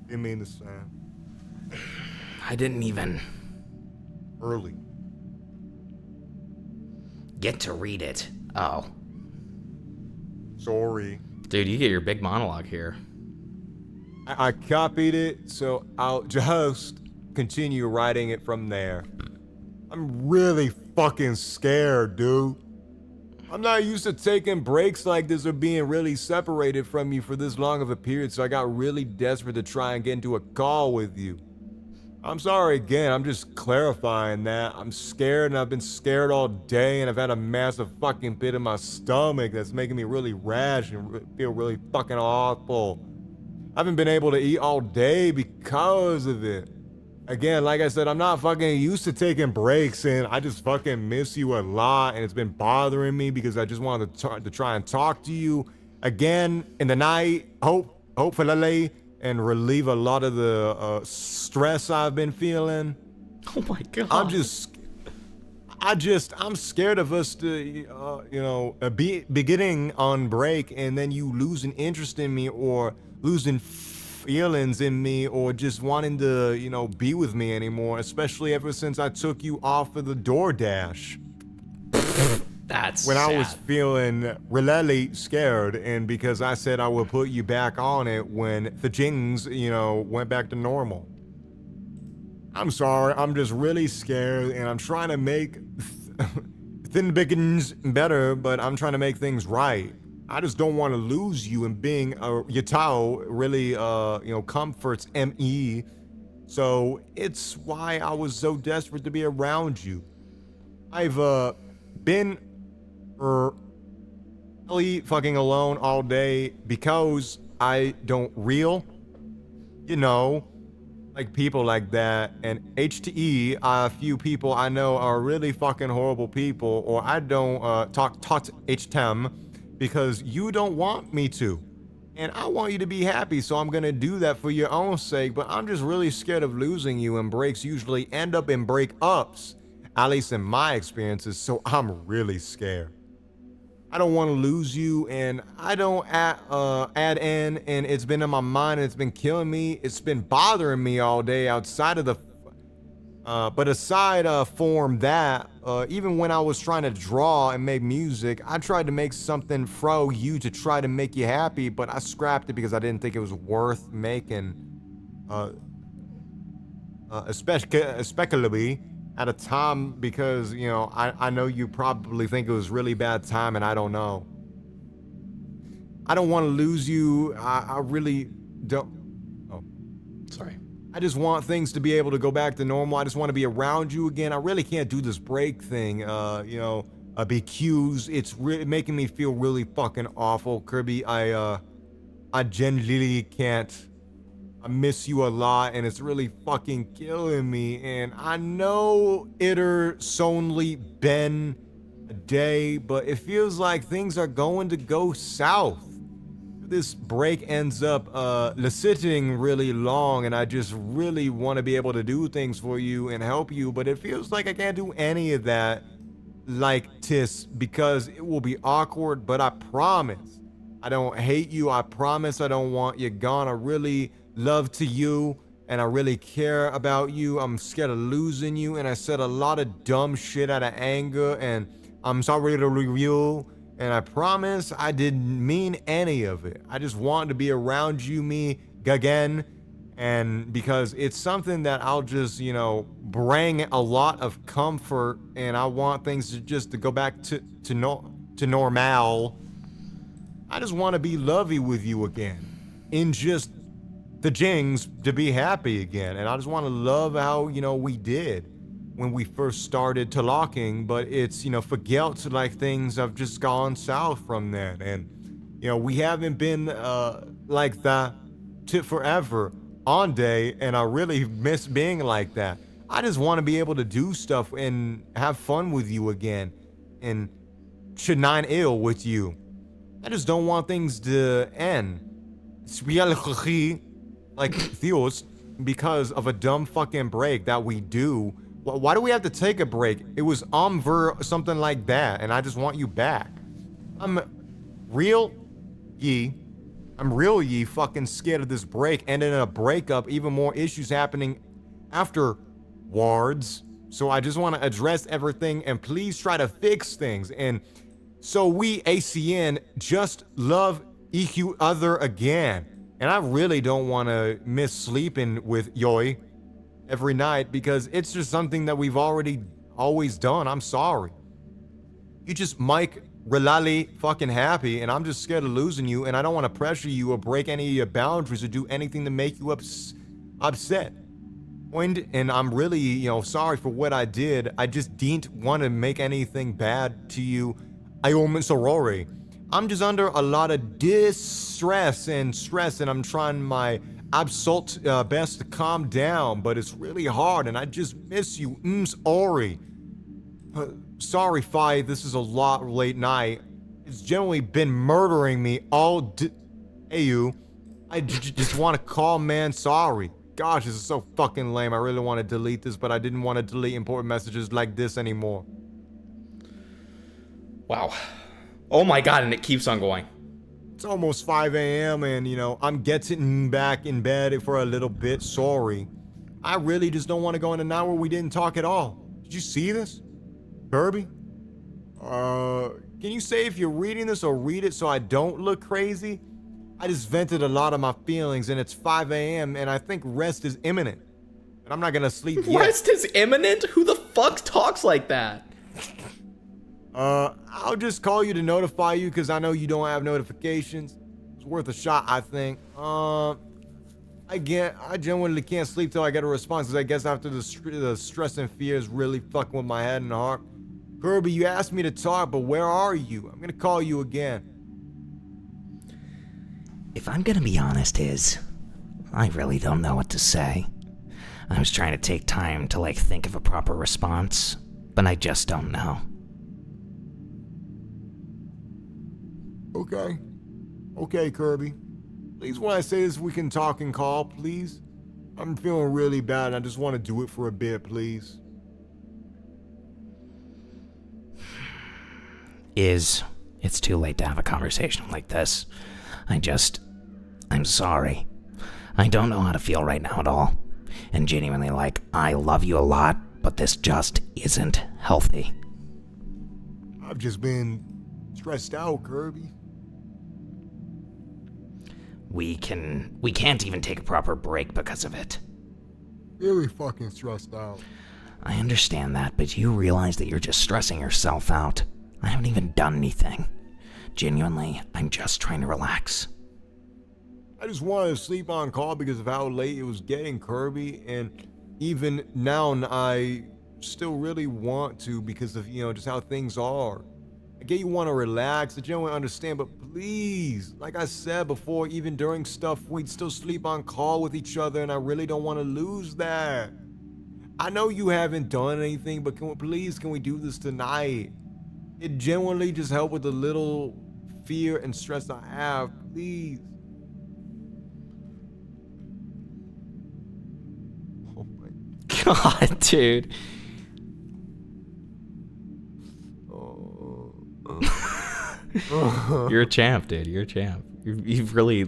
Didn't mean to say. I didn't even... Early. Get to read it. Oh. Sorry. Dude, you get your big monologue here. I copied it, so I'll just continue writing it from there. I'm really fucking scared, dude. I'm not used to taking breaks like this or being really separated from you for this long of a period, so I got really desperate to try and get into a call with you. I'm sorry again, I'm just clarifying that. I'm scared and I've been scared all day and I've had a massive fucking pit in my stomach that's making me really rash and feel really fucking awful. I haven't been able to eat all day because of it. Again, like I said, I'm not fucking used to taking breaks, and I just fucking miss you a lot, and it's been bothering me because I just wanted to try and talk to you again in the night, hopefully, and relieve a lot of the stress I've been feeling. Oh my god. I'm scared of us to, beginning on break and then you losing interest in me or losing feelings in me or just wanting to, be with me anymore, especially ever since I took you off of the DoorDash. That's when sad. I was feeling really scared, and because I said I would put you back on it when the things, went back to normal. I'm sorry, I'm just really scared, and I'm trying to make thin beginnings better, but I'm trying to make things right. I just don't want to lose you, and being Yatao really, comforts me. So it's why I was so desperate to be around you. I've been really fucking alone all day because I don't like people like that, and HTE, a few people I know are really fucking horrible people, or I don't talk to HTEM because you don't want me to. And I want you to be happy, so I'm gonna do that for your own sake, but I'm just really scared of losing you, and breaks usually end up in breakups, at least in my experiences, so I'm really scared. I don't want to lose you, and I don't add in, and it's been in my mind, and it's been killing me. It's been bothering me all day outside of the, but aside from that, even when I was trying to draw and make music, I tried to make something for you to try to make you happy, but I scrapped it because I didn't think it was worth making, especially at a time because, I know you probably think it was really bad time, and I don't know. I don't want to lose you. I really don't. Oh, sorry. I just want things to be able to go back to normal. I just want to be around you again. I really can't do this break thing, BQs. It's making me feel really fucking awful, Kirby. I genuinely can't. I miss you a lot, and it's really fucking killing me, and I know it's only been a day, but it feels like things are going to go south. This break ends up sitting really long, and I just really want to be able to do things for you and help you, but it feels like I can't do any of that like this because it will be awkward, but I promise I don't hate you. I promise I don't want you gone. I really love to you, and I really care about you. I'm scared of losing you, and I said a lot of dumb shit out of anger, and I'm sorry to review, and I promise I didn't mean any of it. I just want to be around you, me, again, and because it's something that I'll just, bring a lot of comfort, and I want things to go back to normal. I just want to be lovey with you again, in just the jings to be happy again, and I just want to love how we did when we first started talking, but it's forget like things have just gone south from then, and we haven't been like that to forever on day, and I really miss being like that. I just want to be able to do stuff and have fun with you again, and should nine ill with you. I just don't want things to end. It's reality. Like Theos, because of a dumb fucking break that we do. Why do we have to take a break? It was something like that, and I just want you back. I'm real fucking scared of this break, ending in a breakup, even more issues happening afterwards. So I just want to address everything, and please try to fix things. And so we ACN just love each other again. And I really don't want to miss sleeping with Yoi every night because it's just something that we've always done. I'm sorry. You just make really fucking happy, and I'm just scared of losing you, and I don't want to pressure you or break any of your boundaries or do anything to make you upset. And I'm really, sorry for what I did. I just didn't want to make anything bad to you. I'm sorry. I'm just under a lot of distress and stress, and I'm trying my absolute best to calm down, but it's really hard, and I just miss you. Sorry. Sorry, Fi, this is a lot late night. It's generally been murdering me all day. I just want to call, man, sorry. Gosh, this is so fucking lame. I really want to delete this, but I didn't want to delete important messages like this anymore. Wow. Oh my god, and it keeps on going. It's almost 5 a.m. and, you know, I'm getting back in bed for a little bit. Sorry. I really just don't want to go in an hour where we didn't talk at all. Did you see this? Kirby? Can you say if you're reading this or read it so I don't look crazy? I just vented a lot of my feelings and it's 5 a.m. and I think rest is imminent. And I'm not gonna sleep yet. Rest is imminent? Who the fuck talks like that? I'll just call you to notify you because I know you don't have notifications. It's worth a shot, I think. I genuinely can't sleep till I get a response because I guess after the stress and fear is really fucking with my head and heart. Kirby, you asked me to talk, but where are you? I'm gonna call you again. If I'm gonna be honest, I really don't know what to say. I was trying to take time to think of a proper response, but I just don't know. Okay, Kirby. Please, when I say this, we can talk and call, please. I'm feeling really bad and I just want to do it for a bit, please. It's too late to have a conversation like this. I'm sorry. I don't know how to feel right now at all. And genuinely, I love you a lot, but this just isn't healthy. I've just been stressed out, Kirby. We can't even take a proper break because of it. Really fucking stressed out. I understand that, but you realize that you're just stressing yourself out. I haven't even done anything. Genuinely, I'm just trying to relax. I just wanted to sleep on call because of how late it was getting, Kirby, and even now I still really want to because of, just how things are. I get you want to relax, I genuinely understand, but please, like I said before, even during stuff, we'd still sleep on call with each other, and I really don't want to lose that. I know you haven't done anything, but can we do this tonight? It genuinely just helped with the little fear and stress I have, please. Oh my God, dude. You're a champ, dude. You're a champ. You've really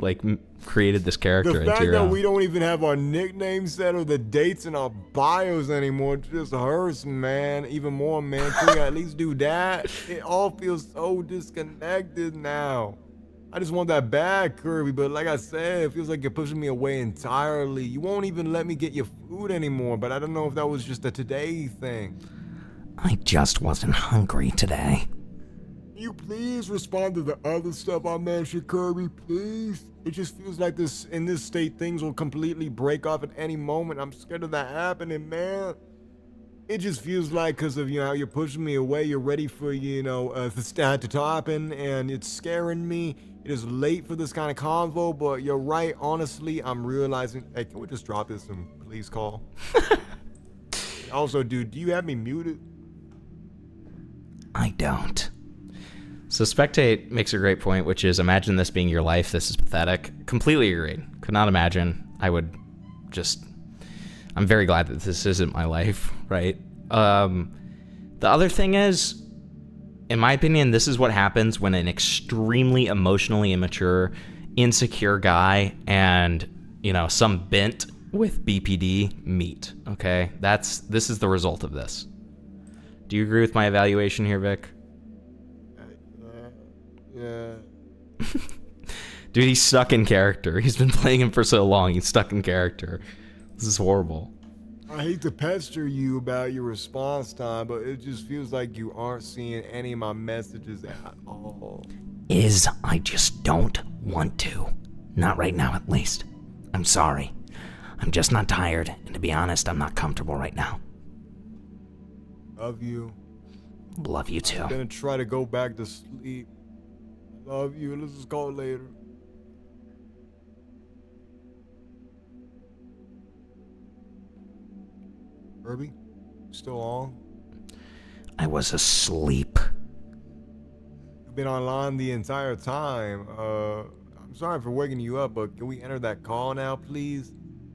created this character into your own. We don't even have our nicknames set or the dates in our bios anymore just hurts, man. Even more, man. Can we at least do that? It all feels so disconnected now. I just want that bad, Kirby, but like I said, it feels like you're pushing me away entirely. You won't even let me get your food anymore, but I don't know if that was just a today thing. I just wasn't hungry today. Can you please respond to the other stuff I mentioned, Kirby, please? It just feels like in this state, things will completely break off at any moment. I'm scared of that happening, man. It just feels like because of, how you're pushing me away, you're ready for, the stat to happen, and it's scaring me. It is late for this kind of convo, but you're right. Honestly, I'm realizing, hey, can we just drop this and please call? Also, dude, do you have me muted? I don't. So Spectate makes a great point, which is, imagine this being your life. This is pathetic. Completely agreed. Could not imagine. I'm very glad that this isn't my life, right? The other thing is, in my opinion, this is what happens when an extremely emotionally immature, insecure guy and, some bent with BPD meet, okay? This is the result of this. Do you agree with my evaluation here, Vic? Yeah. Dude, he's stuck in character. He's been playing him for so long. He's stuck in character. This is horrible. I hate to pester you about your response time, but it just feels like you aren't seeing any of my messages at all. I just don't want to. Not right now, at least. I'm sorry. I'm just not tired, and to be honest, I'm not comfortable right now. Love you. Love you too. I'm gonna try to go back to sleep. Love you. Let's just call later. Kirby, still on? I was asleep. You've been online the entire time. I'm sorry for waking you up, but can we enter that call now, please?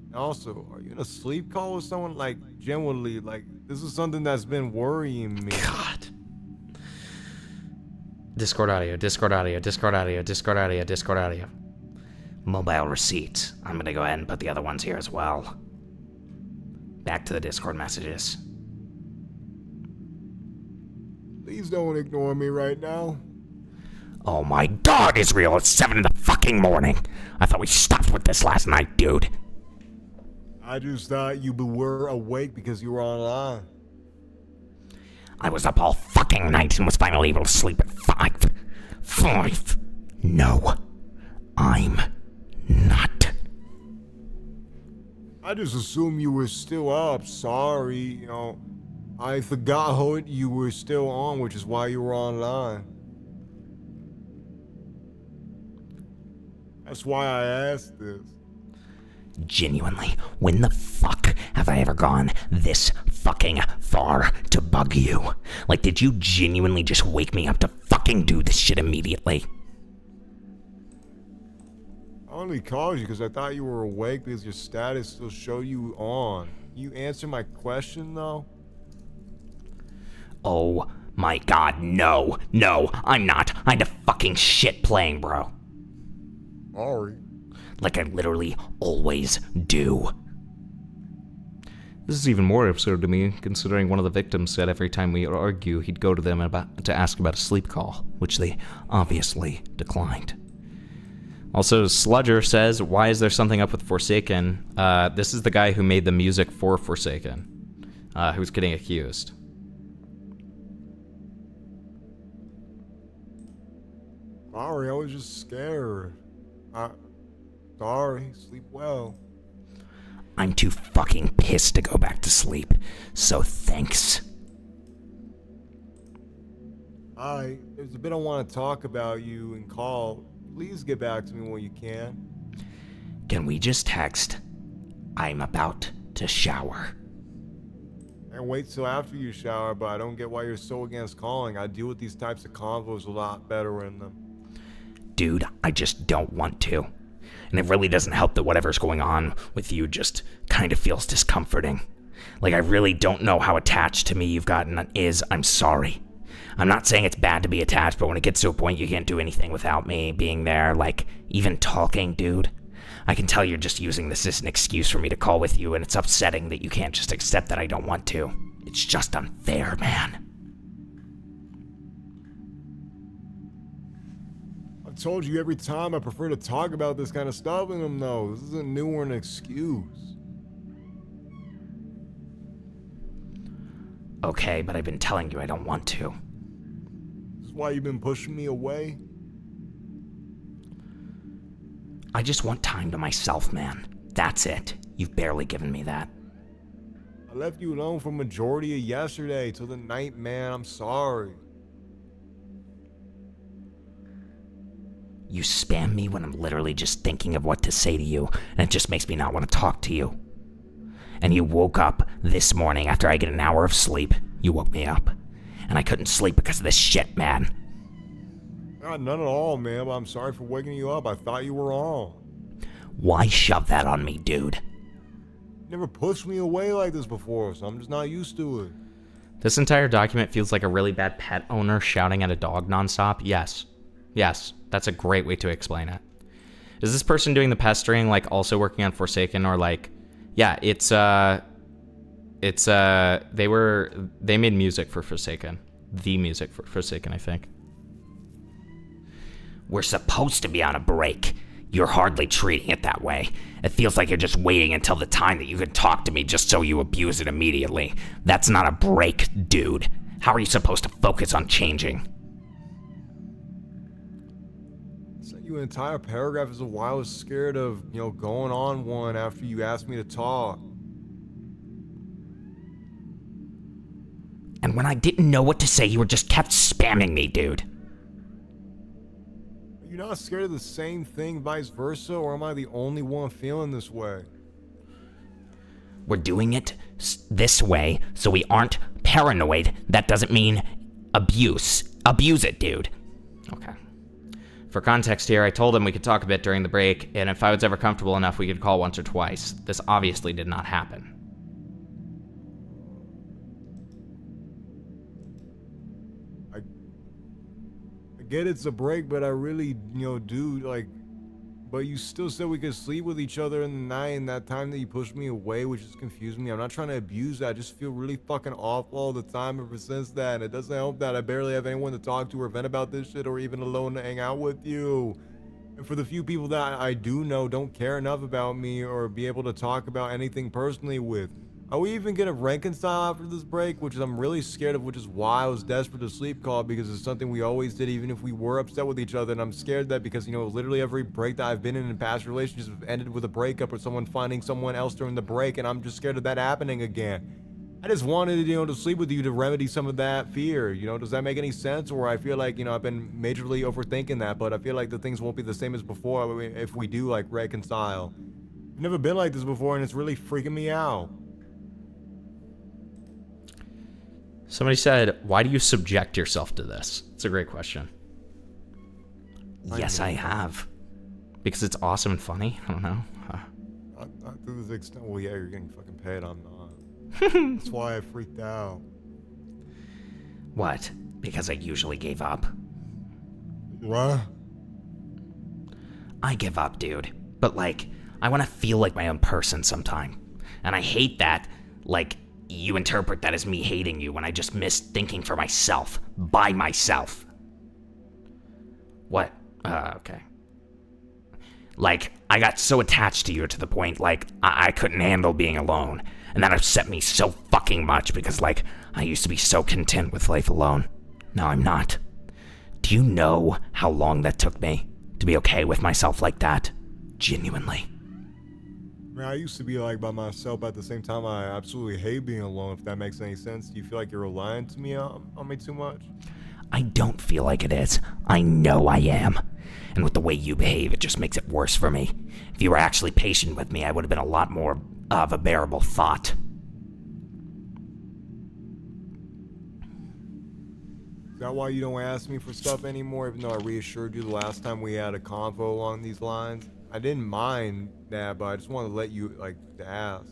And also, are you in a sleep call with someone? Genuinely, this is something that's been worrying me. God. Discord audio, Discord audio, Discord audio, Discord audio, Discord audio. Mobile receipts. I'm gonna go ahead and put the other ones here as well. Back to the Discord messages. Please don't ignore me right now. Oh my god, Israel, it's 7 in the fucking morning. I thought we stopped with this last night, dude. I just thought you were awake because you were online. I was up all fucking night and was finally able to sleep at 5. 5? No, I'm not. I just assumed you were still up. Sorry, you know. I forgot how you were still on, which is why you were online. That's why I asked this. Genuinely, when the fuck have I ever gone this fucking far to bug you? Like, did you genuinely just wake me up to fucking do this shit immediately? I only called you because I thought you were awake because your status still showed you on. You answer my question, though? Oh my god, no. No, I'm not. I had a fucking shit playing, bro. Sorry. Like I literally always do. This is even more absurd to me, considering one of the victims said every time we argue, he'd go to them to ask about a sleep call, which they obviously declined. Also, Sludger says, why is there something up with Forsaken? This is the guy who made the music for Forsaken, who's getting accused. Sorry, I was just scared. Sorry, sleep well. I'm too fucking pissed to go back to sleep, so thanks. There's a bit I want to talk about you and call. Please get back to me when you can. Can we just text? I'm about to shower. And wait till after you shower, but I don't get why you're so against calling. I deal with these types of convos a lot better in them. Dude, I just don't want to. And it really doesn't help that whatever's going on with you just kind of feels discomforting. Like, I really don't know how attached to me you've gotten is. I'm sorry. I'm not saying it's bad to be attached, but when it gets to a point you can't do anything without me being there, like, even talking, dude. I can tell you're just using this as an excuse for me to call with you, and it's upsetting that you can't just accept that I don't want to. It's just unfair, man. I've told you every time I prefer to talk about this kind of stuff in them, though. This isn't new or an excuse. Okay, but I've been telling you I don't want to. This is why you've been pushing me away? I just want time to myself, man. That's it. You've barely given me that. I left you alone for majority of yesterday till the night, man. I'm sorry. You spam me when I'm literally just thinking of what to say to you, and it just makes me not want to talk to you. And you woke up this morning after I get an hour of sleep. You woke me up. And I couldn't sleep because of this shit, man. None at all, man. But I'm sorry for waking you up. I thought you were on. Why shove that on me, dude? You never pushed me away like this before, so I'm just not used to it. This entire document feels like a really bad pet owner shouting at a dog nonstop. Yes. Yes, that's a great way to explain it. Is this person doing the pestering, like, also working on Forsaken, or, like... Yeah, they made music for Forsaken. The music for Forsaken, I think. We're supposed to be on a break. You're hardly treating it that way. It feels like you're just waiting until the time that you can talk to me just so you abuse it immediately. That's not a break, dude. How are you supposed to focus on changing? I sent you an entire paragraph as to why I was scared of, going on one after you asked me to talk. And when I didn't know what to say, you were just kept spamming me, dude. Are you not scared of the same thing, vice versa, or am I the only one feeling this way? We're doing it this way so we aren't paranoid. That doesn't mean abuse. Abuse it, dude. Okay. For context here, I told him we could talk a bit during the break, and if I was ever comfortable enough, we could call once or twice. This obviously did not happen. I get it's a break, but I really, do, like, but you still said we could sleep with each other in the night, and that time that you pushed me away, which just confused me. I'm not trying to abuse that. I just feel really fucking awful all the time ever since that, and it doesn't help that I barely have anyone to talk to or vent about this shit or even alone to hang out with you. And for the few people that I do know don't care enough about me or be able to talk about anything personally with. Are we even gonna reconcile after this break? Which is I'm really scared of, which is why I was desperate to sleep call, because it's something we always did even if we were upset with each other. And I'm scared that because, literally every break that I've been in past relationships have ended with a breakup or someone finding someone else during the break, and I'm just scared of that happening again. I just wanted, to sleep with you to remedy some of that fear. Does that make any sense? Or I feel like, I've been majorly overthinking that, but I feel like the things won't be the same as before if we do, like, reconcile. I've never been like this before, and it's really freaking me out. Somebody said, why do you subject yourself to this? It's a great question. Yes, I have. Because it's awesome and funny? I don't know. Not to this extent. Well, yeah, you're getting fucking paid. I'm not. That's why I freaked out. What? Because I usually gave up? What? I give up, dude. But, like, I want to feel like my own person sometime. And I hate that, like, you interpret that as me hating you when I just miss thinking for myself, by myself. What? Okay. Like, I got so attached to you to the point, like, I couldn't handle being alone. And that upset me so fucking much because, like, I used to be so content with life alone. Now I'm not. Do you know how long that took me to be okay with myself like that? Genuinely. Man, I used to be like by myself, but at the same time, I absolutely hate being alone, if that makes any sense. Do you feel like you're relying to me on me too much? I don't feel like it is. I know I am. And with the way you behave, it just makes it worse for me. If you were actually patient with me, I would have been a lot more of a bearable thought. Is that why you don't ask me for stuff anymore, even though I reassured you the last time we had a convo along these lines? I didn't mind that, but I just wanted to let you, like, to ask.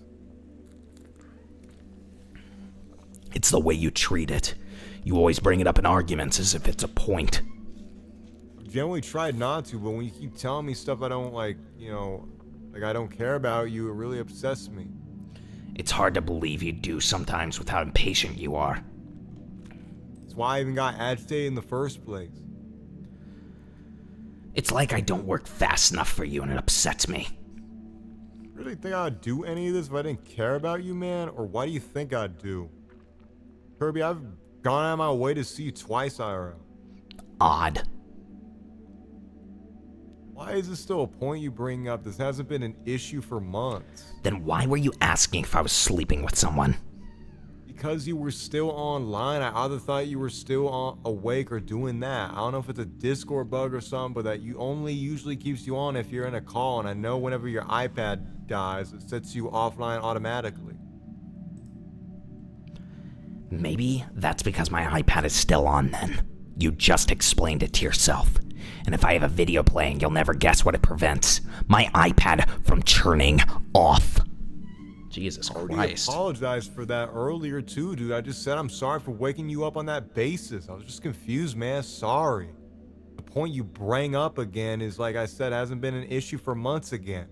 It's the way you treat it. You always bring it up in arguments as if it's a point. I've generally tried not to, but when you keep telling me stuff I don't, like, like I don't care about you, it really upsets me. It's hard to believe you do sometimes with how impatient you are. That's why I even got agitated in the first place. It's like I don't work fast enough for you and it upsets me. Really think I'd do any of this if I didn't care about you, man? Or why do you think I'd do? Kirby, I've gone out of my way to see you twice, IRL. Odd. Why is this still a point you bring up? This hasn't been an issue for months. Then why were you asking if I was sleeping with someone? Because you were still online. I either thought you were still awake or doing that. I don't know if it's a Discord bug or something, but that you only usually keeps you on if you're in a call, and I know whenever your iPad dies, it sets you offline automatically. Maybe that's because my iPad is still on then. You just explained it to yourself. And if I have a video playing, you'll never guess what it prevents. My iPad from churning off. Jesus Christ. I apologized for that earlier too, dude. I just said I'm sorry for waking you up on that basis. I was just confused, man. Sorry. The point you bring up again is, like I said, hasn't been an issue for months again.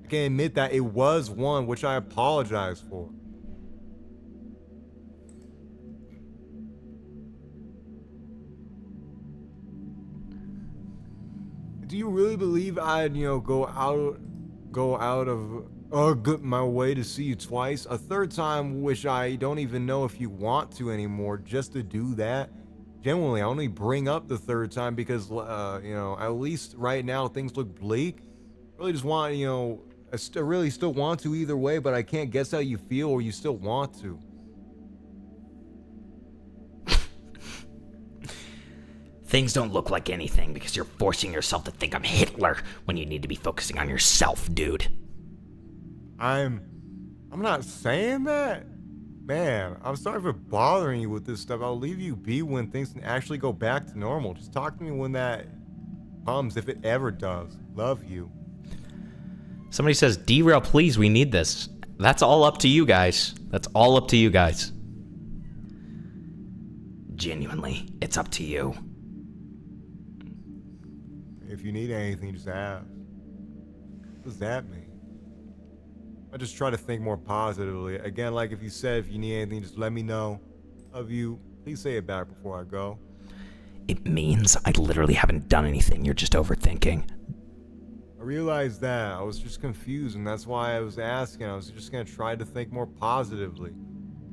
I can admit that it was one, which I apologize for. Do you really believe I'd, go out of my way to see you twice? A third time, which I don't even know if you want to anymore, just to do that? Genuinely, I only bring up the third time because, at least right now things look bleak. Really just want, I really still want to either way, but I can't guess how you feel or you still want to. Things don't look like anything because you're forcing yourself to think I'm Hitler when you need to be focusing on yourself, dude. I'm not saying that. Man, I'm sorry for bothering you with this stuff. I'll leave you be when things can actually go back to normal. Just talk to me when that comes, if it ever does. Love you. Somebody says, derail, please, we need this. That's all up to you guys. That's all up to you guys. Genuinely, it's up to you. If you need anything, just ask. What does that mean? I just try to think more positively. Again, like if you said if you need anything, just let me know. Of you, please say it back before I go. It means I literally haven't done anything. You're just overthinking. I realized that. I was just confused, and that's why I was asking. I was just gonna try to think more positively.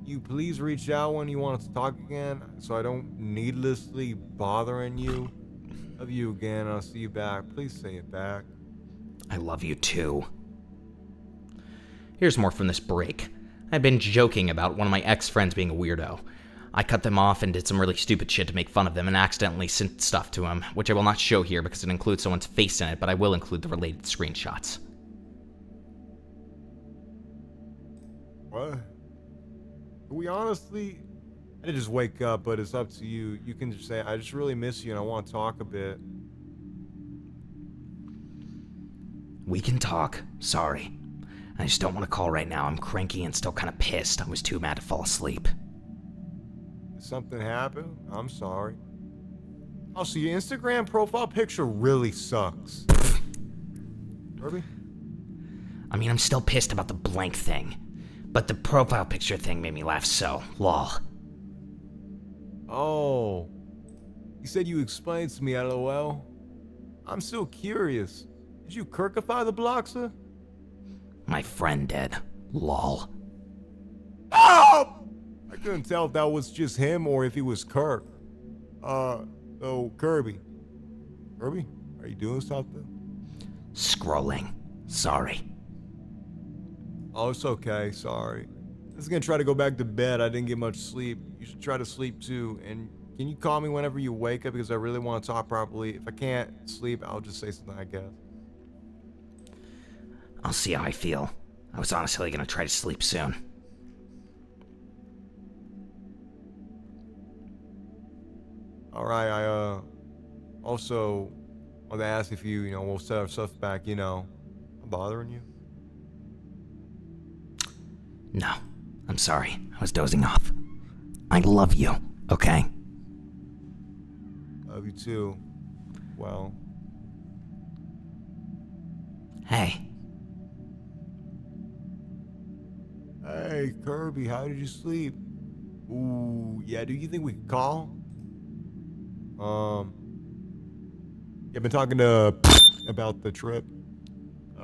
You please reach out when you want to talk again, so I don't needlessly bothering you. Love you again. I'll see you back. Please say it back. I love you too. Here's more from this break. I've been joking about one of my ex-friends being a weirdo. I cut them off and did some really stupid shit to make fun of them and accidentally sent stuff to him, which I will not show here because it includes someone's face in it, but I will include the related screenshots. What? We honestly... I did just wake up, but it's up to you. You can just say, I just really miss you and I want to talk a bit. We can talk. Sorry. I just don't want to call right now. I'm cranky and still kind of pissed. I was too mad to fall asleep. Did something happen? I'm sorry. Also, your Instagram profile picture really sucks. Kirby? I mean, I'm still pissed about the blank thing. But the profile picture thing made me laugh so. Lol. Oh. You said you explained to me, LOL. I'm still curious. Did you Kirkify the Bloxer? My friend did. Lol. Oh! I couldn't tell if that was just him or if he was Kirk. So Kirby. Kirby, are you doing something? Scrolling. Sorry. Oh, it's okay. Sorry. I was gonna try to go back to bed. I didn't get much sleep. You should try to sleep too. And can you call me whenever you wake up because I really want to talk properly. If I can't sleep, I'll just say something, I guess. I'll see how I feel. I was honestly gonna try to sleep soon. Alright, I also want to ask if you we'll set our stuff back, I'm bothering you? No, I'm sorry. I was dozing off. I love you, okay? Love you too. Well. Hey. Hey, Kirby, how did you sleep? Ooh, yeah, do you think we could call? I've been talking to about the trip.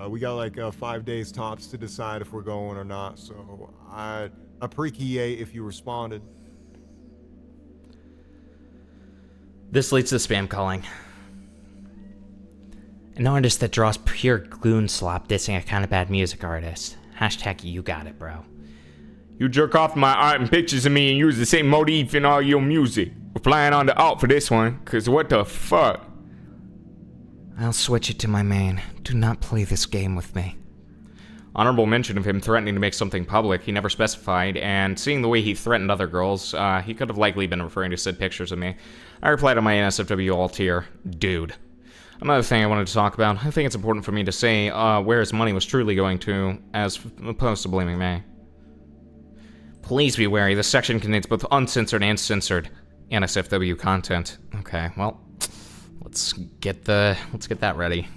We got like 5 days tops to decide if we're going or not, so I appreciate if you responded. This leads to spam calling. An artist that draws pure goon slop dissing a kind of bad music artist. Hashtag you got it, bro. You jerk off my art and pictures of me and use the same motif in all your music. We're flying on the alt for this one, cause what the fuck? I'll switch it to my main. Do not play this game with me. Honorable mention of him threatening to make something public, he never specified, and seeing the way he threatened other girls, he could have likely been referring to said pictures of me. I replied on my NSFW alt here, dude. Another thing I wanted to talk about, I think it's important for me to say where his money was truly going to, as opposed to blaming me. Please be wary, this section contains both uncensored and censored NSFW content. Okay, well, let's get that ready.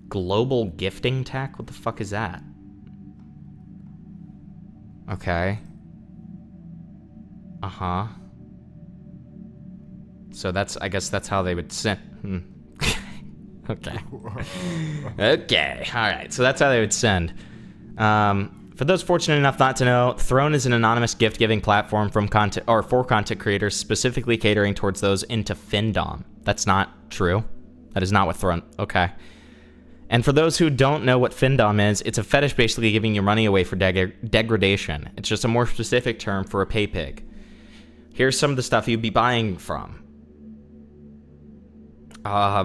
Global gifting tech? What the fuck is that? Okay. Uh-huh. So I guess that's how they would send. Okay. Okay, alright, so that's how they would send. For those fortunate enough not to know, Throne is an anonymous gift-giving platform for content creators, specifically catering towards those into Findom. That's not true. That is not what Throne... Okay. And for those who don't know what Findom is, it's a fetish basically giving your money away for degradation. It's just a more specific term for a pay pig. Here's some of the stuff you'd be buying from. How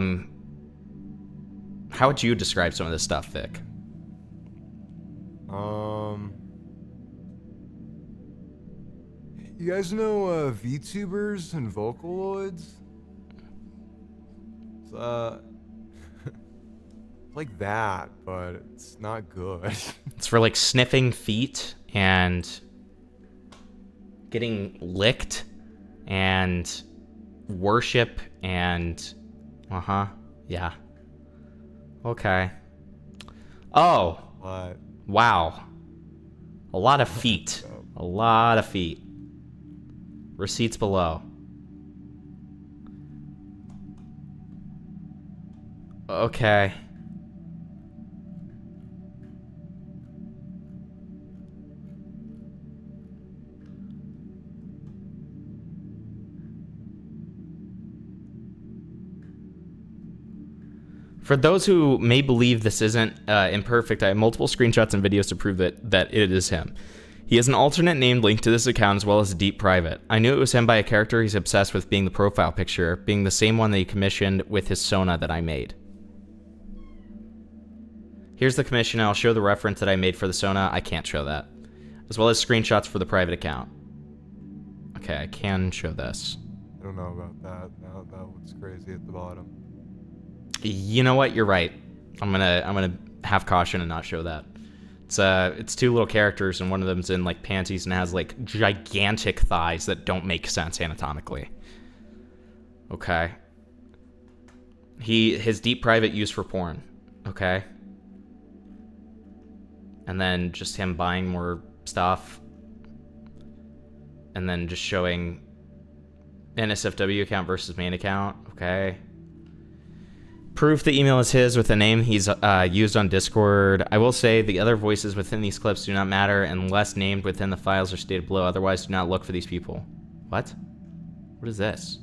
would you describe some of this stuff, Vic? You guys know VTubers and Vocaloids? It's like that, but it's not good. It's for like sniffing feet and getting licked and worship and yeah. Okay. Oh. What? Wow. A lot of feet. A lot of feet. Receipts below. Okay. For those who may believe this isn't imperfect, I have multiple screenshots and videos to prove that it is him. He has an alternate name linked to this account as well as a deep private. I knew it was him by a character he's obsessed with being the profile picture, being the same one that he commissioned with his Sona that I made. Here's the commission. I'll show the reference that I made for the Sona. I can't show that. As well as screenshots for the private account. Okay, I can show this. I don't know about that. That looks crazy at the bottom. You know what? You're right. I'm gonna have caution and not show that. It's two little characters and one of them's in like panties and has like gigantic thighs that don't make sense anatomically. Okay. His deep private used for porn. Okay. And then just him buying more stuff. And then just showing NSFW account versus main account. Okay. Proof the email is his with a name he's used on Discord. I will say the other voices within these clips do not matter unless named within the files or stated below. Otherwise, do not look for these people. What? What is this?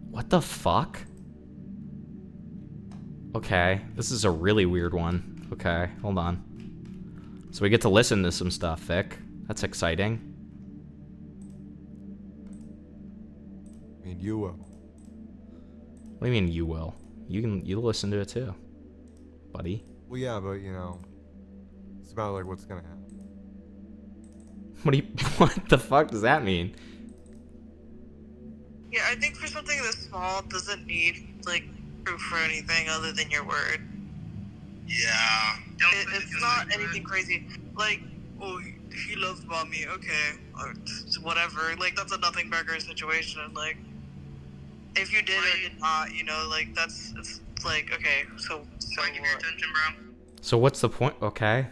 What the fuck? Okay, this is a really weird one. Okay, hold on. So we get to listen to some stuff, Vic. That's exciting. I mean, you will. What do you mean you will? You'll listen to it too, buddy. Well, yeah, but you know, it's about like what's gonna happen. What the fuck does that mean? Yeah, I think for something this small, it doesn't need like proof for anything other than your word. Yeah. It's not anything crazy. Like, oh, he loves mommy. Okay, or whatever. Like that's a nothing burger situation. Like. If you did or did not, you know, like it's like okay, so give your attention, bro. So what's the point? Okay.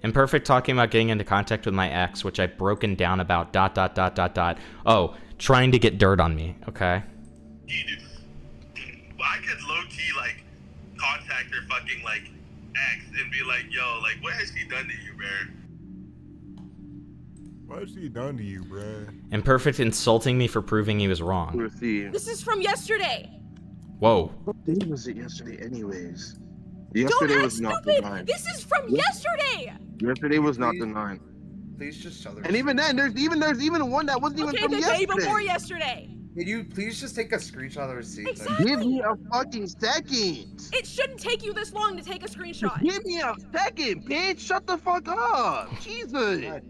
Imperfect talking about getting into contact with my ex, which I've broken down about ... Oh, trying to get dirt on me. Okay. I could low key like contact her fucking like ex and be like, yo, like what has she done to you, bro? What has he done to you, bruh? Imperfect insulting me for proving he was wrong. This is from yesterday. Whoa. What day was it yesterday anyways? Yesterday was not the 9th. This is from yesterday. Yesterday was not the 9th. Please just tell her. And even then, there's even one that wasn't even from yesterday. Okay, the day before yesterday. Can you please just take a screenshot of the receipt? Exactly. Give me a fucking second. It shouldn't take you this long to take a screenshot. Give me a second, bitch. Shut the fuck up. Jesus.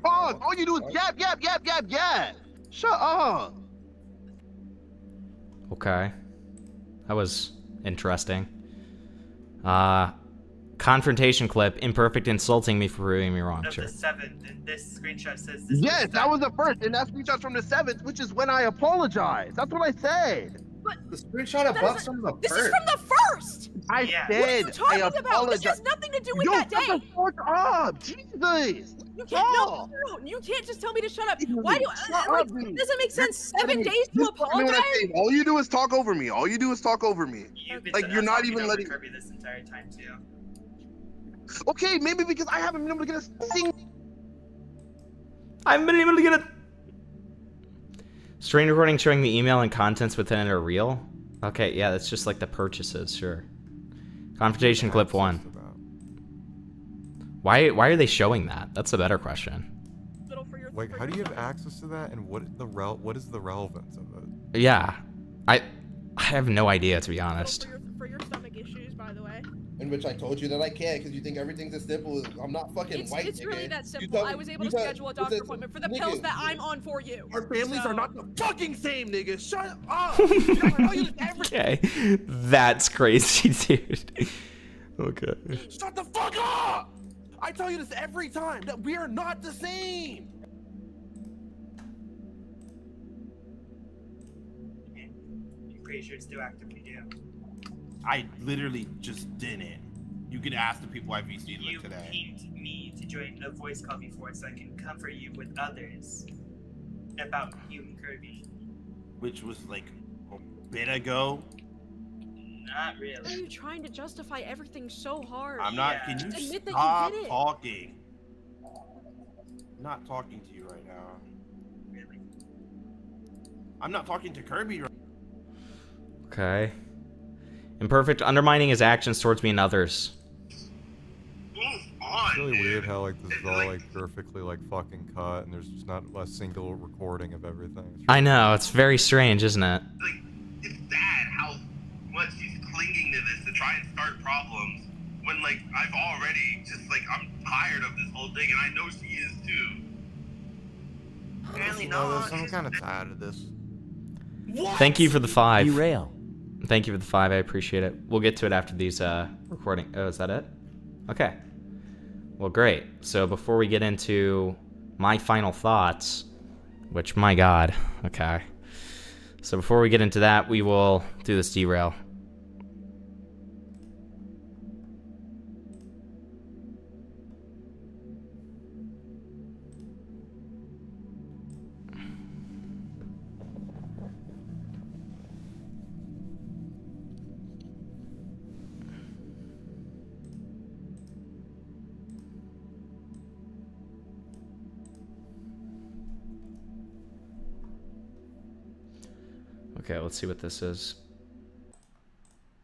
Pause. All you do is yap. Shut up. Okay. That was interesting. Confrontation clip. Imperfect insulting me for proving me wrong. Sure. The 7th, and this screenshot says this. Yes, that was the 1st, and that screenshot's from the 7th, which is when I apologize. That's what I said. But the screenshot above from the 1st. This is from the 1st. I said what are you talking I about? apologize. This has nothing to do with that day. Shut the fuck up, Jesus. You can't. No, you can't just tell me to shut up. Why do? It doesn't make sense. 7 days to apologize. All you do is talk over me. You've been like you're not even letting Kirby this entire time too. Okay, maybe because I haven't been able to get a sing. I haven't been able to get a screen recording showing the email and contents within it are real. Okay, yeah, that's just like the purchases, sure. Confrontation clip 1. Why are they showing that? That's a better question. Like, how do you have access to that, and what is the relevance of it? Yeah, I have no idea, to be honest. For your stomach issues, by the way. In which I told you that I can't because you think everything's as simple as I'm not fucking white. It's really that simple. I was able to schedule a doctor appointment for the pills that I'm on for you. Our families are not the fucking same, nigga. Shut up. Okay, that's crazy, dude. Okay. Shut the fuck up! I tell you this every time that we are not the same. pretty sure still actively do. I literally just didn't. You could ask the people I VC'd You with today. pinged me to join a voice call before so I can comfort you with others about you and Kirby. Which was like a bit ago. Not Why are really. you trying to justify everything so hard? I'm not. Yeah. Can you Just admit that stop you did it. talking? I'm not talking to you right now. Really? I'm not talking to Kirby right Okay. Imperfect, undermining his actions towards me and others. It's really weird how like this is all like perfectly like fucking cut, and there's just not a single recording of everything. It's I know, it's very strange, isn't it? It's sad how much he's clinging to this to try and start problems when, like, I've already just, like, I'm tired of this whole thing, and I know she is too. Apparently not. I'm kind of tired of this. Thank you for the 5. Derail. Thank you for the 5, I appreciate it. We'll get to it after these recording. Oh, is that it? Okay. Well, great. So before we get into my final thoughts, which, my God, okay. So before we get into that, we will do this derail. Okay, let's see what this is.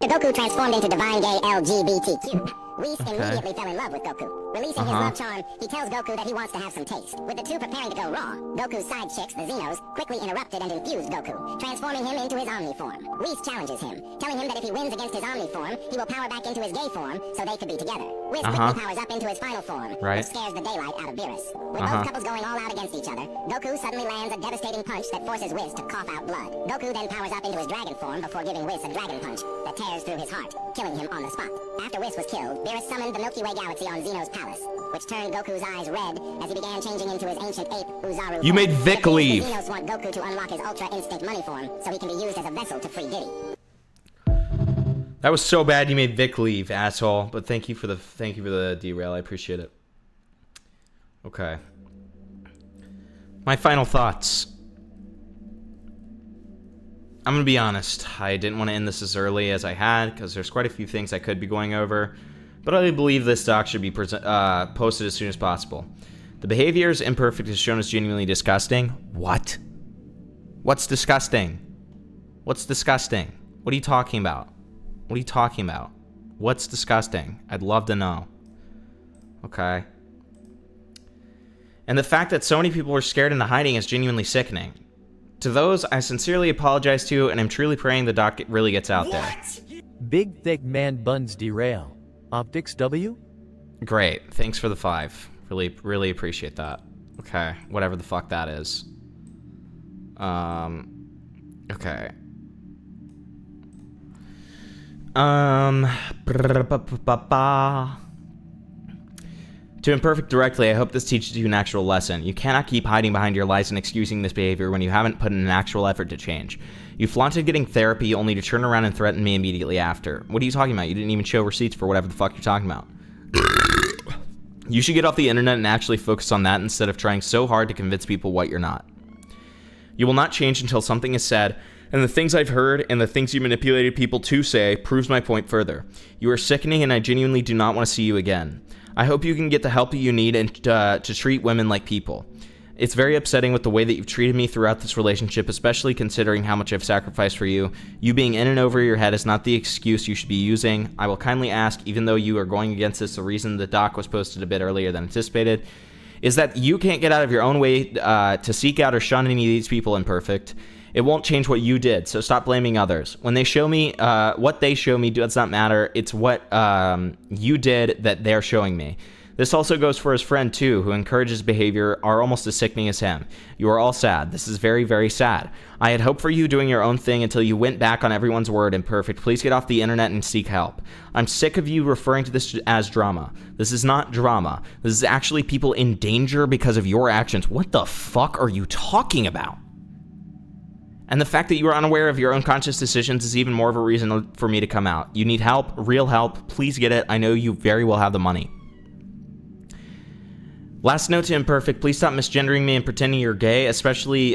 Goku transformed into divine gay LGBTQ. Whis Okay. immediately fell in love with Goku. Releasing his Uh-huh. love charm, he tells Goku that he wants to have some taste. With the two preparing to go raw, Goku's side chicks, the Xenos, quickly interrupted and infused Goku, transforming him into his Omni form. Whis challenges him, telling him that if he wins against his Omni form, he will power back into his gay form so they could be together. Whis quickly powers up into his final form, Right. which scares the daylight out of Beerus. With Uh-huh. both couples going all out against each other, Goku suddenly lands a devastating punch that forces Whis to cough out blood. Goku then powers up into his dragon form before giving Whis a dragon punch that tears through his heart, killing him on the spot. After Whis was killed, Beerus summoned the Milky Way galaxy on Xeno's palace, which turned Goku's eyes red as he began changing into his ancient ape, Uzaru. You made Vic form. leave. The Xenos want Goku to unlock his Ultra Instinct Money form so he can be used as a vessel to free Diddy. That was so bad you made Vic leave, asshole. But thank you for the derail. I appreciate it. Okay. My final thoughts. I'm gonna be honest. I didn't want to end this as early as I had because there's quite a few things I could be going over. But I believe this doc should be posted as soon as possible. The behavior is imperfect is shown as genuinely disgusting. What? What's disgusting? What's disgusting? What are you talking about? What are you talking about? What's disgusting? I'd love to know. Okay. And the fact that so many people were scared into hiding is genuinely sickening. To those, I sincerely apologize to, and I'm truly praying the doc really gets out there. Big thick man buns derail. Optics W? Great. Thanks for the 5. Really appreciate that. Okay. Whatever the fuck that is. Okay. To Imperfect directly, I hope this teaches you an actual lesson. You cannot keep hiding behind your lies and excusing this behavior when you haven't put in an actual effort to change. You flaunted getting therapy only to turn around and threaten me immediately after. What are you talking about? You didn't even show receipts for whatever the fuck you're talking about. You should get off the internet and actually focus on that instead of trying so hard to convince people what you're not. You will not change until something is said, and the things I've heard and the things you manipulated people to say proves my point further. You are sickening and I genuinely do not want to see you again. I hope you can get the help you need and to treat women like people. It's very upsetting with the way that you've treated me throughout this relationship, especially considering how much I've sacrificed for you. You being in and over your head is not the excuse you should be using. I will kindly ask, even though you are going against this, the reason the doc was posted a bit earlier than anticipated, is that you can't get out of your own way to seek out or shun any of these people imperfect. It won't change what you did, so stop blaming others. When they show me, what they show me does not matter. It's what you did that they're showing me. This also goes for his friend, too, who encourages behavior are almost as sickening as him. You are all sad. This is very, very sad. I had hoped for you doing your own thing until you went back on everyone's word imperfect. Please get off the internet and seek help. I'm sick of you referring to this as drama. This is not drama. This is actually people in danger because of your actions. What the fuck are you talking about? And the fact that you are unaware of your own conscious decisions is even more of a reason for me to come out. You need help, real help. Please get it. I know you very well have the money. Last note to Imperfect, please stop misgendering me and pretending you're gay, especially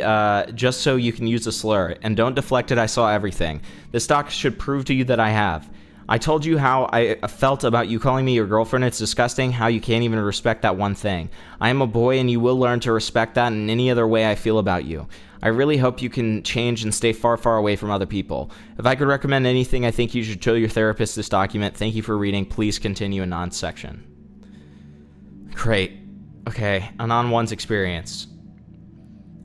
just so you can use a slur. And don't deflect it, I saw everything. This doc should prove to you that I have. I told you how I felt about you calling me your girlfriend. It's disgusting how you can't even respect that one thing. I am a boy and you will learn to respect that in any other way I feel about you. I really hope you can change and stay far, far away from other people. If I could recommend anything, I think you should show your therapist this document. Thank you for reading. Please continue in non-section. Great. Okay, Anon 1's experience.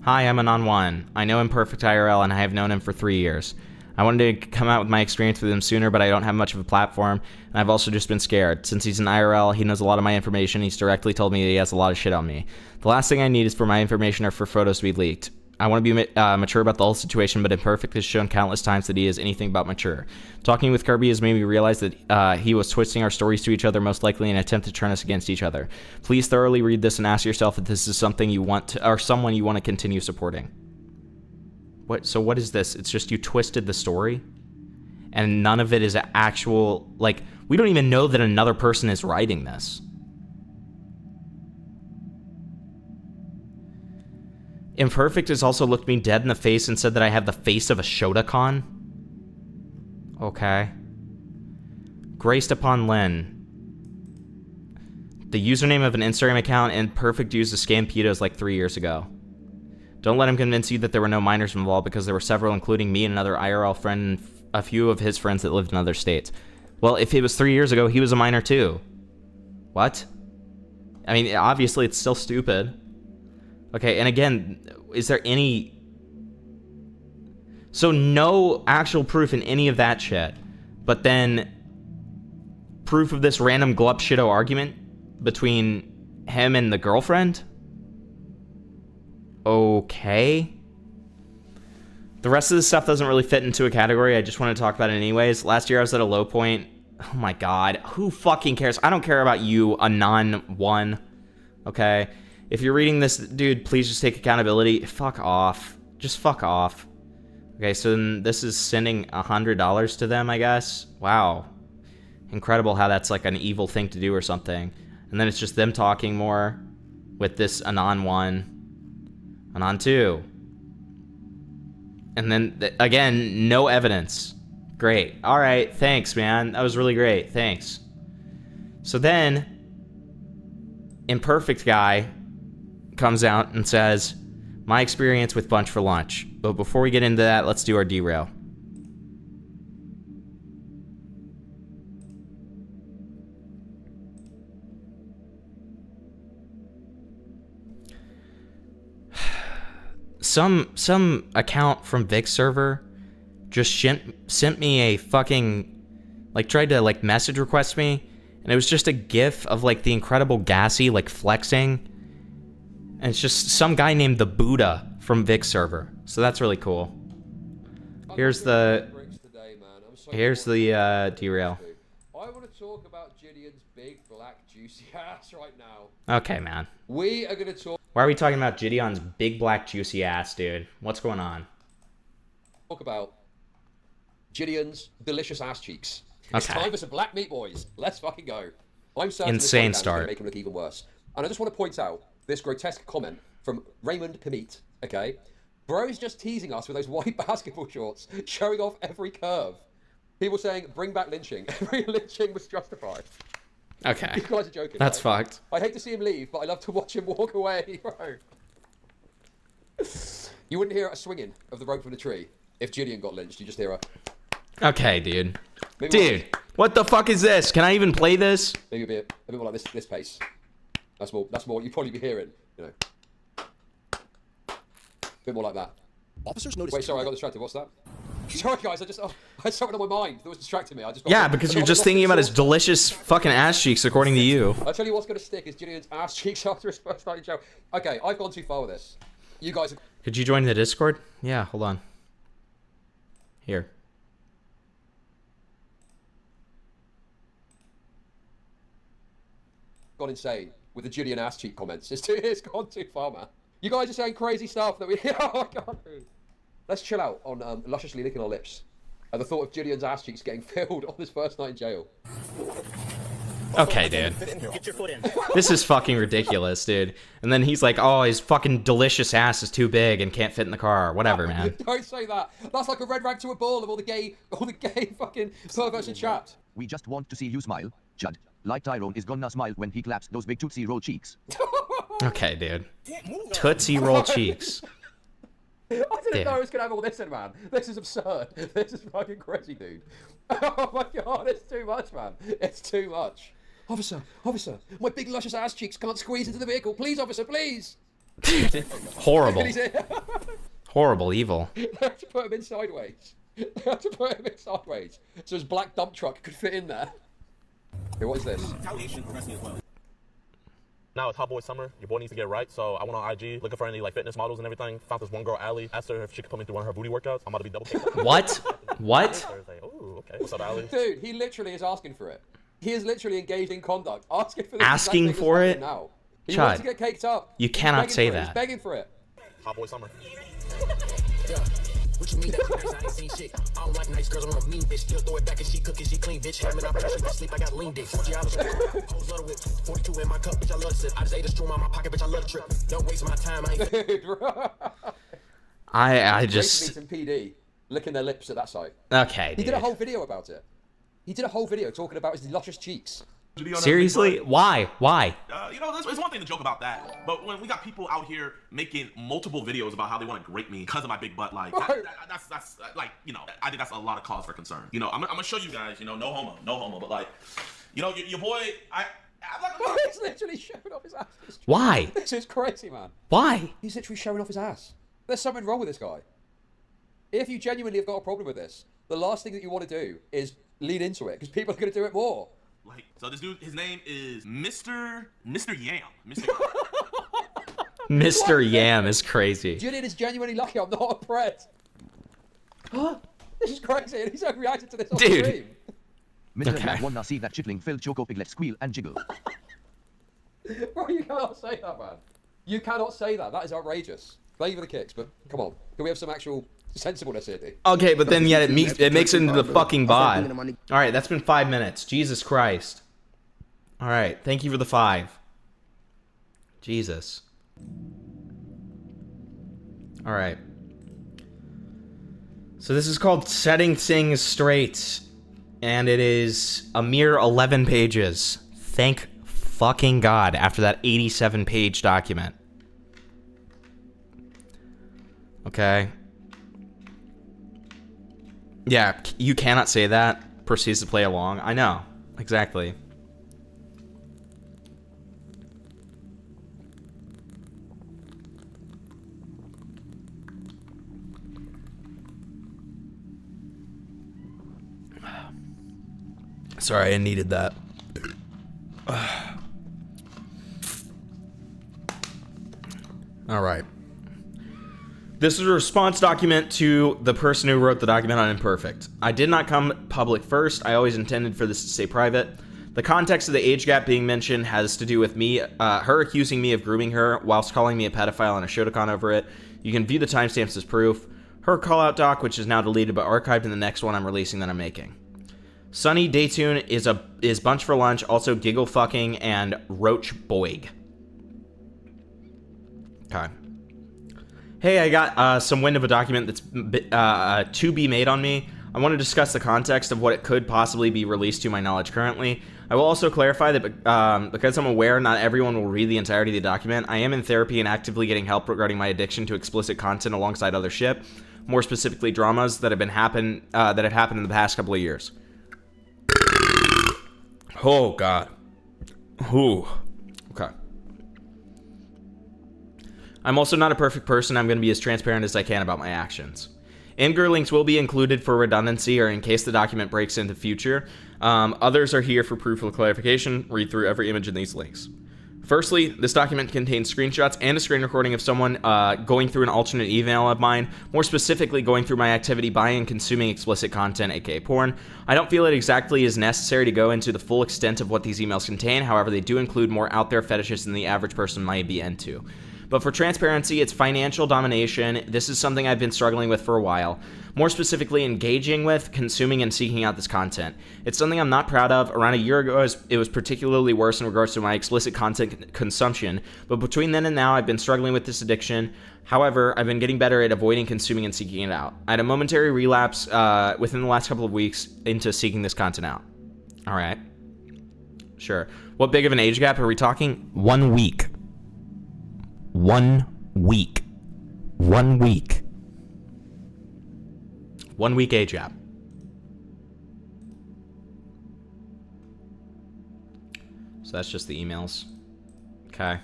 Hi, I'm Anon 1. I know Imperfect IRL and I have known him for 3 years. I wanted to come out with my experience with him sooner, but I don't have much of a platform, and I've also just been scared. Since he's an IRL, he knows a lot of my information. He's directly told me that he has a lot of shit on me. The last thing I need is for my information or for photos to be leaked. I want to be mature about the whole situation, but Imperfect has shown countless times that he is anything but mature. Talking with Kirby has made me realize that he was twisting our stories to each other, most likely in an attempt to turn us against each other. Please thoroughly read this and ask yourself if this is something you want to, or someone you want to continue supporting. So what is this? It's just you twisted the story? And none of it is actual, like, we don't even know that another person is writing this. Imperfect has also looked me dead in the face and said that I have the face of a Shotokan. Okay. Graced upon Lynn. The username of an Instagram account, Imperfect used to scam pedos like 3 years ago. Don't let him convince you that there were no minors involved, because there were several, including me and another IRL friend and a few of his friends that lived in other states. Well, if it was 3 years ago, he was a minor too. What? I mean, obviously it's still stupid. Okay, and again, is there any... So no actual proof in any of that shit, but then proof of this random glup shitto argument between him and the girlfriend? Okay. The rest of this stuff doesn't really fit into a category. I just want to talk about it anyways. Last year I was at a low point. Oh my god. Who fucking cares? I don't care about you, Anon 1. Okay? If you're reading this, dude, please just take accountability. Fuck off. Just fuck off. Okay, so then this is sending $100 to them, I guess. Wow. Incredible how that's like an evil thing to do or something. And then it's just them talking more with this Anon 1. Anon 2. And then, again, no evidence. Great. All right, thanks, man. That was really great. Thanks. So then, Imperfect guy comes out and says, my experience with Bunch for Lunch. But before we get into that, let's do our derail. Some account from Vic's server just sent me a fucking, like, tried to, like, message request me, and it was just a gif of, like, the Incredible Gassy, like, flexing, and it's just some guy named the Buddha from Vic's server, so that's really cool. Here's the derail. I want to talk about Gideon's big, black, juicy ass right now. Okay, man. We are going to talk... Why are we talking about Gideon's big, black, juicy ass, dude? What's going on? Talk about Gideon's delicious ass cheeks. Okay. It's time for some black meat, boys. Let's fucking go. I'm certain Insane this start. Make him look even worse. And I just want to point out this grotesque comment from Raymond Pimit, okay? Bro's just teasing us with those white basketball shorts, showing off every curve. People saying, bring back lynching. Every lynching was justified. Okay. You guys are joking. That's right? fucked. I hate to see him leave, but I love to watch him walk away, bro. You wouldn't hear a swinging of the rope from the tree if Gideon got lynched. You just hear a... Okay, dude. Dude, what the fuck is this? Can I even play this? Maybe a bit more like this pace. That's more what you'd probably be hearing, you know. A bit more like that. Officers noticed... Wait, sorry, I got distracted. What's that? Sorry, guys, I had something on my mind that was distracting me. Because you're just thinking about his delicious fucking ass cheeks, according to you. I'll tell you what's going to stick is Gideon's ass cheeks after his first night in jail. Okay, I've gone too far with this. You guys... Could you join the Discord? Yeah, hold on. Here. Gone insane with the Gideon ass cheek comments. It's gone too far, man. You guys are saying crazy stuff that we... Oh, I can't do. let's chill out on lusciously licking our lips at the thought of Gideon's ass cheeks getting filled on his first night in jail. Okay, dude. This is fucking ridiculous, dude. And then he's like, oh, his fucking delicious ass is too big and can't fit in the car. Whatever, man. Don't say that. That's like a red rag to a bull of all the gay fucking perverts in chat. We just want to see you smile, Judd. Like Tyrone is gonna smile when he claps those big Tootsie Roll cheeks. Okay, dude. Tootsie Roll cheeks. I didn't know I was gonna have all this in, man. This is absurd. This is fucking crazy, dude. Oh my god, it's too much, man. It's too much. Officer, my big luscious ass cheeks can't squeeze into the vehicle. Please, officer, please. Horrible. Horrible evil. They have to put him in sideways. So his black dump truck could fit in there. Hey, what is this? Now it's Hot Boy Summer. Your boy needs to get right, so I went on IG looking for any like fitness models and everything. Found this one girl, Allie. Asked her if she could put me through one of her booty workouts. I'm about to be double kicked. What? Ooh, okay. What's up, Allie? Dude, he literally is asking for it. He is literally engaged in conduct, asking for this. Asking for it? Now. He Chad, wants to get caked up. you cannot say that. He's begging for it. Hot Boy Summer. What you mean that nice? I ain't seen shit. I don't like nice girls. I'm a mean bitch. Still throw it back and she cook and she clean, bitch. Having up pressure, bitch. Sleep. I got lean dick. 40 hours. Hoes love the whip. 42 in my cup, bitch. I love to sip. I just ate a straw in my pocket, bitch. I love the trip. Don't waste my time. I just. Some PD licking their lips at that site. Okay, He dude. did a whole video about it. He did a whole video talking about his luscious cheeks. Seriously? Why? You know, it's one thing to joke about that, but when we got people out here making multiple videos about how they want to grape me because of my big butt, like that's like, you know, I think that's a lot of cause for concern. You know, I'm gonna show you guys, you know, no homo, but like, you know, your boy, He's literally showing off his ass. Why? This is crazy, man. Why? He's literally showing off his ass. There's something wrong with this guy. If you genuinely have got a problem with this, the last thing that you want to do is lean into it because people are going to do it more. Like, so this dude, his name is Mr. Yam. Mr. Yam is crazy. Julian is genuinely lucky I'm not a pret. This is crazy, and he's reacted to this on Dude. stream. Mr. Okay. I wanna see that chitling filled choco piglet squeal and jiggle. Bro, you cannot say that, man. You cannot say that. That is outrageous. Thank you for the kicks, but come on. Can we have some actual sensibleness here, dude? Okay, but then yet it makes it into the fucking bod. All right, that's been 5 minutes. Jesus Christ. All right, thank you for the 5. Jesus. All right. So this is called Setting Things Straight, and it is a mere 11 pages. Thank fucking God after that 87-page document. Okay. Yeah, you cannot say that. Proceeds to play along. I know. Exactly. Sorry, I needed that. All right. This is a response document to the person who wrote the document on Imperfect. I did not come public first. I always intended for this to stay private. The context of the age gap being mentioned has to do with me, her accusing me of grooming her whilst calling me a pedophile and a Shotokan over it. You can view the timestamps as proof. Her call-out doc, which is now deleted but archived in the next one I'm releasing that I'm making. Sunny Daytune is Bunch for Lunch, also Giggle Fucking, and Roach Boig. Okay. Hey, I got some wind of a document that's to be made on me. I want to discuss the context of what it could possibly be released to my knowledge currently. I will also clarify that because I'm aware not everyone will read the entirety of the document, I am in therapy and actively getting help regarding my addiction to explicit content alongside other shit, more specifically dramas that have happened in the past couple of years. Oh, God. Ooh. Okay. I'm also not a perfect person. I'm going to be as transparent as I can about my actions. Imgur links will be included for redundancy or in case the document breaks into future. Others are here for proof of clarification. Read through every image in these links. Firstly, this document contains screenshots and a screen recording of someone going through an alternate email of mine, more specifically going through my activity buying and consuming explicit content, aka porn. I don't feel it exactly is necessary to go into the full extent of what these emails contain, however they do include more out there fetishes than the average person might be into. But for transparency, it's financial domination. This is something I've been struggling with for a while. More specifically, engaging with, consuming, and seeking out this content. It's something I'm not proud of. Around a year ago, it was particularly worse in regards to my explicit content consumption. But between then and now, I've been struggling with this addiction. However, I've been getting better at avoiding consuming and seeking it out. I had a momentary relapse within the last couple of weeks into seeking this content out. All right. Sure. What big of an age gap are we talking? 1 week. 1 week. 1 week. 1 week age gap. So that's just the emails. Okay.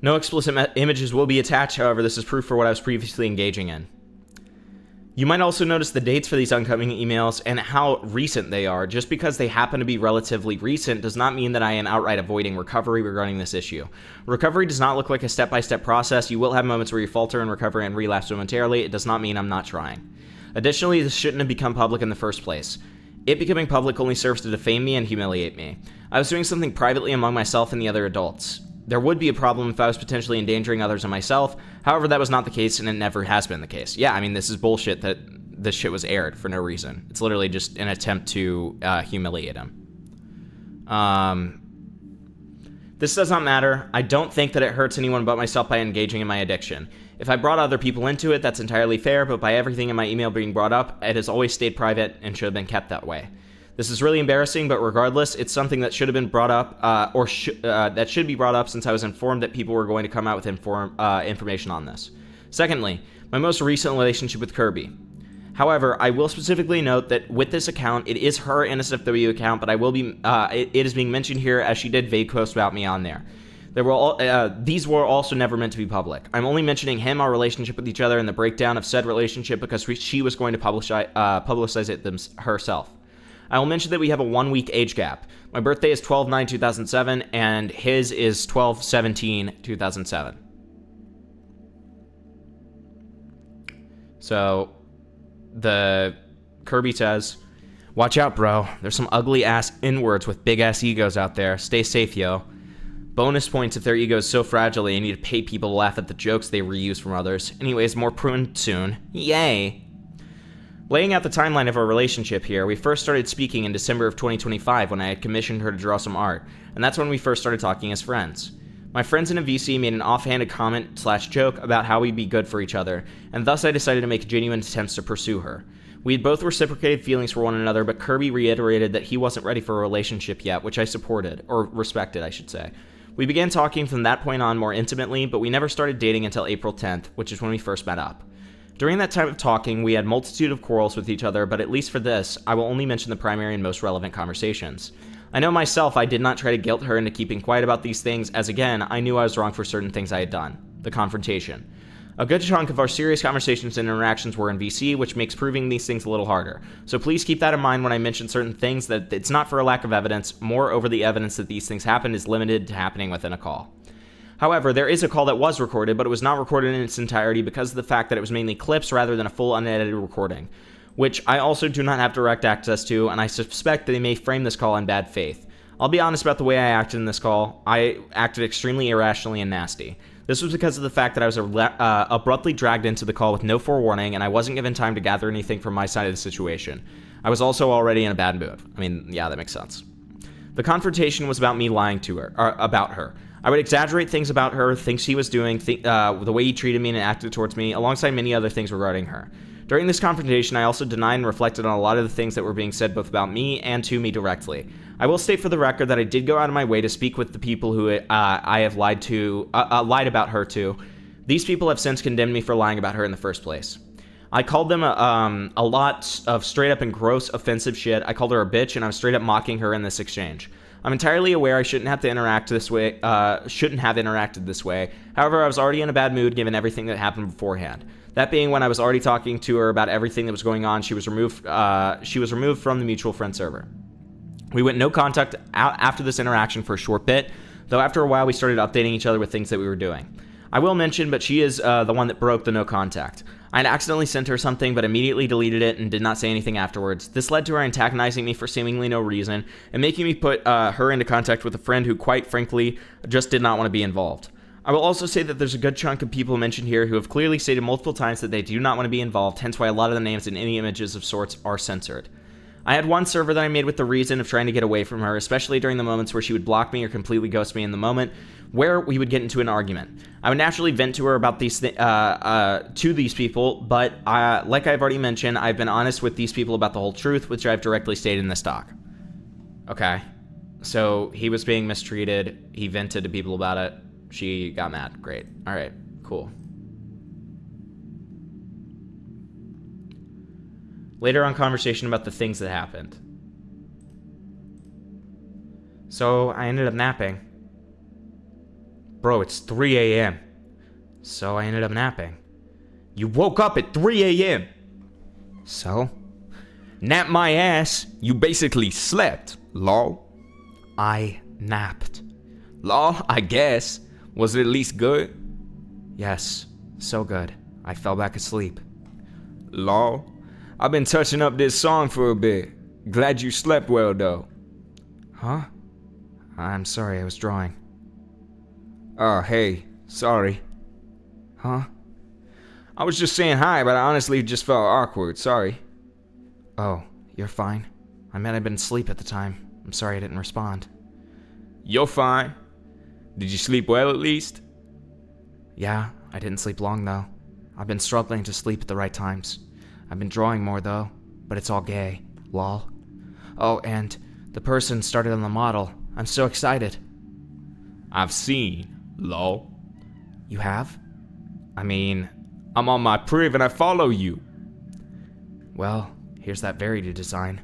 No explicit images will be attached, however, this is proof for what I was previously engaging in. You might also notice the dates for these upcoming emails and how recent they are. Just because they happen to be relatively recent does not mean that I am outright avoiding recovery regarding this issue. Recovery does not look like a step-by-step process. You will have moments where you falter in recovery and relapse momentarily. It does not mean I'm not trying. Additionally, this shouldn't have become public in the first place. It becoming public only serves to defame me and humiliate me. I was doing something privately among myself and the other adults. There would be a problem if I was potentially endangering others and myself. However, that was not the case, and it never has been the case. Yeah, I mean, this is bullshit that this shit was aired for no reason. It's literally just an attempt to humiliate him. This does not matter. I don't think that it hurts anyone but myself by engaging in my addiction. If I brought other people into it, that's entirely fair, but by everything in my email being brought up, it has always stayed private and should have been kept that way. This is really embarrassing, but regardless, it's something that should have been brought up, that should be brought up since I was informed that people were going to come out with information on this. Secondly, my most recent relationship with Kirby. However, I will specifically note that with this account, it is her NSFW account, but I will be, it is being mentioned here as she did vague posts about me on there. These were also never meant to be public. I'm only mentioning him, our relationship with each other, and the breakdown of said relationship because she was going to publicize it herself. I will mention that we have a 1 week age gap. My birthday is 12/9/2007, and his is 12/17/2007. So, the Kirby says, "Watch out, bro. There's some ugly ass N-words with big ass egos out there. Stay safe, yo. Bonus points if their ego is so fragile they need to pay people to laugh at the jokes they reuse from others. Anyways, more prune soon. Yay." Laying out the timeline of our relationship here, we first started speaking in December of 2025 when I had commissioned her to draw some art, and that's when we first started talking as friends. My friends in a VC made an offhanded comment/joke about how we'd be good for each other, and thus I decided to make genuine attempts to pursue her. We had both reciprocated feelings for one another, but Kirby reiterated that he wasn't ready for a relationship yet, which I supported, or respected, I should say. We began talking from that point on more intimately, but we never started dating until April 10th, which is when we first met up. During that time of talking, we had multitude of quarrels with each other, but at least for this, I will only mention the primary and most relevant conversations. I know myself I did not try to guilt her into keeping quiet about these things, as again, I knew I was wrong for certain things I had done. The confrontation. A good chunk of our serious conversations and interactions were in VC, which makes proving these things a little harder. So please keep that in mind when I mention certain things, that it's not for a lack of evidence. Moreover, the evidence that these things happened is limited to happening within a call. However, there is a call that was recorded, but it was not recorded in its entirety because of the fact that it was mainly clips rather than a full unedited recording, which I also do not have direct access to, and I suspect that they may frame this call in bad faith. I'll be honest about the way I acted in this call. I acted extremely irrationally and nasty. This was because of the fact that I was abruptly dragged into the call with no forewarning, and I wasn't given time to gather anything from my side of the situation. I was also already in a bad mood. I mean, yeah, that makes sense. The confrontation was about me lying to her, or about her. I would exaggerate things about her, things she was doing, the way he treated me and acted towards me, alongside many other things regarding her. During this confrontation, I also denied and reflected on a lot of the things that were being said both about me and to me directly. I will state for the record that I did go out of my way to speak with the people who I have lied about her to. These people have since condemned me for lying about her in the first place. I called them a lot of straight up and gross offensive shit. I called her a bitch, and I was straight up mocking her in this exchange. I'm entirely aware I shouldn't have interacted this way. However, I was already in a bad mood given everything that happened beforehand. That being when I was already talking to her about everything that was going on, she was removed from the mutual friend server. We went no contact after this interaction for a short bit, though after a while we started updating each other with things that we were doing. I will mention, but she is the one that broke the no contact. I had accidentally sent her something, but immediately deleted it and did not say anything afterwards. This led to her antagonizing me for seemingly no reason and making me put her into contact with a friend who, quite frankly, just did not want to be involved. I will also say that there's a good chunk of people mentioned here who have clearly stated multiple times that they do not want to be involved, hence why a lot of the names and any images of sorts are censored. I had one server that I made with the reason of trying to get away from her, especially during the moments where she would block me or completely ghost me in the moment, where we would get into an argument. I would naturally vent to her about these to these people, but like I've already mentioned, I've been honest with these people about the whole truth, which I've directly stated in this doc. Okay, so he was being mistreated, he vented to people about it, she got mad. Great. Alright, cool. Later on, conversation about the things that happened. So, I ended up napping. Bro, it's 3 a.m. So, I ended up napping. You woke up at 3 a.m. So? Nap my ass. You basically slept, lol. I napped. Lol, I guess. Was it at least good? Yes, so good. I fell back asleep. Lol. I've been touching up this song for a bit. Glad you slept well, though. Huh? I'm sorry, I was drawing. Oh, hey, sorry. Huh? I was just saying hi, but I honestly just felt awkward, sorry. Oh, you're fine. I meant I'd been asleep at the time. I'm sorry I didn't respond. You're fine. Did you sleep well at least? Yeah, I didn't sleep long though. I've been struggling to sleep at the right times. I've been drawing more though, but it's all gay. Lol. Oh, and the person started on the model. I'm so excited. I've seen. Lol. You have? I mean, I'm on my priv and I follow you. Well, here's that Verity design.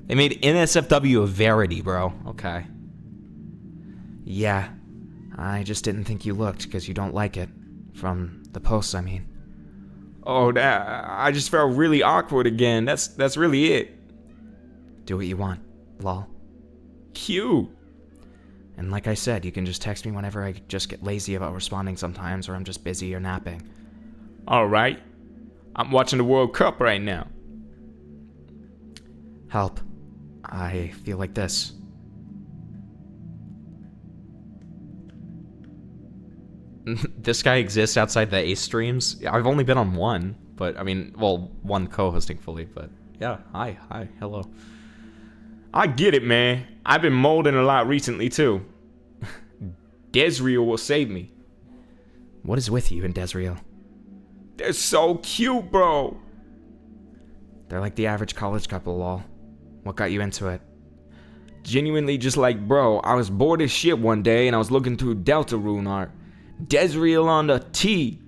They made NSFW a Verity, bro. Okay. Yeah. I just didn't think you looked because you don't like it. From the posts, I mean. Oh, I just felt really awkward again. That's really it. Do what you want, lol. Cute. And like I said, you can just text me whenever I just get lazy about responding sometimes, or I'm just busy or napping. Alright. I'm watching the World Cup right now. Help. I feel like this. This guy exists outside the Ace streams. I've only been on one, but I mean, well, one co-hosting fully, but yeah, hi, hello. I get it, man. I've been molding a lot recently, too. Desriel will save me. What is with you and Desriel? They're so cute, bro. They're like the average college couple, lol. What got you into it? Genuinely just like, bro, I was bored as shit one day and I was looking through Deltarune art. Desriel on the T.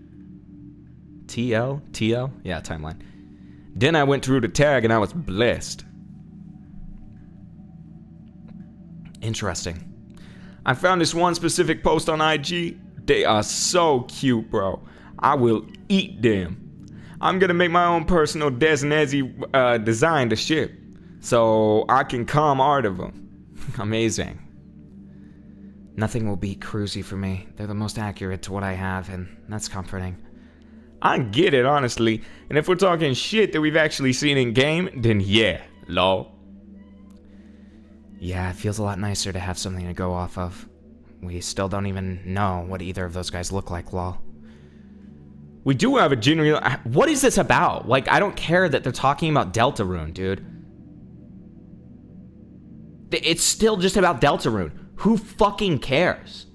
TL? TL? Yeah, timeline. Then I went through the tag and I was blessed. Interesting. I found this one specific post on IG. They are so cute, bro. I will eat them. I'm gonna make my own personal Desnezi design to ship, so I can calm art of them. Amazing. Nothing will beat Cruzy for me. They're the most accurate to what I have, and that's comforting. I get it, honestly. And if we're talking shit that we've actually seen in game, then yeah, lol. Yeah, it feels a lot nicer to have something to go off of. We still don't even know what either of those guys look like, lol. We do have a genuine... What is this about? Like, I don't care that they're talking about Deltarune, dude. It's still just about Deltarune. Who fucking cares?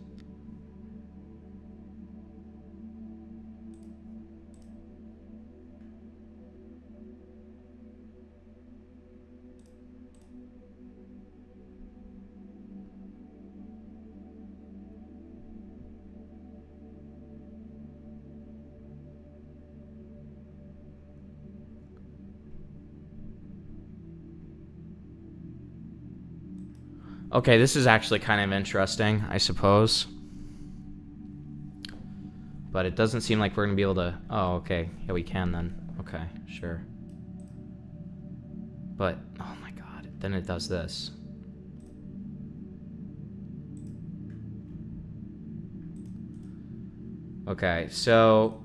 Okay, this is actually kind of interesting, I suppose. But it doesn't seem like we're going to be able to... Oh, okay. Yeah, we can then. Okay, sure. But, oh my god. Then it does this. Okay, so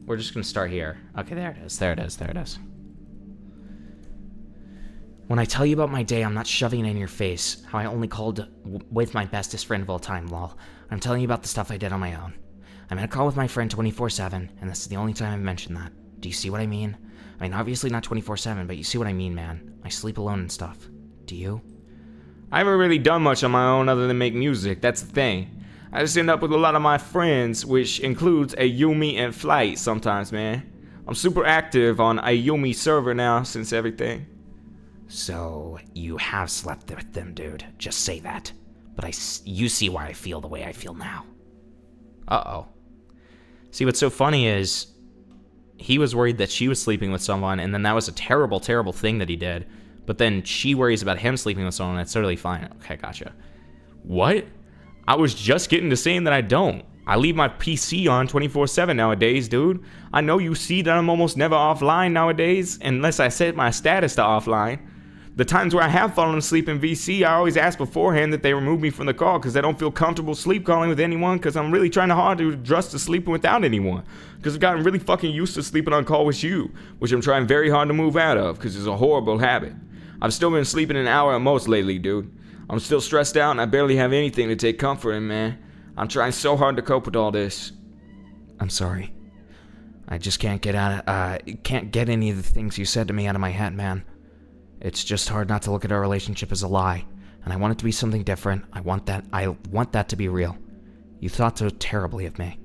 we're just gonna start here. Okay, there it is. There it is. There it is. When I tell you about my day, I'm not shoving it in your face. How I only called with my bestest friend of all time, lol. I'm telling you about the stuff I did on my own. I'm in a call with my friend 24/7, and this is the only time I've mentioned that. Do you see what I mean? I mean, obviously not 24/7, but you see what I mean, man. I sleep alone and stuff. Do you? I haven't really done much on my own other than make music, that's the thing. I just end up with a lot of my friends, which includes a Yumi and Flight sometimes, man. I'm super active on a Yumi server now since everything. So, you have slept with them, dude. Just say that. But you see why I feel the way I feel now. Uh-oh. See, what's so funny is he was worried that she was sleeping with someone, and then that was a terrible, terrible thing that he did. But then she worries about him sleeping with someone, and it's totally fine. Okay, gotcha. What? I was just getting to saying that I don't. I leave my PC on 24/7 nowadays, dude. I know you see that I'm almost never offline nowadays, unless I set my status to offline. The times where I have fallen asleep in VC, I always ask beforehand that they remove me from the call because I don't feel comfortable sleep calling with anyone because I'm really trying hard to adjust to sleeping without anyone. Because I've gotten really fucking used to sleeping on call with you, which I'm trying very hard to move out of because it's a horrible habit. I've still been sleeping an hour at most lately, dude. I'm still stressed out and I barely have anything to take comfort in, man. I'm trying so hard to cope with all this. I'm sorry. I just can't get any of the things you said to me out of my head, man. It's just hard not to look at our relationship as a lie, and I want it to be something different. I want that to be real. You thought so terribly of me.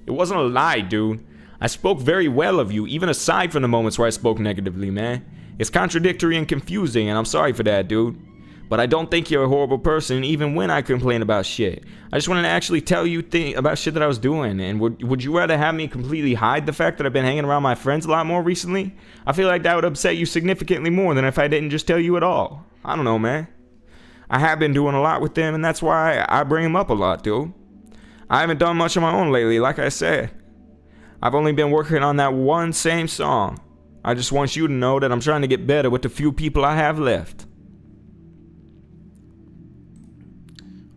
It wasn't a lie, dude. I spoke very well of you, even aside from the moments where I spoke negatively, man. It's contradictory and confusing, and I'm sorry for that, dude. But I don't think you're a horrible person, even when I complain about shit. I just wanted to actually tell you about shit that I was doing, and would you rather have me completely hide the fact that I've been hanging around my friends a lot more recently? I feel like that would upset you significantly more than if I didn't just tell you at all. I don't know, man. I have been doing a lot with them, and that's why I bring them up a lot, dude. I haven't done much on my own lately, like I said. I've only been working on that one same song. I just want you to know that I'm trying to get better with the few people I have left.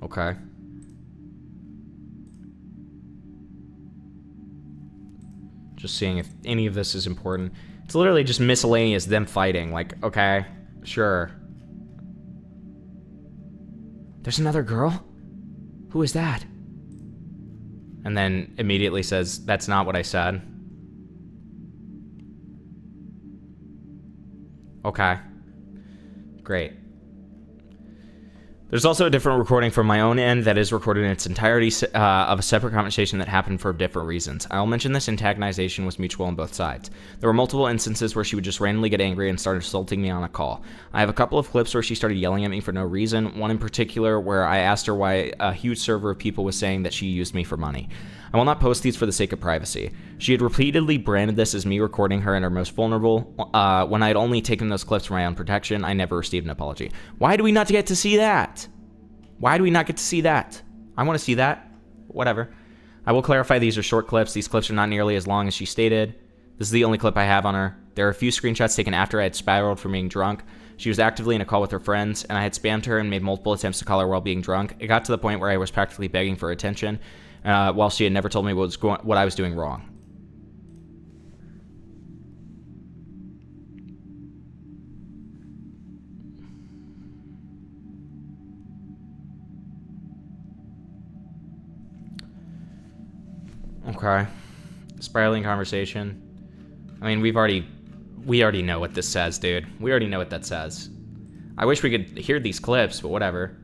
Okay. Just seeing if any of this is important. It's literally just miscellaneous them fighting. Like, okay, sure. There's another girl? Who is that? And then immediately says, that's not what I said. Okay. Great. There's also a different recording from my own end that is recorded in its entirety of a separate conversation that happened for different reasons. I'll mention this antagonization was mutual on both sides. There were multiple instances where she would just randomly get angry and start insulting me on a call. I have a couple of clips where she started yelling at me for no reason, one in particular where I asked her why a huge server of people was saying that she used me for money. I will not post these for the sake of privacy. She had repeatedly branded this as me recording her in her most vulnerable. When I had only taken those clips for my own protection, I never received an apology. Why do we not get to see that? Why do we not get to see that? I want to see that. Whatever. I will clarify these are short clips. These clips are not nearly as long as she stated. This is the only clip I have on her. There are a few screenshots taken after I had spiraled from being drunk. She was actively in a call with her friends, and I had spammed her and made multiple attempts to call her while being drunk. It got to the point where I was practically begging for attention, while she had never told me what I was doing wrong. Okay. Spiraling conversation. I mean, we already know what this says, dude. We already know what that says. I wish we could hear these clips, but whatever.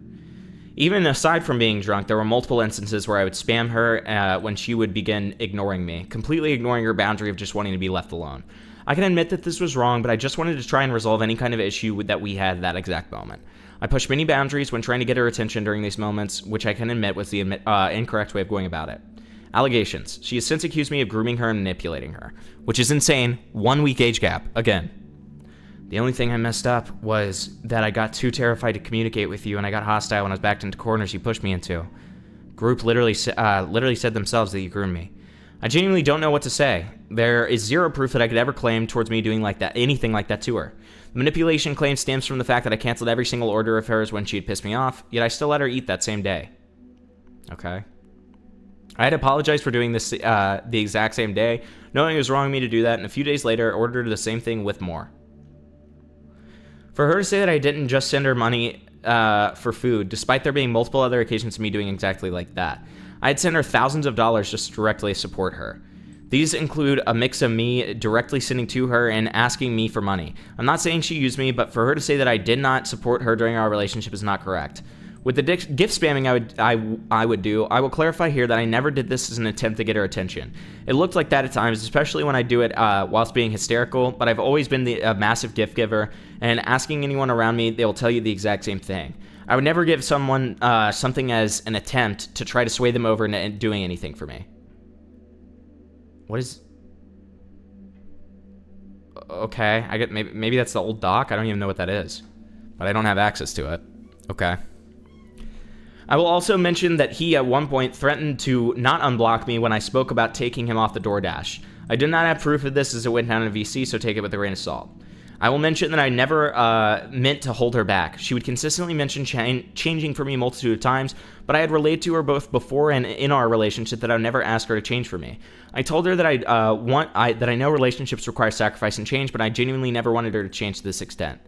Even aside from being drunk, there were multiple instances where I would spam her when she would begin ignoring me, completely ignoring her boundary of just wanting to be left alone. I can admit that this was wrong, but I just wanted to try and resolve any kind of issue that we had at that exact moment. I pushed many boundaries when trying to get her attention during these moments, which I can admit was the incorrect way of going about it. Allegations. She has since accused me of grooming her and manipulating her, which is insane. 1 week age gap. Again. The only thing I messed up was that I got too terrified to communicate with you and I got hostile when I was backed into corners you pushed me into. Group literally said themselves that you groomed me. I genuinely don't know what to say. There is zero proof that I could ever claim towards me doing anything like that to her. The manipulation claim stems from the fact that I canceled every single order of hers when she had pissed me off, yet I still let her eat that same day. Okay. I had apologized for doing this the exact same day, knowing it was wrong of me to do that, and a few days later, ordered the same thing with more. For her to say that I didn't just send her money for food, despite there being multiple other occasions of me doing exactly like that. I'd send her thousands of dollars just to directly support her. These include a mix of me directly sending to her and asking me for money. I'm not saying she used me, but for her to say that I did not support her during our relationship is not correct. With the gift spamming I would do, I will clarify here that I never did this as an attempt to get her attention. It looked like that at times, especially when I do it whilst being hysterical, but I've always been a massive gift giver, and asking anyone around me, they will tell you the exact same thing. I would never give someone something as an attempt to try to sway them over into doing anything for me. What is... Okay, I get maybe that's the old doc. I don't even know what that is, but I don't have access to it. Okay. I will also mention that he at one point threatened to not unblock me when I spoke about taking him off the DoorDash. I do not have proof of this as it went down in VC, so take it with a grain of salt. I will mention that I never meant to hold her back. She would consistently mention changing for me a multitude of times, but I had relayed to her both before and in our relationship that I would never ask her to change for me. I told her that I know relationships require sacrifice and change, but I genuinely never wanted her to change to this extent.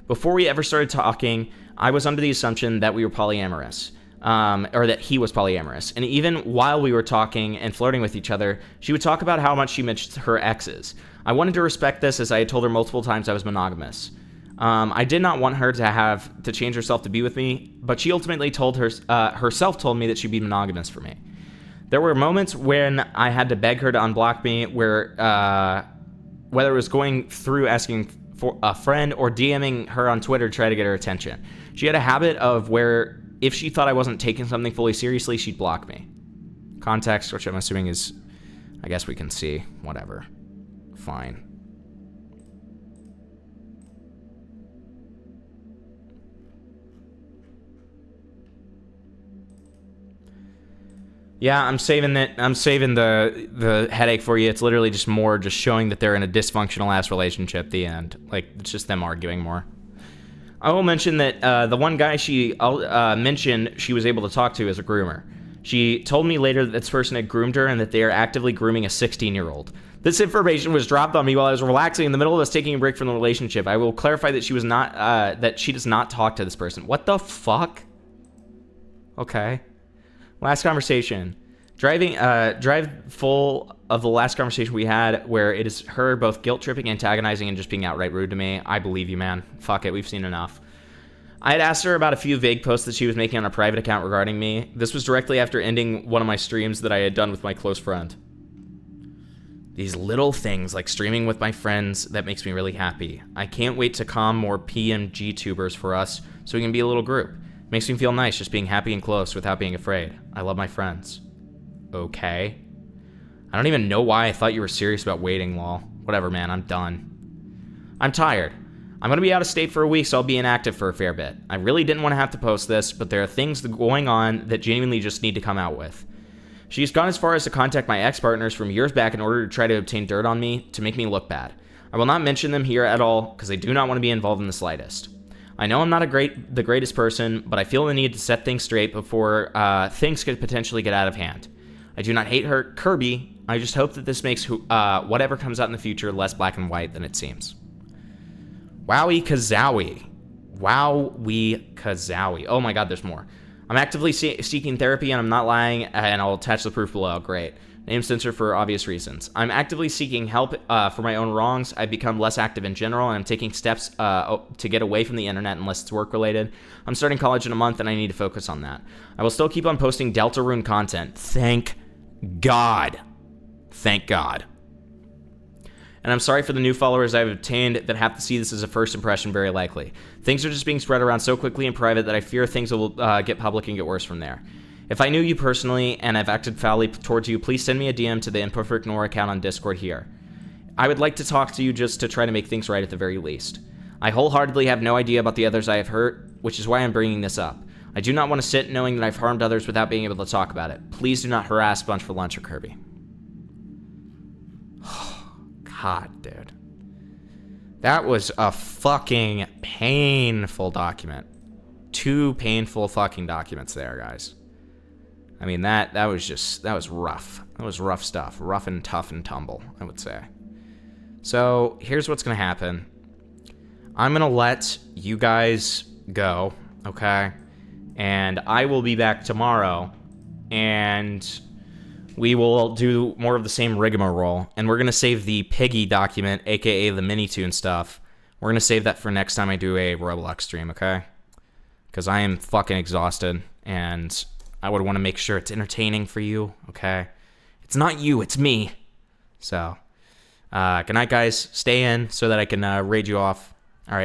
Before we ever started talking, I was under the assumption that we were polyamorous. Or that he was polyamorous. And even while we were talking and flirting with each other, she would talk about how much she missed her exes. I wanted to respect this, as I had told her multiple times I was monogamous. I did not want her to have to change herself to be with me, but she ultimately herself told me that she'd be monogamous for me. There were moments when I had to beg her to unblock me, where whether it was going through asking for a friend or DMing her on Twitter to try to get her attention. She had a habit of where if she thought I wasn't taking something fully seriously, she'd block me. Context, which I'm assuming is, I guess we can see. Whatever. Fine. Yeah, I'm saving it. I'm saving the headache for you. It's literally just more just showing that they're in a dysfunctional ass relationship at the end. Like, it's just them arguing more. I will mention that the one guy she mentioned she was able to talk to is a groomer. She told me later that this person had groomed her and that they are actively grooming a 16-year-old. This information was dropped on me while I was relaxing in the middle of us taking a break from the relationship. I will clarify that she was not that she does not talk to this person. What the fuck? Okay. Last conversation. Drive full of the last conversation we had, where it is her both guilt tripping, antagonizing, and just being outright rude to me. I believe you, man. Fuck it, we've seen enough. I had asked her about a few vague posts that she was making on a private account regarding me. This was directly after ending one of my streams that I had done with my close friend. These little things like streaming with my friends, that makes me really happy. I can't wait to calm more PMG tubers for us so we can be a little group. Makes me feel nice just being happy and close without being afraid. I love my friends. Okay. I don't even know why I thought you were serious about waiting, lol. Whatever, man, I'm done. I'm tired. I'm going to be out of state for a week, so I'll be inactive for a fair bit. I really didn't want to have to post this, but there are things going on that genuinely just need to come out with. She's gone as far as to contact my ex-partners from years back in order to try to obtain dirt on me to make me look bad. I will not mention them here at all, because I do not want to be involved in the slightest. I know I'm not the greatest person, but I feel the need to set things straight before things could potentially get out of hand. I do not hate her, Kirby. I just hope that this makes whatever comes out in the future less black and white than it seems. Wowie Kazowie. Wowie Kazowie. Oh my god, there's more. I'm actively seeking therapy, and I'm not lying, and I'll attach the proof below. Great. Name censored for obvious reasons. I'm actively seeking help for my own wrongs. I've become less active in general, and I'm taking steps to get away from the internet unless it's work-related. I'm starting college in a month, and I need to focus on that. I will still keep on posting Deltarune content. Thank God. Thank God. And I'm sorry for the new followers I've obtained that have to see this as a first impression, very likely. Things are just being spread around so quickly in private that I fear things will get public and get worse from there. If I knew you personally and I've acted foully towards you, please send me a DM to the Imperfect Nora account on Discord here. I would like to talk to you just to try to make things right at the very least. I wholeheartedly have no idea about the others I have hurt, which is why I'm bringing this up. I do not want to sit knowing that I've harmed others without being able to talk about it. Please do not harass Bunch for Lunch or Kirby. God, dude. That was a fucking painful document. 2 painful fucking documents there, guys. I mean, that was rough. That was rough stuff. Rough and tough and tumble, I would say. So, here's what's gonna happen. I'm gonna let you guys go, okay? And I will be back tomorrow, and we will do more of the same rigmarole, and we're gonna save the Piggy document, aka the Minitoon stuff. We're gonna save that for next time I do a Roblox stream, okay? Because I am fucking exhausted, and I would want to make sure it's entertaining for you, okay? It's not you, it's me. So, good night, guys. Stay in so that I can raid you off.